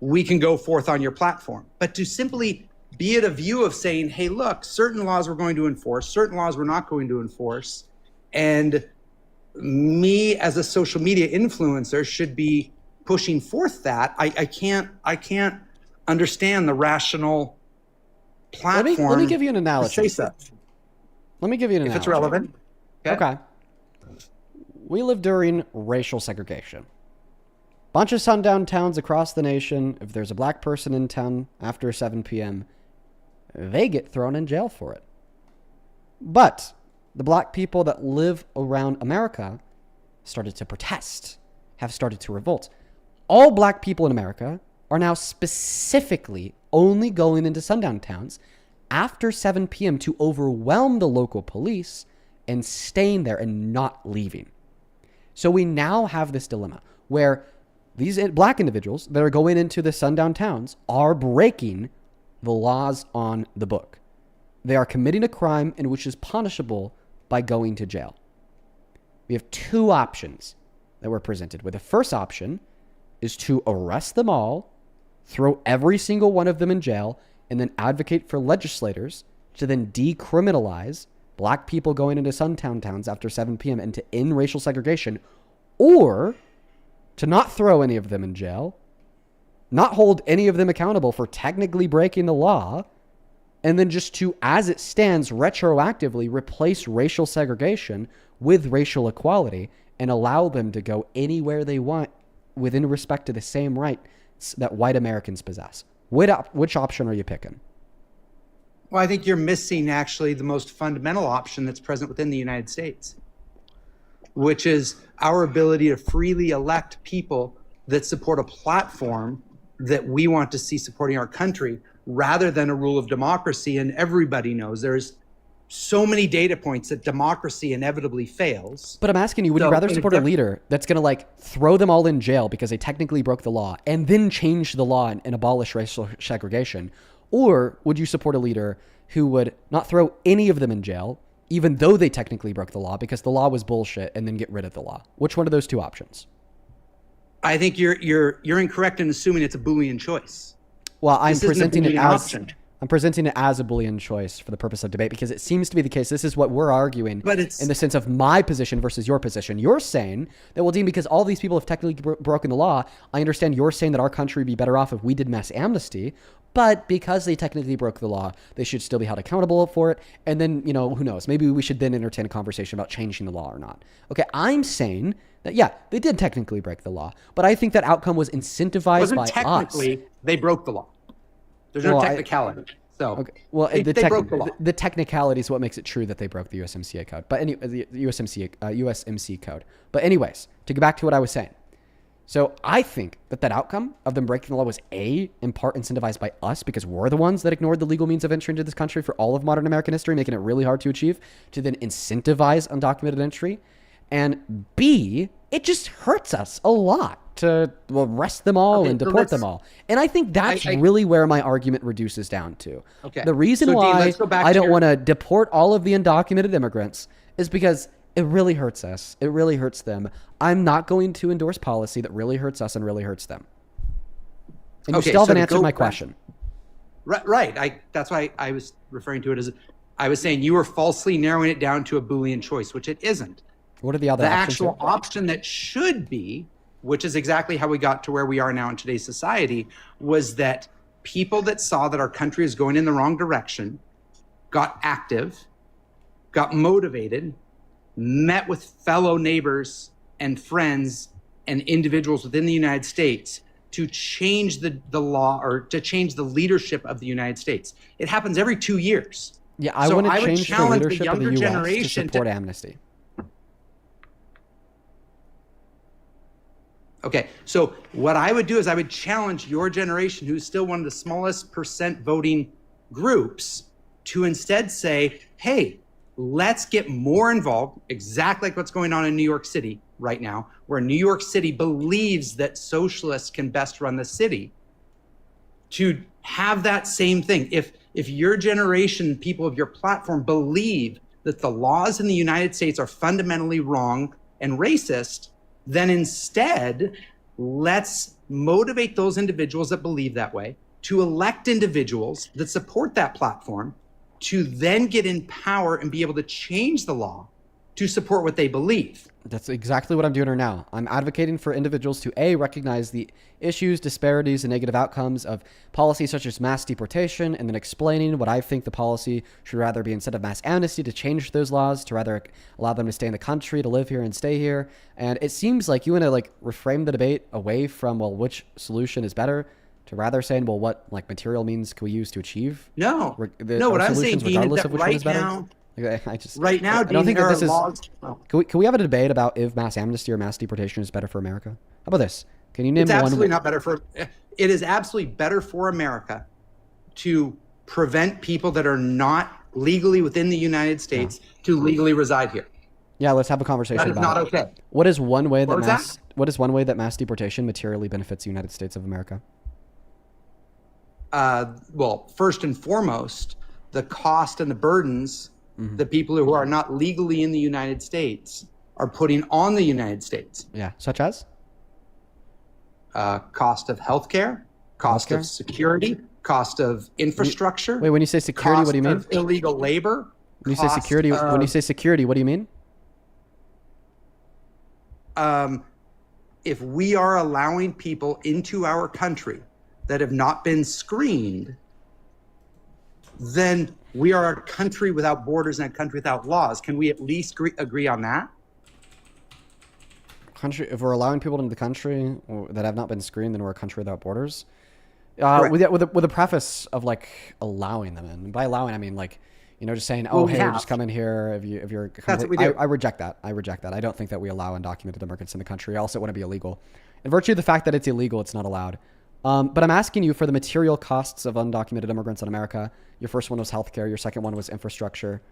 we can go forth on your platform. But to simply be at a view of saying, hey, look, certain laws we're going to enforce, certain laws we're not going to enforce, and me as a social media influencer should be pushing forth that, I can't understand the rational platform. Let me give you an analogy. Say so. Let me give you an analogy. If it's relevant. Okay. We live during racial segregation. Bunch of sundown towns across the nation, if there's a black person in town after 7 p.m., they get thrown in jail for it. But the black people that live around America started to protest, have started to revolt. All black people in America are now specifically only going into sundown towns after 7 p.m. to overwhelm the local police and staying there and not leaving. So we now have this dilemma where these black individuals that are going into the sundown towns are breaking the laws on the book. They are committing a crime in which is punishable by going to jail. We have two options that were presented, where the first option is to arrest them all, throw every single one of them in jail, and then advocate for legislators to then decriminalize black people going into sundown towns after 7 p.m. and to end racial segregation, or to not throw any of them in jail, not hold any of them accountable for technically breaking the law, and then just to, as it stands, retroactively replace racial segregation with racial equality and allow them to go anywhere they want within respect to the same rights that white Americans possess. Which option are you picking? Well, I think you're missing actually the most fundamental option that's present within the United States, which is our ability to freely elect people that support a platform that we want to see supporting our country, rather than a rule of democracy. And everybody knows there's so many data points that democracy inevitably fails. But I'm asking you, would you rather support a leader that's going to like throw them all in jail because they technically broke the law and then change the law and abolish racial segregation? Or would you support a leader who would not throw any of them in jail, even though they technically broke the law because the law was bullshit, and then get rid of the law? Which one of those two options? I think you're incorrect in assuming it's a Boolean choice. Well, I'm presenting it as a Boolean choice for the purpose of debate, because it seems to be the case. This is what we're arguing, but it's in the sense of my position versus your position. You're saying that, well, Dean, because all these people have technically broken the law, I understand you're saying that our country would be better off if we did mass amnesty, but because they technically broke the law, they should still be held accountable for it. And then, you know, who knows? Maybe we should then entertain a conversation about changing the law or not. Okay, I'm saying that, yeah, they did technically break the law, but I think that outcome was incentivized by us. Technically, they broke the law. There's no technicality. The technicality is what makes it true that they broke the USMCA code. But anyway, the USMC code. But anyways, to go back to what I was saying. So I think that outcome of them breaking the law was in part incentivized by us, because we're the ones that ignored the legal means of entry into this country for all of modern American history, making it really hard to achieve, to then incentivize undocumented entry. And B, it just hurts us a lot to arrest them all and deport them all. And I think that's really where my argument reduces down to. Okay. The reason why I don't want to deport all of the undocumented immigrants is because it really hurts us. It really hurts them. I'm not going to endorse policy that really hurts us and really hurts them. And you still haven't answered my question. Right. That's why I was referring to it as, I was saying you were falsely narrowing it down to a Boolean choice, which it isn't. What are the other options? The actual option that should be, which is exactly how we got to where we are now in today's society, was that people that saw that our country is going in the wrong direction got active, got motivated, met with fellow neighbors and friends and individuals within the United States to change the law, or to change the leadership of the United States. It happens every 2 years. Yeah, I want to change the leadership of the U.S. to support amnesty. Okay, so what I would do is I would challenge your generation, who's still one of the smallest percent voting groups, to instead say, hey, let's get more involved, exactly like what's going on in New York City right now, where New York City believes that socialists can best run the city, to have that same thing. If your generation, people of your platform, believe that the laws in the United States are fundamentally wrong and racist, then instead, let's motivate those individuals that believe that way to elect individuals that support that platform, to then get in power and be able to change the law to support what they believe. That's exactly what I'm doing right now. I'm advocating for individuals to A, recognize the issues, disparities, and negative outcomes of policies such as mass deportation, and then explaining what I think the policy should rather be, instead of mass amnesty, to change those laws, to rather allow them to stay in the country, to live here and stay here. And it seems like you want to reframe the debate away from, well, which solution is better, to rather saying, well, what material means can we use to achieve? No, what I'm saying, Dean, is that right now, I don't think that this is. Can we have a debate about if mass amnesty or mass deportation is better for America? How about this? Can you name it's one? Absolutely not better for. It is absolutely better for America to prevent people that are not legally within the United States to legally reside here. Yeah, let's have a conversation That is about not it. okay. What is one way What was that? mass deportation materially benefits the United States of America? Well, first and foremost, the cost and the burdens the people who are not legally in the United States are putting on the United States. Yeah, such as? Cost of healthcare, cost of security, cost of infrastructure. Wait, when you say security, what do you mean? Cost of illegal labor. When you say security, what do you mean? If we are allowing people into our country that have not been screened, then we are a country without borders and a country without laws. Can we at least agree on that? If we're allowing people into the country that have not been screened, then we're a country without borders. With a preface of like allowing them in. And by allowing, I mean like, you know, just saying, oh, hey, just come in here. If you're, That's what we do. I reject that. I don't think that we allow undocumented immigrants in the country. I also want to be illegal. In virtue of the fact that it's illegal, it's not allowed. But I'm asking you for the material costs of undocumented immigrants in America. Your first one was healthcare. Your second one was infrastructure.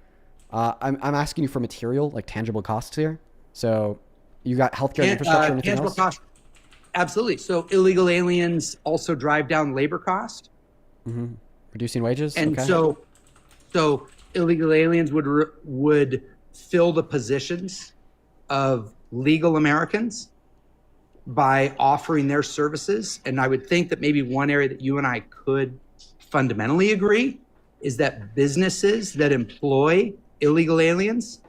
I'm asking you for material, like tangible costs here. So you got healthcare and infrastructure and anything tangible else? cost. Absolutely. So illegal aliens also drive down labor cost. Mm-hmm. Reducing wages. And okay. so illegal aliens would fill the positions of legal Americans by offering their services. And I would think that maybe one area that you and I could fundamentally agree is that businesses that employ illegal aliens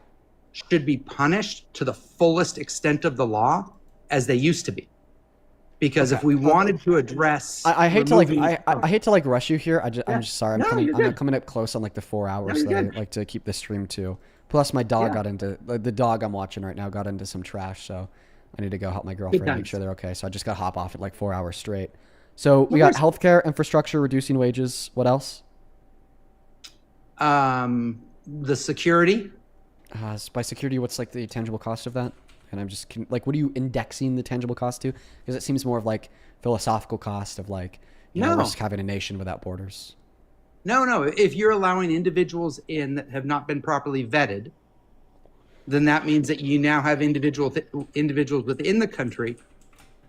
should be punished to the fullest extent of the law as they used to be. Because if we wanted to address, I hate to like rush you here. I'm just sorry. I'm coming up close on like the 4 hours that I like to keep the stream to. Plus my dog got into the dog I'm watching right now got into some trash, so I need to go help my girlfriend make sure they're okay. So I just got to hop off at like 4 hours straight. So we got healthcare, infrastructure, reducing wages. What else? The security. By security, what's like the tangible cost of that? And I'm just like, what are you indexing the tangible cost to? Because it seems more of like philosophical cost of like, you know, risk having a nation without borders. No. If you're allowing individuals in that have not been properly vetted, then that means that you now have individuals within the country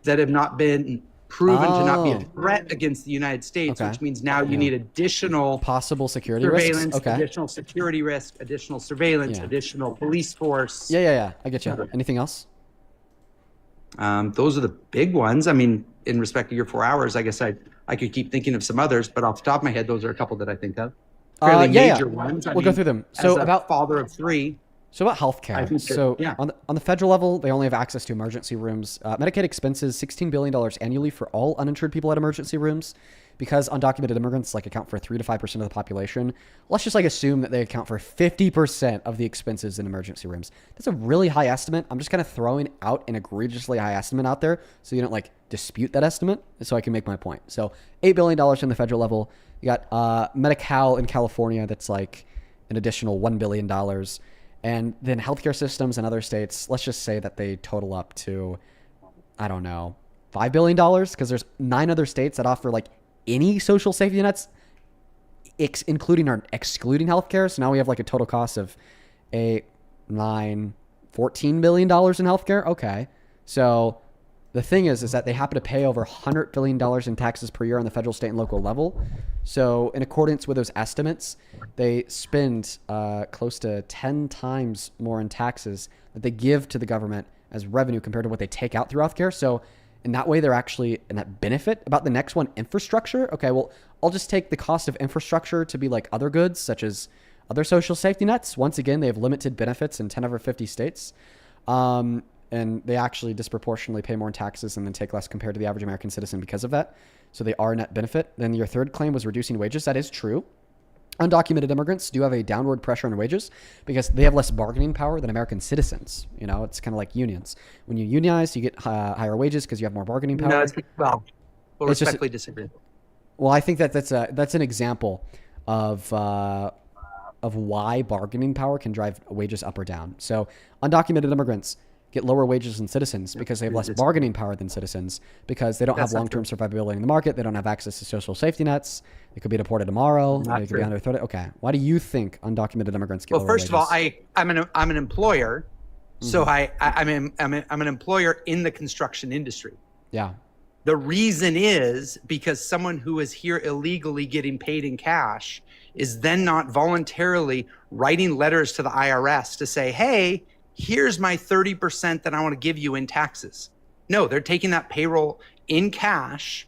that have not been proven to not be a threat against the United States, which means now you need additional possible security surveillance, risks. Additional security risk, additional surveillance, additional police force. Yeah. I get you. Anything else? Those are the big ones. I mean, in respect to your 4 hours, I guess I could keep thinking of some others, but off the top of my head, those are a couple that I think of. Fairly major ones. We'll go through them. So about father of three. So about healthcare. So on the federal level, they only have access to emergency rooms. Medicaid expenses $16 billion annually for all uninsured people at emergency rooms, because undocumented immigrants like account for 3 to 5% of the population. Let's just like assume that they account for 50% of the expenses in emergency rooms. That's a really high estimate. I'm just kind of throwing out an egregiously high estimate out there so you don't like dispute that estimate, so I can make my point. So $8 billion in the federal level. You got Medi-Cal in California that's like an additional $1 billion. And then healthcare systems in other states, let's just say that they total up to, I don't know, $5 billion, because there's 9 other states that offer like any social safety nets, including or excluding healthcare. So now we have like a total cost of $8, $9, $14 billion in healthcare. Okay. So the thing is that they happen to pay over $100 billion in taxes per year on the federal, state, and local level. So in accordance with those estimates, they spend close to 10 times more in taxes that they give to the government as revenue compared to what they take out through healthcare. So in that way, they're actually in that benefit. About the next one, infrastructure. Okay, well, I'll just take the cost of infrastructure to be like other goods, such as other social safety nets. Once again, they have limited benefits in 10 over 50 states. And they actually disproportionately pay more in taxes and then take less compared to the average American citizen because of that. So they are a net benefit. Then your third claim was reducing wages. That is true. Undocumented immigrants do have a downward pressure on wages because they have less bargaining power than American citizens. You know, it's kind of like unions. When you unionize, you get higher wages because you have more bargaining power. No, we'll respectfully disagree. Well, I think that's an example of why bargaining power can drive wages up or down. So undocumented immigrants get lower wages than citizens because they have less bargaining power than citizens, because they don't have long-term survivability in the market. They don't have access to social safety nets. They could be deported tomorrow. They could be under threat. Okay. Why do you think undocumented immigrants get lower wages? Well, first of all, I'm an employer. So I'm an employer in the construction industry. Yeah. The reason is because someone who is here illegally getting paid in cash is then not voluntarily writing letters to the IRS to say, hey, here's my 30% that I want to give you in taxes. No, they're taking that payroll in cash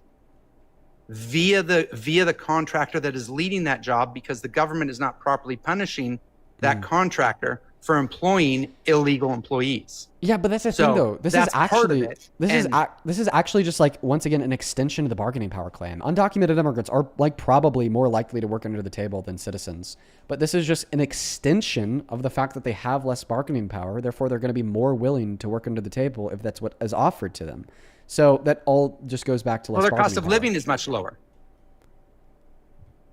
via the contractor that is leading that job, because the government is not properly punishing that contractor for employing illegal employees. Yeah, but that's the thing, though. This is actually just like, once again, an extension of the bargaining power claim. Undocumented immigrants are like probably more likely to work under the table than citizens, but this is just an extension of the fact that they have less bargaining power. Therefore, they're going to be more willing to work under the table if that's what is offered to them. So that all just goes back to less bargaining power. Well, their cost of living is much lower.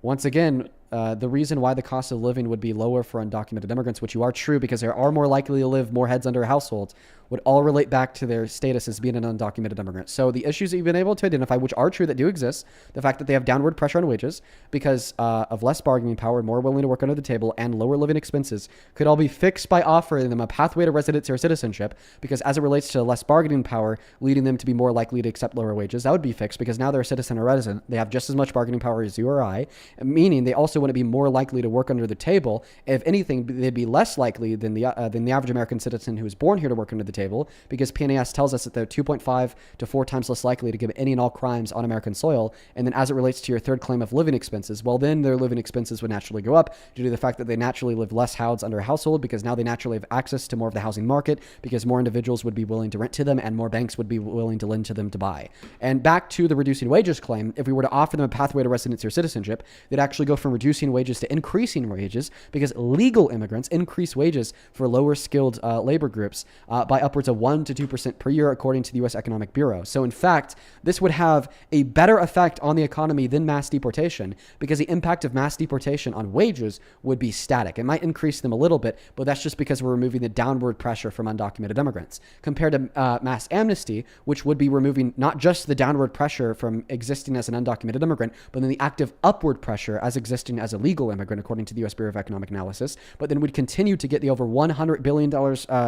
Once again, the reason why the cost of living would be lower for undocumented immigrants, which you are true because they are more likely to live more heads under a household, would all relate back to their status as being an undocumented immigrant. So the issues that you've been able to identify, which are true, that do exist, the fact that they have downward pressure on wages because of less bargaining power, more willing to work under the table, and lower living expenses, could all be fixed by offering them a pathway to residency or citizenship, because as it relates to less bargaining power, leading them to be more likely to accept lower wages, that would be fixed because now they're a citizen or resident. They have just as much bargaining power as you or I, meaning they also want to be more likely to work under the table. If anything, they'd be less likely than the average American citizen who is born here to work under the table, because PNAS tells us that they're 2.5 to 4 times less likely to commit any and all crimes on American soil. And then as it relates to your third claim of living expenses, well, then their living expenses would naturally go up due to the fact that they naturally live less houses under a household, because now they naturally have access to more of the housing market, because more individuals would be willing to rent to them and more banks would be willing to lend to them to buy. And back to the reducing wages claim, if we were to offer them a pathway to residency or citizenship, they'd actually go from reducing wages to increasing wages, because legal immigrants increase wages for lower skilled labor groups by upwards of 1 to 2% per year, according to the U.S. Economic Bureau. So in fact, this would have a better effect on the economy than mass deportation, because the impact of mass deportation on wages would be static. It might increase them a little bit, but that's just because we're removing the downward pressure from undocumented immigrants, compared to mass amnesty, which would be removing not just the downward pressure from existing as an undocumented immigrant, but then the active upward pressure as existing as a legal immigrant, according to the U.S. Bureau of Economic Analysis. But then we'd continue to get the over $100 billion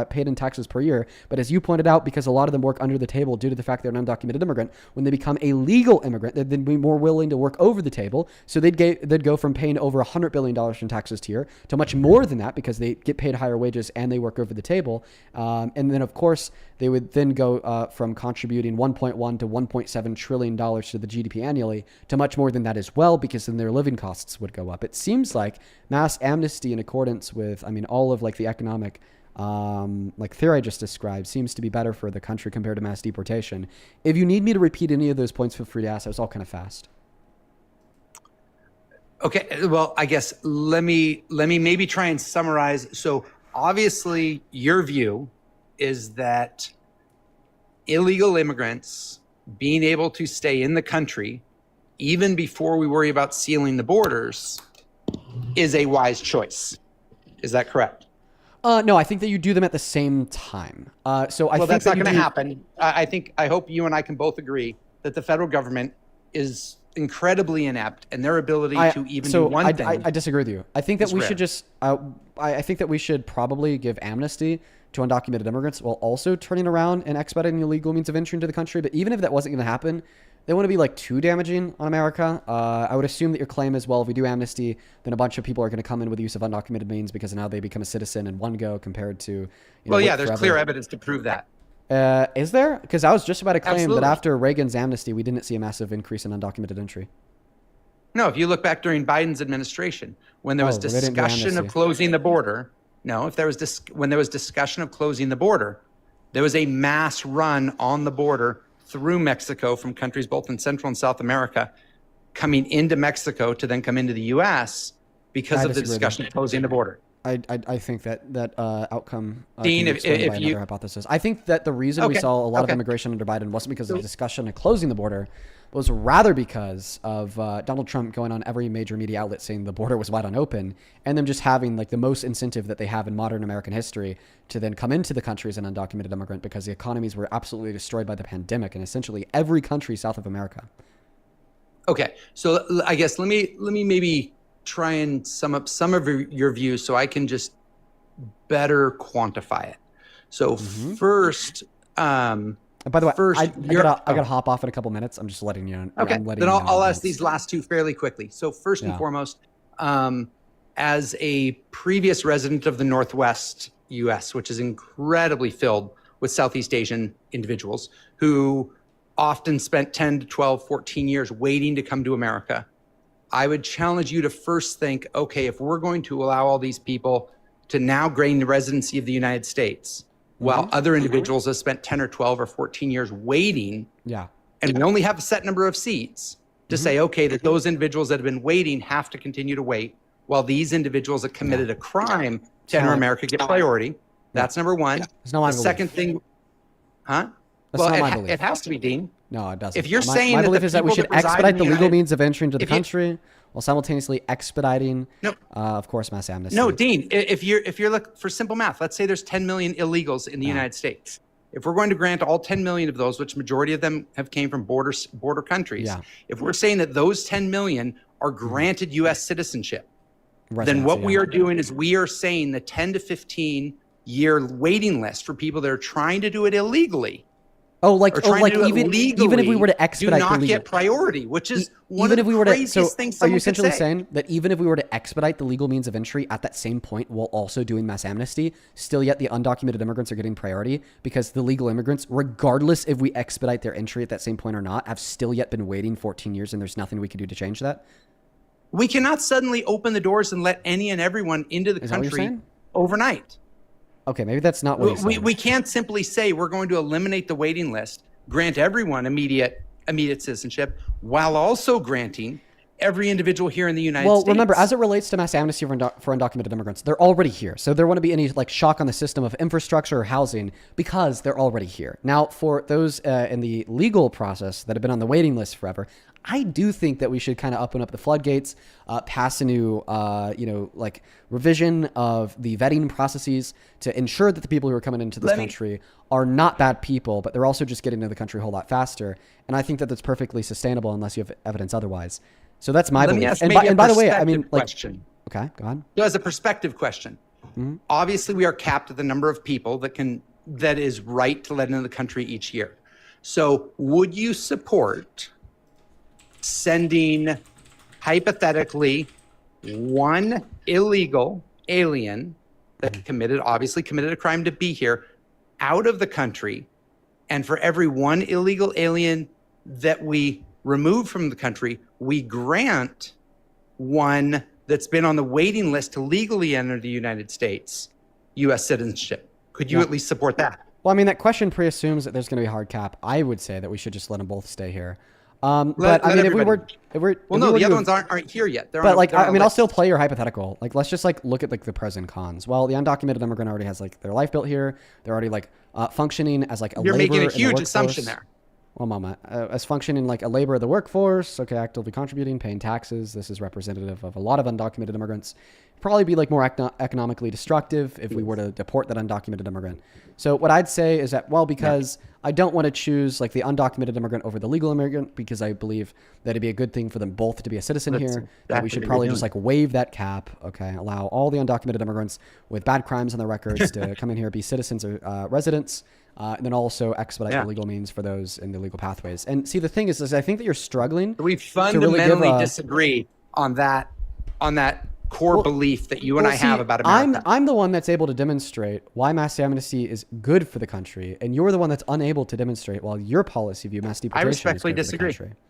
paid in taxes per year. But as you pointed out, because a lot of them work under the table due to the fact they're an undocumented immigrant, when they become a legal immigrant, they'd then be more willing to work over the table. So they'd go from paying over $100 billion in taxes a year to much more than that, because they get paid higher wages and they work over the table. And then, of course, they would then go from contributing $1.1 to $1.7 trillion to the GDP annually to much more than that as well, because then their living costs would go up. It seems like mass amnesty, in accordance with, all of like the economic theory I just described, seems to be better for the country compared to mass deportation. If you need me to repeat any of those points, feel free to ask. I was all kind of fast. Okay, well, I guess let me maybe try and summarize. So obviously your view is that illegal immigrants being able to stay in the country even before we worry about sealing the borders is a wise choice. Is that correct? No, I think that you do them at the same time. I think that's not going to happen. I hope you and I can both agree that the federal government is incredibly inept, and their ability to even do one thing. I disagree with you. I think that we should just. I think that we should probably give amnesty to undocumented immigrants while also turning around and expediting illegal means of entry into the country. But even if that wasn't going to happen, they want to be like too damaging on America. I would assume that your claim is, well, if we do amnesty, then a bunch of people are going to come in with the use of undocumented means because now they become a citizen in one go compared to. There's clear evidence to prove that. Is there? Because I was just about to claim Absolutely. that after Reagan's amnesty, we didn't see a massive increase in undocumented entry. No, if you look back during Biden's administration, when there was discussion of closing the border, when there was discussion of closing the border, there was a mass run on the border through Mexico from countries both in Central and South America, coming into Mexico to then come into the U.S. because of the discussion of closing the border. I think that outcome Dean, can be explained by another hypothesis. I think that the reason we saw a lot of immigration under Biden wasn't because of the discussion of closing the border, was rather because of Donald Trump going on every major media outlet saying the border was wide open, and them just having like the most incentive that they have in modern American history to then come into the country as an undocumented immigrant because the economies were absolutely destroyed by the pandemic in essentially every country south of America. Okay, so I guess let me maybe try and sum up some of your views so I can just better quantify it. So first, by the way, I gotta hop off in a couple minutes. I'm just letting you know. Okay, then I'll ask these last two fairly quickly. So first and foremost, as a previous resident of the Northwest U.S., which is incredibly filled with Southeast Asian individuals who often spent 10 to 12, 14 years waiting to come to America, I would challenge you to first think, okay, if we're going to allow all these people to now gain the residency of the United States, while other individuals have spent 10 or 12 or 14 years waiting, and we only have a set number of seats, to say, okay, that those individuals that have been waiting have to continue to wait, while these individuals that committed a crime to enter America get priority. That's number one. The second thing, That's not my belief. It has to be, Dean. No, it doesn't. If you're my saying belief that is that we should expedite the legal means of entry into the if you- country while simultaneously expediting, of course, mass amnesty. No, Dean, if you're looking for simple math, let's say there's 10 million illegals in the United States. If we're going to grant all 10 million of those, which majority of them have came from border countries, if we're saying that those 10 million are granted U.S. citizenship, then what we are doing is we are saying the 10 to 15 year waiting list for people that are trying to do it illegally. Even if we were to expedite do not the legal, get priority, which is one even of if we the were craziest to, things are you someone could essentially say. saying that even if we were to expedite the legal means of entry at that same point while also doing mass amnesty, still yet the undocumented immigrants are getting priority because the legal immigrants, regardless if we expedite their entry at that same point or not, have still yet been waiting 14 years and there's nothing we can do to change that? We cannot suddenly open the doors and let any and everyone into the Is that what you're country saying? overnight. Okay, maybe that's not what he's saying. We can't simply say we're going to eliminate the waiting list, grant everyone immediate citizenship, while also granting every individual here in the United States. Well, remember, as it relates to mass amnesty for undocumented immigrants, they're already here. So there wouldn't be any like shock on the system of infrastructure or housing because they're already here. Now, for those in the legal process that have been on the waiting list forever, I do think that we should kind of open up the floodgates, pass a new, revision of the vetting processes to ensure that the people who are coming into this country are not bad people, but they're also just getting into the country a whole lot faster. And I think that that's perfectly sustainable unless you have evidence otherwise. So that's my belief. And by the way, I mean, question. Okay, go on. So as a perspective question, obviously we are capped at the number of people that is right to let into the country each year. So would you support sending hypothetically one illegal alien that obviously committed a crime to be here out of the country, and for every one illegal alien that we remove from the country, we grant one that's been on the waiting list to legally enter the United States U.S. citizenship? Could you at least support that? Well, I mean, that question preassumes that there's going to be a hard cap. I would say that we should just let them both stay here. But I mean, if we were, the other ones aren't here yet. I'll still play your hypothetical. Like, let's just look at the pros and cons. Well, the undocumented immigrant already has their life built here. They're already functioning as a You're labor making a in the huge workforce. assumption there. Well, mama, as functioning like a labor of the workforce, okay, actively contributing, paying taxes. This is representative of a lot of undocumented immigrants. Probably be more economically destructive if we were to deport that undocumented immigrant. So what I'd say is that, because I don't want to choose the undocumented immigrant over the legal immigrant, because I believe that it'd be a good thing for them both to be a citizen here. That we should probably just waive that cap. Okay, allow all the undocumented immigrants with bad crimes on their records to come in here, be citizens or residents. And then also expedite the legal means for those in the legal pathways. And see, the thing is I think that you're struggling. We fundamentally disagree on that core belief that you and I have about America. I'm the one that's able to demonstrate why mass amnesty is good for the country, and you're the one that's unable to demonstrate why your policy view mass deportation. I respectfully is good disagree. For the country.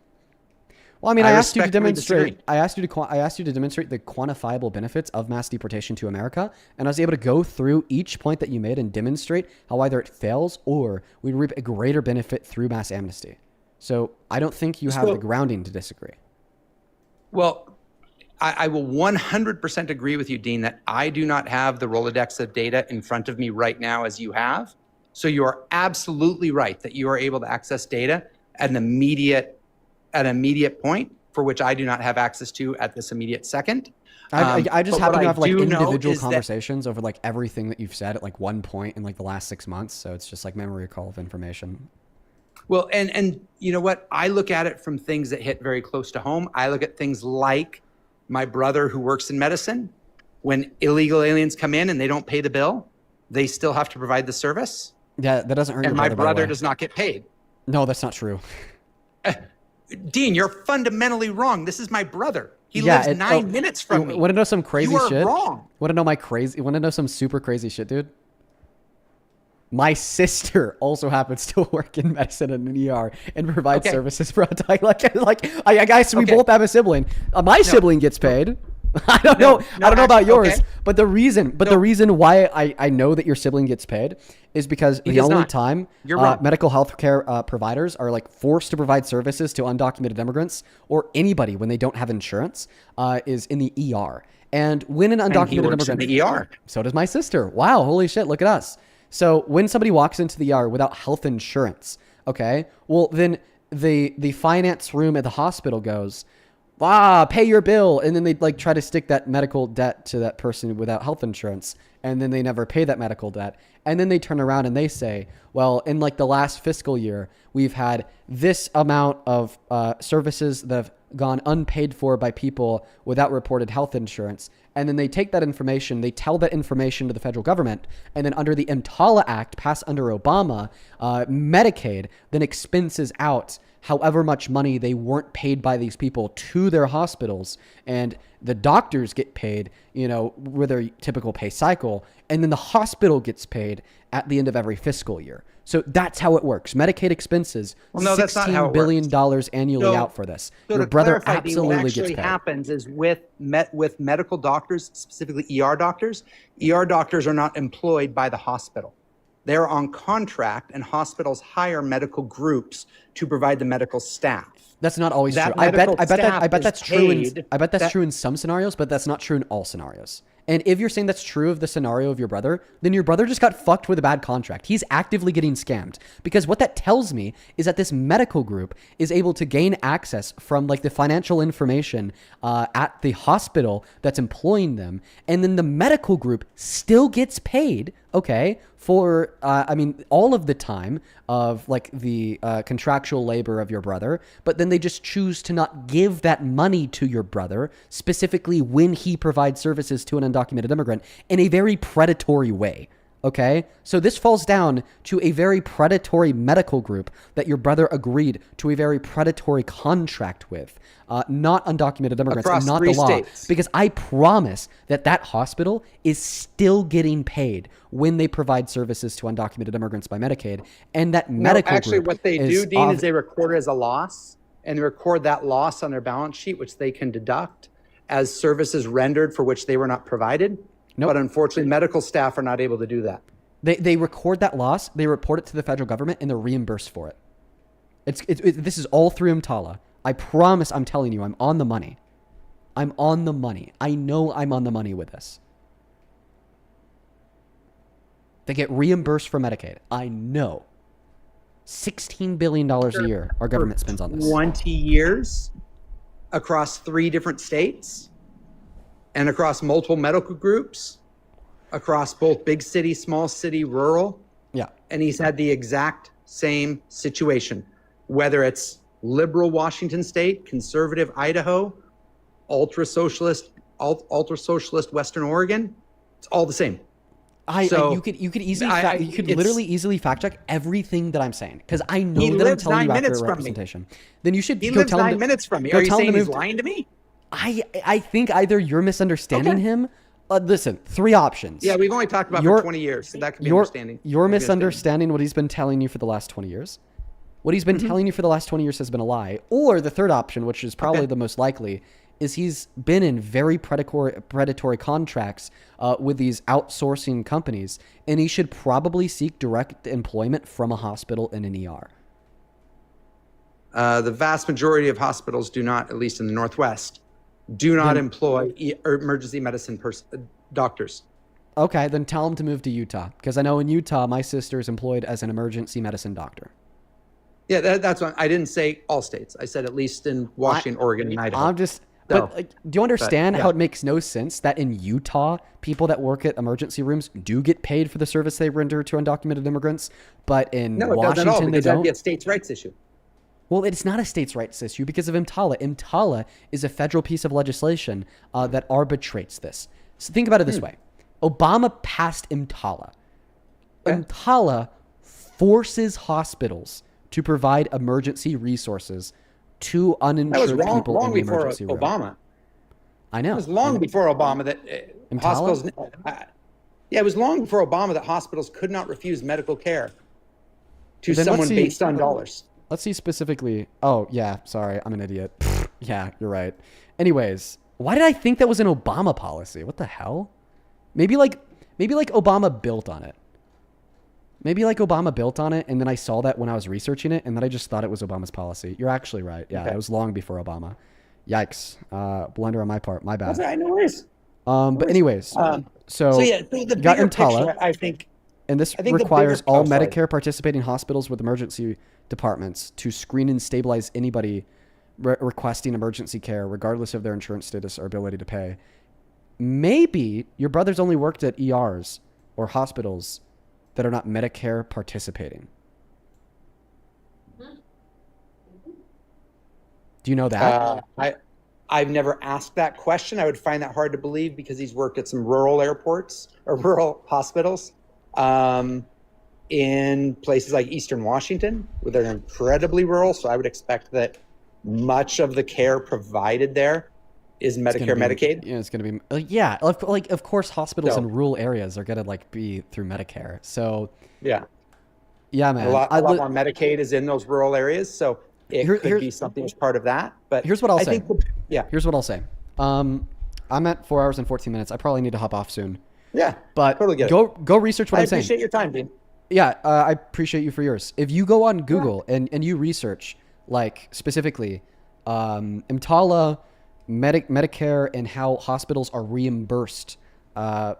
Well, I mean, I asked you to demonstrate. I asked you to demonstrate the quantifiable benefits of mass deportation to America, and I was able to go through each point that you made and demonstrate how either it fails or we reap a greater benefit through mass amnesty. So I don't think you have the grounding to disagree. Well, I will 100% agree with you, Dean, that I do not have the Rolodex of data in front of me right now as you have. So you are absolutely right that you are able to access data at an immediate an immediate point for which I do not have access to at this immediate second. I just happen to have like individual is conversations over like everything that you've said at like one point in like the last 6 months. So it's just like memory recall of information. Well, and you know what? I look at it from things that hit very close to home. I look at things like my brother who works in medicine. When illegal aliens come in and they don't pay the bill, they still have to provide the service. Yeah, that doesn't hurt your And brother, my by the brother way. does not get paid. No, that's not true. Dean, you're fundamentally wrong. This is my brother. He lives 9 minutes from me. Want to know some crazy You are shit? wrong. Want to know some super crazy shit, dude? My sister also happens to work in medicine in an ER and provide services for I guess we both have a sibling. My sibling gets paid. I don't know. I don't know about yours, but the reason why I know that your sibling gets paid is because the only time medical health care providers are like forced to provide services to undocumented immigrants or anybody when they don't have insurance is in the ER. And when an undocumented immigrant, in the ER. So does my sister. Wow, holy shit! Look at us. So when somebody walks into the ER without health insurance, okay, well then the finance room at the hospital goes, pay your bill. And then they like try to stick that medical debt to that person without health insurance. And then they never pay that medical debt. And then they turn around and they say, well, in like the last fiscal year, we've had this amount of services that have gone unpaid for by people without reported health insurance. And then they take that information, they tell that information to the federal government. And then under the EMTALA Act passed under Obama, Medicaid then expenses out however much money they weren't paid by these people to their hospitals. And the doctors get paid, with their typical pay cycle. And then the hospital gets paid at the end of every fiscal year. So that's how it works. Medicaid expenses, that's not how $16 it billion annually out for this. So Your brother clarify, absolutely what gets actually paid. happens is with medical doctors, specifically ER doctors are not employed by the hospital. They're on contract, and hospitals hire medical groups to provide the medical staff. That's not always true. I bet that's true in some scenarios, but that's not true in all scenarios. And if you're saying that's true of the scenario of your brother, then your brother just got fucked with a bad contract. He's actively getting scammed, because what that tells me is that this medical group is able to gain access from like the financial information at the hospital that's employing them. And then the medical group still gets paid, okay, for, all of the time of like the contractual labor of your brother, but then they just choose to not give that money to your brother, specifically when he provides services to an undocumented immigrant in a very predatory way. Okay, so this falls down to a very predatory medical group that your brother agreed to a very predatory contract with, not undocumented immigrants, Across and not 3 the law. states. Because I promise that hospital is still getting paid when they provide services to undocumented immigrants by Medicaid, and that medical actually, group what they do, Dean, is they record it as a loss, and they record that loss on their balance sheet, which they can deduct as services rendered for which they were not provided. Nope. But unfortunately, medical staff are not able to do that. They record that loss, they report it to the federal government, and they're reimbursed for it. This is all through EMTALA. I promise, I'm telling you, I'm on the money. I'm on the money. I know I'm on the money with this. They get reimbursed for Medicaid. I know. $16 billion a year our government spends on this. 20 years across 3 different states and across multiple medical groups, across both big city, small city, rural. Yeah. And he's had the exact same situation, whether it's liberal Washington State, conservative Idaho, ultra-socialist Western Oregon. It's all the same. You could literally easily fact check everything that I'm saying, because I know that I'm telling you accurate representation. Then you should go tell him 9 minutes from me. Are you saying he's lying to me? I think either you're misunderstanding him. Listen, 3 options. Yeah, we've only talked about for 20 years, so that could be understanding. You're misunderstanding what he's been telling you for the last 20 years. What he's been telling you for the last 20 years has been a lie. Or the third option, which is probably the most likely, is he's been in very predatory contracts with these outsourcing companies, and he should probably seek direct employment from a hospital in an ER. The vast majority of hospitals do not, at least in the Northwest, do not employ emergency medicine doctors. Okay, then tell him to move to Utah, because I know in Utah, my sister is employed as an emergency medicine doctor. Yeah, that's what I didn't say all states. I said at least in Washington, Oregon, and Idaho. I'm just, but like, do you understand how it makes no sense that in Utah, people that work at emergency rooms do get paid for the service they render to undocumented immigrants, but in No, it Washington doesn't at all, they because don't? that'd be a states' rights issue. Well, it's not a states' rights issue because of EMTALA. EMTALA is a federal piece of legislation that arbitrates this. So think about it this way. Obama passed EMTALA. EMTALA forces hospitals to provide emergency resources to uninsured people in the emergency room. Obama. I know. It was long before Obama that hospitals. Yeah, it was long before Obama that hospitals could not refuse medical care to someone based on dollars. Let's see specifically. Oh, yeah. Sorry. I'm an idiot. Yeah, you're right. Anyways, why did I think that was an Obama policy? What the hell? Maybe like Obama built on it. Maybe like Obama built on it, and then I saw that when I was researching it, and then I just thought it was Obama's policy. You're actually right. Yeah, it was long before Obama. Yikes. Blunder on my part. My bad. That's right. No worries. But anyways, so yeah, the you got bigger EMTALA, picture, I think, and this the requires bigger- all oh, sorry. Medicare participating hospitals with emergency departments to screen and stabilize anybody requesting emergency care, regardless of their insurance status or ability to pay. Maybe your brother's only worked at ERs or hospitals that are not Medicare participating. Do you know that? I've never asked that question. I would find that hard to believe because he's worked at some rural airports or rural hospitals in places like Eastern Washington, where they're incredibly rural. So I would expect that much of the care provided there is Medicare, Medicaid. Yeah, it's going to be, yeah. Like, of course, hospitals in rural areas are going to like be through Medicare. So yeah, man. A lot more Medicaid is in those rural areas. So it could be something as part of that. But here's what I'll say. Yeah. Here's what I'll say. I'm at 4 hours and 14 minutes. I probably need to hop off soon. Yeah. But totally get go research what I'm saying. I appreciate your time, Dean. Yeah, I appreciate you for yours. If you go on Google and you research, like, specifically, EMTALA, Medicare, and how hospitals are reimbursed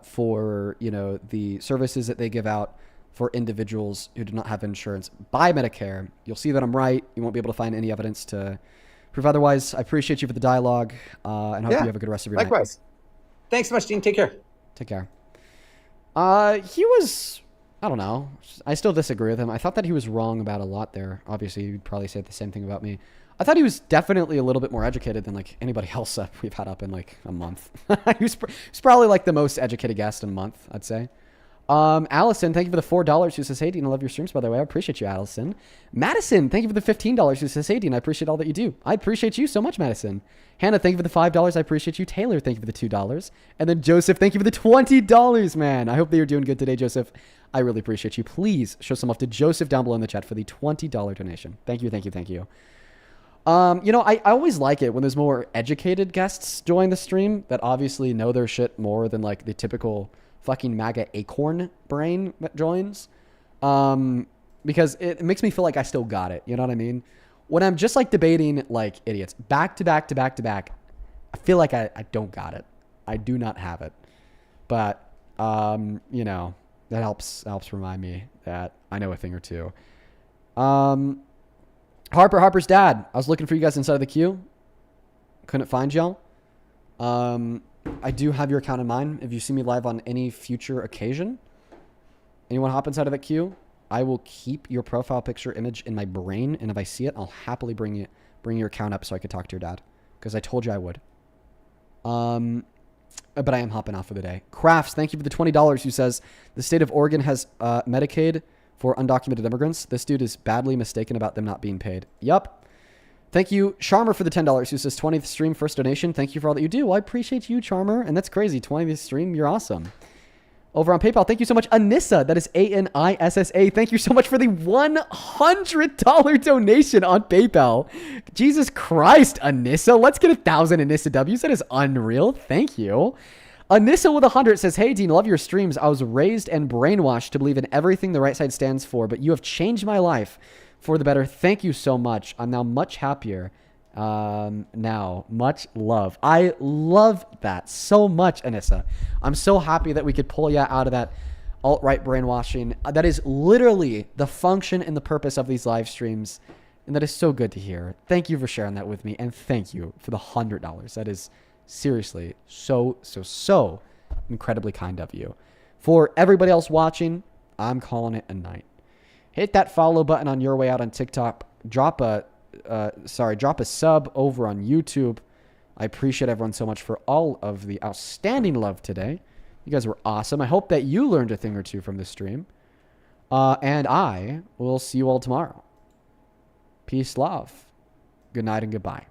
for, the services that they give out for individuals who do not have insurance by Medicare, you'll see that I'm right. You won't be able to find any evidence to prove otherwise. I appreciate you for the dialogue, and hope you have a good rest of your night. Likewise. Thanks so much, Dean. Take care. Take care. He was... I don't know. I still disagree with him. I thought that he was wrong about a lot there. Obviously, you'd probably say the same thing about me. I thought he was definitely a little bit more educated than like anybody else we've had up in like a month. He's probably like the most educated guest in a month, I'd say. Allison, thank you for the $4 who says, hey, Dean, I love your streams, by the way. I appreciate you, Allison. Madison, thank you for the $15 who says, hey, Dean, I appreciate all that you do. I appreciate you so much, Madison. Hannah, thank you for the $5. I appreciate you. Taylor, thank you for the $2. And then Joseph, thank you for the $20, man. I hope that you're doing good today, Joseph. I really appreciate you. Please show some love to Joseph down below in the chat for the $20 donation. Thank you, thank you, thank you. I always like it when there's more educated guests join the stream that obviously know their shit more than like the typical fucking MAGA acorn brain that joins. Because it makes me feel like I still got it. You know what I mean? When I'm just like debating like idiots back to back to back to back, I feel like I don't got it. I do not have it. But, that helps remind me that I know a thing or two. Harper's dad. I was looking for you guys inside of the queue. Couldn't find y'all. I do have your account in mind. If you see me live on any future occasion, anyone hop inside of that queue, I will keep your profile picture image in my brain, and if I see it, I'll happily bring your account up so I could talk to your dad, because I told you I would. But I am hopping off for the day. Crafts, thank you for the $20 who says, the state of Oregon has Medicaid for undocumented immigrants. This dude is badly mistaken about them not being paid. Yup. Thank you, Charmer, for the $10 who says 20th stream, first donation. Thank you for all that you do. Well, I appreciate you, Charmer. And that's crazy. 20th stream, you're awesome. Over on PayPal, thank you so much, Anissa. That is ANISSA. Thank you so much for the $100 donation on PayPal. Jesus Christ, Anissa. Let's get 1,000 Anissa W's. That is unreal. Thank you. Anissa with 100 says, hey, Dean, love your streams. I was raised and brainwashed to believe in everything the right side stands for, but you have changed my life for the better. Thank you so much. I'm now much happier. Now, much love. I love that so much, Anissa. I'm so happy that we could pull you out of that alt-right brainwashing. That is literally the function and the purpose of these live streams. And that is so good to hear. Thank you for sharing that with me. And thank you for the $100. That is seriously so incredibly kind of you. For everybody else watching, I'm calling it a night. Hit that follow button on your way out on TikTok. Drop a sub over on YouTube. I appreciate everyone so much for all of the outstanding love today. You guys were awesome. I hope that you learned a thing or two from this stream. And I will see you all tomorrow. Peace, love. Good night and goodbye.